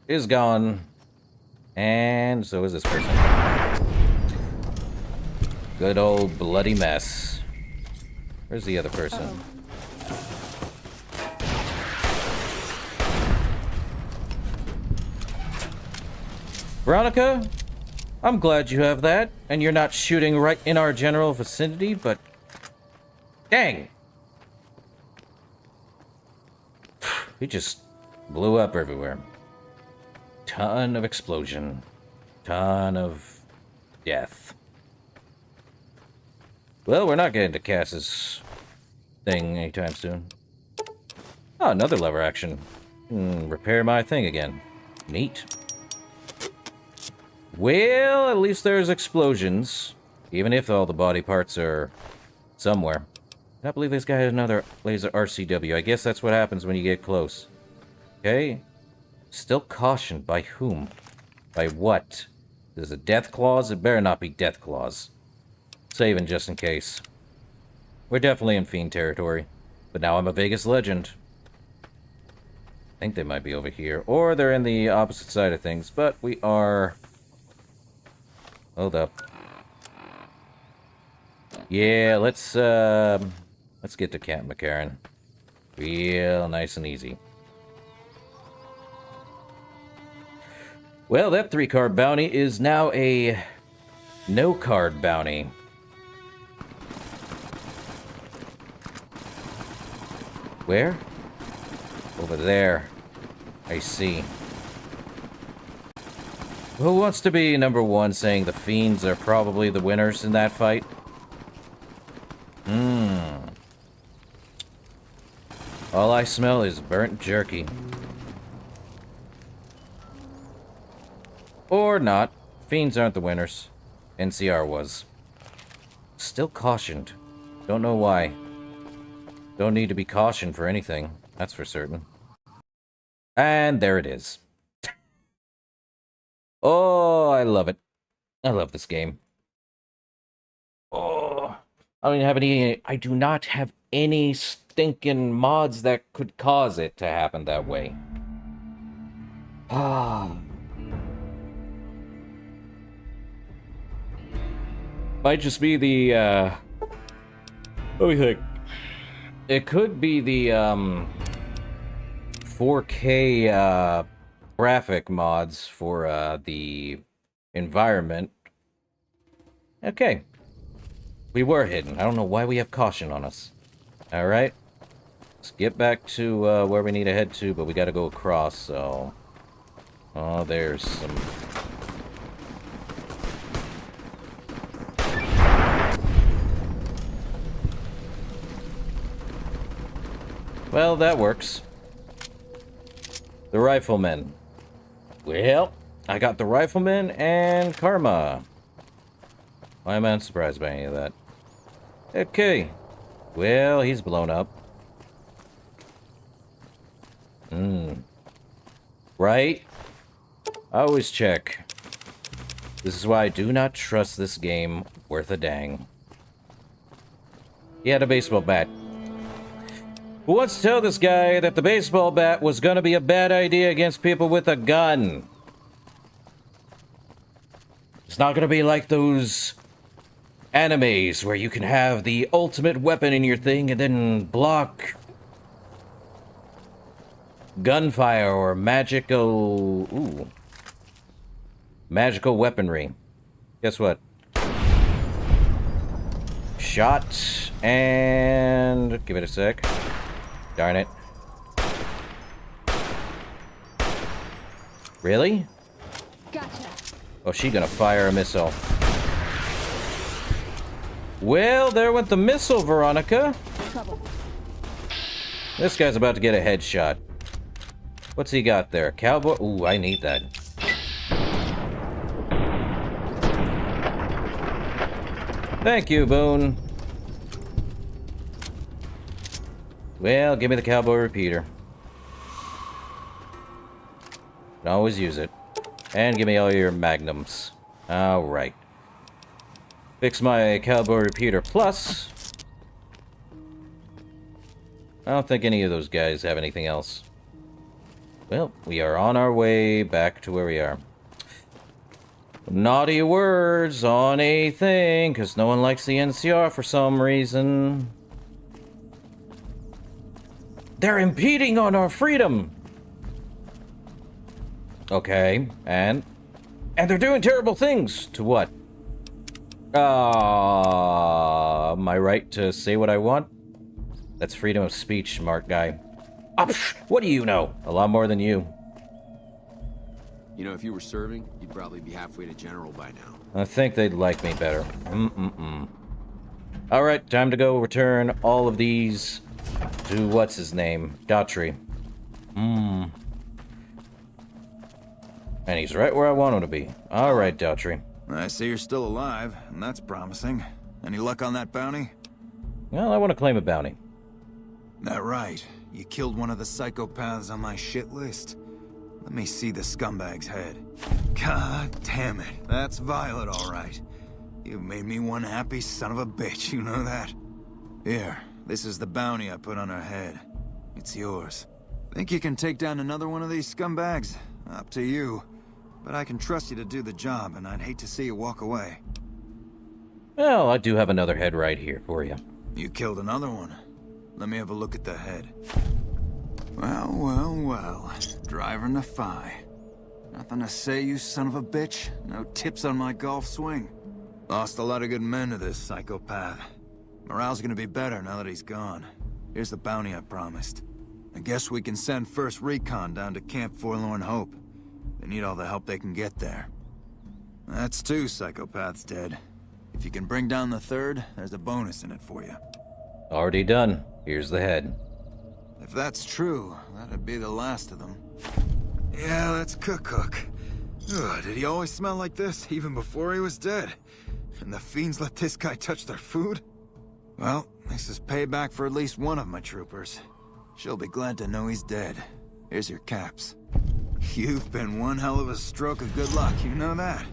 is gone. And so is this person. Good old bloody mess. Where's the other person? Veronica, I'm glad you have that, and you're not shooting right in our general vicinity, but... Dang! He just blew up everywhere. Ton of explosion. Ton of death. Well, we're not getting to Cass's thing anytime soon. Oh, another lever action. Repair my thing again. Neat. Well, at least there's explosions. Even if all the body parts are somewhere. I can't believe this guy had another laser RCW. I guess that's what happens when you get close. Okay. Still cautioned. By whom? By what? There's a death clause? It better not be death clause. Saving just in case. We're definitely in fiend territory. But now I'm a Vegas legend. I think they might be over here. Or they're in the opposite side of things. But we are... Hold up. Yeah, let's get to Camp McCarran. Real nice and easy. Well, that 3-card bounty is now a no-card bounty. Where? Over there. I see. Who wants to be number 1 saying the fiends are probably the winners in that fight? All I smell is burnt jerky. Or not. Fiends aren't the winners. NCR was. Still cautioned. Don't know why. Don't need to be cautioned for anything. That's for certain. And there it is. Oh, I love it. I love this game. Oh, I don't have any. I do not have any stinking mods that could cause it to happen that way. Ah. Might just be the, let me think. It could be the, 4K, graphic mods for, the environment. Okay. We were hidden. I don't know why we have caution on us. Alright. Let's get back to where we need to head to, but we gotta go across, so... Oh, there's some... Well, that works. The riflemen. Well, I got the riflemen and Karma. Why am I unsurprised by any of that? Okay. Well, he's blown up. Right? I always check. This is why I do not trust this game worth a dang. He had a baseball bat. Who wants to tell this guy that the baseball bat was gonna be a bad idea against people with a gun? It's not gonna be like those animes where you can have the ultimate weapon in your thing and then block gunfire or magical weaponry. Guess what? Shot and give it a sec. Darn it. Really? Gotcha. Oh, she gonna fire a missile. Well, there went the missile, Veronica. Trouble. This guy's about to get a headshot. What's he got there? Cowboy? Ooh, I need that. Thank you, Boone. Well, give me the cowboy repeater. Can always use it. And give me all your magnums. Alright. Fix my cowboy repeater plus. I don't think any of those guys have anything else. Well, we are on our way back to where we are. Naughty words on a thing, because no one likes the NCR for some reason. They're impeding on our freedom! Okay, and they're doing terrible things! To what? My right to say what I want? That's freedom of speech, smart guy. What do you know? A lot more than you. You know, if you were serving, you'd probably be halfway to general by now. I think they'd like me better. Alright, time to go return all of these to what's his name? Daughtry. And he's right where I want him to be. Alright, Daughtry. I see you're still alive, and that's promising. Any luck on that bounty? Well, I want to claim a bounty. That right. You killed one of the psychopaths on my shit list. Let me see the scumbag's head. God damn it. That's Violet, all right. You've made me one happy son of a bitch, you know that? Here, this is the bounty I put on her head. It's yours. Think you can take down another one of these scumbags? Up to you. But I can trust you to do the job, and I'd hate to see you walk away. Well, I do have another head right here for you. You killed another one. Let me have a look at the head. Well, well, well. Driving the Phi. Nothing to say, you son of a bitch? No tips on my golf swing? Lost a lot of good men to this psychopath. Morale's gonna be better now that he's gone. Here's the bounty I promised. I guess we can send first recon down to Camp Forlorn Hope. They need all the help they can get there. That's 2 psychopaths dead. If you can bring down the 3rd, there's a bonus in it for you. Already done. Here's the head. If that's true, that'd be the last of them. Yeah, that's Cook. Ugh, did he always smell like this, even before he was dead? And the fiends let this guy touch their food? Well, this is payback for at least one of my troopers. She'll be glad to know he's dead. Here's your caps. You've been one hell of a stroke of good luck, you know that?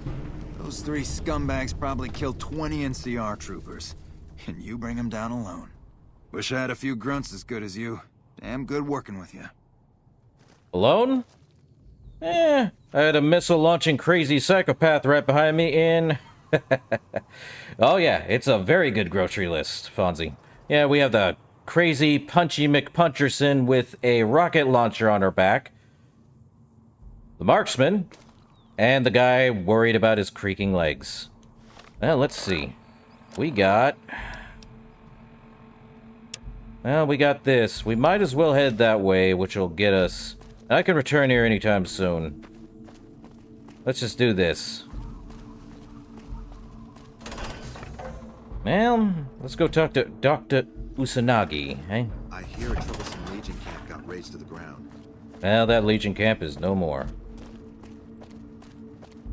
Those 3 scumbags probably killed 20 NCR troopers. And you bring them down alone. Wish I had a few grunts as good as you. Damn good working with you. Alone? I had a missile-launching crazy psychopath right behind me in... Oh yeah, it's a very good grocery list, Fonzie. Yeah, we have the crazy Punchy McPuncherson with a rocket launcher on her back. The marksman, And the guy worried about his creaking legs. Well, let's see. We got... Well, we got this. We might as well head that way, which will get us... I can return here anytime soon. Let's just do this. Well, let's go talk to Dr. Usanagi, eh? I hear a troublesome Legion camp got razed to the ground. Well, that Legion camp is no more.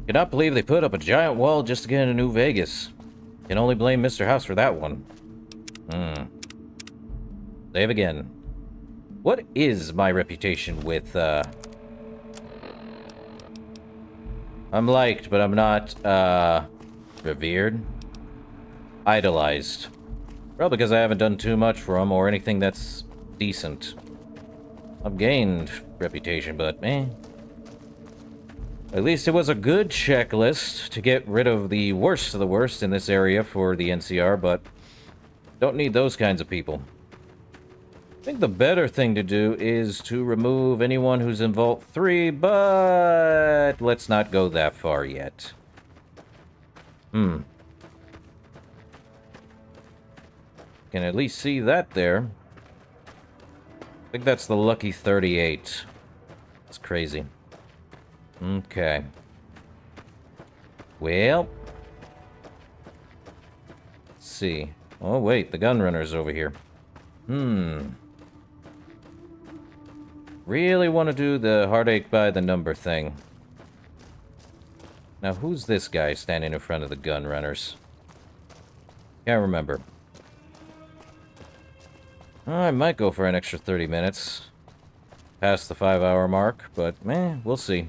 Cannot believe they put up a giant wall just to get into New Vegas. Can only blame Mr. House for that one. Save again. What is my reputation with, I'm liked, but I'm not, revered? Idolized. Probably because I haven't done too much for them or anything that's decent. I've gained reputation, but, at least it was a good checklist to get rid of the worst of the worst in this area for the NCR, but don't need those kinds of people. I think the better thing to do is to remove anyone who's in Vault 3, but let's not go that far yet. Can at least see that there. I think that's the lucky 38. It's crazy. Okay. Well. Let's see. Oh, wait. The gun runner's over here. Really want to do the heartache by the number thing. Now, who's this guy standing in front of the gun runners? Can't remember. I might go for an extra 30 minutes. Past the 5-hour mark, but, we'll see.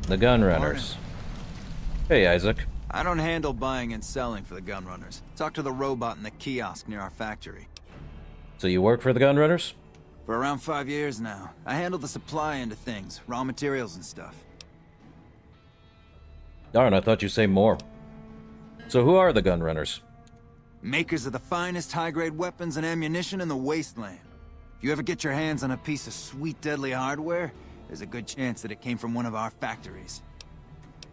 The gun runners. Hey, Isaac. I don't handle buying and selling for the gun runners. Talk to the robot in the kiosk near our factory. So you work for the gun runners? For around 5 years now. I handle the supply end of things, raw materials and stuff. Darn, I thought you'd say more. So who are the gun runners? Makers of the finest high-grade weapons and ammunition in the Wasteland. If you ever get your hands on a piece of sweet, deadly hardware, there's a good chance that it came from one of our factories.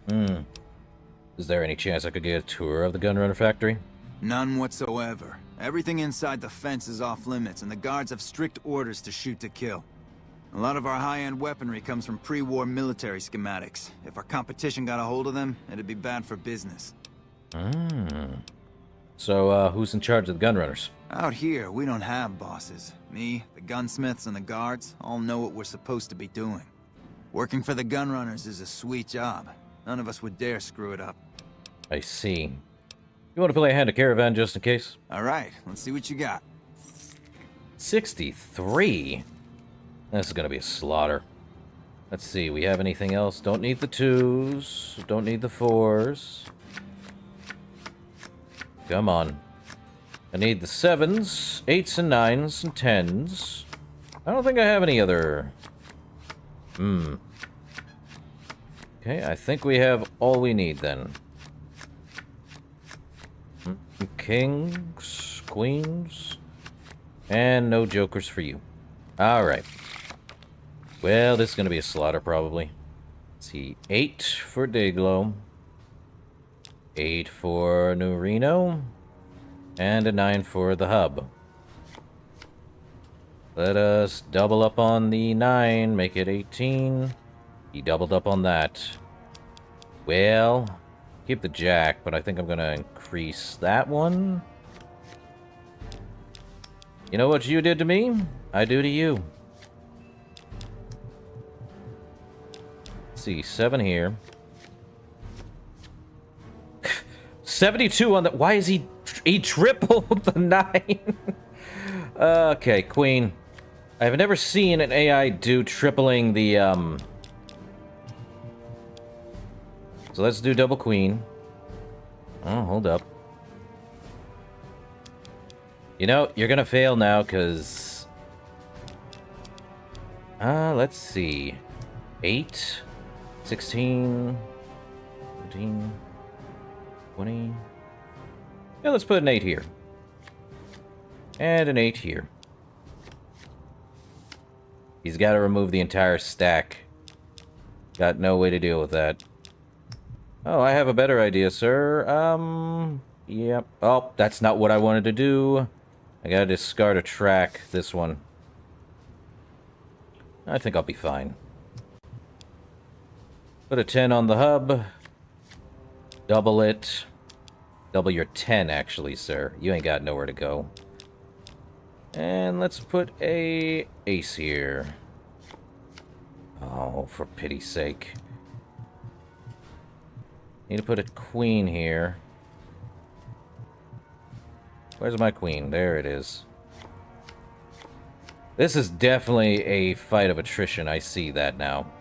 Is there any chance I could get a tour of the gunrunner factory? None whatsoever. Everything inside the fence is off limits, and the guards have strict orders to shoot to kill. A lot of our high-end weaponry comes from pre-war military schematics. If our competition got a hold of them, it'd be bad for business. So, who's in charge of the gunrunners? Out here, we don't have bosses. Me, the gunsmiths, and the guards all know what we're supposed to be doing. Working for the gunrunners is a sweet job. None of us would dare screw it up. I see. You want to play a hand of Caravan just in case? Alright, let's see what you got. 63? This is gonna be a slaughter. Let's see, we have anything else? Don't need the 2s. Don't need the 4s. Come on. I need the 7s, 8s and 9s and 10s. I don't think I have any other... Okay, I think we have all we need then. Kings, queens, and no jokers for you. Alright. Well, this is going to be a slaughter probably. Let's see, 8 for Dayglow. 8 for New Reno, and a 9 for the hub. Let us double up on the 9, make it 18. He doubled up on that. Well, keep the jack, but I think I'm gonna increase that one. You know what you did to me? I do to you. Let's see, 7 here. 72 on the... Why is he tripled the 9? Okay, Queen. I've never seen an AI do tripling the, So let's do double Queen. Oh, hold up. You know, you're gonna fail now, because... let's see. 8, 16, 17... 20. Yeah, let's put an 8 here. And an 8 here. He's got to remove the entire stack. Got no way to deal with that. Oh, I have a better idea, sir. Yep. Oh, that's not what I wanted to do. I gotta discard a track, this one. I think I'll be fine. Put a 10 on the hub. Double it. Double your 10, actually, sir. You ain't got nowhere to go. And let's put a ace here. Oh, for pity's sake. Need to put a queen here. Where's my queen? There it is. This is definitely a fight of attrition. I see that now.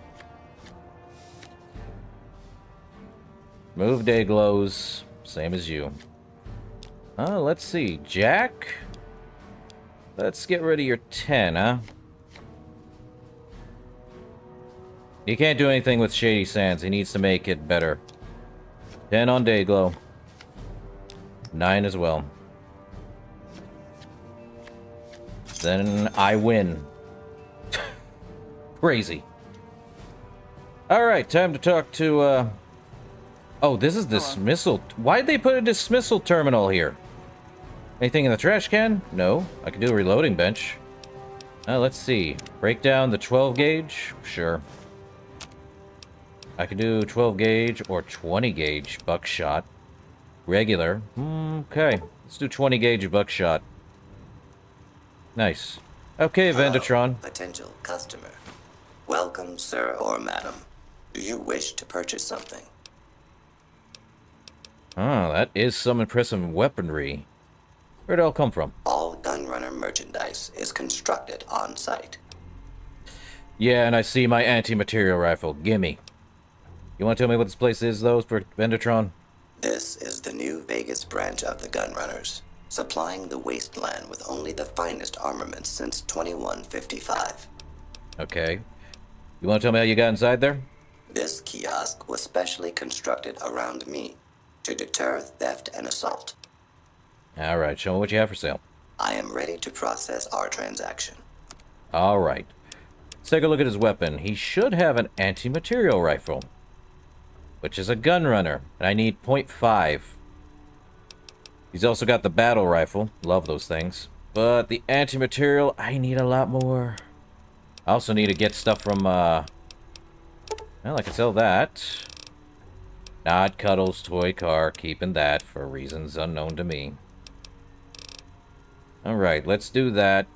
Move day glows. Same as you. Oh, let's see. Jack? Let's get rid of your 10, huh? He can't do anything with Shady Sands. He needs to make it better. 10 on Dayglow. 9 as well. Then I win. Crazy. Alright, time to talk to, Oh, this is dismissal. Why'd they put a dismissal terminal here? Anything in the trash can? No. I can do a reloading bench. Let's see. Break down the 12 gauge? Sure. I can do 12 gauge or 20 gauge buckshot. Regular. Okay. Let's do 20 gauge buckshot. Nice. Okay, Vendatron. Potential customer. Welcome, sir or madam. Do you wish to purchase something? Oh, that is some impressive weaponry. Where'd it all come from? All Gunrunner merchandise is constructed on site. Yeah, and I see my anti-material rifle. Gimme. You want to tell me what this place is, though, for Vendatron? This is the New Vegas branch of the Gunrunners, supplying the Wasteland with only the finest armaments since 2155. Okay. You want to tell me how you got inside there? This kiosk was specially constructed around me to deter theft and assault. Alright, show me what you have for sale. I am ready to process our transaction. Alright. Let's take a look at his weapon. He should have an anti-material rifle, which is a gun runner, and I need .5. He's also got the battle rifle. Love those things. But the anti-material, I need a lot more. I also need to get stuff from, well, I can sell that. Not Cuddles' toy car, keeping that for reasons unknown to me. Alright, let's do that.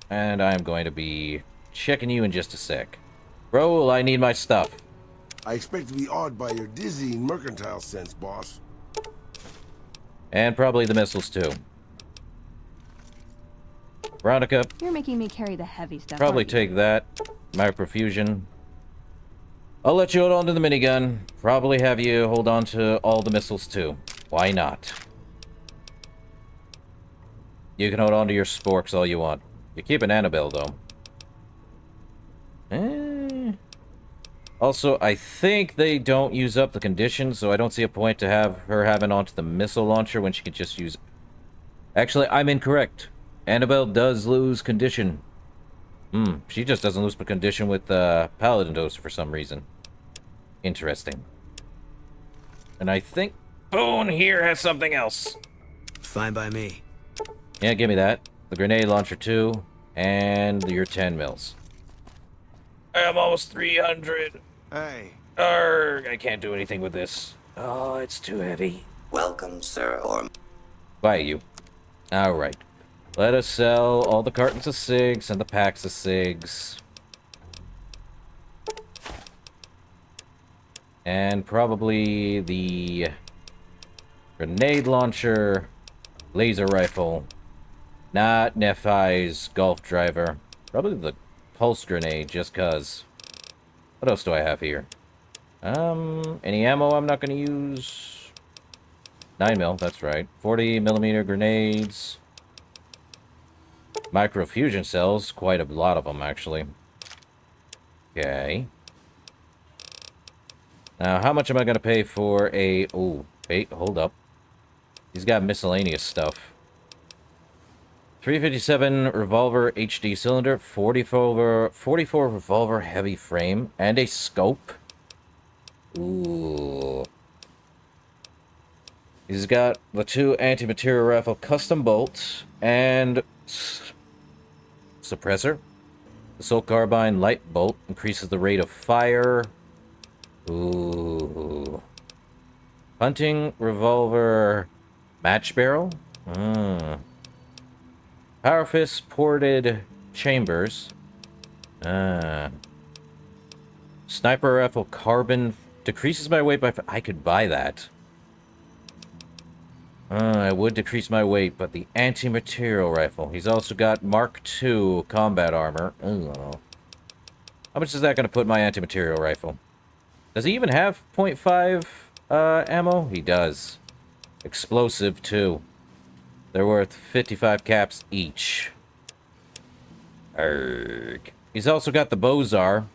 And I'm going to be checking you in just a sec. Bro, I need my stuff. I expect to be awed by your dizzying mercantile sense, boss. And probably the missiles, too. Veronica. You're making me carry the heavy stuff. Probably take that. Microfusion. I'll let you hold on to the minigun. Probably have you hold on to all the missiles, too. Why not? You can hold on to your sporks all you want. You keep an Annabelle, though. Also, I think they don't use up the condition, so I don't see a point to have her having onto the missile launcher when she could just use... Actually, I'm incorrect. Annabelle does lose condition. She just doesn't lose the condition with Paladin Doser for some reason. Interesting. And I think Boone here has something else. Fine by me. Yeah, give me that. The grenade launcher too, and your 10 mils. I'm almost 300. Hey. Arrgh, I can't do anything with this. Oh, it's too heavy. Welcome, sir, or... Buy you. Alright. Let us sell all the cartons of cigs and the packs of cigs. And probably the grenade launcher, laser rifle, not Nephi's golf driver. Probably the pulse grenade, just cuz. What else do I have here? Any ammo I'm not gonna use? 9 mil, that's right. 40 millimeter grenades. Microfusion cells, quite a lot of them, actually. Okay. Now, how much am I going to pay for a... Oh, wait, hold up. He's got miscellaneous stuff. 357 revolver HD cylinder, 44 revolver heavy frame, and a scope. Ooh. He's got the 2 anti-material rifle custom bolts and suppressor. Assault carbine light bolt increases the rate of fire. Ooh. Hunting revolver match barrel. Power fist ported chambers. Sniper rifle carbon decreases my weight by... I could buy that. It would decrease my weight, but the anti-material rifle. He's also got Mark II combat armor. Ooh. How much is that going to put my anti-material rifle? Does he even have .5 ammo? He does. Explosive, too. They're worth 55 caps each. Arrgh. He's also got the Bozar.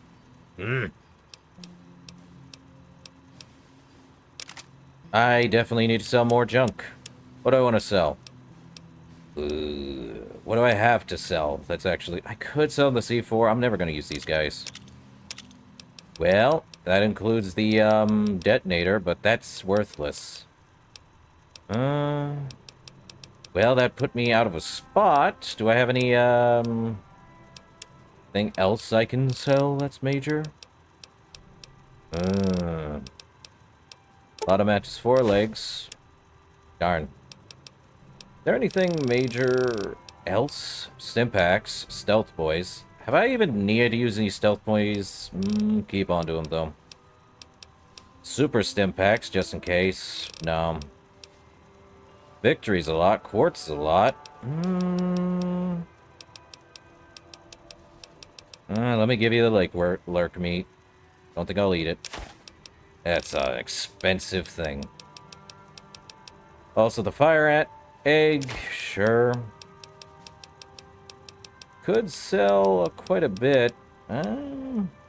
I definitely need to sell more junk. What do I want to sell? What do I have to sell? That's actually... I could sell the C4. I'm never going to use these guys. Well, that includes the detonator, but that's worthless. Well, that put me out of a spot. Do I have any thing else I can sell that's major? A lot of matches, 4 legs. Darn. Is there anything major else? Stimpaks, stealth boys. Have I even needed to use any stealth boys? Keep on doing them, though. Super Stimpaks, just in case. No. Victory's a lot. Quartz is a lot. Let me give you the lurk meat. Don't think I'll eat it. That's an expensive thing. Also, the fire ant egg, sure. Could sell quite a bit.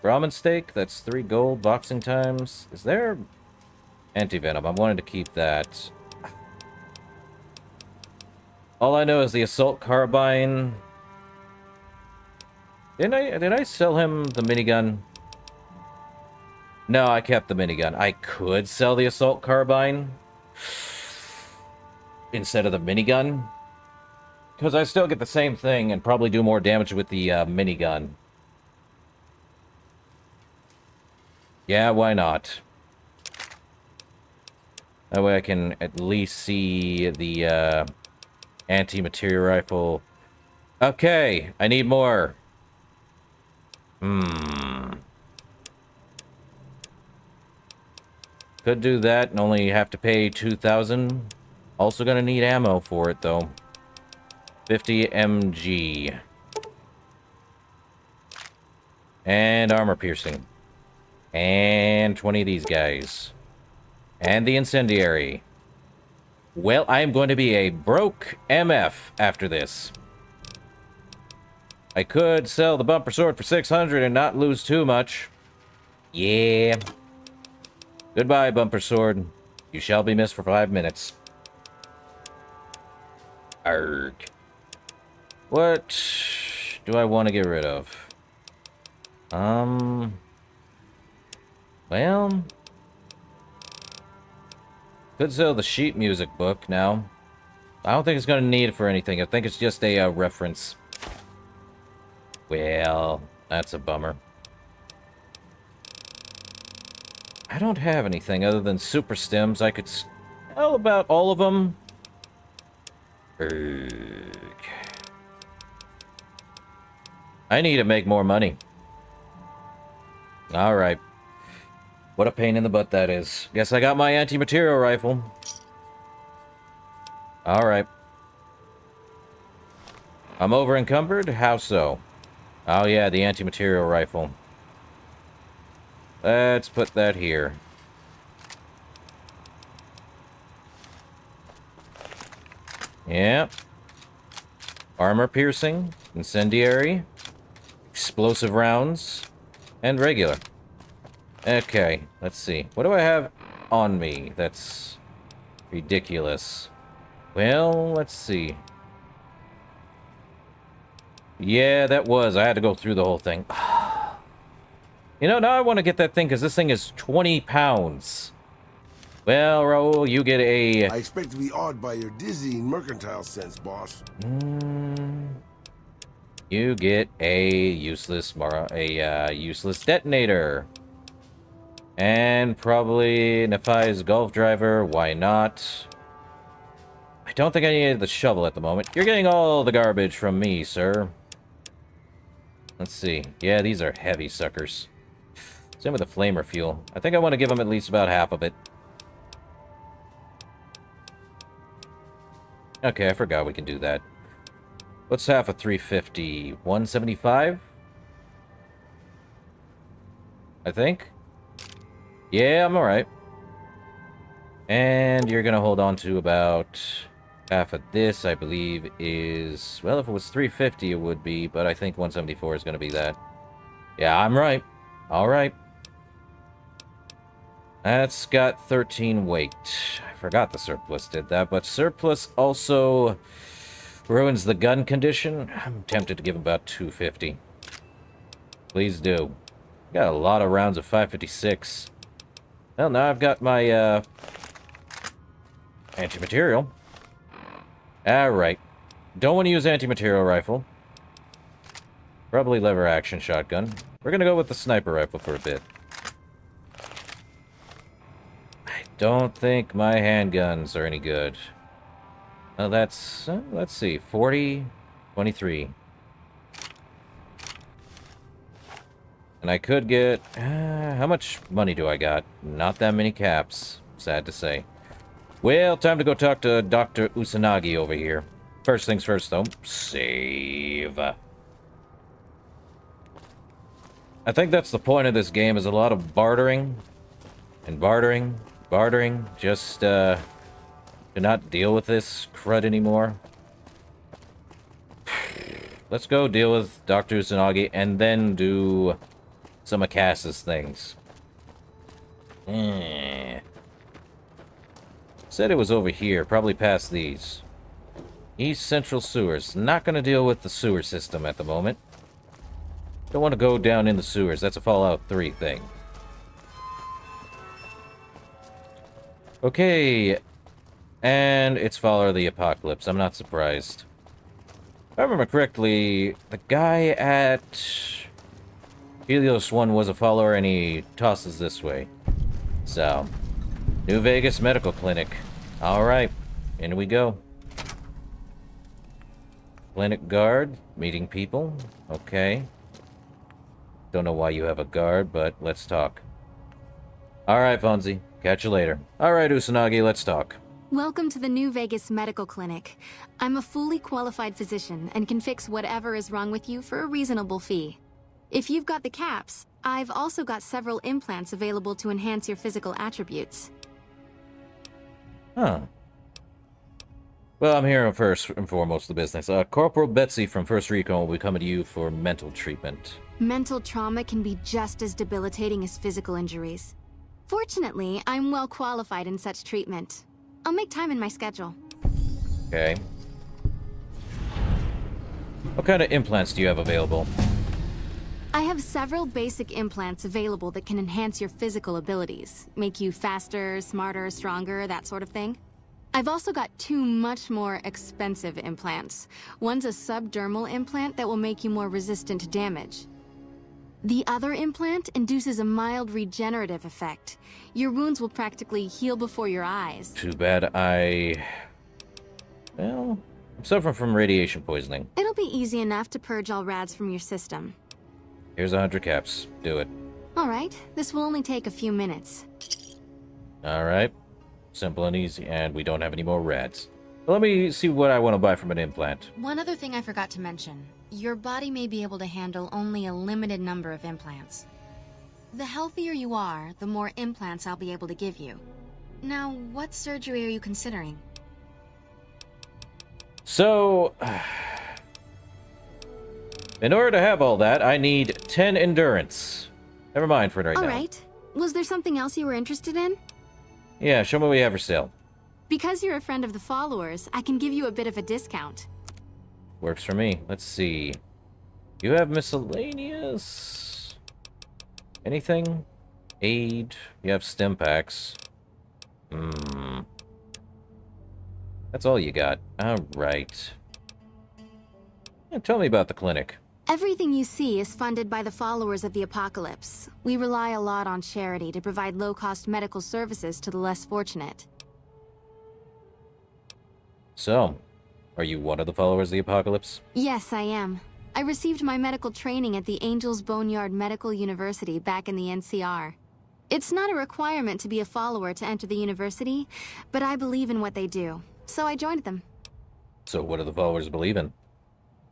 Brahmin steak, that's 3 gold. Boxing times. Is there anti-venom? I wanted to keep that. All I know is the assault carbine. Did I sell him the minigun? No, I kept the minigun. I could sell the assault carbine instead of the minigun, because I still get the same thing and probably do more damage with the minigun. Yeah, why not? That way I can at least see the anti-material rifle. Okay, I need more. Could do that and only have to pay 2,000. Also gonna need ammo for it, though. 50 MG. And armor piercing. And 20 of these guys. And the incendiary. Well, I am going to be a broke MF after this. I could sell the bumper sword for 600 and not lose too much. Yeah. Goodbye, bumper sword. You shall be missed for 5 minutes. Arrgh. What do I want to get rid of? Well, could sell the sheet music book now. I don't think it's going to need it for anything. I think it's just a reference. Well, that's a bummer. I don't have anything other than super stims. I could sell about all of them. I need to make more money. Alright. What a pain in the butt that is. Guess I got my anti-material rifle. Alright. I'm over encumbered? How so? Oh yeah, the anti-material rifle. Let's put that here. Yep. Armor piercing, incendiary, explosive rounds, and regular. Okay, let's see. What do I have on me that's ridiculous? Well, let's see. Yeah, that was. I had to go through the whole thing. You know, now I want to get that thing because this thing is 20 pounds. Well, Raul, you get a... I expect to be awed by your dizzying mercantile sense, boss. You get a useless useless detonator. And probably Nephi's golf driver. Why not? I don't think I needed the shovel at the moment. You're getting all the garbage from me, sir. Let's see. Yeah, these are heavy suckers. Same with the flamer fuel. I think I want to give them at least about half of it. Okay, I forgot we can do that. What's half of 350? 175? I think? Yeah, I'm alright. And you're gonna hold on to about half of this, I believe, is... Well, if it was 350, it would be, but I think 174 is gonna be that. Yeah, I'm right. Alright. That's got 13 weight. I forgot the surplus did that, but surplus also ruins the gun condition. I'm tempted to give him about 250. Please do. Got a lot of rounds of 556. Well, now I've got my, anti-material. Alright. Don't want to use anti-material rifle. Probably lever action shotgun. We're gonna go with the sniper rifle for a bit. I don't think my handguns are any good. Well, that's, let's see, 40, 23. And I could get... how much money do I got? Not that many caps. Sad to say. Well, time to go talk to Dr. Usanagi over here. First things first, though. Save. I think that's the point of this game, is a lot of bartering. And bartering. Bartering. Just, to not deal with this crud anymore. Let's go deal with Dr. Usanagi and then do... some of Cass's things. Said it was over here, probably past these. East Central Sewers. Not gonna deal with the sewer system at the moment. Don't want to go down in the sewers. That's a Fallout 3 thing. Okay. And it's Follower of the Apocalypse. I'm not surprised. If I remember correctly, the guy at... Helios 1 was a follower, and he tosses this way. So, New Vegas Medical Clinic. Alright, in we go. Clinic guard, meeting people. Okay. Don't know why you have a guard, but let's talk. Alright, Fonzie. Catch you later. Alright, Usanagi, let's talk. Welcome to the New Vegas Medical Clinic. I'm a fully qualified physician and can fix whatever is wrong with you for a reasonable fee. If you've got the caps, I've also got several implants available to enhance your physical attributes. Huh. Well, I'm here first and foremost the business. Corporal Betsy from 1st Recon will be coming to you for mental treatment. Mental trauma can be just as debilitating as physical injuries. Fortunately, I'm well qualified in such treatment. I'll make time in my schedule. Okay. What kind of implants do you have available? I have several basic implants available that can enhance your physical abilities, make you faster, smarter, stronger, that sort of thing. I've also got two much more expensive implants. One's a subdermal implant that will make you more resistant to damage. The other implant induces a mild regenerative effect. Your wounds will practically heal before your eyes. Too bad well, I'm suffering from radiation poisoning. It'll be easy enough to purge all rads from your system. Here's 100 caps. Do it. All right, this will only take a few minutes. All right. Simple and easy, and we don't have any more rads. Well, let me see what I want to buy from an implant. One other thing I forgot to mention. Your body may be able to handle only a limited number of implants. The healthier you are, the more implants I'll be able to give you. Now, what surgery are you considering? So, in order to have all that, I need 10 endurance. Never mind for it right now. All right. Was there something else you were interested in? Yeah, show me what we have for sale. Because you're a friend of the followers, I can give you a bit of a discount. Works for me. Let's see. You have miscellaneous? Anything? Aid. You have stim packs. That's all you got. Alright. Yeah, tell me about the clinic. Everything you see is funded by the followers of the apocalypse. We rely a lot on charity to provide low-cost medical services to the less fortunate. So, are you one of the followers of the apocalypse? Yes, I am. I received my medical training at the Angels Boneyard Medical University back in the NCR. It's not a requirement to be a follower to enter the university, but I believe in what they do, so I joined them. So what do the followers believe in?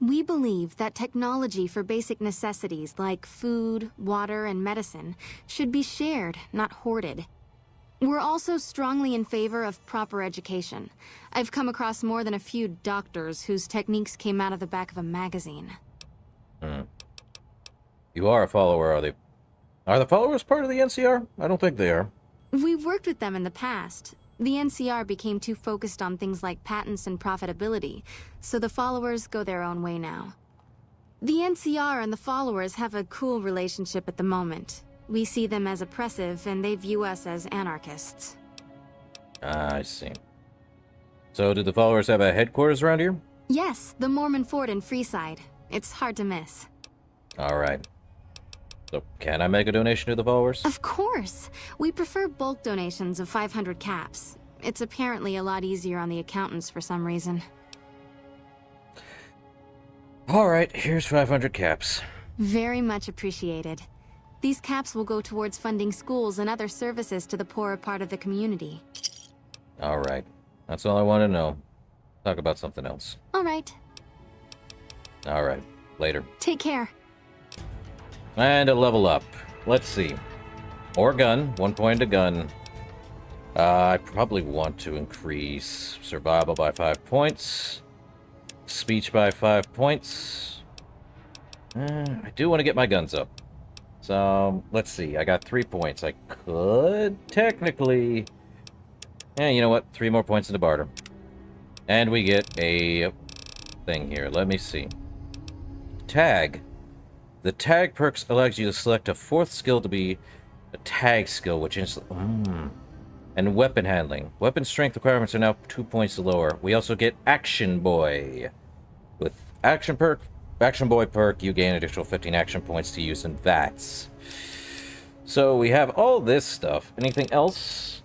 We believe that technology for basic necessities like food, water, and medicine should be shared, not hoarded. We're also strongly in favor of proper education. I've come across more than a few doctors whose techniques came out of the back of a magazine. You are a follower, are they? Are the followers part of the NCR? I don't think they are. We've worked with them in the past. The NCR became too focused on things like patents and profitability, so the followers go their own way now. The NCR and the followers have a cool relationship at the moment. We see them as oppressive, and they view us as anarchists. I see. So, do the followers have a headquarters around here? Yes, the Mormon Fort in Freeside. It's hard to miss. Alright. So, can I make a donation to the followers? Of course! We prefer bulk donations of 500 caps. It's apparently a lot easier on the accountants for some reason. Alright, here's 500 caps. Very much appreciated. These caps will go towards funding schools and other services to the poorer part of the community. Alright. That's all I want to know. Talk about something else. Alright. Alright. Later. Take care. And a level up. Let's see. Or gun. 1 point a gun. I probably want to increase survival by 5 points. Speech by 5 points. I do want to get my guns up. So, let's see. I got 3 points. I could technically... you know what? 3 more points in the barter. And we get a thing here. Let me see. Tag. The tag perks allows you to select a 4th skill to be a tag skill, which is... And weapon handling. Weapon strength requirements are now 2 points lower. We also get Action Boy. With Action Boy perk, you gain additional 15 action points to use in VATS. So we have all this stuff. Anything else?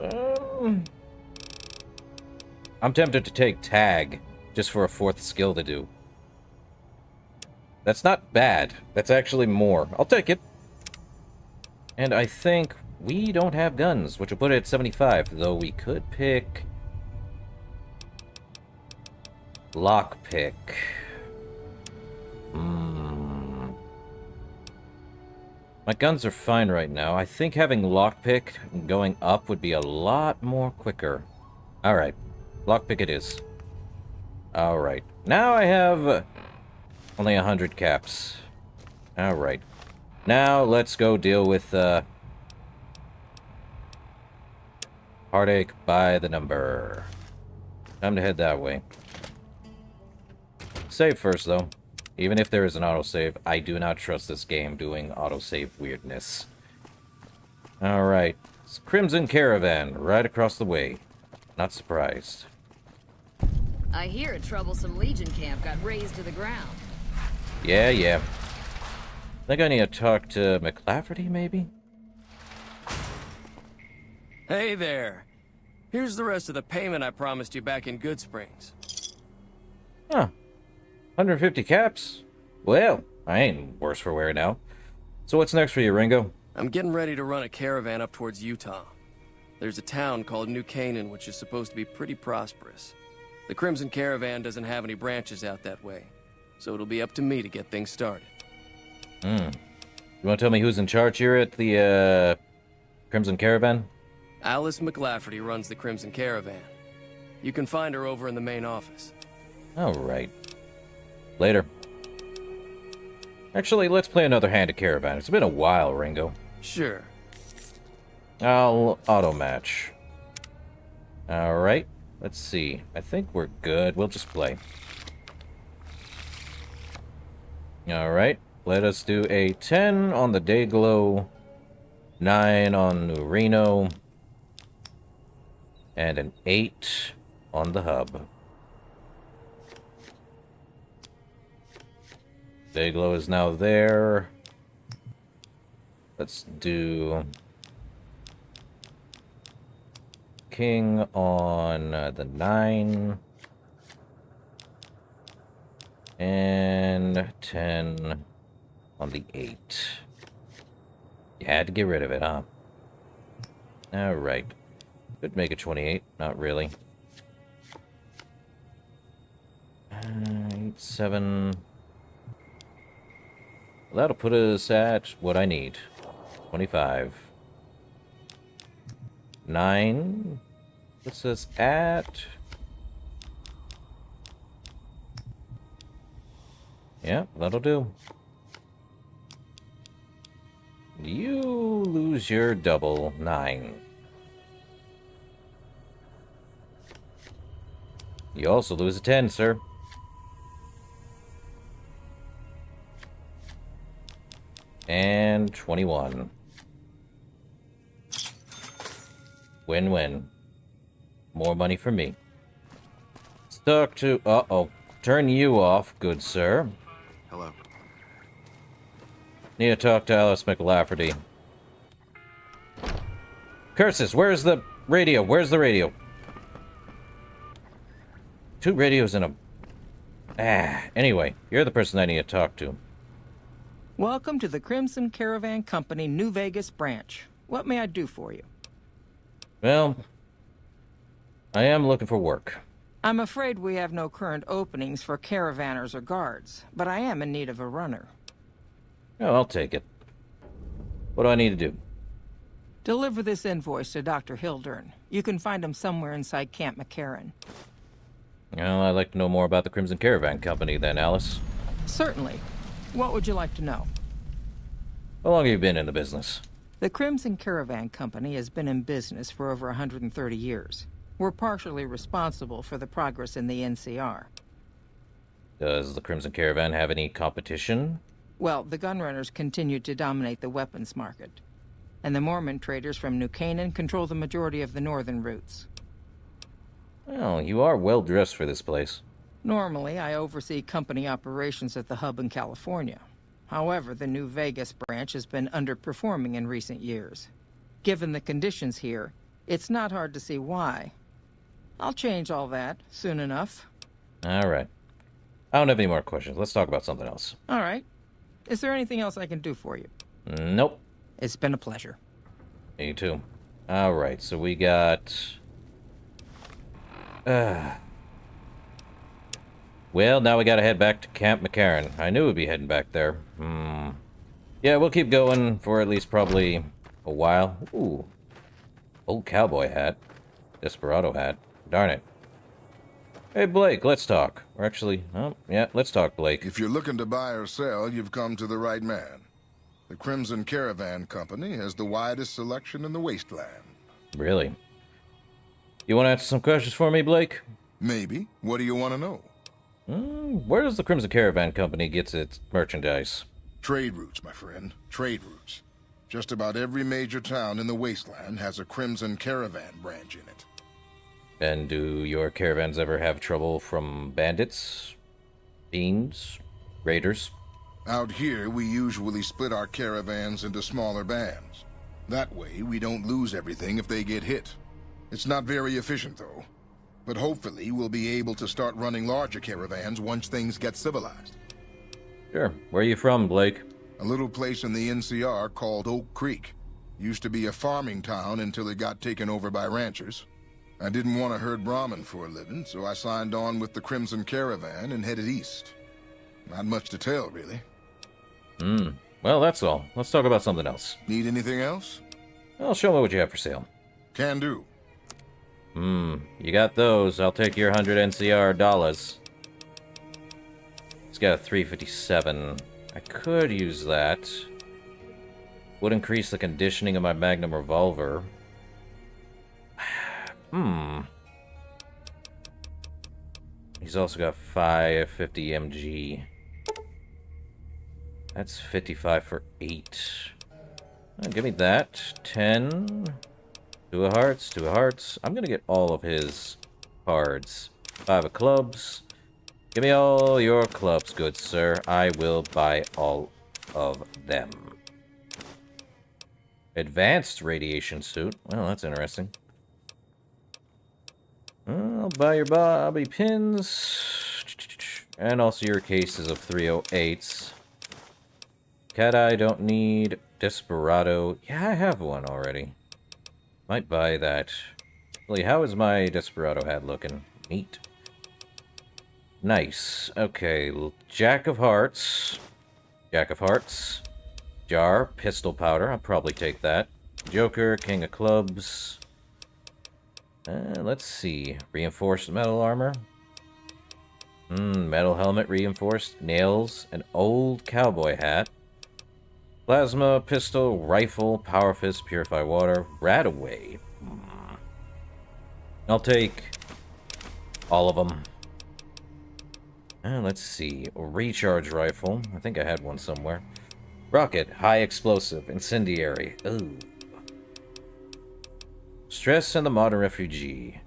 I'm tempted to take Tag, just for a 4th skill to do. That's not bad. That's actually more. I'll take it. And I think we don't have guns, which will put it at 75, though we could pick... Lockpick. My guns are fine right now. I think having lockpick going up would be a lot more quicker. Alright. Lockpick it is. Alright. Now I have only 100 caps. Alright. Now let's go deal with Heartache by the number. Time to head that way. Save first, though. Even if there is an autosave, I do not trust this game doing autosave weirdness. Alright. It's Crimson Caravan, right across the way. Not surprised. I hear a troublesome Legion camp got razed to the ground. Yeah. Think I need to talk to McLafferty, maybe? Hey there. Here's the rest of the payment I promised you back in Good Springs. Huh. 150 caps? Well, I ain't worse for wear now. So what's next for you, Ringo? I'm getting ready to run a caravan up towards Utah. There's a town called New Canaan which is supposed to be pretty prosperous. The Crimson Caravan doesn't have any branches out that way, so it'll be up to me to get things started. You want to tell me who's in charge here at the, Crimson Caravan? Alice McLafferty runs the Crimson Caravan. You can find her over in the main office. Alright. Later. Actually, let's play another hand of Caravan. It's been a while, Ringo. Sure. I'll auto-match. Alright. Let's see. I think we're good. We'll just play. Alright. let us do a 10 on the Dayglow, 9 on New Reno, and an 8 on the hub. Dayglow is now there. Let's do King on the 9 and 10 on the 8. You had to get rid of it, huh? Alright. Could make it 28, not really. 8, 7. Well, that'll put us at what I need. 25. 9 puts us at... Yeah, that'll do. You lose your double 9. You also lose a 10, sir. And 21. Win-win. More money for me. Stuck to... Uh-oh. Turn you off, good sir. Hello. Need to talk to Alice McLafferty. Curses, where's the radio? Where's the radio? 2 radios in a... Anyway, you're the person I need to talk to. Welcome to the Crimson Caravan Company New Vegas branch. What may I do for you? Well, I am looking for work. I'm afraid we have no current openings for caravanners or guards, but I am in need of a runner. Oh, I'll take it. What do I need to do? Deliver this invoice to Dr. Hildern. You can find him somewhere inside Camp McCarran. Well, I'd like to know more about the Crimson Caravan Company then, Alice. Certainly. What would you like to know? How long have you been in the business? The Crimson Caravan Company has been in business for over 130 years. We're partially responsible for the progress in the NCR. Does the Crimson Caravan have any competition? Well, the gunrunners continue to dominate the weapons market. And the Mormon traders from New Canaan control the majority of the northern routes. Well, you are well dressed for this place. Normally, I oversee company operations at the hub in California. However, the New Vegas branch has been underperforming in recent years. Given the conditions here, it's not hard to see why. I'll change all that soon enough. All right. I don't have any more questions. Let's talk about something else. All right. Is there anything else I can do for you? Nope. It's been a pleasure. Me too. All right, so we got... Well, now we gotta head back to Camp McCarran. I knew we'd be heading back there. Yeah, we'll keep going for at least probably a while. Ooh. Old cowboy hat. Desperado hat. Darn it. Hey, Blake, let's talk. Or actually, oh, yeah, let's talk, Blake. If you're looking to buy or sell, you've come to the right man. The Crimson Caravan Company has the widest selection in the Wasteland. Really? You want to answer some questions for me, Blake? Maybe. What do you want to know? Where does the Crimson Caravan Company get its merchandise? Trade routes, my friend. Trade routes. Just about every major town in the Wasteland has a Crimson Caravan branch in it. And do your caravans ever have trouble from bandits, fiends, raiders? Out here, we usually split our caravans into smaller bands. That way, we don't lose everything if they get hit. It's not very efficient, though. But hopefully, we'll be able to start running larger caravans once things get civilized. Sure. Where are you from, Blake? A little place in the NCR called Oak Creek. Used to be a farming town until it got taken over by ranchers. I didn't want to herd Brahmin for a living, so I signed on with the Crimson Caravan and headed east. Not much to tell, really. Well, that's all. Let's talk about something else. Need anything else? Well, show me what you have for sale. Can do. You got those. I'll take your 100 NCR dollars. It's got a 357. I could use that. Would increase the conditioning of my Magnum revolver. He's also got 550 MG. That's 55 for 8. Oh, give me that. 10. 2 of hearts, 2 of hearts. I'm gonna get all of his cards. 5 of clubs. Give me all your clubs, good sir. I will buy all of them. Advanced radiation suit. Well, that's interesting. I'll buy your bobby pins. And also your cases of 308s. Cat Eye don't need. Desperado. Yeah, I have one already. Might buy that. Really, how is my Desperado hat looking? Neat. Nice. Okay, Jack of Hearts. Jack of Hearts. Jar, pistol powder. I'll probably take that. Joker, King of Clubs. Let's see. Reinforced metal armor. Metal helmet reinforced. Nails. An old cowboy hat. Plasma, pistol, rifle, power fist, purify water. Radaway. I'll take all of them. Let's see. Recharge rifle. I think I had one somewhere. Rocket. High explosive. Incendiary. Ooh. Stress and the modern refugee.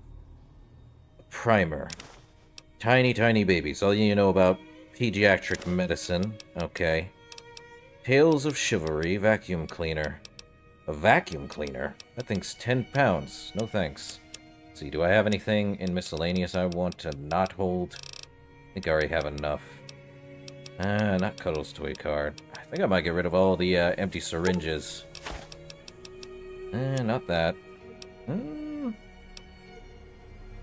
Primer. Tiny, tiny babies. All you know about pediatric medicine. Okay. Tales of Chivalry. Vacuum cleaner. A vacuum cleaner? That thing's 10 pounds. No thanks. Let's see, do I have anything in miscellaneous I want to not hold? I think I already have enough. Not Cuddle's toy card. I think I might get rid of all the empty syringes. Not that.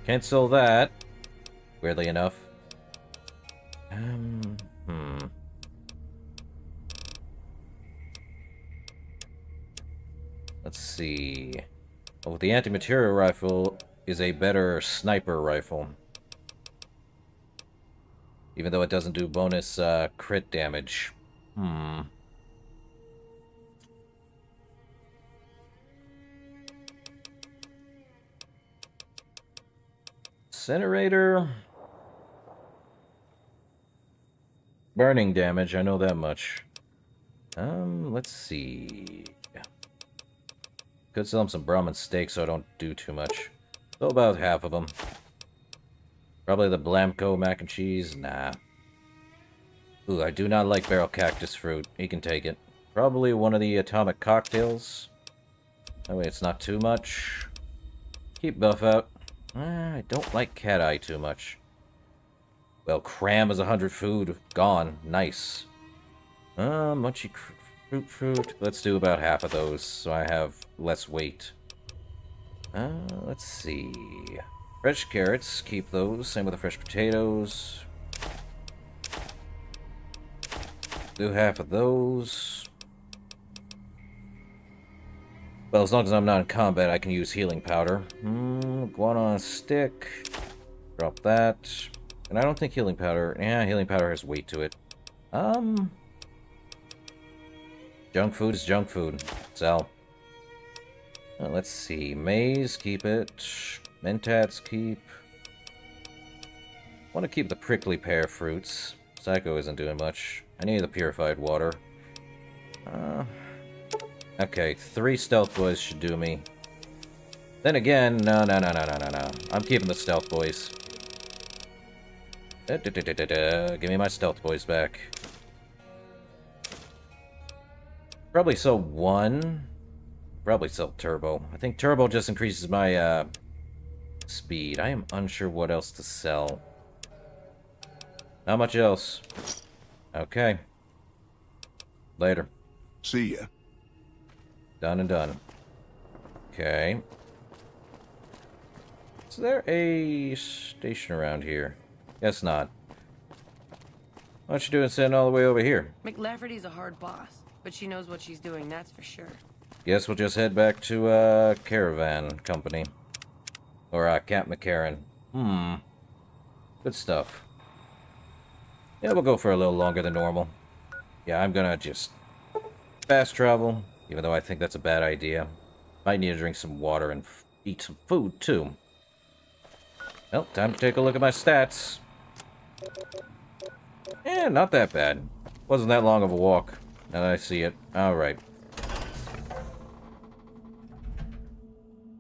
Can't sell that. Weirdly enough. Let's see. Oh, the anti-material rifle is a better sniper rifle. Even though it doesn't do bonus crit damage. Incinerator. Burning damage, I know that much. Let's see. Could sell him some Brahmin steak so I don't do too much. So about half of them. Probably the Blamco mac and cheese. Nah. Ooh, I do not like barrel cactus fruit. He can take it. Probably one of the atomic cocktails. That way it's not too much. Keep Buff out. I don't like Cat Eye too much. Well, cram is 100 food. Gone. Nice. Munchy fruit. Let's do about half of those so I have less weight. Let's see. Fresh carrots. Keep those. Same with the fresh potatoes. Do half of those. Well, as long as I'm not in combat, I can use healing powder. Guano on a stick. Drop that. And I don't think healing powder... Yeah, healing powder has weight to it. Junk food is junk food. Sell. Let's see. Maize, keep it. Mentats, keep. Want to keep the prickly pear fruits. Psycho isn't doing much. I need the purified water. Okay, 3 stealth boys should do me. Then again, no. I'm keeping the stealth boys. Give me my stealth boys back. Probably sell 1. Probably sell turbo. I think turbo just increases my speed. I am unsure what else to sell. Not much else. Okay. Later. See ya. Done and done. Okay. Is there a station around here? Guess not. What you doing sitting all the way over here? McLafferty's a hard boss, but she knows what she's doing, that's for sure. Guess we'll just head back to, Caravan Company. Or, Camp McCarran. Good stuff. Yeah, we'll go for a little longer than normal. Yeah, I'm gonna just fast travel, even though I think that's a bad idea. Might need to drink some water and eat some food, too. Well, time to take a look at my stats. Eh, not that bad. Wasn't that long of a walk. Now that I see it. Alright.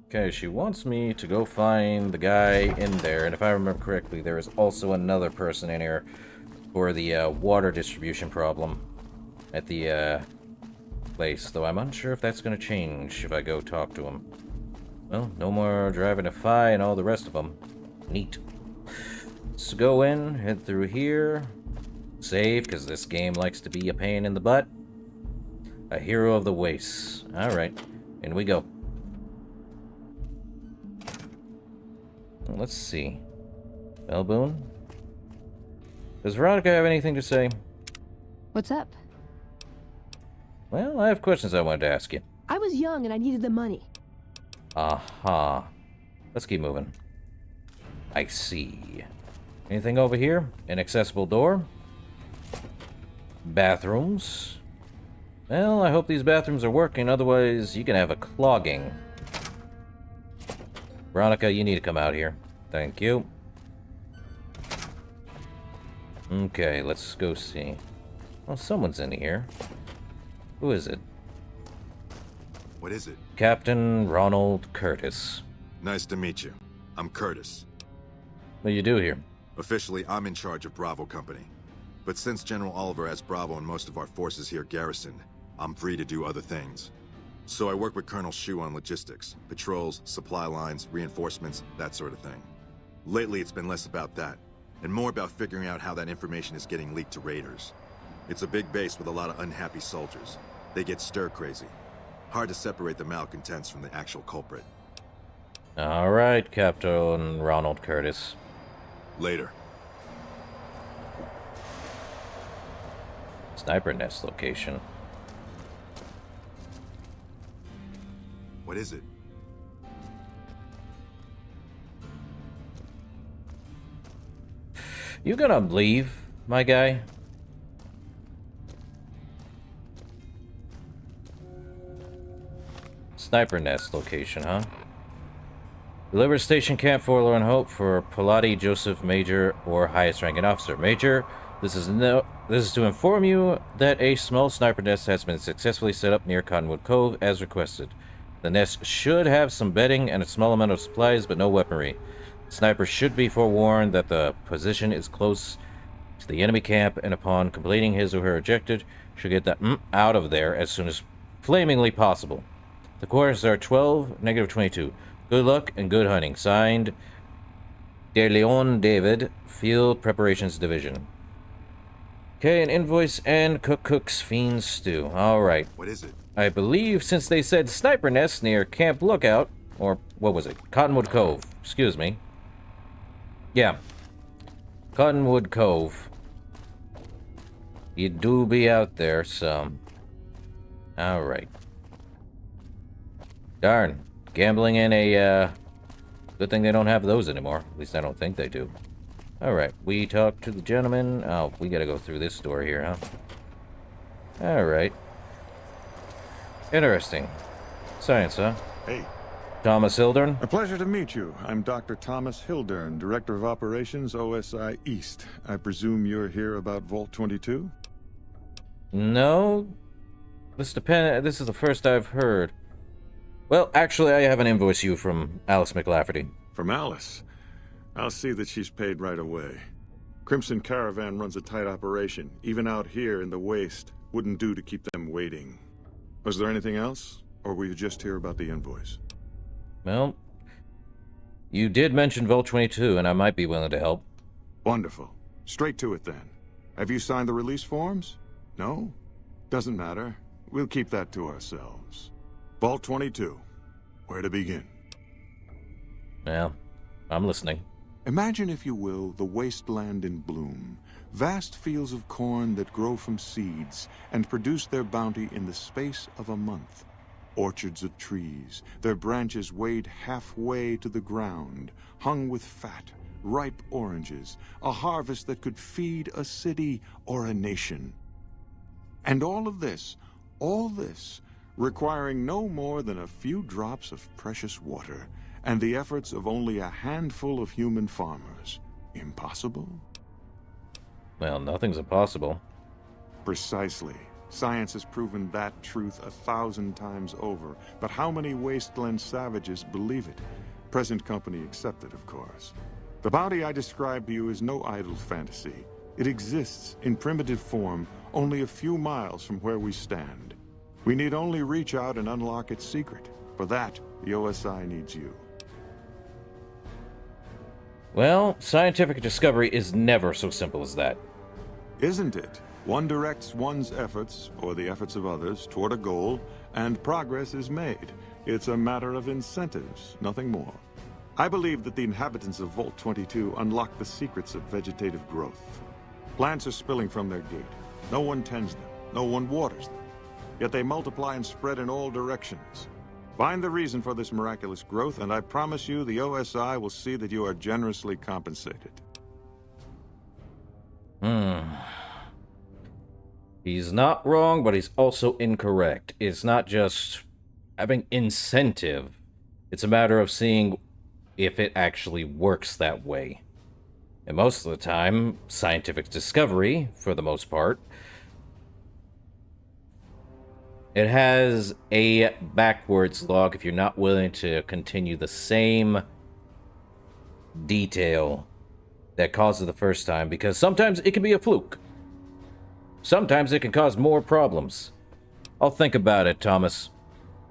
Okay, she wants me to go find the guy in there, and if I remember correctly, there is also another person in here for the water distribution problem at the place, though I'm unsure if that's going to change if I go talk to him. Well, no more driving a Phi and all the rest of them. Neat. Let's go in, head through here, save, because this game likes to be a pain in the butt. A hero of the wastes. Alright, in we go. Let's see. Melbourne? Does Veronica have anything to say? What's up? Well, I have questions I wanted to ask you. I was young and I needed the money. Aha. Let's keep moving. I see. Anything over here? Inaccessible door? Bathrooms? Well, I hope these bathrooms are working, otherwise you can have a clogging. Veronica, you need to come out here. Thank you. Okay, let's go see. Well, someone's in here. Who is it? What is it? Captain Ronald Curtis. Nice to meet you. I'm Curtis. What do you do here? Officially, I'm in charge of Bravo Company. But since General Oliver has Bravo and most of our forces here garrisoned, I'm free to do other things. So I work with Colonel Shu on logistics, patrols, supply lines, reinforcements, that sort of thing. Lately, it's been less about that, and more about figuring out how that information is getting leaked to raiders. It's a big base with a lot of unhappy soldiers. They get stir-crazy. Hard to separate the malcontents from the actual culprit. Alright, Captain Ronald Curtis. Later. Sniper nest location. What is it? You gonna leave, my guy? Sniper nest location, huh? Deliver station camp Forlorn and Hope for Pilati Joseph Major or highest ranking officer. Major, this is to inform you that a small sniper nest has been successfully set up near Cottonwood Cove as requested. The nest should have some bedding and a small amount of supplies, but no weaponry. The sniper should be forewarned that the position is close to the enemy camp, and upon completing his or her objective, should get that out of there as soon as flamingly possible. The coordinates are 12, -22. Good luck and good hunting. Signed, De Leon David, Field Preparations Division. Okay, an invoice and Cook's Fiend Stew. Alright. What is it? I believe since they said sniper nest near Camp Lookout, or what was it? Cottonwood Cove. Excuse me. Yeah. Cottonwood Cove. You do be out there, so. Alright. Darn. Gambling in a, good thing they don't have those anymore. At least I don't think they do. Alright, we talked to the gentleman. Oh, we gotta go through this door here, huh? Alright. Interesting. Science, huh? Hey. Thomas Hildern? A pleasure to meet you. I'm Dr. Thomas Hildern, Director of Operations, OSI East. I presume you're here about Vault 22? No. This is the first I've heard. Well, actually, I have an invoice you from Alice McLafferty. From Alice? I'll see that she's paid right away. Crimson Caravan runs a tight operation. Even out here in the waste, wouldn't do to keep them waiting. Was there anything else? Or were you just here about the invoice? Well, you did mention Vault 22, and I might be willing to help. Wonderful. Straight to it, then. Have you signed the release forms? No? Doesn't matter. We'll keep that to ourselves. Vault 22. Where to begin? Well, I'm listening. Imagine, if you will, the wasteland in bloom. Vast fields of corn that grow from seeds and produce their bounty in the space of a month. Orchards of trees, their branches weighed halfway to the ground, hung with fat, ripe oranges, a harvest that could feed a city or a nation. And all this, requiring no more than a few drops of precious water, and the efforts of only a handful of human farmers. Impossible? Well, nothing's impossible. Precisely. Science has proven that truth 1,000 times over. But how many Wasteland savages believe it? Present company accepted, of course. The bounty I described to you is no idle fantasy. It exists in primitive form only a few miles from where we stand. We need only reach out and unlock its secret. For that, the OSI needs you. Well, scientific discovery is never so simple as that. Isn't it? One directs one's efforts, or the efforts of others, toward a goal, and progress is made. It's a matter of incentives, nothing more. I believe that the inhabitants of Vault 22 unlock the secrets of vegetative growth. Plants are spilling from their gate. No one tends them. No one waters them. Yet they multiply and spread in all directions. Find the reason for this miraculous growth, and I promise you the OSI will see that you are generously compensated. He's not wrong, but he's also incorrect. It's not just having incentive. It's a matter of seeing if it actually works that way. And most of the time, scientific discovery, for the most part, it has a backwards log if you're not willing to continue the same detail that caused it the first time, because sometimes it can be a fluke. Sometimes it can cause more problems. I'll think about it, Thomas.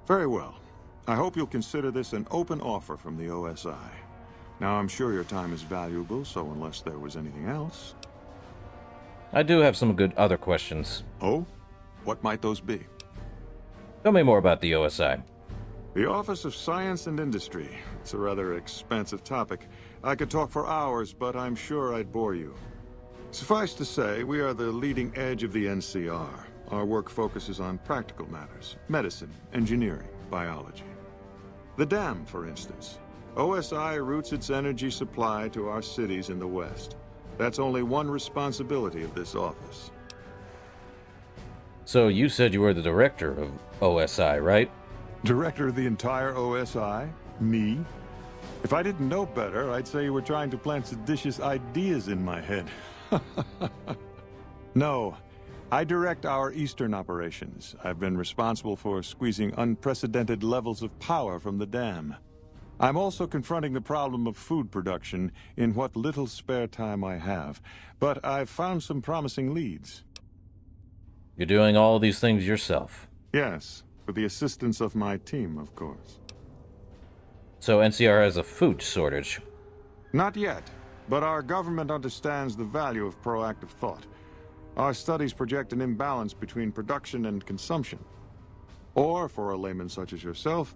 Very well. I hope you'll consider this an open offer from the OSI. Now, I'm sure your time is valuable, so unless there was anything else... I do have some good other questions. Oh? What might those be? Tell me more about the OSI. The Office of Science and Industry. It's a rather expansive topic. I could talk for hours, but I'm sure I'd bore you. Suffice to say, we are the leading edge of the NCR. Our work focuses on practical matters, medicine, engineering, biology. The dam, for instance. OSI routes its energy supply to our cities in the West. That's only one responsibility of this office. So you said you were the director of OSI, right? Director of the entire OSI? Me? If I didn't know better, I'd say you were trying to plant seditious ideas in my head. No, I direct our eastern operations. I've been responsible for squeezing unprecedented levels of power from the dam. I'm also confronting the problem of food production in what little spare time I have, but I've found some promising leads. You're doing all these things yourself? Yes, with the assistance of my team, of course. So NCR has a food shortage? Not yet, but our government understands the value of proactive thought. Our studies project an imbalance between production and consumption. Or, for a layman such as yourself,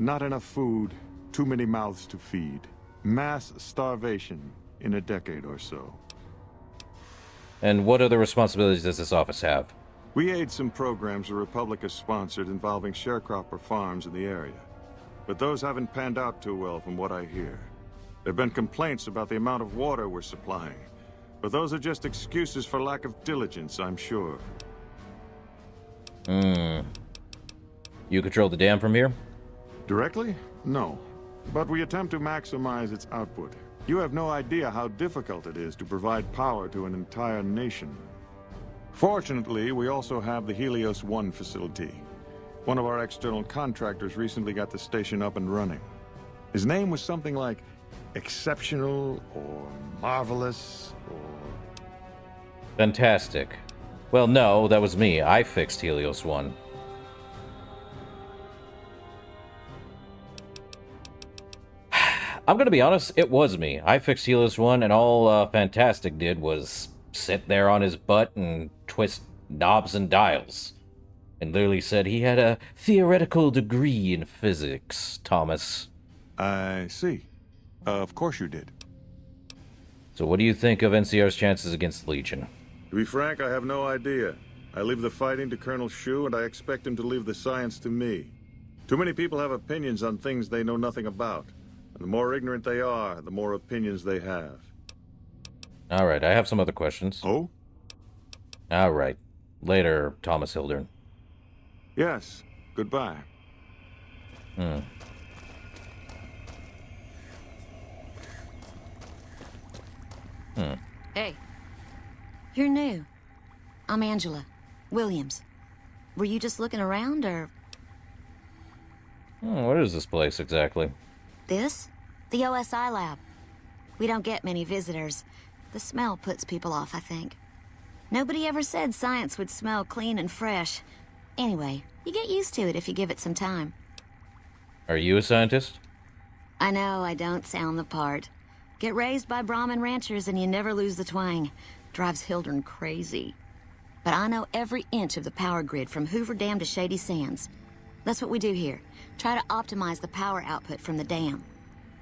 not enough food, too many mouths to feed. Mass starvation in a decade or so. And what other responsibilities does this office have? We aid some programs the Republic has sponsored involving sharecropper farms in the area. But those haven't panned out too well from what I hear. There have been complaints about the amount of water we're supplying. But those are just excuses for lack of diligence, I'm sure. You control the dam from here? Directly? No. But we attempt to maximize its output. You have no idea how difficult it is to provide power to an entire nation. Fortunately, we also have the Helios 1 facility. One of our external contractors recently got the station up and running. His name was something like exceptional or marvelous or... Fantastic. Well, no, that was me. I fixed Helios 1. I'm gonna be honest, it was me. I fixed Helios 1, and all Fantastic did was sit there on his butt and twist knobs and dials. And literally said he had a theoretical degree in physics, Thomas. I see. Of course you did. So what do you think of NCR's chances against Legion? To be frank, I have no idea. I leave the fighting to Colonel Shu, and I expect him to leave the science to me. Too many people have opinions on things they know nothing about. And the more ignorant they are, the more opinions they have. Alright, I have some other questions. Oh? Alright. Later, Thomas Hildern. Yes. Goodbye. Hey. You're new. I'm Angela. Williams. Were you just looking around, or...? What is this place exactly? This? The OSI lab. We don't get many visitors. The smell puts people off, I think. Nobody ever said science would smell clean and fresh. Anyway, you get used to it if you give it some time. Are you a scientist? I know I don't sound the part. Get raised by Brahmin ranchers and you never lose the twang. Drives Hildern crazy. But I know every inch of the power grid from Hoover Dam to Shady Sands. That's what we do here. Try to optimize the power output from the dam.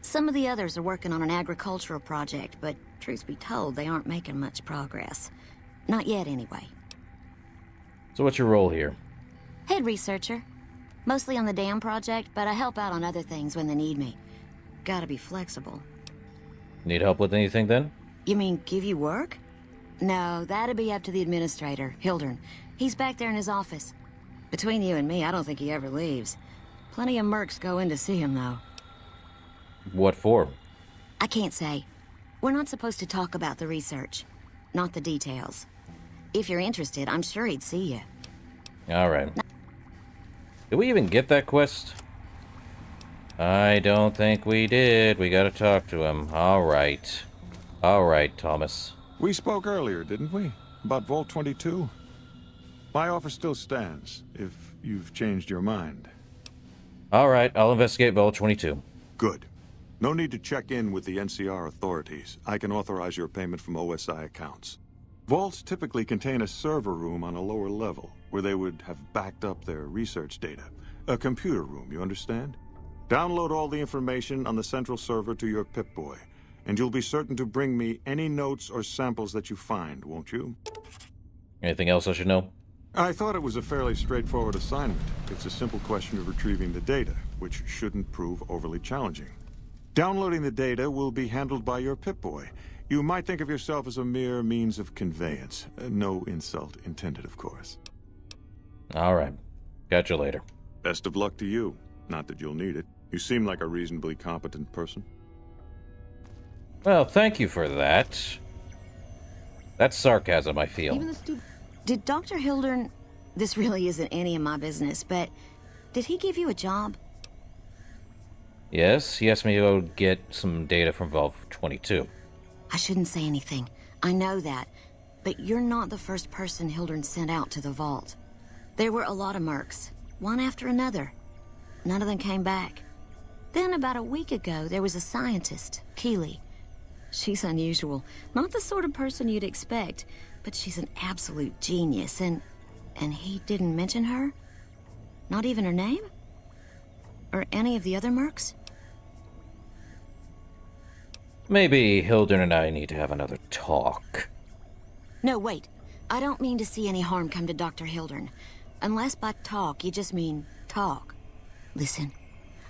Some of the others are working on an agricultural project, but truth be told, they aren't making much progress. Not yet, anyway. So what's your role here? Head researcher. Mostly on the dam project, but I help out on other things when they need me. Gotta be flexible. Need help with anything then? You mean give you work? No, that'd be up to the administrator, Hildern. He's back there in his office. Between you and me, I don't think he ever leaves. Plenty of mercs go in to see him, though. What for? I can't say. We're not supposed to talk about the research. Not the details. If you're interested, I'm sure he'd see you. Alright. Did we even get that quest? I don't think we did. We gotta talk to him. Alright. Alright, Thomas. We spoke earlier, didn't we? About Vault 22? My offer still stands, if you've changed your mind. Alright, I'll investigate Vault 22. Good. No need to check in with the NCR authorities. I can authorize your payment from OSI accounts. Vaults typically contain a server room on a lower level, where they would have backed up their research data. A computer room, you understand? Download all the information on the central server to your Pip-Boy, and you'll be certain to bring me any notes or samples that you find, won't you? Anything else I should know? I thought it was a fairly straightforward assignment. It's a simple question of retrieving the data, which shouldn't prove overly challenging. Downloading the data will be handled by your Pip-Boy. You might think of yourself as a mere means of conveyance. No insult intended, of course. Alright. Catch you later. Best of luck to you. Not that you'll need it. You seem like a reasonably competent person. Well, thank you for that. That's sarcasm, I feel. Did Dr. Hildern... This really isn't any of my business, but... Did he give you a job? Yes, he asked me to go get some data from Vault 22. I shouldn't say anything. I know that. But you're not the first person Hildern sent out to the vault. There were a lot of mercs, one after another. None of them came back. Then about a week ago, there was a scientist, Keeley. She's unusual. Not the sort of person you'd expect, but she's an absolute genius, and he didn't mention her? Not even her name? Or any of the other mercs? Maybe Hildern and I need to have another talk. No, wait. I don't mean to see any harm come to Dr. Hildern. Unless by talk, you just mean talk. Listen,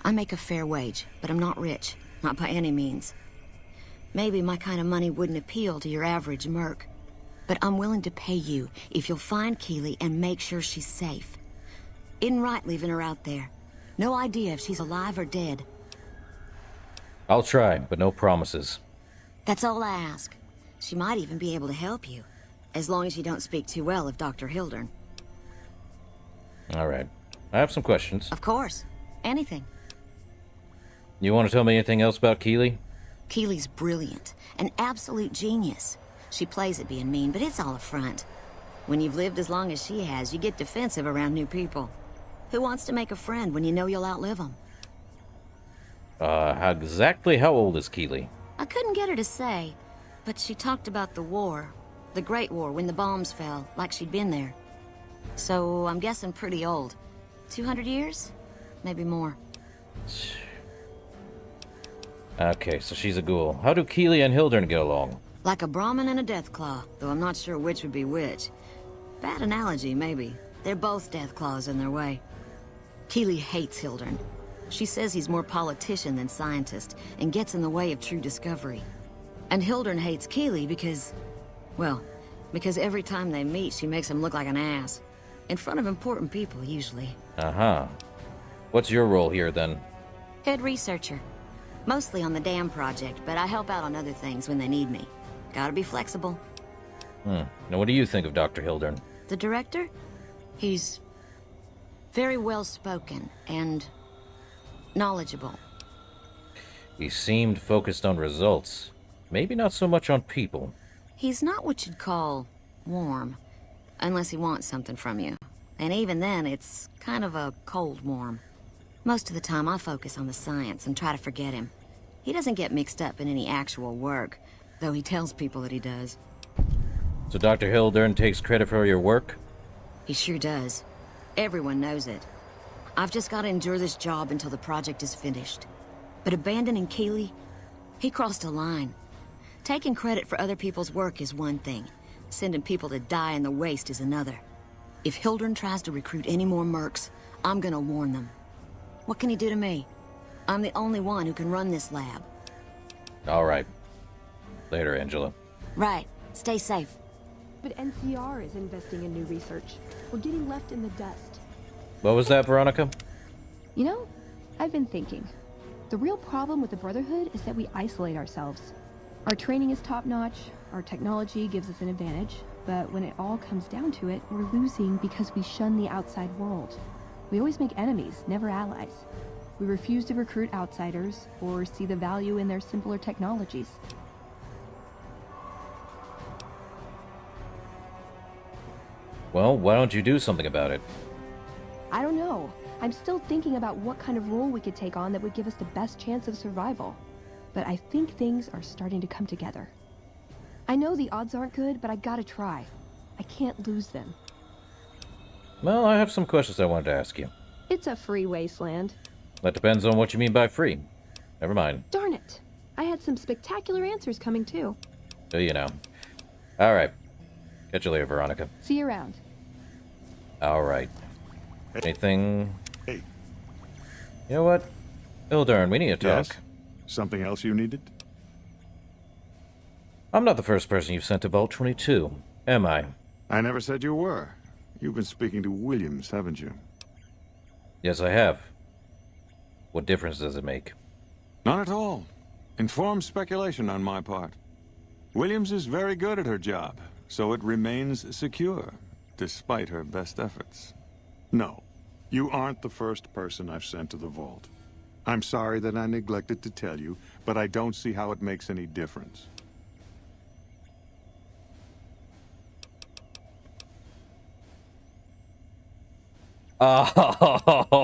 I make a fair wage, but I'm not rich. Not by any means. Maybe my kind of money wouldn't appeal to your average merc. But I'm willing to pay you if you'll find Keeley and make sure she's safe. Isn't right leaving her out there. No idea if she's alive or dead. I'll try, but no promises. That's all I ask. She might even be able to help you. As long as you don't speak too well of Dr. Hildern. Alright. I have some questions. Of course. Anything. You want to tell me anything else about Keeley? Keeley's brilliant. An absolute genius. She plays at being mean, but it's all a front. When you've lived as long as she has, you get defensive around new people. Who wants to make a friend when you know you'll outlive them? Exactly how old is Keeley? I couldn't get her to say, but she talked about the war. The Great War, when the bombs fell, like she'd been there. So, I'm guessing pretty old. 200 years? Maybe more. Okay, so she's a ghoul. How do Keeley and Hildern get along? Like a Brahmin and a Deathclaw, though I'm not sure which would be which. Bad analogy, maybe. They're both Deathclaws in their way. Keeley hates Hildern. She says he's more politician than scientist, and gets in the way of true discovery. And Hildern hates Keeley because... well, because every time they meet, she makes him look like an ass. In front of important people, usually. Uh-huh. What's your role here, then? Head researcher. Mostly on the dam project, but I help out on other things when they need me. Gotta be flexible. Now, what do you think of Dr. Hildern? The director? He's very well spoken and knowledgeable. He seemed focused on results. Maybe not so much on people. He's not what you'd call warm, unless he wants something from you. And even then, it's kind of a cold warm. Most of the time, I focus on the science and try to forget him. He doesn't get mixed up in any actual work, though he tells people that he does. So Dr. Hildern takes credit for your work? He sure does. Everyone knows it. I've just got to endure this job until the project is finished. But abandoning Keeley, he crossed a line. Taking credit for other people's work is one thing. Sending people to die in the waste is another. If Hildern tries to recruit any more mercs, I'm gonna warn them. What can he do to me? I'm the only one who can run this lab. All right. Later, Angela. Right. Stay safe. But NCR is investing in new research. We're getting left in the dust. What was that, Veronica? You know, I've been thinking. The real problem with the Brotherhood is that we isolate ourselves. Our training is top-notch, our technology gives us an advantage, but when it all comes down to it, we're losing because we shun the outside world. We always make enemies, never allies. We refuse to recruit outsiders or see the value in their simpler technologies. Well, why don't you do something about it? I don't know. I'm still thinking about what kind of role we could take on that would give us the best chance of survival. But I think things are starting to come together. I know the odds aren't good, but I gotta try. I can't lose them. Well, I have some questions I wanted to ask you. It's a free wasteland. That depends on what you mean by free. Never mind. Darn it. I had some spectacular answers coming too. So you know. All right. Catch you later, Veronica. See you around. All right. Anything? Hey. You know what? Hildern, we need to talk. Yes? Something else you needed? I'm not the first person you've sent to Vault 22, am I? I never said you were. You've been speaking to Williams, haven't you? Yes, I have. What difference does it make? None at all. Informed speculation on my part. Williams is very good at her job, so it remains secure, despite her best efforts. No, you aren't the first person I've sent to the Vault. I'm sorry that I neglected to tell you, but I don't see how it makes any difference. How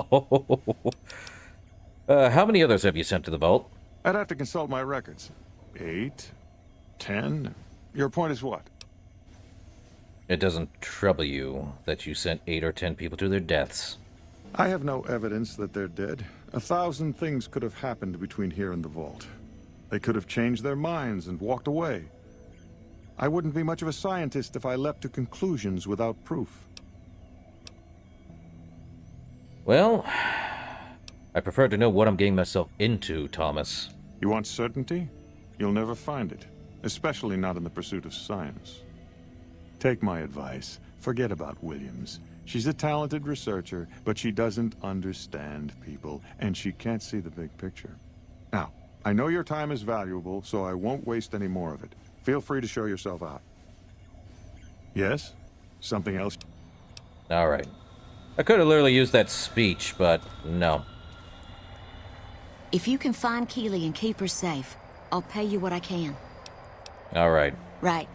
many others have you sent to the Vault? I'd have to consult my records. 8? 10? Your point is what? It doesn't trouble you that you sent 8 or 10 people to their deaths. I have no evidence that they're dead. 1,000 things could have happened between here and the Vault. They could have changed their minds and walked away. I wouldn't be much of a scientist if I leapt to conclusions without proof. Well, I prefer to know what I'm getting myself into, Thomas. You want certainty? You'll never find it, especially not in the pursuit of science. Take my advice. Forget about Williams. She's a talented researcher, but she doesn't understand people, and she can't see the big picture. Now, I know your time is valuable, so I won't waste any more of it. Feel free to show yourself out. Yes? Something else? All right. I could have literally used that speech, but no. If you can find Keeley and keep her safe, I'll pay you what I can. All right. Right.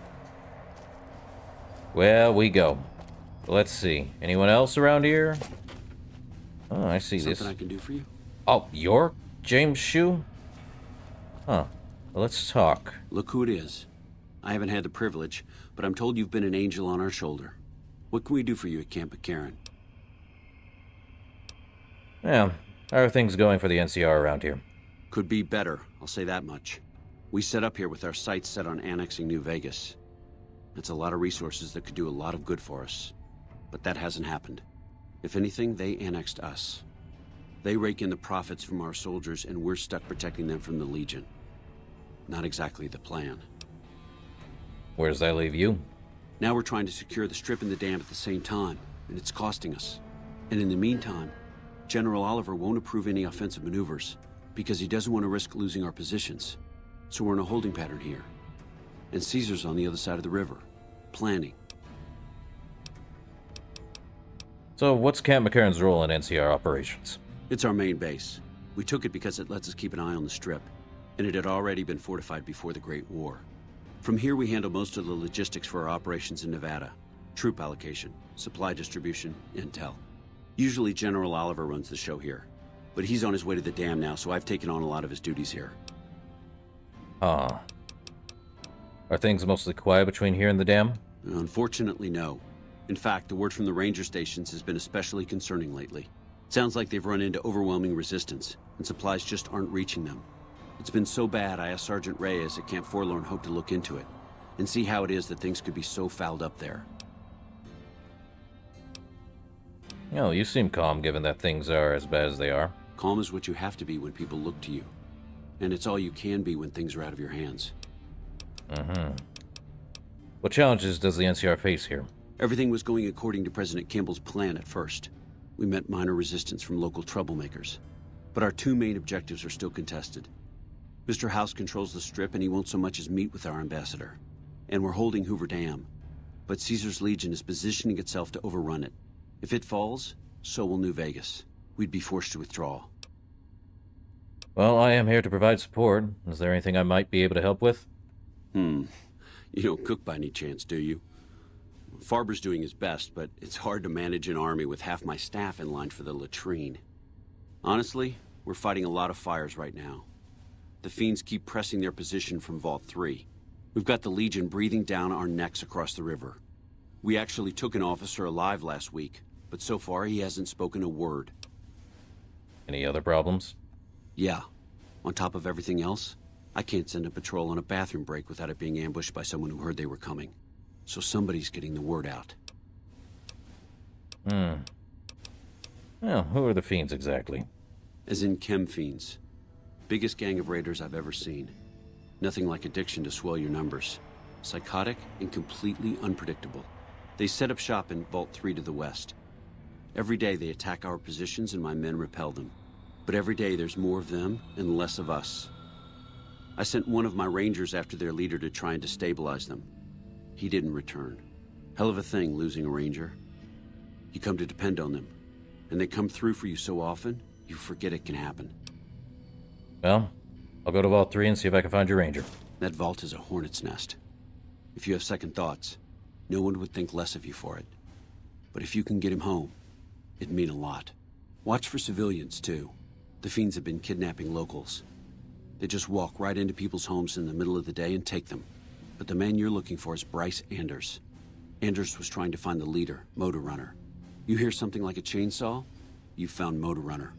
Well, we go. Let's see. Anyone else around here? Oh, I see this. Something I can do for you? Oh, you're James Shue? Huh. Well, let's talk. Look who it is. I haven't had the privilege, but I'm told you've been an angel on our shoulder. What can we do for you at Camp McCarran? Yeah. How are things going for the NCR around here? Could be better, I'll say that much. We set up here with our sights set on annexing New Vegas. That's a lot of resources that could do a lot of good for us. But that hasn't happened. If anything, they annexed us. They rake in the profits from our soldiers, and we're stuck protecting them from the Legion. Not exactly the plan. Where does that leave you? Now we're trying to secure the Strip and the dam at the same time, and it's costing us. And in the meantime, General Oliver won't approve any offensive maneuvers, because he doesn't want to risk losing our positions. So we're in a holding pattern here. And Caesar's on the other side of the river. Planning. So what's Camp McCarran's role in NCR operations? It's our main base. We took it because it lets us keep an eye on the Strip, and it had already been fortified before the Great War. From here we handle most of the logistics for our operations in Nevada. Troop allocation, supply distribution, intel. Usually General Oliver runs the show here, but he's on his way to the dam now, so I've taken on a lot of his duties here. Are things mostly quiet between here and the dam? Unfortunately, no. In fact, the word from the ranger stations has been especially concerning lately. Sounds like they've run into overwhelming resistance, and supplies just aren't reaching them. It's been so bad, I asked Sergeant Reyes at Camp Forlorn Hope to look into it, and see how it is that things could be so fouled up there. Oh, you seem calm given that things are as bad as they are. Calm is what you have to be when people look to you. And it's all you can be when things are out of your hands. What challenges does the NCR face here? Everything was going according to President Kimball's plan at first. We met minor resistance from local troublemakers. But our two main objectives are still contested. Mr. House controls the Strip and he won't so much as meet with our ambassador. And we're holding Hoover Dam. But Caesar's Legion is positioning itself to overrun it. If it falls, so will New Vegas. We'd be forced to withdraw. Well, I am here to provide support. Is there anything I might be able to help with? You don't cook by any chance, do you? Farber's doing his best, but it's hard to manage an army with half my staff in line for the latrine. Honestly, we're fighting a lot of fires right now. The fiends keep pressing their position from Vault 3. We've got the Legion breathing down our necks across the river. We actually took an officer alive last week, but so far he hasn't spoken a word. Any other problems? Yeah. On top of everything else, I can't send a patrol on a bathroom break without it being ambushed by someone who heard they were coming. So somebody's getting the word out. Well, who are the fiends exactly? As in chem fiends. Biggest gang of raiders I've ever seen. Nothing like addiction to swell your numbers. Psychotic and completely unpredictable. They set up shop in Vault 3 to the west. Every day they attack our positions and my men repel them. But every day there's more of them and less of us. I sent one of my rangers after their leader to try and destabilize them. He didn't return. Hell of a thing, losing a ranger. You come to depend on them, and they come through for you so often, you forget it can happen. Well, I'll go to Vault 3 and see if I can find your ranger. That vault is a hornet's nest. If you have second thoughts, no one would think less of you for it. But if you can get him home, it'd mean a lot. Watch for civilians, too. The fiends have been kidnapping locals. They just walk right into people's homes in the middle of the day and take them. But the man you're looking for is Bryce Anders. Anders was trying to find the leader, Motor Runner. You hear something like a chainsaw? You've found Motor Runner.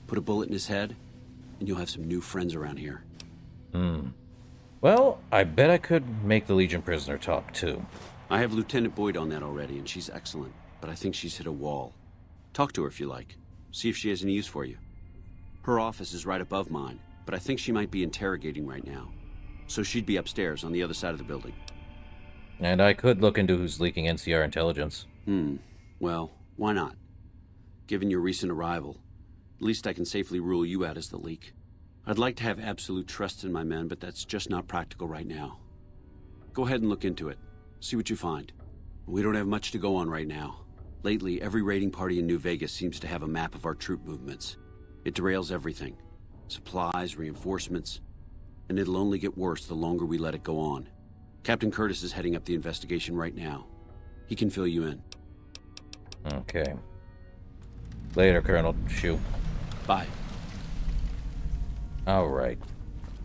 Put a bullet in his head, and you'll have some new friends around here. Well, I bet I could make the Legion prisoner talk, too. I have Lieutenant Boyd on that already, and she's excellent. But I think she's hit a wall. Talk to her if you like. See if she has any use for you. Her office is right above mine, but I think she might be interrogating right now. So she'd be upstairs on the other side of the building. And I could look into who's leaking NCR intelligence. Well, why not? Given your recent arrival, at least I can safely rule you out as the leak. I'd like to have absolute trust in my men, but that's just not practical right now. Go ahead and look into it. See what you find. We don't have much to go on right now. Lately, every raiding party in New Vegas seems to have a map of our troop movements. It derails everything. Supplies, reinforcements. And it'll only get worse the longer we let it go on. Captain Curtis is heading up the investigation right now. He can fill you in. Okay. Later, Colonel. Shoot. Bye. Alright.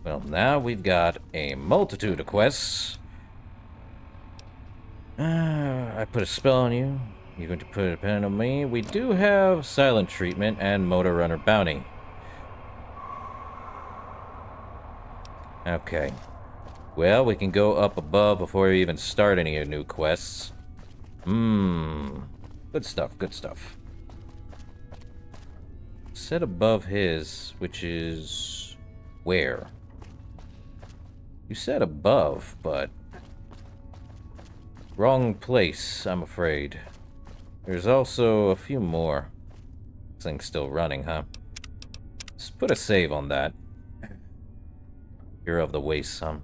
Well, now we've got a multitude of quests. I put a spell on you. You're going to put a pen on me. We do have silent treatment and Motor Runner bounty. Okay. Well, we can go up above before we even start any new quests. Good stuff, good stuff. Set above his, which is... where? You said above, but... wrong place, I'm afraid. There's also a few more. This thing's still running, huh? Let's put a save on that. Hero of the Waste, son.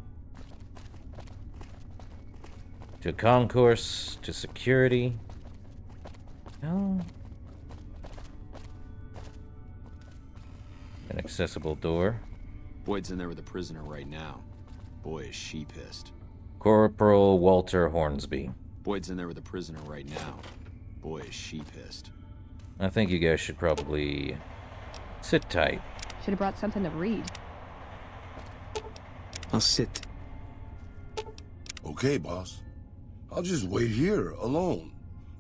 To concourse, to security. No. An accessible door. Boyd's in there with a prisoner right now. Boy, is she pissed. Corporal Walter Hornsby. Boyd's in there with a prisoner right now. Boy, is she pissed. I think you guys should probably sit tight. Should have brought something to read. I'll sit. Okay, boss. I'll just wait here, alone,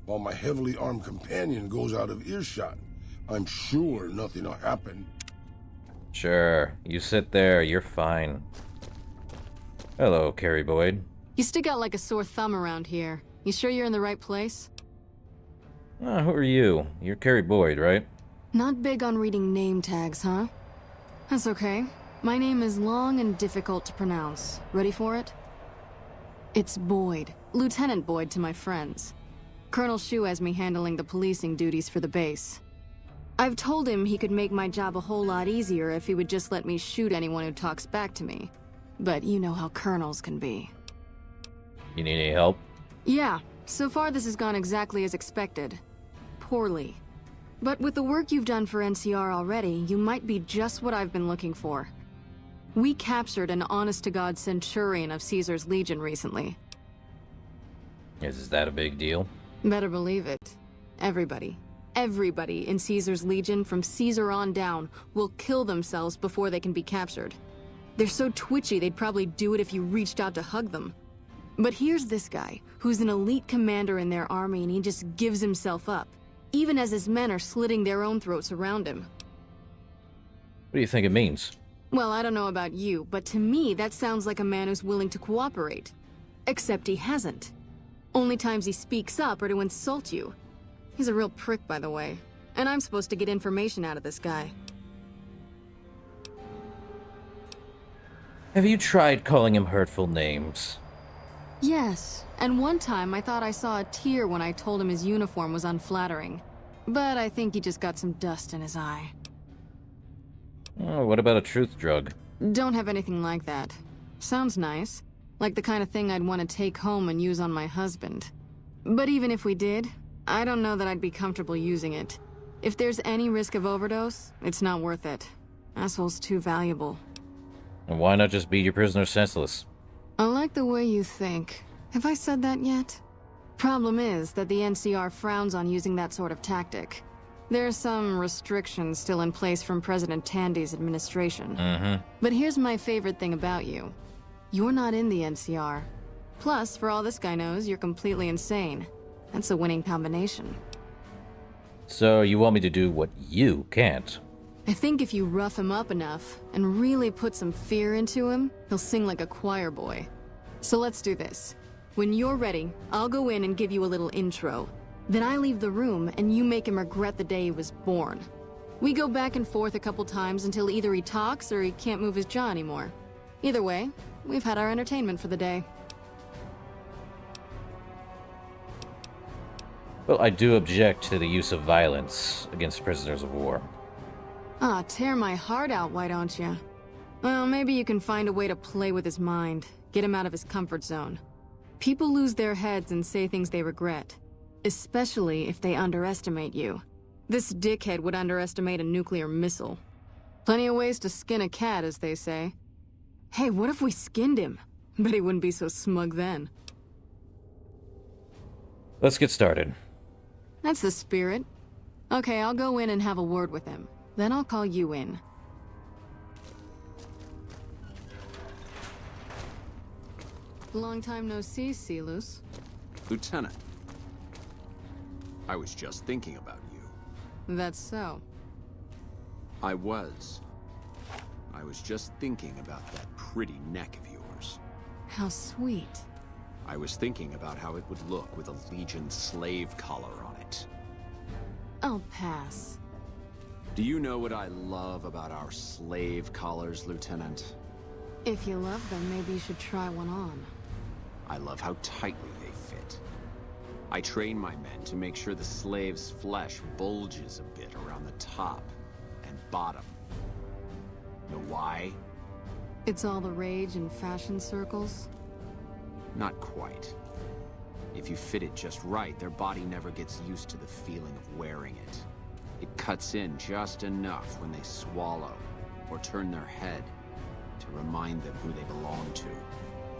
while my heavily armed companion goes out of earshot. I'm sure nothing will happen. Sure, you sit there, you're fine. Hello, Carrie Boyd. You stick out like a sore thumb around here. You sure you're in the right place? Who are you? You're Carrie Boyd, right? Not big on reading name tags, huh? That's okay. My name is long and difficult to pronounce. Ready for it? It's Boyd. Lieutenant Boyd to my friends. Colonel Shu has me handling the policing duties for the base. I've told him he could make my job a whole lot easier if he would just let me shoot anyone who talks back to me. But you know how colonels can be. You need any help? Yeah, so far this has gone exactly as expected. Poorly. But with the work you've done for NCR already, you might be just what I've been looking for. We captured an honest-to-God centurion of Caesar's Legion recently. Is that a big deal? Better believe it. Everybody in Caesar's Legion from Caesar on down will kill themselves before they can be captured. They're so twitchy they'd probably do it if you reached out to hug them. But here's this guy, who's an elite commander in their army, and he just gives himself up, even as his men are slitting their own throats around him. What do you think it means? Well, I don't know about you, but to me that sounds like a man who's willing to cooperate. Except he hasn't. Only times he speaks up are to insult you. He's a real prick, by the way. And I'm supposed to get information out of this guy. Have you tried calling him hurtful names? Yes, and one time I thought I saw a tear when I told him his uniform was unflattering. But I think he just got some dust in his eye. Oh, what about a truth drug? Don't have anything like that. Sounds nice. Like the kind of thing I'd want to take home and use on my husband. But even if we did, I don't know that I'd be comfortable using it. If there's any risk of overdose, it's not worth it. Asshole's too valuable. And why not just beat your prisoner senseless? I like the way you think. Have I said that yet? Problem is that the NCR frowns on using that sort of tactic. There's some restrictions still in place from President Tandy's administration. But here's my favorite thing about you. You're not in the NCR. Plus, for all this guy knows, you're completely insane. That's a winning combination. So you want me to do what you can't? I think if you rough him up enough and really put some fear into him, he'll sing like a choir boy. So let's do this. When you're ready, I'll go in and give you a little intro. Then I leave the room and you make him regret the day he was born. We go back and forth a couple times until either he talks or he can't move his jaw anymore. Either way, we've had our entertainment for the day. Well, I do object to the use of violence against prisoners of war. Ah, tear my heart out, why don't you? Well, maybe you can find a way to play with his mind, get him out of his comfort zone. People lose their heads and say things they regret, especially if they underestimate you. This dickhead would underestimate a nuclear missile. Plenty of ways to skin a cat, as they say. Hey, what if we skinned him? Bet he wouldn't be so smug then. Let's get started. That's the spirit. Okay, I'll go in and have a word with him. Then I'll call you in. Long time no see, Silus. Lieutenant. I was just thinking about you. That's so. I was just thinking about that pretty neck of yours. How sweet. I was thinking about how it would look with a Legion slave collar on it. I'll pass. Do you know what I love about our slave collars, Lieutenant? If you love them, maybe you should try one on. I love how tightly they fit. I train my men to make sure the slave's flesh bulges a bit around the top and bottom. Know why? It's all the rage in fashion circles? Not quite. If you fit it just right, their body never gets used to the feeling of wearing it. It cuts in just enough when they swallow or turn their head to remind them who they belong to.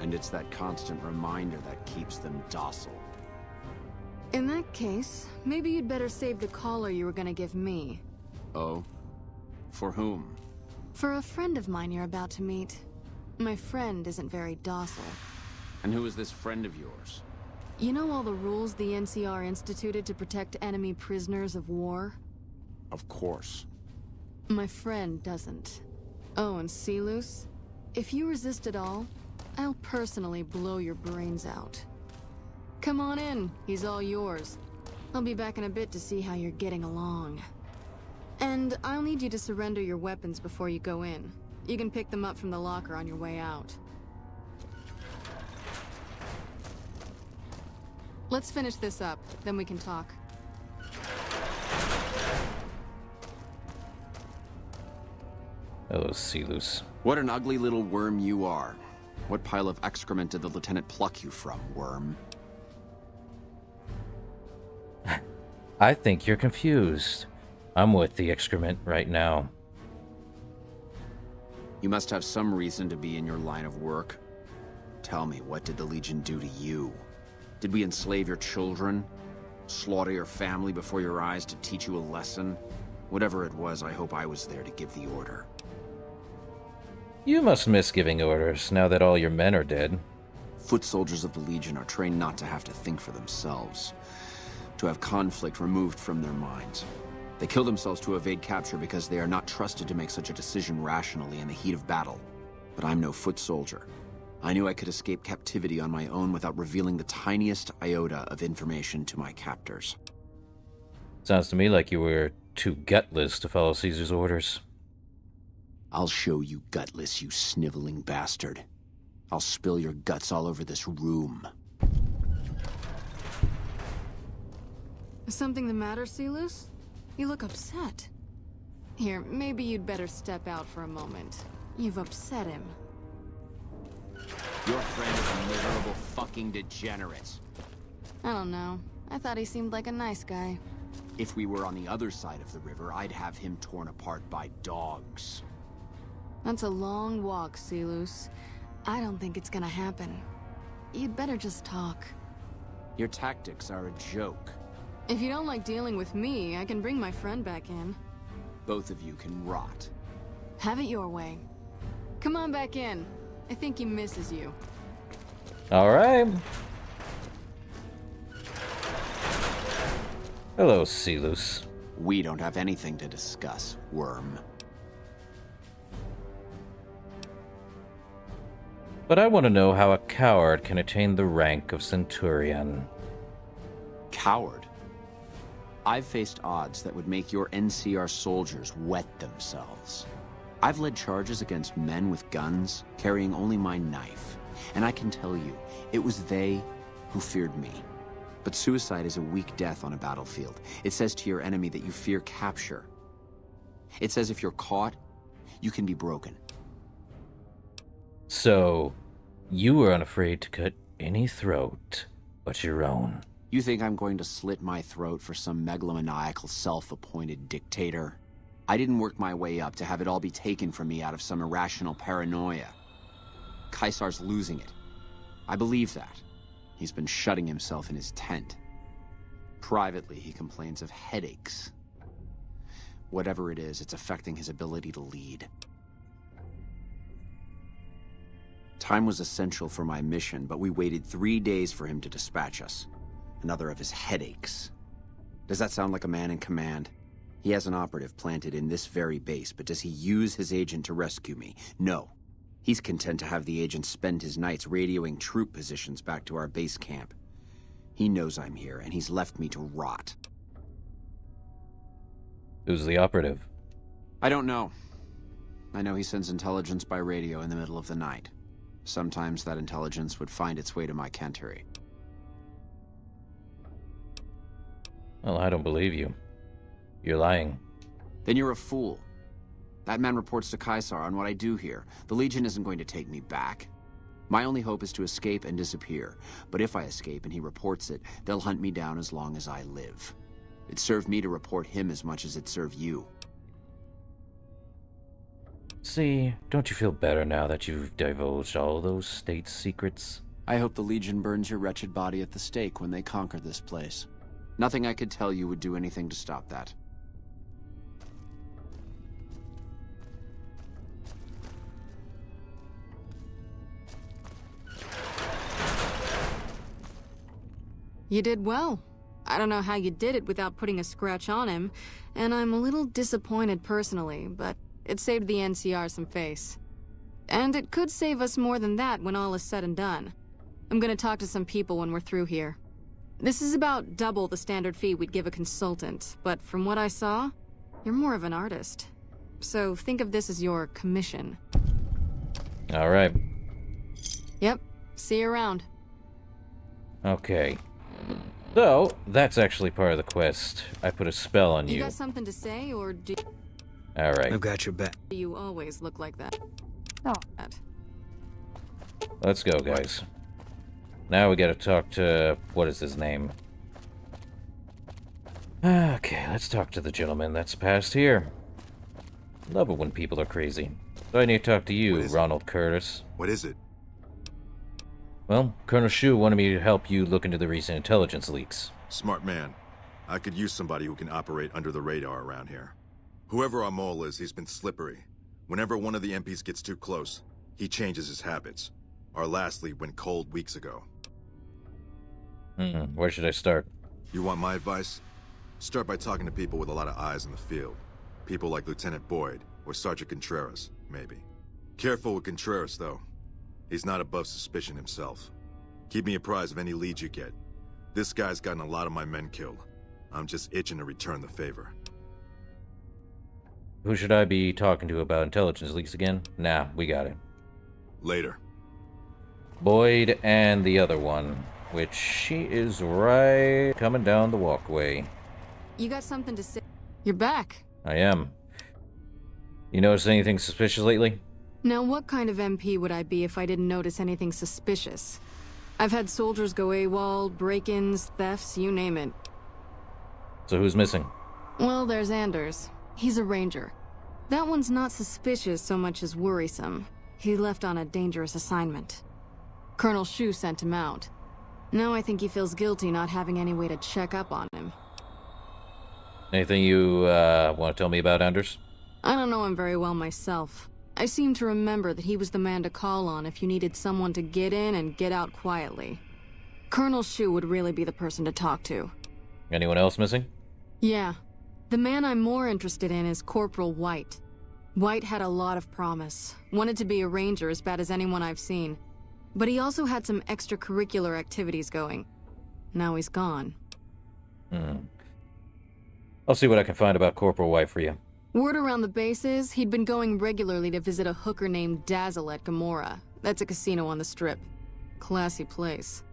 And it's that constant reminder that keeps them docile. In that case, maybe you'd better save the collar you were gonna give me. Oh? For whom? For a friend of mine you're about to meet. My friend isn't very docile. And who is this friend of yours? You know all the rules the NCR instituted to protect enemy prisoners of war? Of course. My friend doesn't. Oh, and Silus? If you resist at all, I'll personally blow your brains out. Come on in, he's all yours. I'll be back in a bit to see how you're getting along. And I'll need you to surrender your weapons before you go in. You can pick them up from the locker on your way out. Let's finish this up, then we can talk. Hello, Silus. What an ugly little worm you are. What pile of excrement did the lieutenant pluck you from, worm? I think you're confused. I'm with the excrement right now. You must have some reason to be in your line of work. Tell me, what did the Legion do to you? Did we enslave your children? Slaughter your family before your eyes to teach you a lesson? Whatever it was, I hope I was there to give the order. You must miss giving orders now that all your men are dead. Foot soldiers of the Legion are trained not to have to think for themselves, to have conflict removed from their minds. They kill themselves to evade capture because they are not trusted to make such a decision rationally in the heat of battle. But I'm no foot soldier. I knew I could escape captivity on my own without revealing the tiniest iota of information to my captors. Sounds to me like you were too gutless to follow Caesar's orders. I'll show you gutless, you sniveling bastard. I'll spill your guts all over this room. Is something the matter, Silus? You look upset. Here, maybe you'd better step out for a moment. You've upset him. Your friend is a miserable fucking degenerate. I don't know. I thought he seemed like a nice guy. If we were on the other side of the river, I'd have him torn apart by dogs. That's a long walk, Silus. I don't think it's gonna happen. You'd better just talk. Your tactics are a joke. If you don't like dealing with me, I can bring my friend back in. Both of you can rot. Have it your way. Come on back in. I think he misses you. All right. Hello, Silus. We don't have anything to discuss, worm. But I want to know how a coward can attain the rank of Centurion. Coward? I've faced odds that would make your NCR soldiers wet themselves. I've led charges against men with guns, carrying only my knife. And I can tell you, it was they who feared me. But suicide is a weak death on a battlefield. It says to your enemy that you fear capture. It says if you're caught, you can be broken. So, you were unafraid to cut any throat but your own. You think I'm going to slit my throat for some megalomaniacal self-appointed dictator? I didn't work my way up to have it all be taken from me out of some irrational paranoia. Caesar's losing it. I believe that. He's been shutting himself in his tent. Privately, he complains of headaches. Whatever it is, it's affecting his ability to lead. Time was essential for my mission, but we waited 3 days for him to dispatch us. Another of his headaches. Does that sound like a man in command? He has an operative planted in this very base, but does he use his agent to rescue me? No. He's content to have the agent spend his nights radioing troop positions back to our base camp. He knows I'm here, and he's left me to rot. Who's the operative? I don't know. I know he sends intelligence by radio in the middle of the night. Sometimes that intelligence would find its way to my cantery. Well, I don't believe you. You're lying. Then you're a fool. That man reports to Caesar on what I do here. The Legion isn't going to take me back. My only hope is to escape and disappear. But if I escape and he reports it, they'll hunt me down as long as I live. It served me to report him as much as it served you. See, don't you feel better now that you've divulged all those state secrets? I hope the Legion burns your wretched body at the stake when they conquer this place. Nothing I could tell you would do anything to stop that. You did well. I don't know how you did it without putting a scratch on him, and I'm a little disappointed personally, but it saved the NCR some face. And it could save us more than that when all is said and done. I'm gonna talk to some people when we're through here. This is about double the standard fee we'd give a consultant, but from what I saw, you're more of an artist. So think of this as your commission. All right. Yep. See you around. Okay. So, that's actually part of the quest. I put a spell on You you. got something to say, or do Alright. I've got your back. you always look like that? Oh. Let's go, guys. Now we gotta talk to... what is his name? Okay, let's talk to the gentleman that's passed here. Love it when people are crazy. So I need to talk to you, Ronald Curtis. What is it? Well, Colonel Shu wanted me to help you look into the recent intelligence leaks. Smart man. I could use somebody who can operate under the radar around here. Whoever our mole is, he's been slippery. Whenever one of the MPs gets too close, he changes his habits. Our last lead went cold weeks ago. Where should I start? You want my advice? Start by talking to people with a lot of eyes in the field. People like Lieutenant Boyd, or Sergeant Contreras, maybe. Careful with Contreras, though. He's not above suspicion himself. Keep me apprised of any leads you get. This guy's gotten a lot of my men killed. I'm just itching to return the favor. Who should I be talking to about intelligence leaks again? Nah, we got it. Later. Boyd and the other one, which she is right coming down the walkway. You got something to say? You're back. I am. You noticed anything suspicious lately? Now, what kind of MP would I be if I didn't notice anything suspicious? I've had soldiers go AWOL, break-ins, thefts, you name it. So who's missing? Well, there's Anders. He's a ranger. That one's not suspicious so much as worrisome. He left on a dangerous assignment. Colonel Shu sent him out. Now I think he feels guilty not having any way to check up on him. Anything you want to tell me about Anders? I don't know him very well myself. I seem to remember that he was the man to call on if you needed someone to get in and get out quietly. Colonel Shu would really be the person to talk to. Anyone else missing? Yeah. The man I'm more interested in is Corporal White. White had a lot of promise. Wanted to be a ranger as bad as anyone I've seen. But he also had some extracurricular activities going. Now he's gone. I'll see what I can find about Corporal White for you. Word around the base is he'd been going regularly to visit a hooker named Dazzle at Gamora. That's a casino on the Strip. Classy place.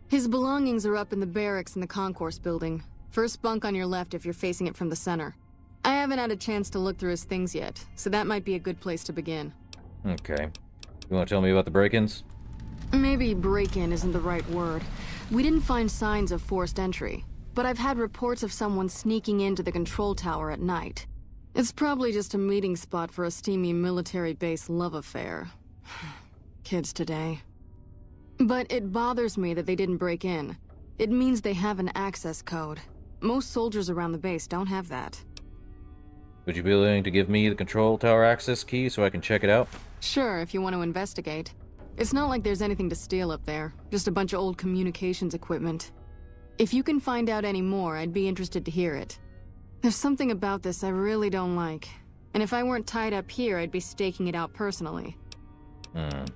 His belongings are up in the barracks in the concourse building. First bunk on your left if you're facing it from the center. I haven't had a chance to look through his things yet, so that might be a good place to begin. Okay. You want to tell me about the break-ins? Maybe break-in isn't the right word. We didn't find signs of forced entry, but I've had reports of someone sneaking into the control tower at night. It's probably just a meeting spot for a steamy military base love affair. Kids today. But it bothers me that they didn't break in. It means they have an access code. Most soldiers around the base don't have that. Would you be willing to give me the control tower access key so I can check it out? Sure, if you want to investigate. It's not like there's anything to steal up there, just a bunch of old communications equipment. If you can find out any more, I'd be interested to hear it. There's something about this I really don't like, and if I weren't tied up here, I'd be staking it out personally. And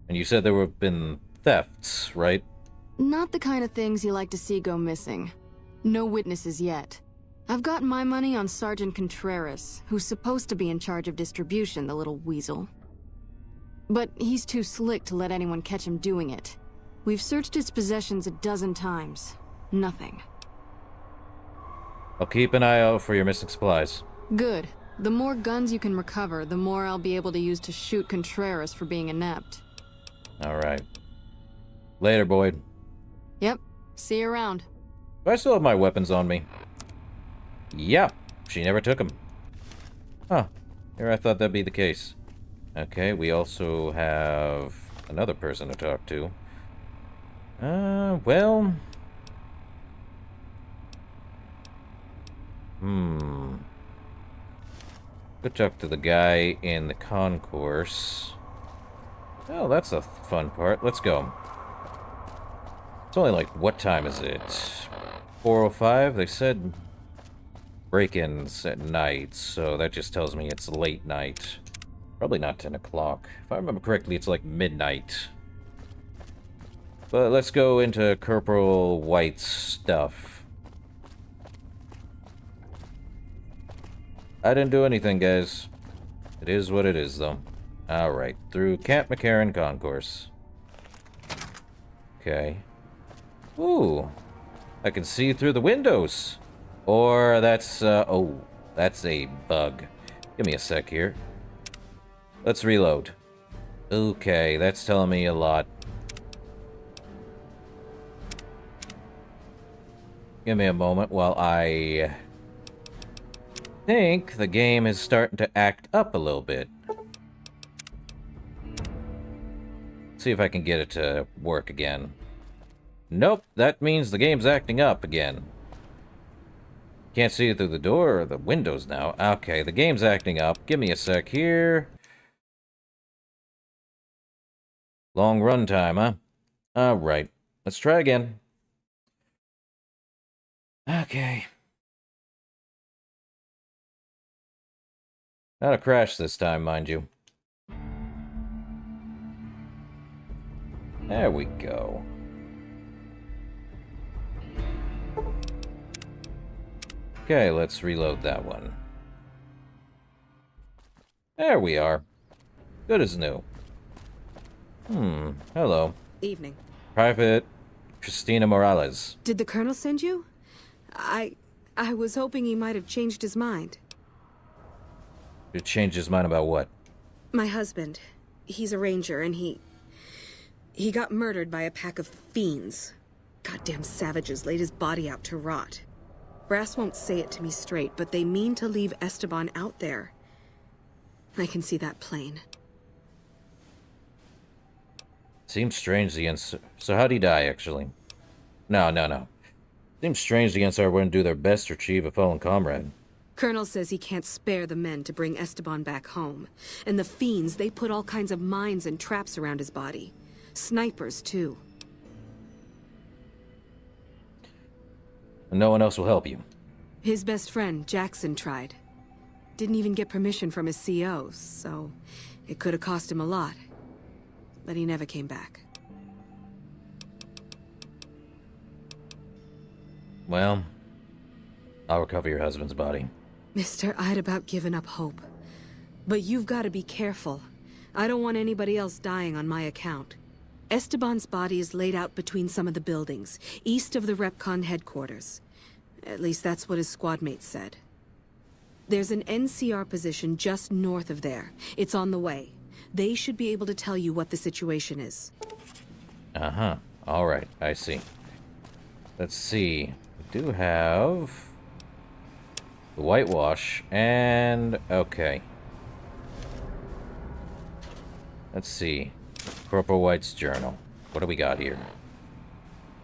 you said there have been thefts, right? Not the kind of things you like to see go missing. No witnesses yet. I've got my money on Sergeant Contreras, who's supposed to be in charge of distribution, the little weasel. But he's too slick to let anyone catch him doing it. We've searched his possessions a dozen times. Nothing. I'll keep an eye out for your missing supplies. Good. The more guns you can recover, the more I'll be able to use to shoot Contreras for being inept. Alright. Later, Boyd. Yep. See you around. Do I still have my weapons on me? Yeah. She never took them. Huh. Here I thought that'd be the case. Okay, we also have another person to talk to. Well... Go talk to the guy in the concourse. Oh, that's a fun part. Let's go. It's only like, what time is it? 4:05? They said break-ins at night, so that just tells me it's late night. Probably not 10 o'clock. If I remember correctly, it's like midnight. But let's go into Corporal White's stuff. I didn't do anything, guys. It is what it is, though. Alright, through Camp McCarran Concourse. Okay. Ooh. I can see through the windows. Or that's, oh, that's a bug. Give me a sec here. Let's reload. Okay, that's telling me a lot. Give me a moment while I think the game is starting to act up a little bit. See if I can get it to work again. Nope, that means the game's acting up again. Can't see it through the door or the windows now. Okay, the game's acting up. Give me a sec here. Long run time, huh? Alright, let's try again. Okay. Not a crash this time, mind you. There we go. Okay, let's reload that one. There we are. Good as new. Hello. Evening. Private Christina Morales. Did the Colonel send you? I was hoping he might have changed his mind. You changed his mind about what? My husband. He's a ranger, and he got murdered by a pack of fiends. Goddamn savages laid his body out to rot. Brass won't say it to me straight, but they mean to leave Esteban out there. I can see that plain. Seems strange the answer. So how'd he die, actually? No. Seems strange the answer wouldn't do their best to retrieve a fallen comrade. Colonel says he can't spare the men to bring Esteban back home. And the fiends, they put all kinds of mines and traps around his body. Snipers, too. And no one else will help you. His best friend, Jackson, tried. Didn't even get permission from his CO, so it could have cost him a lot. But he never came back. Well, I'll recover your husband's body. Mister, I'd about given up hope. But you've got to be careful. I don't want anybody else dying on my account. Esteban's body is laid out between some of the buildings, east of the Repcon headquarters. At least that's what his squad mates said. There's an NCR position just north of there. It's on the way. They should be able to tell you what the situation is. Uh-huh. Alright, I see. Let's see. We do have the whitewash, and... okay. Let's see. Corporal White's journal. What do we got here?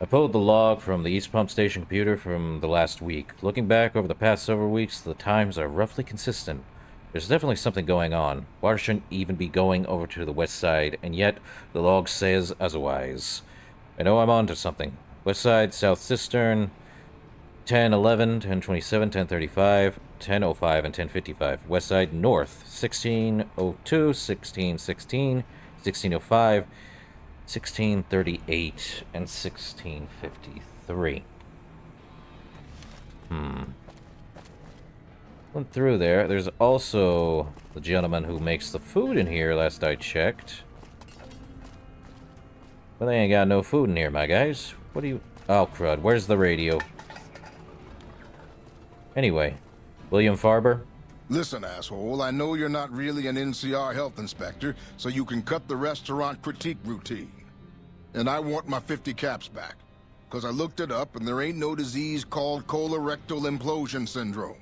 I pulled the log from the East Pump Station computer from the last week. Looking back over the past several weeks, the times are roughly consistent. There's definitely something going on. Water shouldn't even be going over to the west side, and yet the log says otherwise. I know I'm onto something. West side, South Cistern, 10:11, 10:27, 10:35, 10:05, and 10:55. West side, North, 16:02, 16:16, 16:05, 16:38, and 16:53. Went through there. There's also the gentleman who makes the food in here, last I checked. But they ain't got no food in here, my guys. What do you... oh, crud. Where's the radio? Anyway, William Farber, Listen, asshole, I know you're not really an NCR health inspector, so you can cut the restaurant critique routine. And I want my 50 caps back, because I looked it up and there ain't no disease called colorectal implosion syndrome.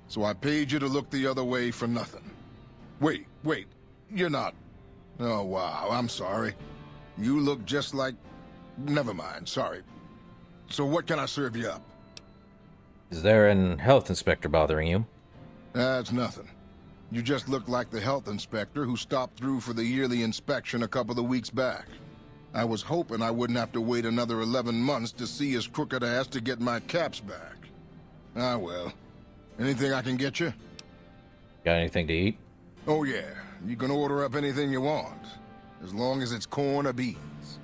So I paid you to look the other way for nothing. Wait, you're not... Oh, wow, I'm sorry. You look just like... Never mind, sorry. So what can I serve you up? Is there an health inspector bothering you? That's nothing. You just look like the health inspector who stopped through for the yearly inspection a couple of weeks back. I was hoping I wouldn't have to wait another 11 months to see his crooked ass to get my caps back. Ah, well. Anything I can get you? Got anything to eat? Oh, yeah. You can order up anything you want. As long as it's corn or beans.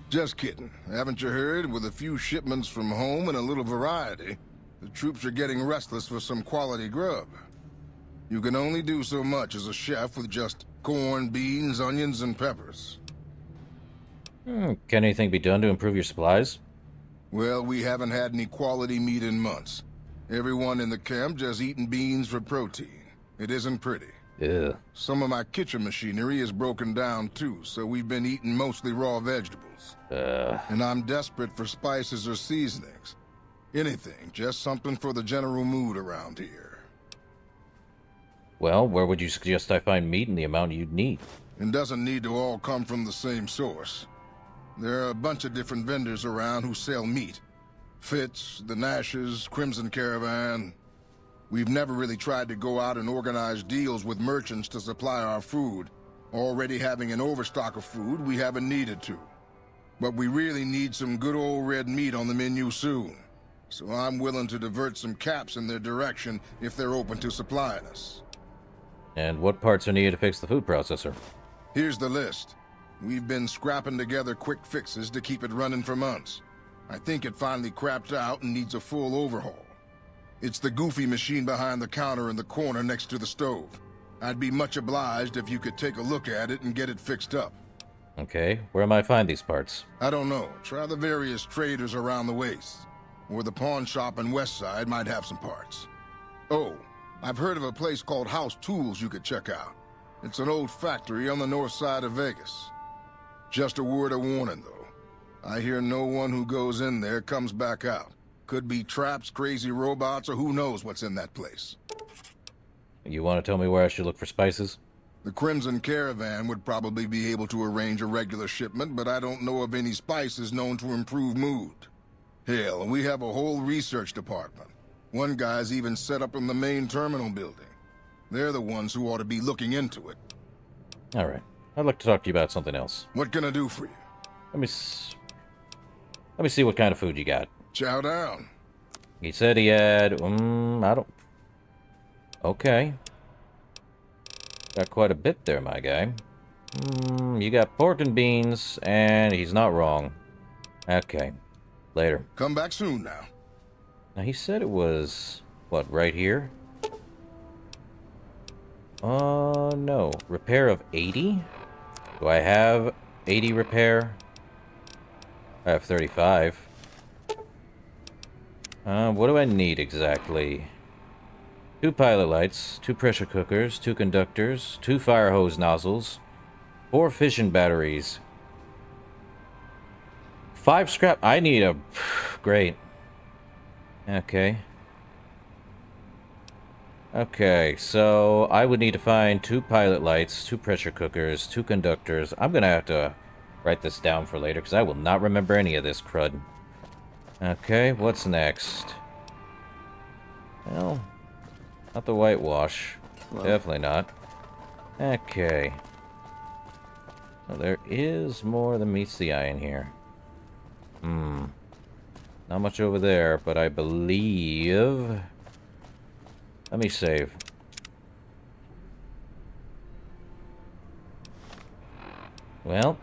Just kidding. Haven't you heard? With a few shipments from home and a little variety, the troops are getting restless for some quality grub. You can only do so much as a chef with just corn, beans, onions, and peppers. Can anything be done to improve your supplies? Well, we haven't had any quality meat in months. Everyone in the camp just eating beans for protein. It isn't pretty. Yeah. Some of my kitchen machinery is broken down too, so we've been eating mostly raw vegetables. And I'm desperate for spices or seasonings. Anything, just something for the general mood around here. Well, where would you suggest I find meat in the amount you'd need? It doesn't need to all come from the same source. There are a bunch of different vendors around who sell meat. Fitz, the Nashes, Crimson Caravan. We've never really tried to go out and organize deals with merchants to supply our food. Already having an overstock of food, we haven't needed to. But we really need some good old red meat on the menu soon. So I'm willing to divert some caps in their direction if they're open to supplying us. And what parts are needed to fix the food processor? Here's the list. We've been scrapping together quick fixes to keep it running for months. I think it finally crapped out and needs a full overhaul. It's the goofy machine behind the counter in the corner next to the stove. I'd be much obliged if you could take a look at it and get it fixed up. Okay, where might I find these parts? I don't know. Try the various traders around the waste. Or the pawn shop in Westside might have some parts. Oh, I've heard of a place called House Tools you could check out. It's an old factory on the north side of Vegas. Just a word of warning, though. I hear no one who goes in there comes back out. Could be traps, crazy robots, or who knows what's in that place. You want to tell me where I should look for spices? The Crimson Caravan would probably be able to arrange a regular shipment, but I don't know of any spices known to improve mood. Hell, we have a whole research department. One guy's even set up in the main terminal building. They're the ones who ought to be looking into it. Alright. I'd like to talk to you about something else. What can I do for you? Let me see what kind of food you got. Chow down. He said he had, I don't... Okay. Got quite a bit there, my guy. You got pork and beans, and he's not wrong. Okay. Later. Come back soon now. Now, he said it was, what, right here? No. Repair of 80? Do I have 80 repair? I have 35. What do I need exactly? 2 pilot lights, 2 pressure cookers, 2 conductors, 2 fire hose nozzles, 4 fission batteries, 5 scrap. I need a... Great. Okay. Okay, so I would need to find 2 pilot lights, 2 pressure cookers, 2 conductors. I'm gonna have to write this down for later, because I will not remember any of this crud. Okay, what's next? Well, not the whitewash. Well. Definitely not. Okay. Well, there is more than meets the eye in here. Not much over there, but I believe... Let me save. Well,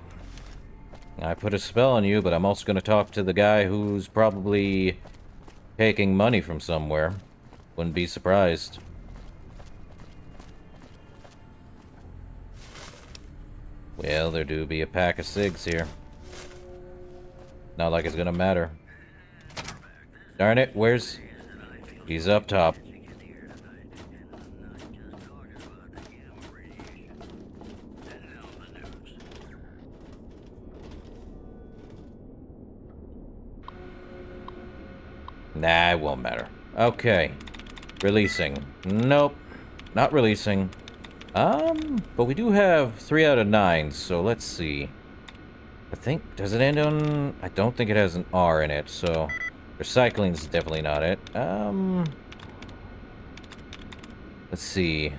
I put a spell on you, but I'm also going to talk to the guy who's probably taking money from somewhere. Wouldn't be surprised. Well, there do be a pack of cigs here. Not like it's going to matter. Darn it, where's... He's up top. Nah, it won't matter. Okay. Releasing. Nope. Not releasing. But we do have 3 out of 9, so let's see. I think, does it end on... I don't think it has an R in it, so... Recycling is definitely not it. Let's see.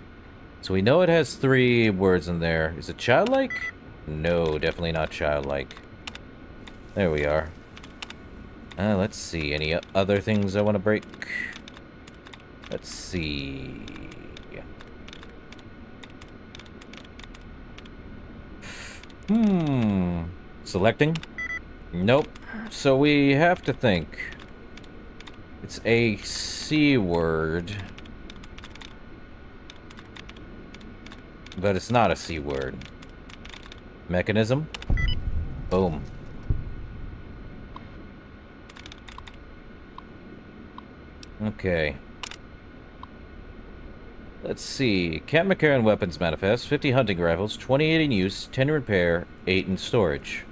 So we know it has 3 words in there. Is it childlike? No, definitely not childlike. There we are. Let's see. Any other things I want to break? Let's see. Selecting? Nope. So we have to think. It's a C word. But it's not a C word. Mechanism? Boom. Okay. Let's see. Camp McCarran weapons manifest. 50 hunting rifles, 28 in use, 10 in repair, 8 in storage.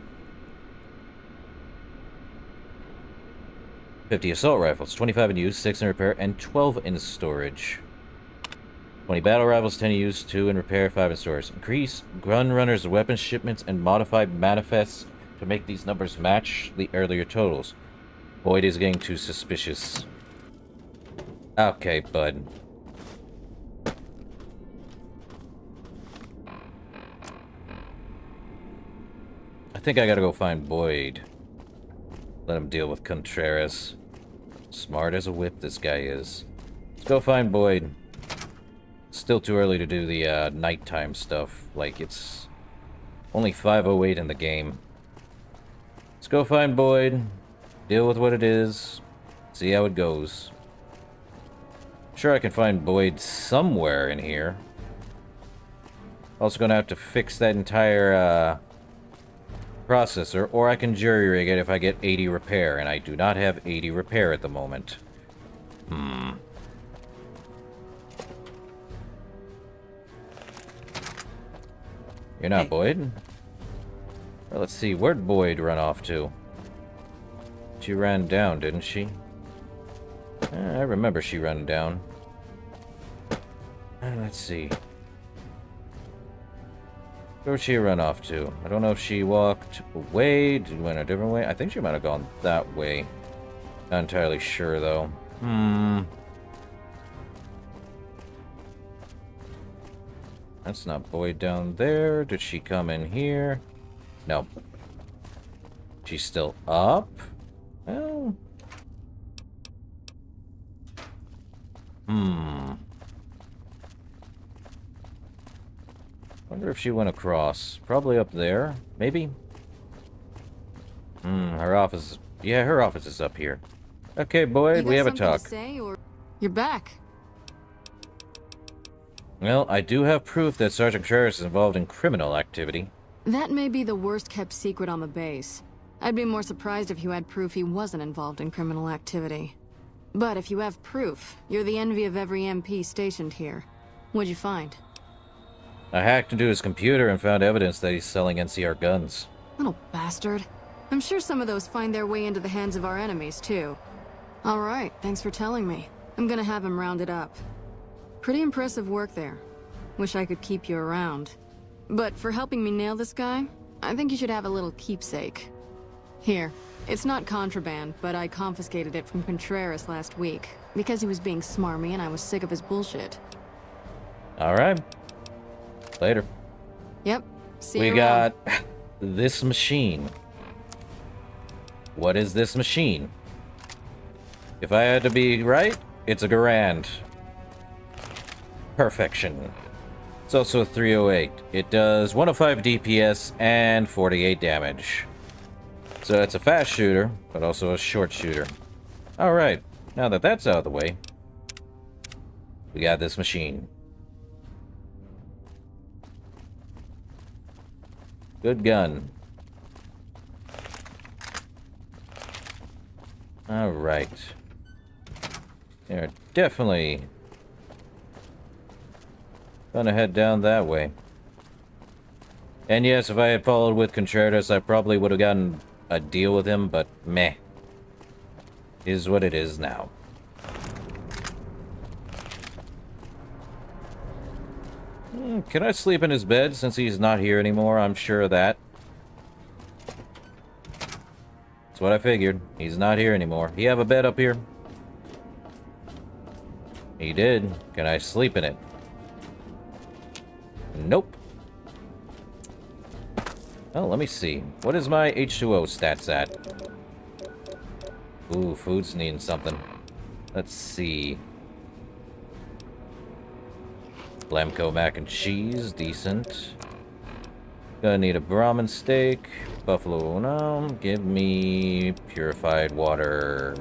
50 assault rifles, 25 in use, 6 in repair, and 12 in storage. 20 battle rifles, 10 in use, 2 in repair, 5 in storage. Increase gun runners' weapons shipments and modify manifests to make these numbers match the earlier totals. Boyd is getting too suspicious. Okay, bud. I think I gotta go find Boyd. Let him deal with Contreras. Smart as a whip, this guy is. Let's go find Boyd. Still too early to do the nighttime stuff. Like, it's only 5:08 in the game. Let's go find Boyd. Deal with what it is. See how it goes. Sure, I can find Boyd somewhere in here. Also gonna have to fix that entire processor, or I can jury-rig it if I get 80 repair, and I do not have 80 repair at the moment. You're not Boyd? Well, let's see, where'd Boyd run off to? She ran down, didn't she? I remember she ran down. Let's see. Where would she run off to? I don't know if she walked away, went a different way. I think she might have gone that way. Not entirely sure, though. That's not Boyd down there. Did she come in here? No. She's still up? Well... Wonder if she went across. Probably up there. Maybe? Her office... Yeah, her office is up here. Okay, Boyd, we have a talk. To say, or... You're back. Well, I do have proof that Sergeant Contreras is involved in criminal activity. That may be the worst-kept secret on the base. I'd be more surprised if you had proof he wasn't involved in criminal activity. But if you have proof, you're the envy of every MP stationed here. What'd you find? I hacked into his computer and found evidence that he's selling NCR guns. Little bastard. I'm sure some of those find their way into the hands of our enemies, too. Alright, thanks for telling me. I'm gonna have him rounded up. Pretty impressive work there. Wish I could keep you around. But for helping me nail this guy, I think you should have a little keepsake. Here. It's not contraband, but I confiscated it from Contreras last week, because he was being smarmy and I was sick of his bullshit. Alright. Later. Yep. See you We around. got this machine. What is this machine? If I had to be right, it's a Garand. Perfection. It's also a 308. It does 105 DPS and 48 damage. So it's a fast shooter, but also a short shooter. Alright, now that that's out of the way, we got this machine. Good gun. Alright. They're definitely gonna head down that way. And yes, if I had followed with Contreras, I probably would have gotten a deal with him, but meh. is what it is now. Can I sleep in his bed since he's not here anymore? I'm sure of that. That's what I figured. He's not here anymore. He have a bed up here? He did. Can I sleep in it? Nope. Oh, let me see. What is my H2O stats at? Ooh, food's needing something. Let's see. Lamco mac and cheese, decent. Gonna need a Brahmin steak. Buffalo, no. Give me purified water.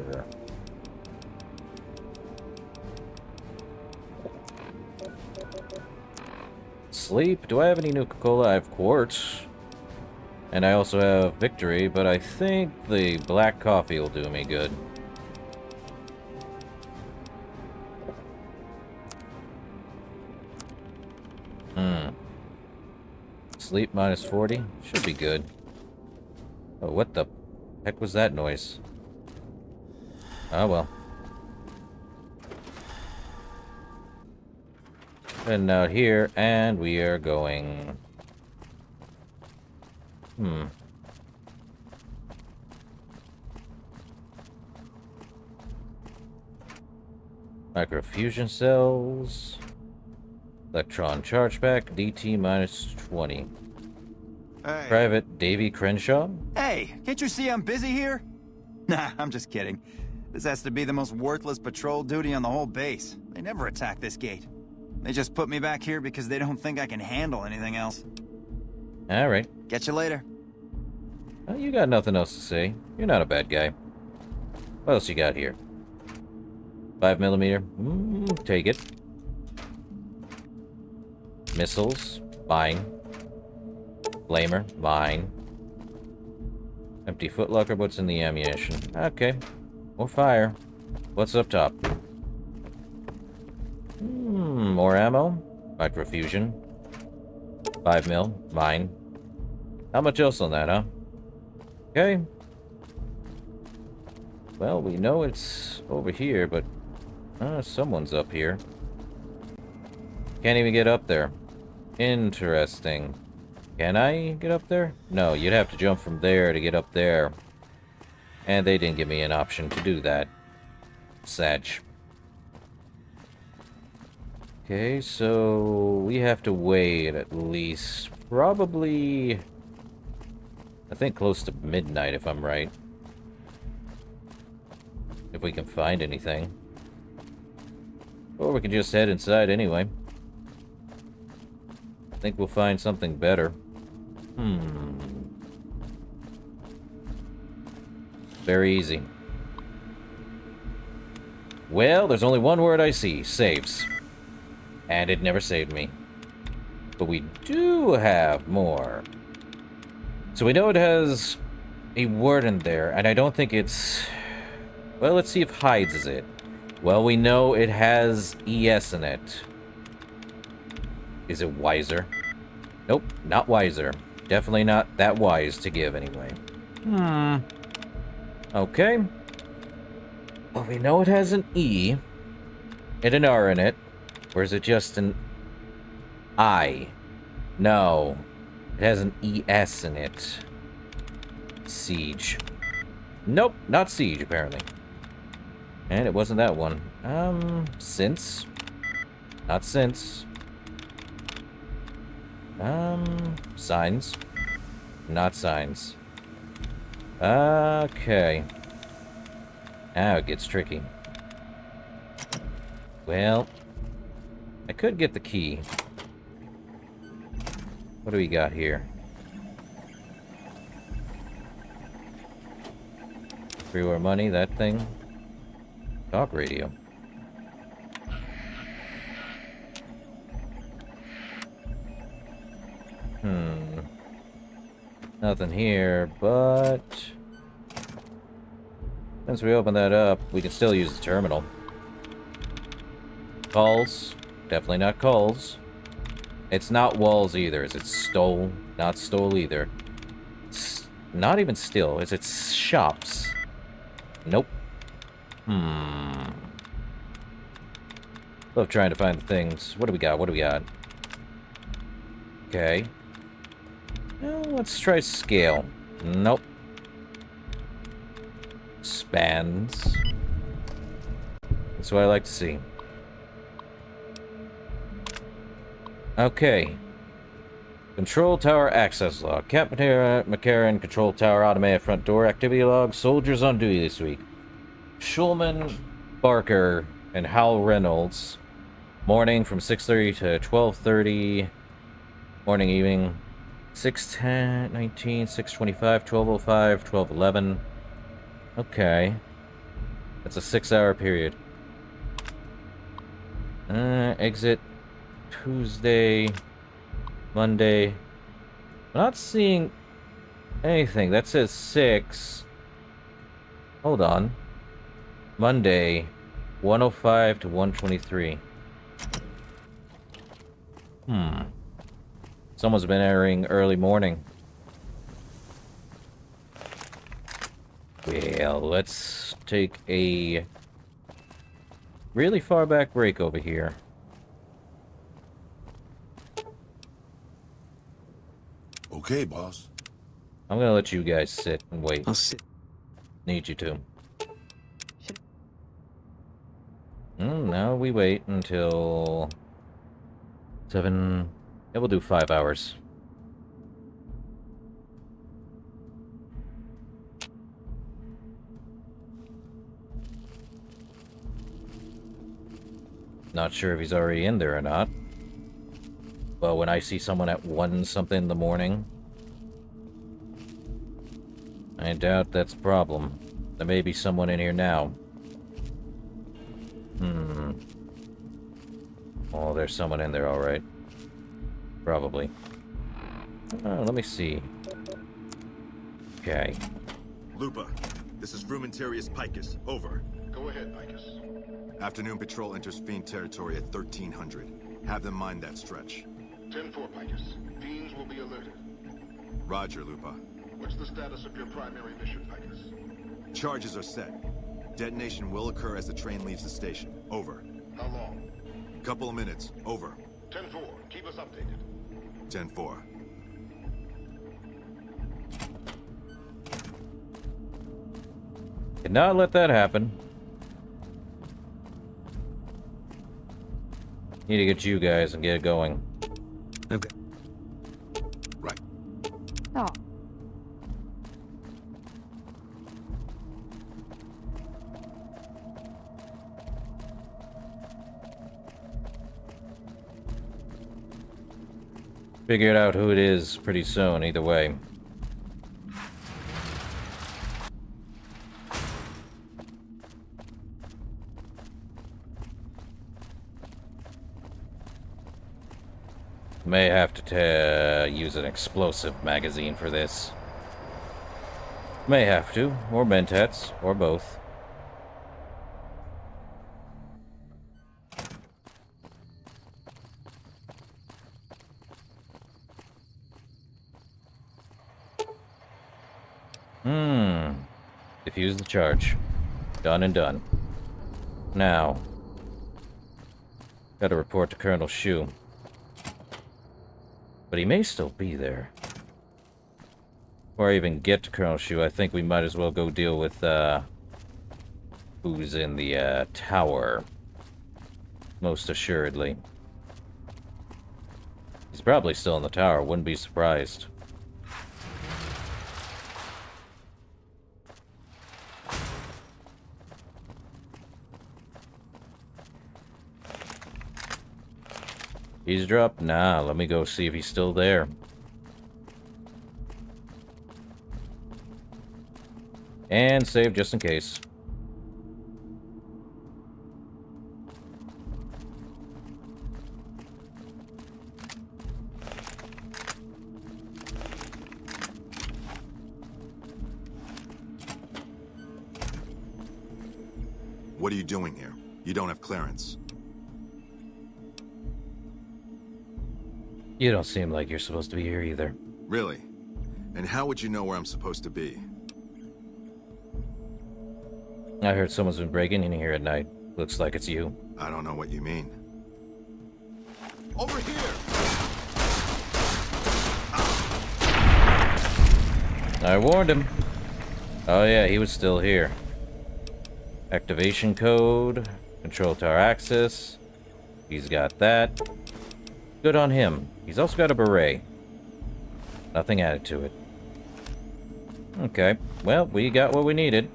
Sleep. Do I have any Nuka-Cola? I have quartz. And I also have Victory, but I think the black coffee will do me good. Sleep minus 40? Should be good. Oh, what the heck was that noise? Oh, well. Heading out here, and we are going... Microfusion cells. Electron charge pack, DT minus 20. Hey. Private Davy Crenshaw? Hey, can't you see I'm busy here? Nah, I'm just kidding. This has to be the most worthless patrol duty on the whole base. They never attack this gate. They just put me back here because they don't think I can handle anything else. Alright. Catch you later. Well, you got nothing else to say. You're not a bad guy. What else you got here? 5mm? Take it. Missiles? Mine. Flamer? Mine. Empty footlocker? What's in the ammunition? Okay. More fire. What's up top? More ammo? Microfusion. 5mm? Mine. How much else on that, huh? Okay. Well, we know it's over here, but... someone's up here. Can't even get up there. Interesting. Can I get up there? No, you'd have to jump from there to get up there. And they didn't give me an option to do that. Sag. Okay, so we have to wait at least probably... I think close to midnight, if I'm right. If we can find anything. Or we can just head inside anyway. I think we'll find something better. Very easy. Well, there's only one word I see. Saves. And it never saved me. But we do have more. So we know it has a word in there, and I don't think it's... Well, let's see if hides is it. Well, we know it has ES in it. Is it wiser? Nope, not wiser. Definitely not that wise to give anyway. Okay. Well, we know it has an E and an R in it. Or is it just an I? No. It has an ES in it. Siege. Nope, not Siege, apparently. And it wasn't that one. Since. Not since. Signs. Not signs. Okay. Now it gets tricky. Well, I could get the key. What do we got here? Free-war money, that thing. Talk radio. Nothing here, but... Since we opened that up, we can still use the terminal. Calls. Definitely not calls. It's not walls either. Is it stole? Not stole either. It's not even still. Is it shops? Nope. Love trying to find the things. What do we got? What do we got? Okay. Well, let's try scale. Nope. Spans. That's what I like to see. Okay. Control tower access log. Captain McCarran, control tower automated front door activity log. Soldiers on duty this week. Schulman, Barker, and Hal Reynolds. Morning from 6:30 to 12:30. Morning, evening. 6:10, 19, 6:25, 12:05, 12:11. Okay. That's a 6-hour period. Exit Tuesday, Monday. I'm not seeing anything. That says 6. Hold on. Monday, 1:05 to 1:23. Someone's been entering early morning. Well, let's take a really far back break over here. Okay, boss. I'm gonna let you guys sit and wait. I'll sit. Need you to. Now we wait until 7. Yeah, we'll do 5 hours. Not sure if he's already in there or not. Well, when I see someone at 1 something in the morning, I doubt that's a problem. There may be someone in here now. Oh, there's someone in there, alright. Probably. Let me see. Okay. Lupa, this is Frumentarius Picus. Over. Go ahead, Picus. Afternoon patrol enters Fiend territory at 1300. Have them mind that stretch. 10-4, Picus. Fiends will be alerted. Roger, Lupa. What's the status of your primary mission, Picus? Charges are set. Detonation will occur as the train leaves the station. Over. How long? Couple of minutes. Over. 10-4. Keep us updated. 10-4. Cannot let that happen. Need to get you guys and get it going. Okay. Right. Oh. Figure out who it is pretty soon, either way. May have to use an explosive magazine for this. May have to, or mentats, or both. Defuse the charge. Done and done. Now, gotta report to Colonel Shu. But he may still be there. Before I even get to Colonel Shu, I think we might as well go deal with, who's in the, tower. Most assuredly. He's probably still in the tower, wouldn't be surprised. He's dropped? Nah, let me go see if he's still there. And save just in case. What are you doing here? You don't have clearance. You don't seem like you're supposed to be here either. Really? And how would you know where I'm supposed to be? I heard someone's been breaking in here at night. Looks like it's you. I don't know what you mean. Over here! I warned him. Oh yeah, he was still here. Activation code, control tower access. He's got that. Good on him. He's also got a beret. Nothing added to it. Okay, well, we got what we needed.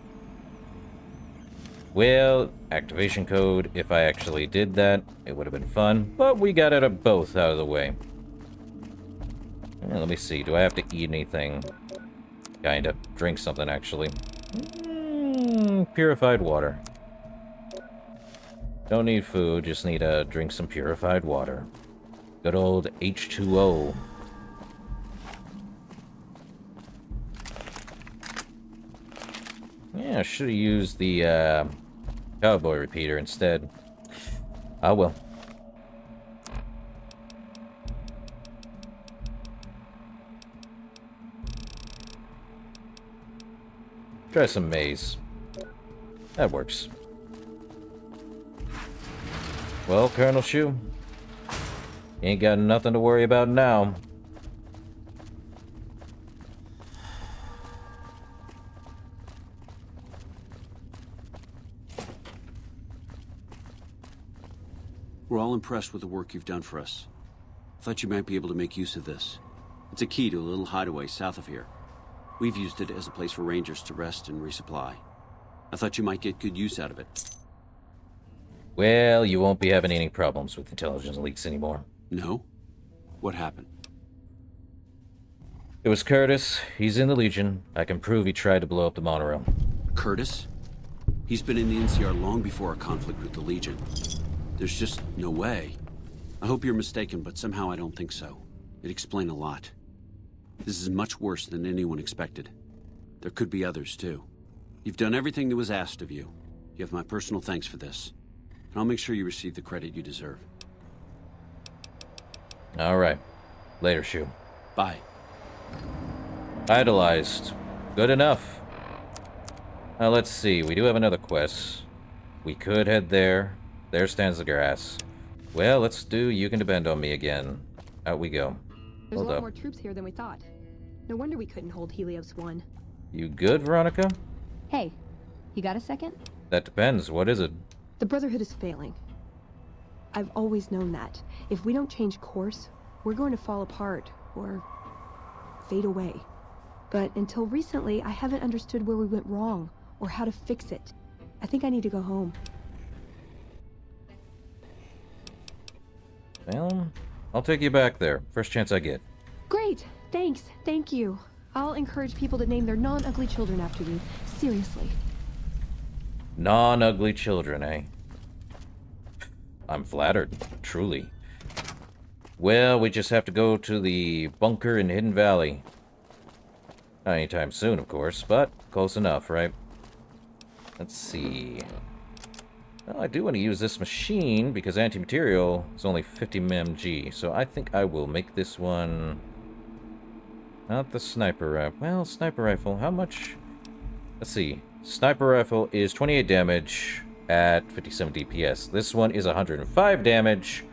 Well, activation code, if I actually did that, it would have been fun, but we got it both out of the way. Let me see, do I have to eat anything? Kinda. Drink something, actually. Purified water. Don't need food, just need to drink some purified water. Good old H2O. Yeah, I should have used the cowboy repeater instead. Oh well. Try some maize. That works. Well, Colonel Shu, you ain't got nothing to worry about now. We're all impressed with the work you've done for us. Thought you might be able to make use of this. It's a key to a little hideaway south of here. We've used it as a place for rangers to rest and resupply. I thought you might get good use out of it. Well, you won't be having any problems with intelligence leaks anymore. No? What happened? It was Curtis. He's in the Legion. I can prove he tried to blow up the monorail. Curtis? He's been in the NCR long before our conflict with the Legion. There's just no way. I hope you're mistaken, but somehow I don't think so. It'd explain a lot. This is much worse than anyone expected. There could be others, too. You've done everything that was asked of you. You have my personal thanks for this. And I'll make sure you receive the credit you deserve. Alright. Later, Shu. Bye. Idolized. Good enough. Now let's see. We do have another quest. We could head there. There stands the grass. Well, let's do You Can Depend on Me again. Out we go. There's a lot more troops here than we thought. No wonder we couldn't hold Helios 1. You good, Veronica? Hey, you got a second? That depends. What is it? The Brotherhood is failing. I've always known that. If we don't change course, we're going to fall apart, or fade away. But until recently, I haven't understood where we went wrong, or how to fix it. I think I need to go home. Well, I'll take you back there. First chance I get. Great! Thanks. Thank you. I'll encourage people to name their non-ugly children after you. Seriously. Non-ugly children, eh? I'm flattered. Truly. Well, we just have to go to the bunker in Hidden Valley. Not anytime soon, of course, but close enough, right? Let's see. Well, I do want to use this machine because anti-material is only 50 mg, so I think I will make this one... Not the sniper rifle. Well, sniper rifle, how much? Let's see. Sniper rifle is 28 damage at 57 DPS. This one is 105 damage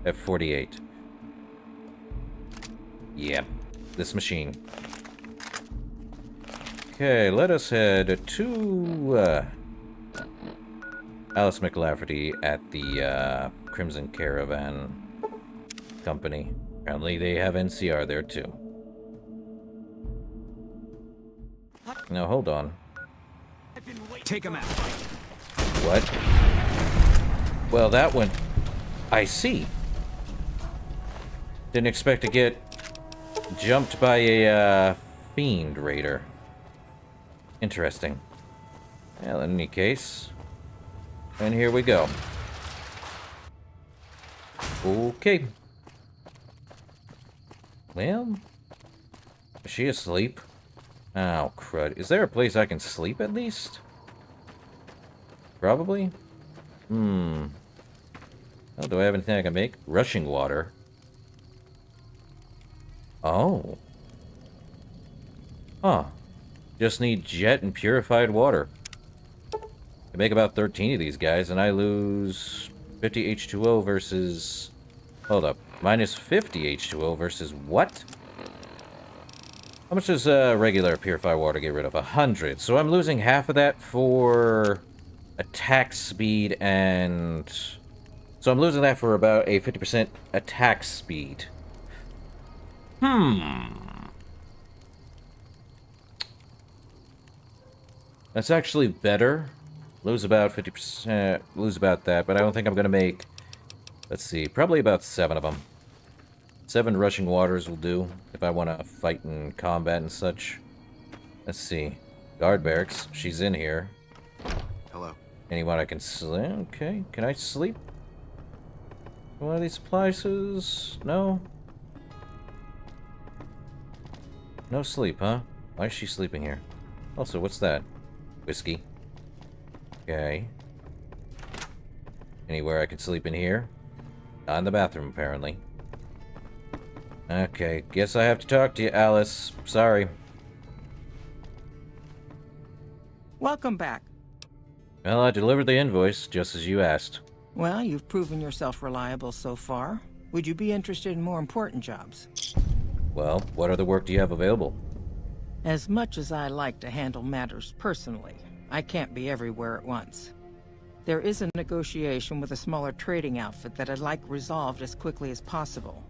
at 48. Yeah, this machine. Okay, let us head to Alice McLafferty at the Crimson Caravan Company. Apparently they have NCR there too. Now hold on. Take him out. What? Well, that one... I see. Didn't expect to get jumped by a fiend raider. Interesting. Well, in any case... And here we go. Okay. Well... Is she asleep? Oh, crud. Is there a place I can sleep at least? Probably? Oh, do I have anything I can make? Rushing water. Oh. Huh. Just need jet and purified water. I make about 13 of these guys, and I lose 50 H2O versus... Hold up. Minus 50 H2O versus what? How much does regular purified water get rid of? 100. So I'm losing half of that for attack speed and... So I'm losing that for about a 50% attack speed. That's actually better. Lose about 50%, lose about that, but I don't think I'm going to make... Let's see, probably about 7 of them. 7 rushing waters will do, if I want to fight in combat and such. Let's see. Guard barracks, she's in here. Hello. Anyone I can sleep? Okay, can I sleep? One of these places? No? No sleep, huh? Why is she sleeping here? Also, what's that? Whiskey. Okay. Anywhere I can sleep in here? Not in the bathroom, apparently. Okay, guess I have to talk to you, Alice. Sorry. Welcome back. Well, I delivered the invoice, just as you asked. Well, you've proven yourself reliable so far. Would you be interested in more important jobs? Well, what other work do you have available? As much as I like to handle matters personally, I can't be everywhere at once. There is a negotiation with a smaller trading outfit that I'd like resolved as quickly as possible.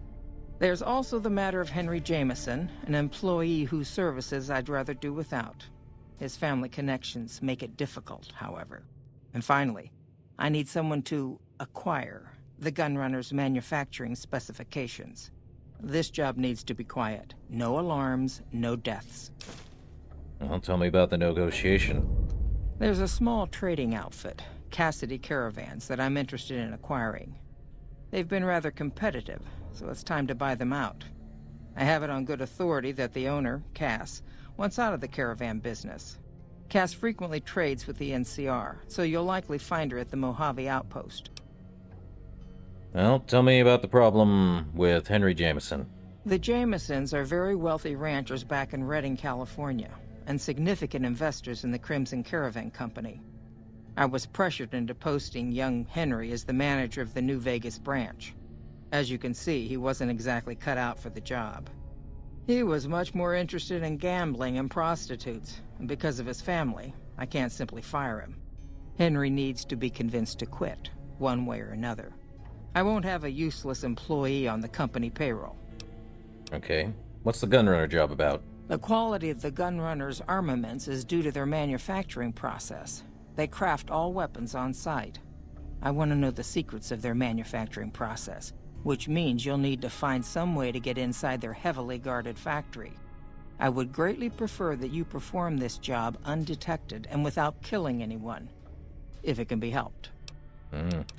There's also the matter of Henry Jameson, an employee whose services I'd rather do without. His family connections make it difficult, however. And finally, I need someone to acquire the Gunrunner's manufacturing specifications. This job needs to be quiet. No alarms, no deaths. Well, tell me about the negotiation. There's a small trading outfit, Cassidy Caravans, that I'm interested in acquiring. They've been rather competitive, so it's time to buy them out. I have it on good authority that the owner, Cass, wants out of the caravan business. Cass frequently trades with the NCR, so you'll likely find her at the Mojave outpost. Well, tell me about the problem with Henry Jameson. The Jamesons are very wealthy ranchers back in Redding, California, and significant investors in the Crimson Caravan Company. I was pressured into posting young Henry as the manager of the New Vegas branch. As you can see, he wasn't exactly cut out for the job. He was much more interested in gambling and prostitutes, and because of his family, I can't simply fire him. Henry needs to be convinced to quit, one way or another. I won't have a useless employee on the company payroll. Okay. What's the Gunrunner job about? The quality of the Gunrunner's armaments is due to their manufacturing process. They craft all weapons on site. I want to know the secrets of their manufacturing process, which means you'll need to find some way to get inside their heavily guarded factory. I would greatly prefer that you perform this job undetected and without killing anyone, if it can be helped.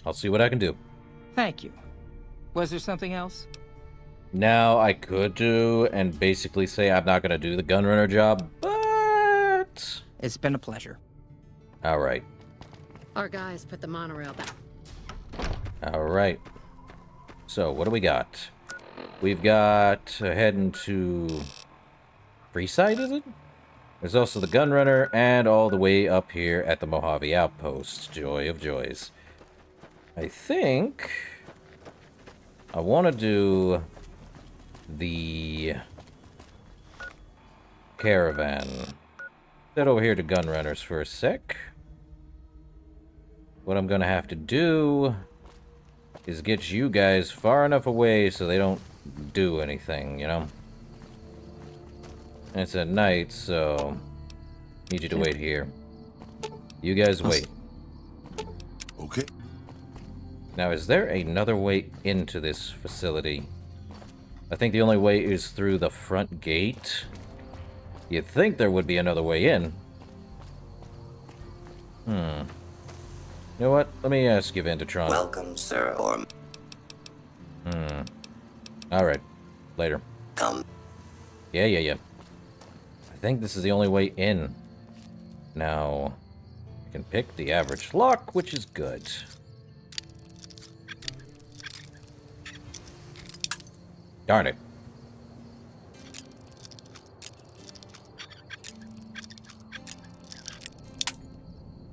I'll see what I can do. Thank you. Was there something else? Now, I could do and basically say I'm not going to do the Gunrunner job, but... It's been a pleasure. Alright. Our guys put the monorail back. Alright. So, what do we got? We've got heading to Freeside, is it? There's also the Gunrunner and all the way up here at the Mojave Outpost. Joy of joys. I think I want to do the caravan. Head over here to Gunrunners for a sec. What I'm going to have to do is get you guys far enough away so they don't do anything, you know? It's at night, so need you to wait here. You guys wait. Okay. Now, is there another way into this facility? I think the only way is through the front gate. You'd think there would be another way in. You know what? Let me ask you, Vandertron. Welcome, sir, or... Alright. Later. Come. Yeah. I think this is the only way in. Now, I can pick the average lock, which is good. Darn it.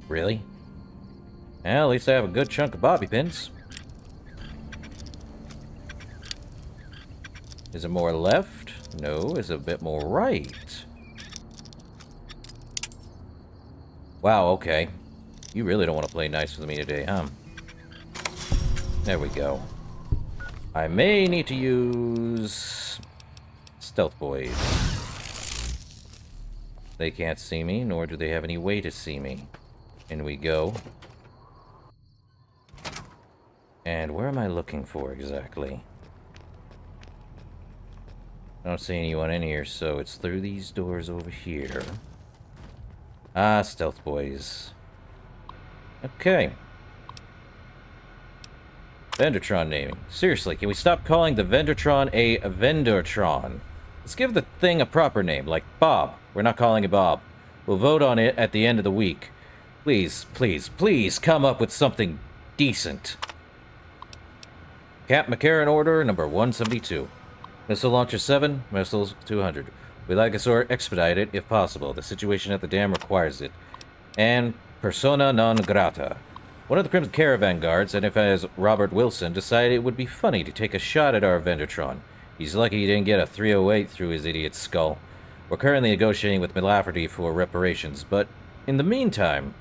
Really? Well, at least I have a good chunk of bobby pins. Is it more left? No. Is it a bit more right? Wow, okay. You really don't want to play nice with me today, huh? There we go. I may need to use Stealth Boys. They can't see me, nor do they have any way to see me. In we go. And where am I looking for exactly? I don't see anyone in here, so it's through these doors over here. Ah, Stealth Boys. Okay. Vendertron naming. Seriously, can we stop calling the Vendertron a Vendertron? Let's give the thing a proper name, like Bob. We're not calling it Bob. We'll vote on it at the end of the week. Please, please, please come up with something decent. Cap McCarran order number 172. Missile launcher 7, missiles 200. We'd like a sort expedited if possible. The situation at the dam requires it. And persona non grata. One of the Crimson Caravan guards, identified as Robert Wilson, decided it would be funny to take a shot at our Vendertron. He's lucky he didn't get a 308 through his idiot skull. We're currently negotiating with Lafferty for reparations, but in the meantime,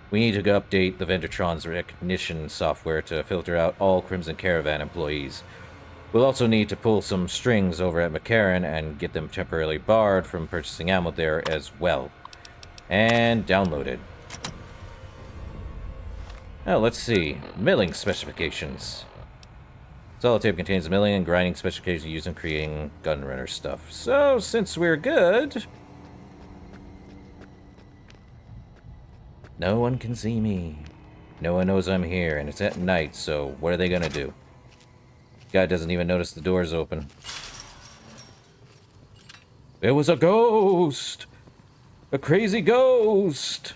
we need to update the Vendertron's recognition software to filter out all Crimson Caravan employees. We'll also need to pull some strings over at McCarran and get them temporarily barred from purchasing ammo there as well. And downloaded. Now, let's see. Milling specifications. Solitape contains milling and grinding specifications used in creating gunrunner stuff. So, since we're good... No one can see me. No one knows I'm here, and it's at night, so what are they gonna do? Guy doesn't even notice the door's open. It was a ghost! A crazy ghost!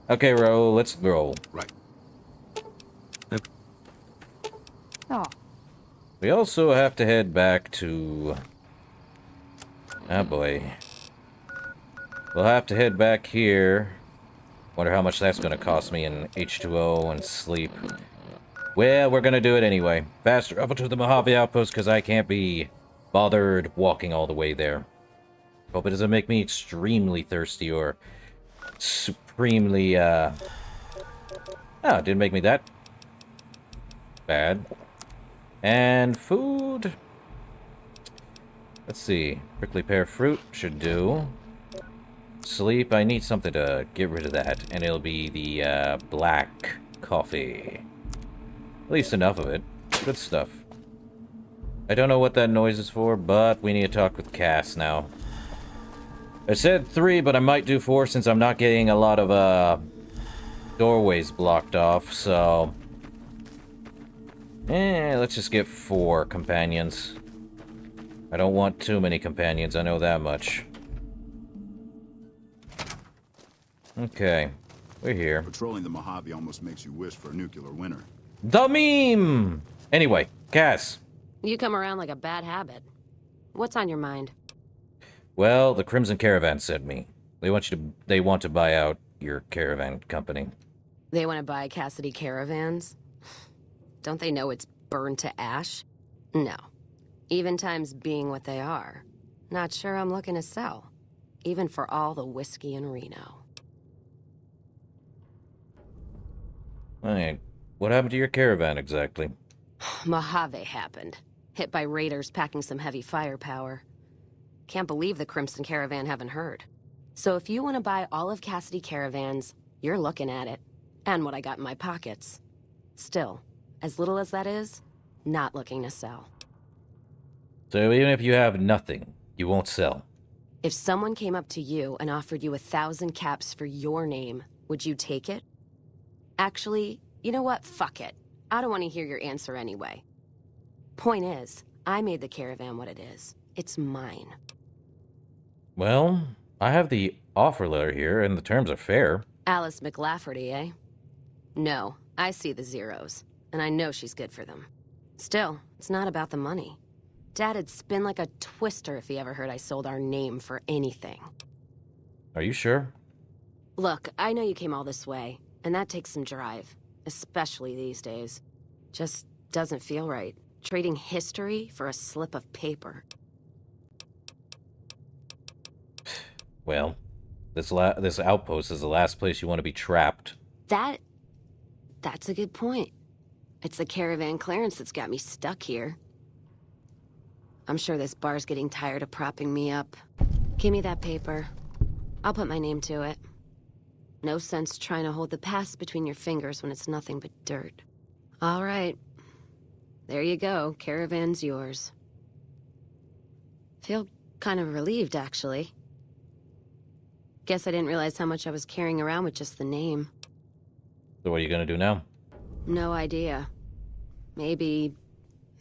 Okay, roll. Let's roll. Right. Oh. We also have to head back to... Oh boy. We'll have to head back here. Wonder how much that's gonna cost me in H2O and sleep. Well, we're gonna do it anyway. Faster up to the Mojave outpost, because I can't be bothered walking all the way there. Hope it doesn't make me extremely thirsty or supremely, Oh, it didn't make me that bad. And food. Let's see. Prickly pear fruit should do. Sleep, I need something to get rid of that, and it'll be the black coffee. At least enough of it. Good stuff. I don't know what that noise is for, but we need to talk with Cass now. I said 3, but I might do 4 since I'm not getting a lot of doorways blocked off, so... let's just get 4 companions. I don't want too many companions, I know that much. Okay, we're here. Patrolling the Mojave almost makes you wish for a nuclear winter. The meme! Anyway, Cass. You come around like a bad habit. What's on your mind? Well, the Crimson Caravan sent me. They want to buy out your caravan company. They want to buy Cassidy caravans? Don't they know it's burned to ash? No. Even times being what they are. Not sure I'm looking to sell. Even for all the whiskey in Reno. Alright, what happened to your caravan exactly? Mojave happened. Hit by raiders packing some heavy firepower. Can't believe the Crimson Caravan haven't heard. So if you want to buy all of Cassidy caravans, you're looking at it. And what I got in my pockets. Still, as little as that is, not looking to sell. So even if you have nothing, you won't sell? If someone came up to you and offered you 1,000 caps for your name, would you take it? Actually, you know what? Fuck it. I don't want to hear your answer anyway. Point is, I made the caravan what it is. It's mine. Well, I have the offer letter here, and the terms are fair. Alice McLafferty, eh? No, I see the zeros, and I know she's good for them. Still, it's not about the money. Dad'd spin like a twister if he ever heard I sold our name for anything. Are you sure? Look, I know you came all this way, and that takes some drive, especially these days. Just doesn't feel right. Trading history for a slip of paper. Well, this outpost is the last place you want to be trapped. That's a good point. It's the caravan clearance that's got me stuck here. I'm sure this bar's getting tired of propping me up. Give me that paper. I'll put my name to it. No sense trying to hold the past between your fingers when it's nothing but dirt. All right. There you go. Caravan's yours. Feel kind of relieved, actually. Guess I didn't realize how much I was carrying around with just the name. So what are you gonna do now? No idea. Maybe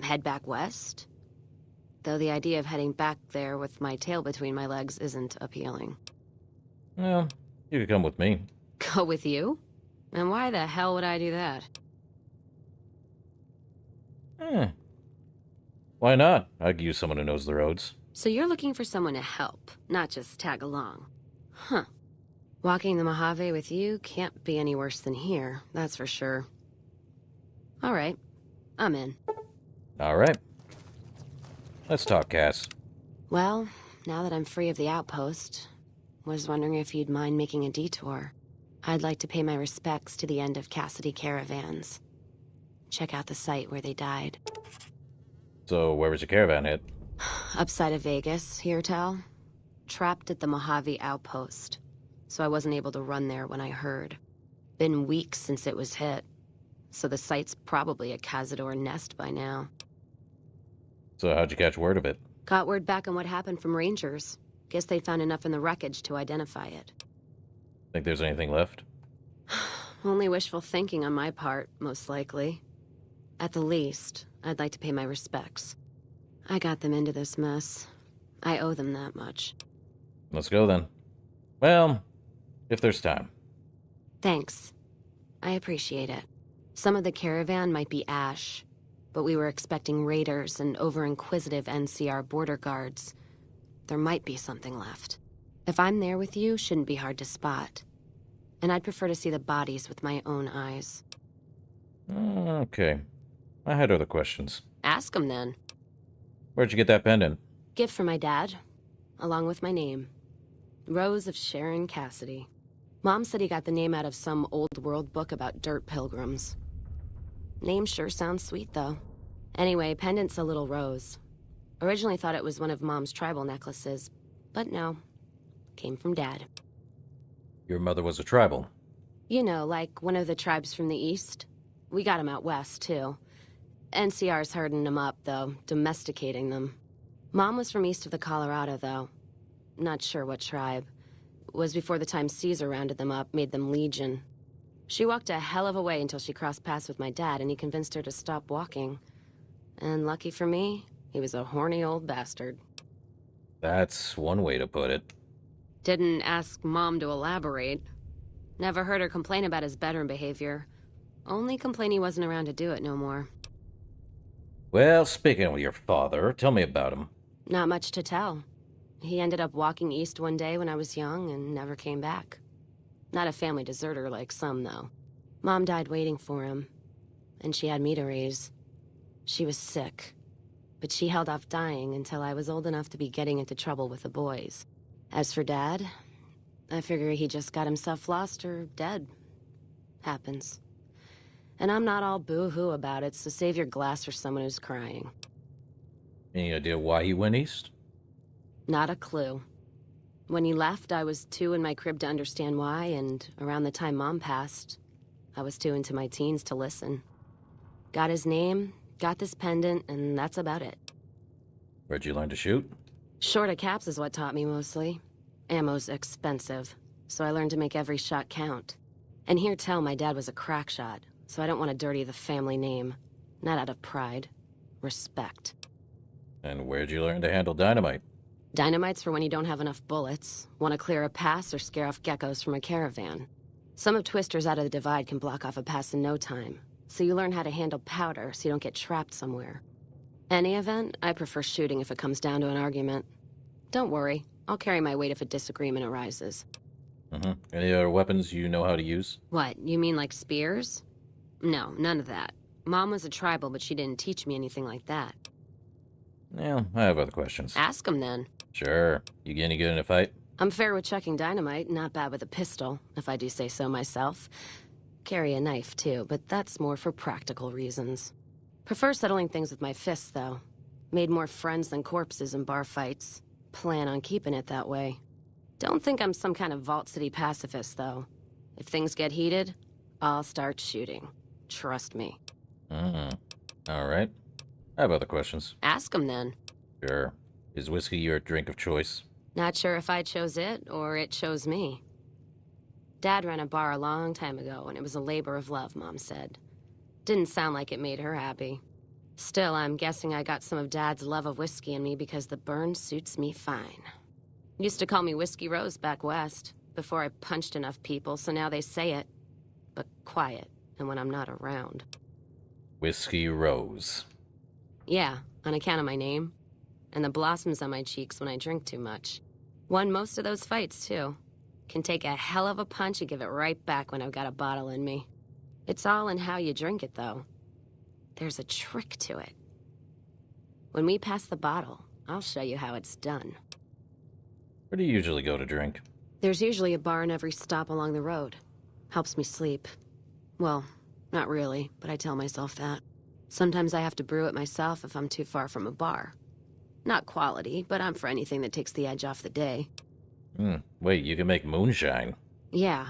head back west? Though the idea of heading back there with my tail between my legs isn't appealing. Well, you could come with me. Go with you? And why the hell would I do that? Why not? I could use someone who knows the roads. So you're looking for someone to help, not just tag along. Huh. Walking the Mojave with you can't be any worse than here, that's for sure. All right. I'm in. All right. Let's talk, Cass. Well, now that I'm free of the outpost, was wondering if you'd mind making a detour. I'd like to pay my respects to the end of Cassidy caravans. Check out the site where they died. So where was your caravan hit? Upside of Vegas, HEARTACHE. Trapped at the Mojave outpost. So I wasn't able to run there when I heard. Been weeks since it was hit. So the site's probably a Cazador nest by now. So how'd you catch word of it? Got word back on what happened from Rangers. Guess they found enough in the wreckage to identify it. Think there's anything left? Only wishful thinking on my part, most likely. At the least, I'd like to pay my respects. I got them into this mess. I owe them that much. Let's go then. Well, if there's time. Thanks. I appreciate it. Some of the caravan might be ash, but we were expecting raiders and over-inquisitive NCR border guards. There might be something left. If I'm there with you, shouldn't be hard to spot. And I'd prefer to see the bodies with my own eyes. Okay. I had other questions. Ask them then. Where'd you get that pendant? Gift from my dad, along with my name. Rose of Sharon Cassidy. Mom said he got the name out of some old world book about dirt pilgrims. Name sure sounds sweet, though. Anyway, pendant's a little rose. Originally thought it was one of Mom's tribal necklaces, but no. Came from Dad. Your mother was a tribal. You know, like one of the tribes from the east. We got 'em out west, too. NCR's herding them up, though, domesticating them. Mom was from east of the Colorado, though. Not sure what tribe. Was before the time Caesar rounded them up, made them legion. She walked a hell of a way until she crossed paths with my dad, and he convinced her to stop walking. And lucky for me, he was a horny old bastard. That's one way to put it. Didn't ask Mom to elaborate. Never heard her complain about his bedroom behavior. Only complain he wasn't around to do it no more. Well, speaking of your father, tell me about him. Not much to tell. He ended up walking east one day when I was young and never came back. Not a family deserter like some, though. Mom died waiting for him, and she had me to raise. She was sick, but she held off dying until I was old enough to be getting into trouble with the boys. As for Dad, I figure he just got himself lost or dead. Happens. And I'm not all boo-hoo about it, so save your glass for someone who's crying. Any idea why he went east? Not a clue. When he left, I was too in my crib to understand why, and around the time Mom passed, I was too into my teens to listen. Got his name, got this pendant, and that's about it. Where'd you learn to shoot? Short of caps is what taught me mostly. Ammo's expensive, so I learned to make every shot count. And here tell my dad was a crack shot, so I don't want to dirty the family name. Not out of pride. Respect. And where'd you learn to handle dynamite? Dynamite's for when you don't have enough bullets, want to clear a pass or scare off geckos from a caravan. Some of Twister's out of the divide can block off a pass in no time, so you learn how to handle powder so you don't get trapped somewhere. Any event, I prefer shooting if it comes down to an argument. Don't worry, I'll carry my weight if a disagreement arises. Mm-hmm. Any other weapons you know how to use? What, you mean like spears? No, none of that. Mom was a tribal, but she didn't teach me anything like that. Yeah, I have other questions. Ask him then. Sure. You get any good in a fight? I'm fair with chucking dynamite, not bad with a pistol, if I do say so myself. Carry a knife, too, but that's more for practical reasons. Prefer settling things with my fists, though. Made more friends than corpses in bar fights. Plan on keeping it that way. Don't think I'm some kind of Vault City pacifist, though. If things get heated, I'll start shooting. Trust me. All right. I have other questions. Ask him then. Sure. Is whiskey your drink of choice? Not sure if I chose it or it chose me. Dad ran a bar a long time ago, and it was a labor of love, Mom said. Didn't sound like it made her happy. Still, I'm guessing I got some of Dad's love of whiskey in me because the burn suits me fine. Used to call me Whiskey Rose back west, before I punched enough people, so now they say it. But quiet, and when I'm not around. Whiskey Rose. Yeah, on account of my name. And the blossoms on my cheeks when I drink too much. Won most of those fights, too. Can take a hell of a punch and give it right back when I've got a bottle in me. It's all in how you drink it, though. There's a trick to it. When we pass the bottle, I'll show you how it's done. Where do you usually go to drink? There's usually a bar in every stop along the road. Helps me sleep. Well, not really, but I tell myself that. Sometimes I have to brew it myself if I'm too far from a bar. Not quality, but I'm for anything that takes the edge off the day. Wait, you can make moonshine? Yeah.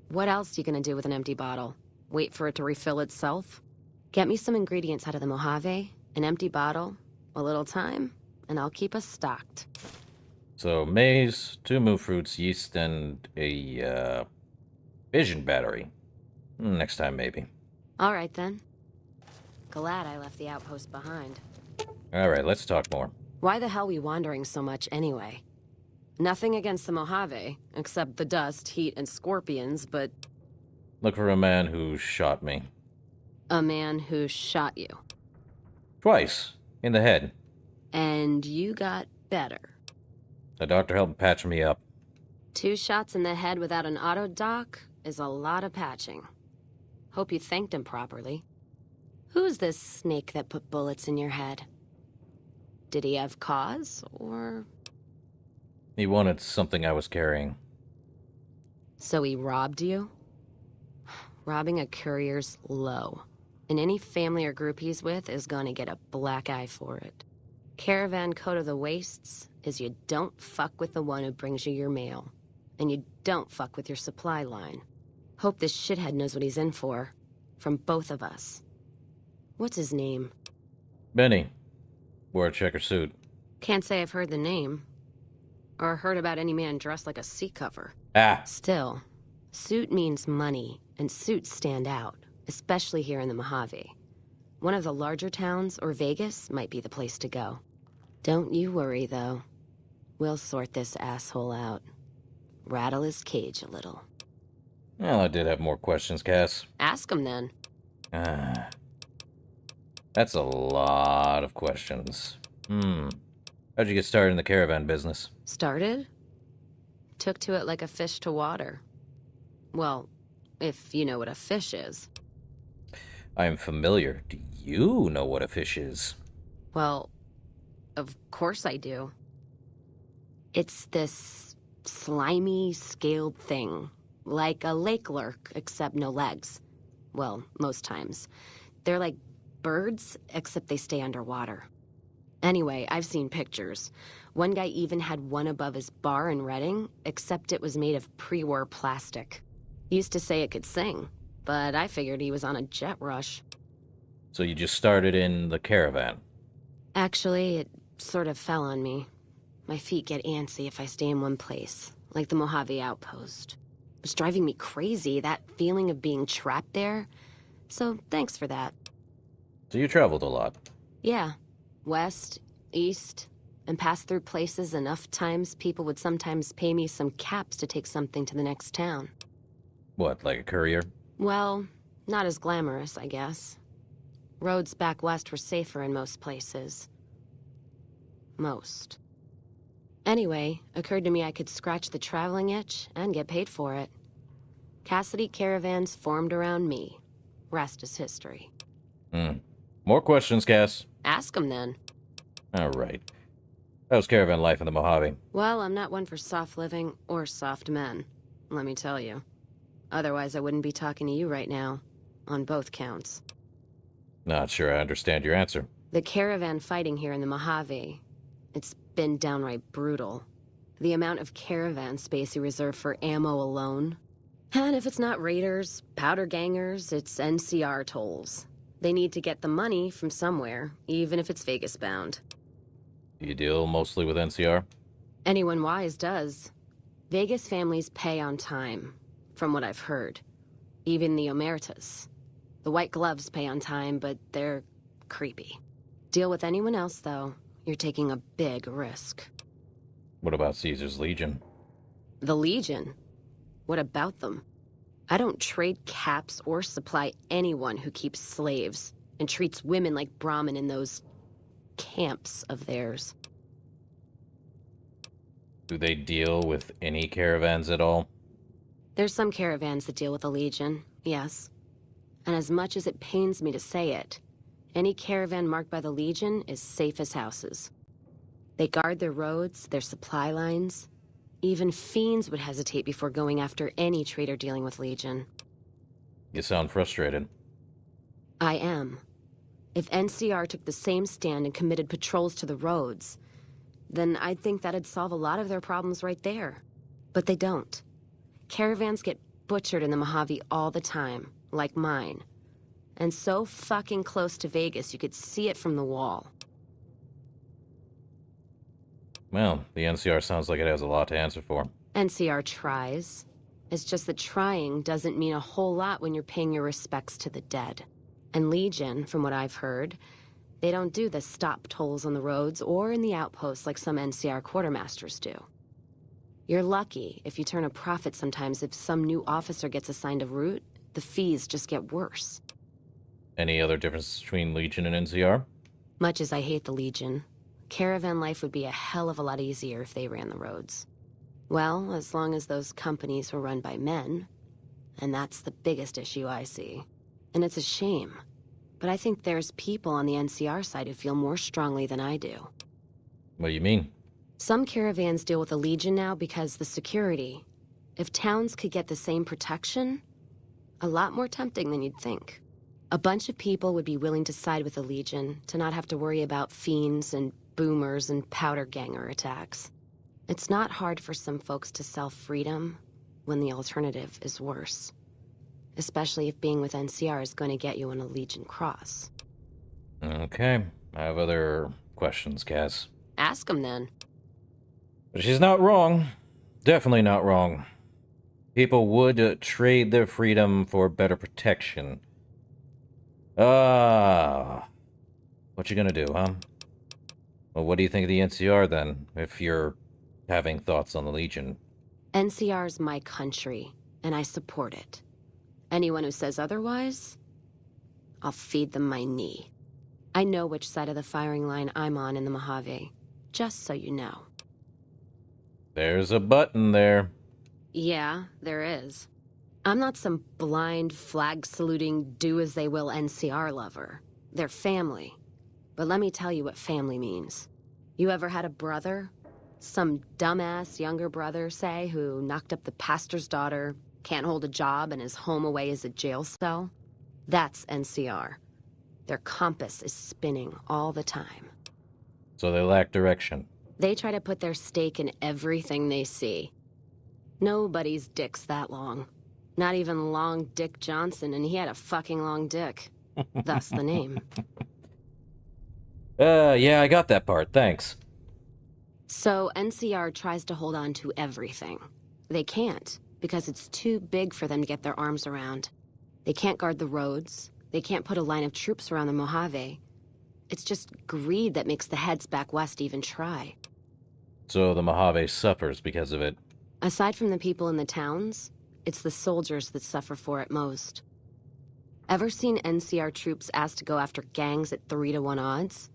What else you gonna do with an empty bottle? Wait for it to refill itself? Get me some ingredients out of the Mojave, an empty bottle, a little time, and I'll keep us stocked. So, maize, 2 moo fruits, yeast, and a, fission battery. Next time, maybe. All right, then. Glad I left the outpost behind. All right, let's talk more. Why the hell we wandering so much anyway? Nothing against the Mojave, except the dust, heat, and scorpions, but... Look for a man who shot me. A man who shot you. Twice. In the head. And you got better. The doctor helped patch me up. 2 shots in the head without an auto doc is a lot of patching. Hope you thanked him properly. Who's this snake that put bullets in your head? Did he have cause, or...? He wanted something I was carrying. So he robbed you? Robbing a courier's low. And any family or group he's with is gonna get a black eye for it. Caravan code of the wastes is you don't fuck with the one who brings you your mail. And you don't fuck with your supply line. Hope this shithead knows what he's in for. From both of us. What's his name? Benny. Wore a checker suit. Can't say I've heard the name. Or heard about any man dressed like a seat cover. Ah! Still, suit means money, and suits stand out, especially here in the Mojave. One of the larger towns, or Vegas, might be the place to go. Don't you worry, though. We'll sort this asshole out. Rattle his cage a little. Well, I did have more questions, Cass. Ask him, then. That's a lot of questions. How'd you get started in the caravan business? Started? Took to it like a fish to water. Well, if you know what a fish is. I am familiar. Do you know what a fish is? Well, of course I do. It's this slimy, scaled thing. Like a lake lurk, except no legs. Well, most times. They're like birds, except they stay underwater. Anyway, I've seen pictures. One guy even had one above his bar in Redding, except it was made of pre-war plastic. Used to say it could sing, but I figured he was on a jet rush. So you just started in the caravan? Actually, it sort of fell on me. My feet get antsy if I stay in one place, like the Mojave outpost. It's driving me crazy, that feeling of being trapped there. So thanks for that. So you traveled a lot? Yeah. West, east, and passed through places enough times people would sometimes pay me some caps to take something to the next town. What, like a courier? Well, not as glamorous, I guess. Roads back west were safer in most places. Most. Anyway, occurred to me I could scratch the traveling itch and get paid for it. Cassidy caravans formed around me. Rest is history. More questions, Cass. Ask 'em then. All right. How's caravan life in the Mojave? Well, I'm not one for soft living or soft men, let me tell you. Otherwise, I wouldn't be talking to you right now, on both counts. Not sure I understand your answer. The caravan fighting here in the Mojave, it's been downright brutal. The amount of caravan space you reserve for ammo alone. And if it's not raiders, powder gangers, it's NCR tolls. They need to get the money from somewhere, even if it's Vegas bound. Do you deal mostly with NCR? Anyone wise does. Vegas families pay on time, from what I've heard. Even the Omertas. The White Gloves pay on time, but they're creepy. Deal with anyone else, though, you're taking a big risk. What about Caesar's Legion? The Legion? What about them? I don't trade caps or supply anyone who keeps slaves and treats women like Brahmin in those camps of theirs. Do they deal with any caravans at all? There's some caravans that deal with the Legion, yes. And as much as it pains me to say it, any caravan marked by the Legion is safe as houses. They guard their roads, their supply lines. Even fiends would hesitate before going after any trader dealing with Legion. You sound frustrated. I am. If NCR took the same stand and committed patrols to the roads, then I'd think that'd solve a lot of their problems right there. But they don't. Caravans get butchered in the Mojave all the time, like mine. And so fucking close to Vegas you could see it from the wall. Well, the NCR sounds like it has a lot to answer for. NCR tries. It's just that trying doesn't mean a whole lot when you're paying your respects to the dead. And Legion, from what I've heard, they don't do the stop tolls on the roads or in the outposts like some NCR quartermasters do. You're lucky if you turn a profit sometimes. If some new officer gets assigned a route, the fees just get worse. Any other difference between Legion and NCR? Much as I hate the Legion, caravan life would be a hell of a lot easier if they ran the roads. Well, as long as those companies were run by men. And that's the biggest issue I see. And it's a shame. But I think there's people on the NCR side who feel more strongly than I do. What do you mean? Some caravans deal with the Legion now because the security. If towns could get the same protection, a lot more tempting than you'd think. A bunch of people would be willing to side with the Legion to not have to worry about fiends and boomers and powder ganger attacks. It's not hard for some folks to sell freedom when the alternative is worse. Especially if being with NCR is going to get you on a Legion cross. Okay, I have other questions, Cass. Ask them then. But she's not wrong. Definitely not wrong. People would trade their freedom for better protection. What you gonna do, huh? Well, what do you think of the NCR, then, if you're having thoughts on the Legion? NCR's my country, and I support it. Anyone who says otherwise, I'll feed them my knee. I know which side of the firing line I'm on in the Mojave, just so you know. There's a button there. Yeah, there is. I'm not some blind, flag-saluting, do-as-they-will NCR lover. They're family. But let me tell you what family means. You ever had a brother? Some dumbass younger brother, say, who knocked up the pastor's daughter, can't hold a job, and his home away is a jail cell? That's NCR. Their compass is spinning all the time. So they lack direction. They try to put their stake in everything they see. Nobody's dick's that long. Not even Long Dick Johnson, and he had a fucking long dick. Thus the name. Yeah, I got that part, thanks. So NCR tries to hold on to everything. They can't, because it's too big for them to get their arms around. They can't guard the roads. They can't put a line of troops around the Mojave. It's just greed that makes the heads back west even try. So the Mojave suffers because of it. Aside from the people in the towns, it's the soldiers that suffer for it most. Ever seen NCR troops asked to go after gangs at 3-to-1 odds?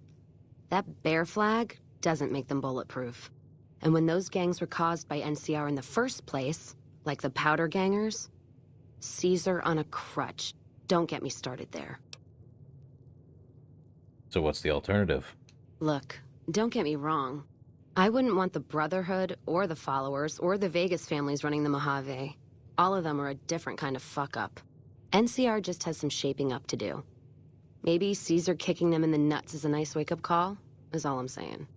That bear flag doesn't make them bulletproof. And when those gangs were caused by NCR in the first place, like the powder gangers, Caesar on a crutch. Don't get me started there. So what's the alternative? Look, don't get me wrong. I wouldn't want the Brotherhood, or the Followers, or the Vegas families running the Mojave. All of them are a different kind of fuck-up. NCR just has some shaping up to do. Maybe Caesar kicking them in the nuts is a nice wake-up call, is all I'm saying.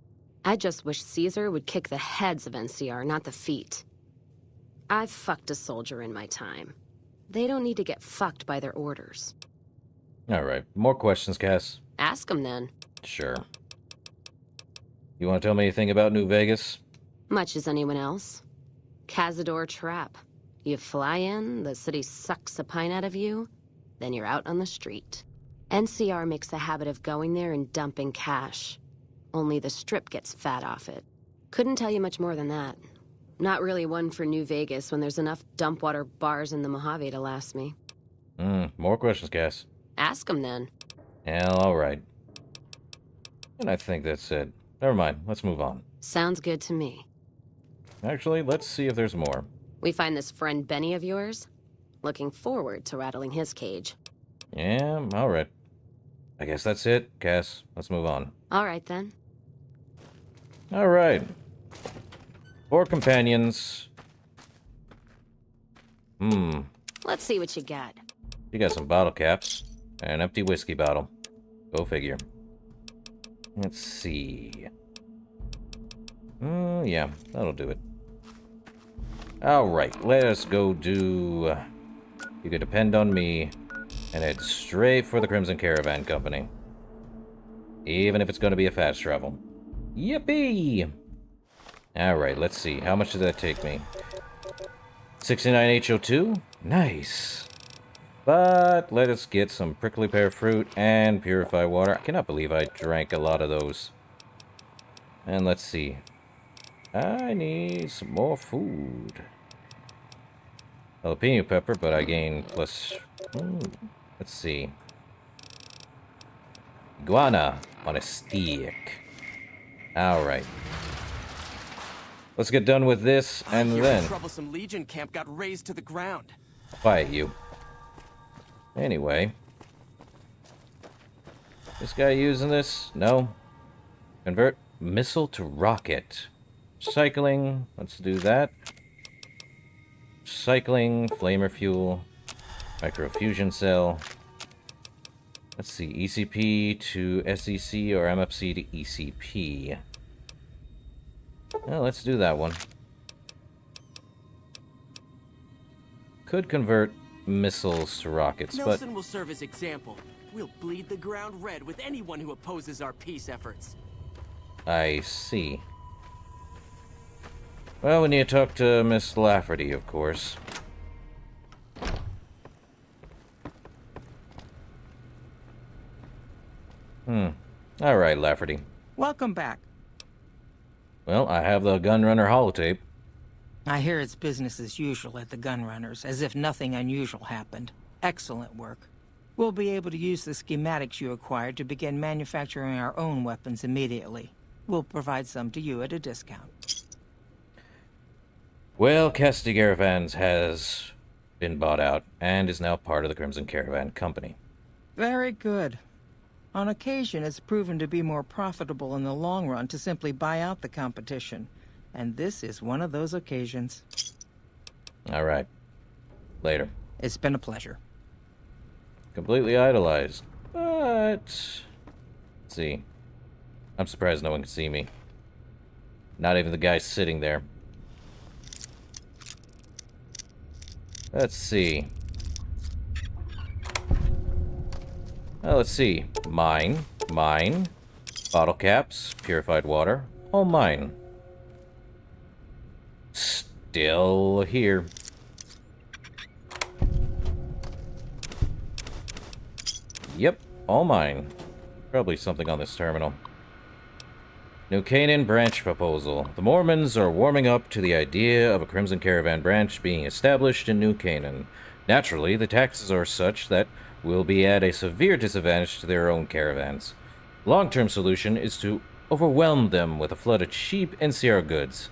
I just wish Caesar would kick the heads of NCR, not the feet. I've fucked a soldier in my time. They don't need to get fucked by their orders. Alright, more questions, Cass? Ask them then. Sure. You want to tell me anything about New Vegas? Much as anyone else. Cazador trap. You fly in, the city sucks a pint out of you, then you're out on the street. NCR makes a habit of going there and dumping cash. Only the Strip gets fat off it. Couldn't tell you much more than that. Not really one for New Vegas when there's enough dump water bars in the Mojave to last me. More questions, Cass. Ask them then. Hell, alright. And I think that's it. Never mind, let's move on. Sounds good to me. Actually, let's see if there's more. We find this friend Benny of yours? Looking forward to rattling his cage. Yeah, alright. I guess that's it, Cass. Let's move on. Alright then. Alright. 4 companions. Let's see what you got. You got some bottle caps. And an empty whiskey bottle. Go figure. Let's see. Yeah, that'll do it. Alright, let us go do... You can depend on me. And head straight for the Crimson Caravan Company. Even if it's going to be a fast travel. Yippee! Alright, let's see. How much did that take me? 69 HO2? Nice. But let us get some prickly pear fruit and purified water. I cannot believe I drank a lot of those. And let's see. I need some more food. Jalapeno pepper, but I gain plus... let's see. Iguana on a stick. Alright. Let's get done with this, and then... The troublesome Legion camp got razed to the ground. Quiet you. Anyway. This guy using this? No. Convert missile to rocket. Cycling. Let's do that. Cycling. Flamer fuel. Microfusion cell. Let's see. ECP to SEC or MFC to ECP. Well, let's do that one. Could convert missiles to rockets, Nelson will serve as example. We'll bleed the ground red with anyone who opposes our peace efforts. I see. Well, we need to talk to Miss Lafferty, of course. Alright, Lafferty. Welcome back. Well, I have the Gunrunner holotape. I hear it's business as usual at the Gunrunners, as if nothing unusual happened. Excellent work. We'll be able to use the schematics you acquired to begin manufacturing our own weapons immediately. We'll provide some to you at a discount. Well, Cassidy Caravans has been bought out and is now part of the Crimson Caravan Company. Very good. On occasion, it's proven to be more profitable in the long run to simply buy out the competition. And this is one of those occasions. All right. Later. It's been a pleasure. Completely idolized. But... let's see. I'm surprised no one can see me. Not even the guy sitting there. Let's see. Well, let's see. Mine. Mine. Bottle caps. Purified water. All mine. Still here. Yep, all mine. Probably something on this terminal. New Canaan branch proposal. The Mormons are warming up to the idea of a Crimson Caravan branch being established in New Canaan. Naturally, the taxes are such that will be at a severe disadvantage to their own caravans. Long-term solution is to overwhelmed them with a flood of cheap NCR goods.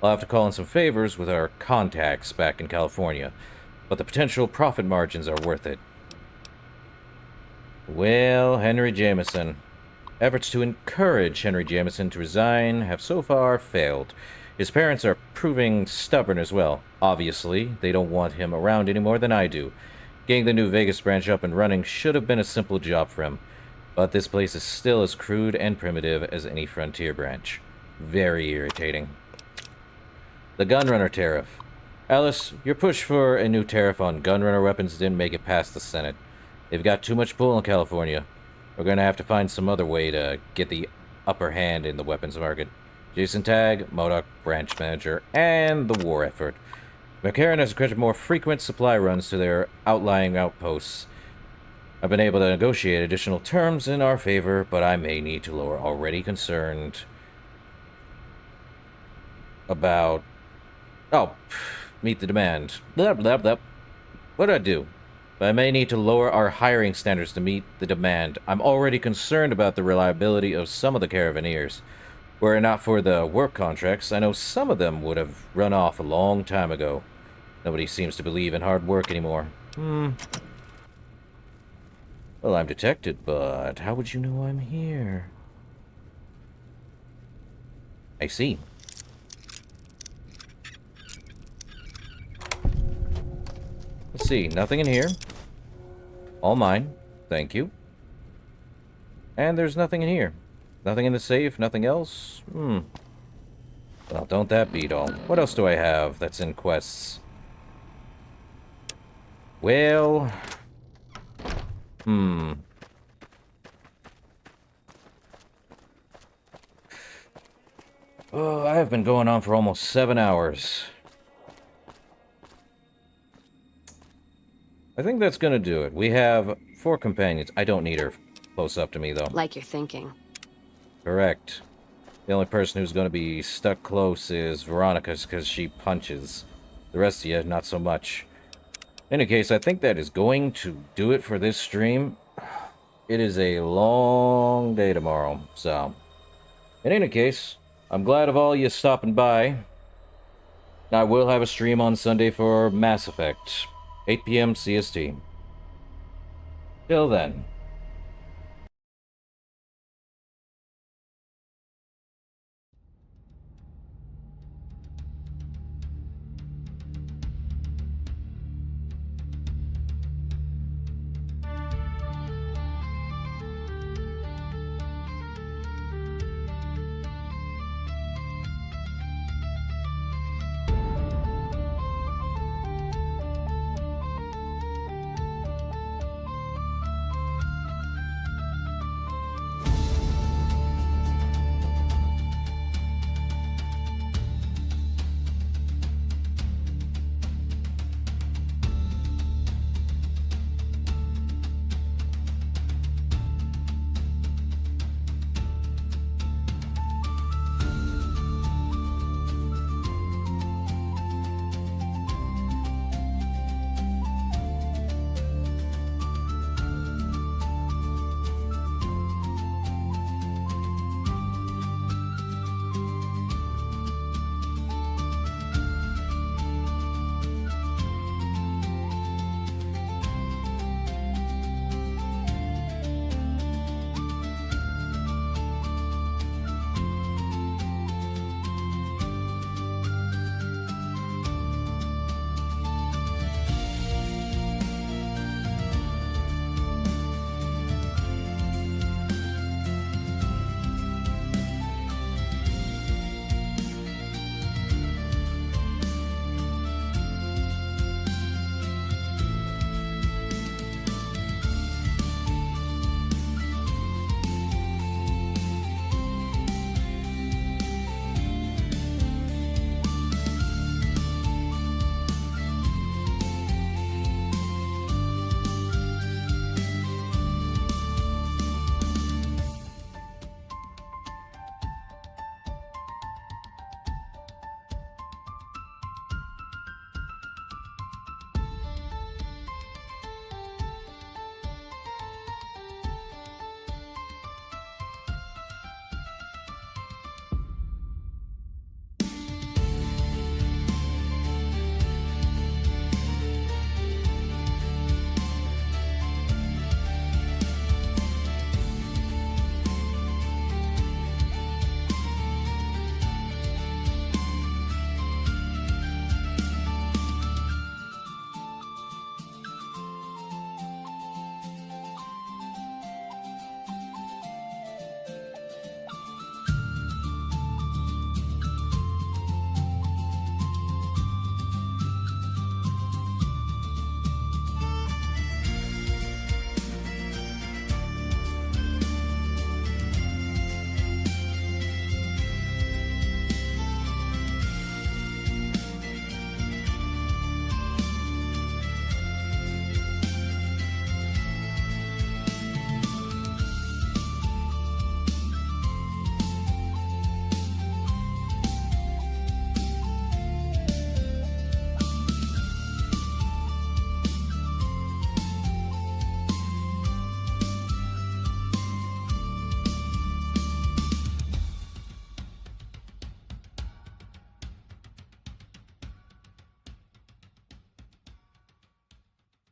I'll have to call in some favors with our contacts back in California, but the potential profit margins are worth it. Well, Henry Jameson. Efforts to encourage Henry Jameson to resign have so far failed. His parents are proving stubborn as well. Obviously, they don't want him around any more than I do. Getting the New Vegas branch up and running should have been a simple job for him. But this place is still as crude and primitive as any Frontier branch. Very irritating. The Gunrunner Tariff. Alice, your push for a new tariff on gunrunner weapons didn't make it past the Senate. They've got too much pull in California. We're going to have to find some other way to get the upper hand in the weapons market. Jason Tagg, MODOK branch manager, and the war effort. McCarran has granted more frequent supply runs to their outlying outposts. I've been able to negotiate additional terms in our favor, but I may need to lower already concerned about... Oh, meet the demand. Blah, blah, blah. What did I do? But I may need to lower our hiring standards to meet the demand. I'm already concerned about the reliability of some of the Caravaneers. Were it not for the work contracts, I know some of them would have run off a long time ago. Nobody seems to believe in hard work anymore. Well, I'm detected, but how would you know I'm here? I see. Let's see, nothing in here. All mine. Thank you. And there's nothing in here. Nothing in the safe, nothing else? Well, don't that beat all. What else do I have that's in quests? Well... Oh, I have been going on for almost 7 hours. I think that's gonna do it. We have 4 companions. I don't need her close up to me, though. Like you're thinking. Correct. The only person who's gonna be stuck close is Veronica's because she punches. The rest of you, not so much. In any case, I think that is going to do it for this stream. It is a long day tomorrow, so... In any case, I'm glad of all you stopping by. I will have a stream on Sunday for Mass Effect. 8 p.m. CST. Till then.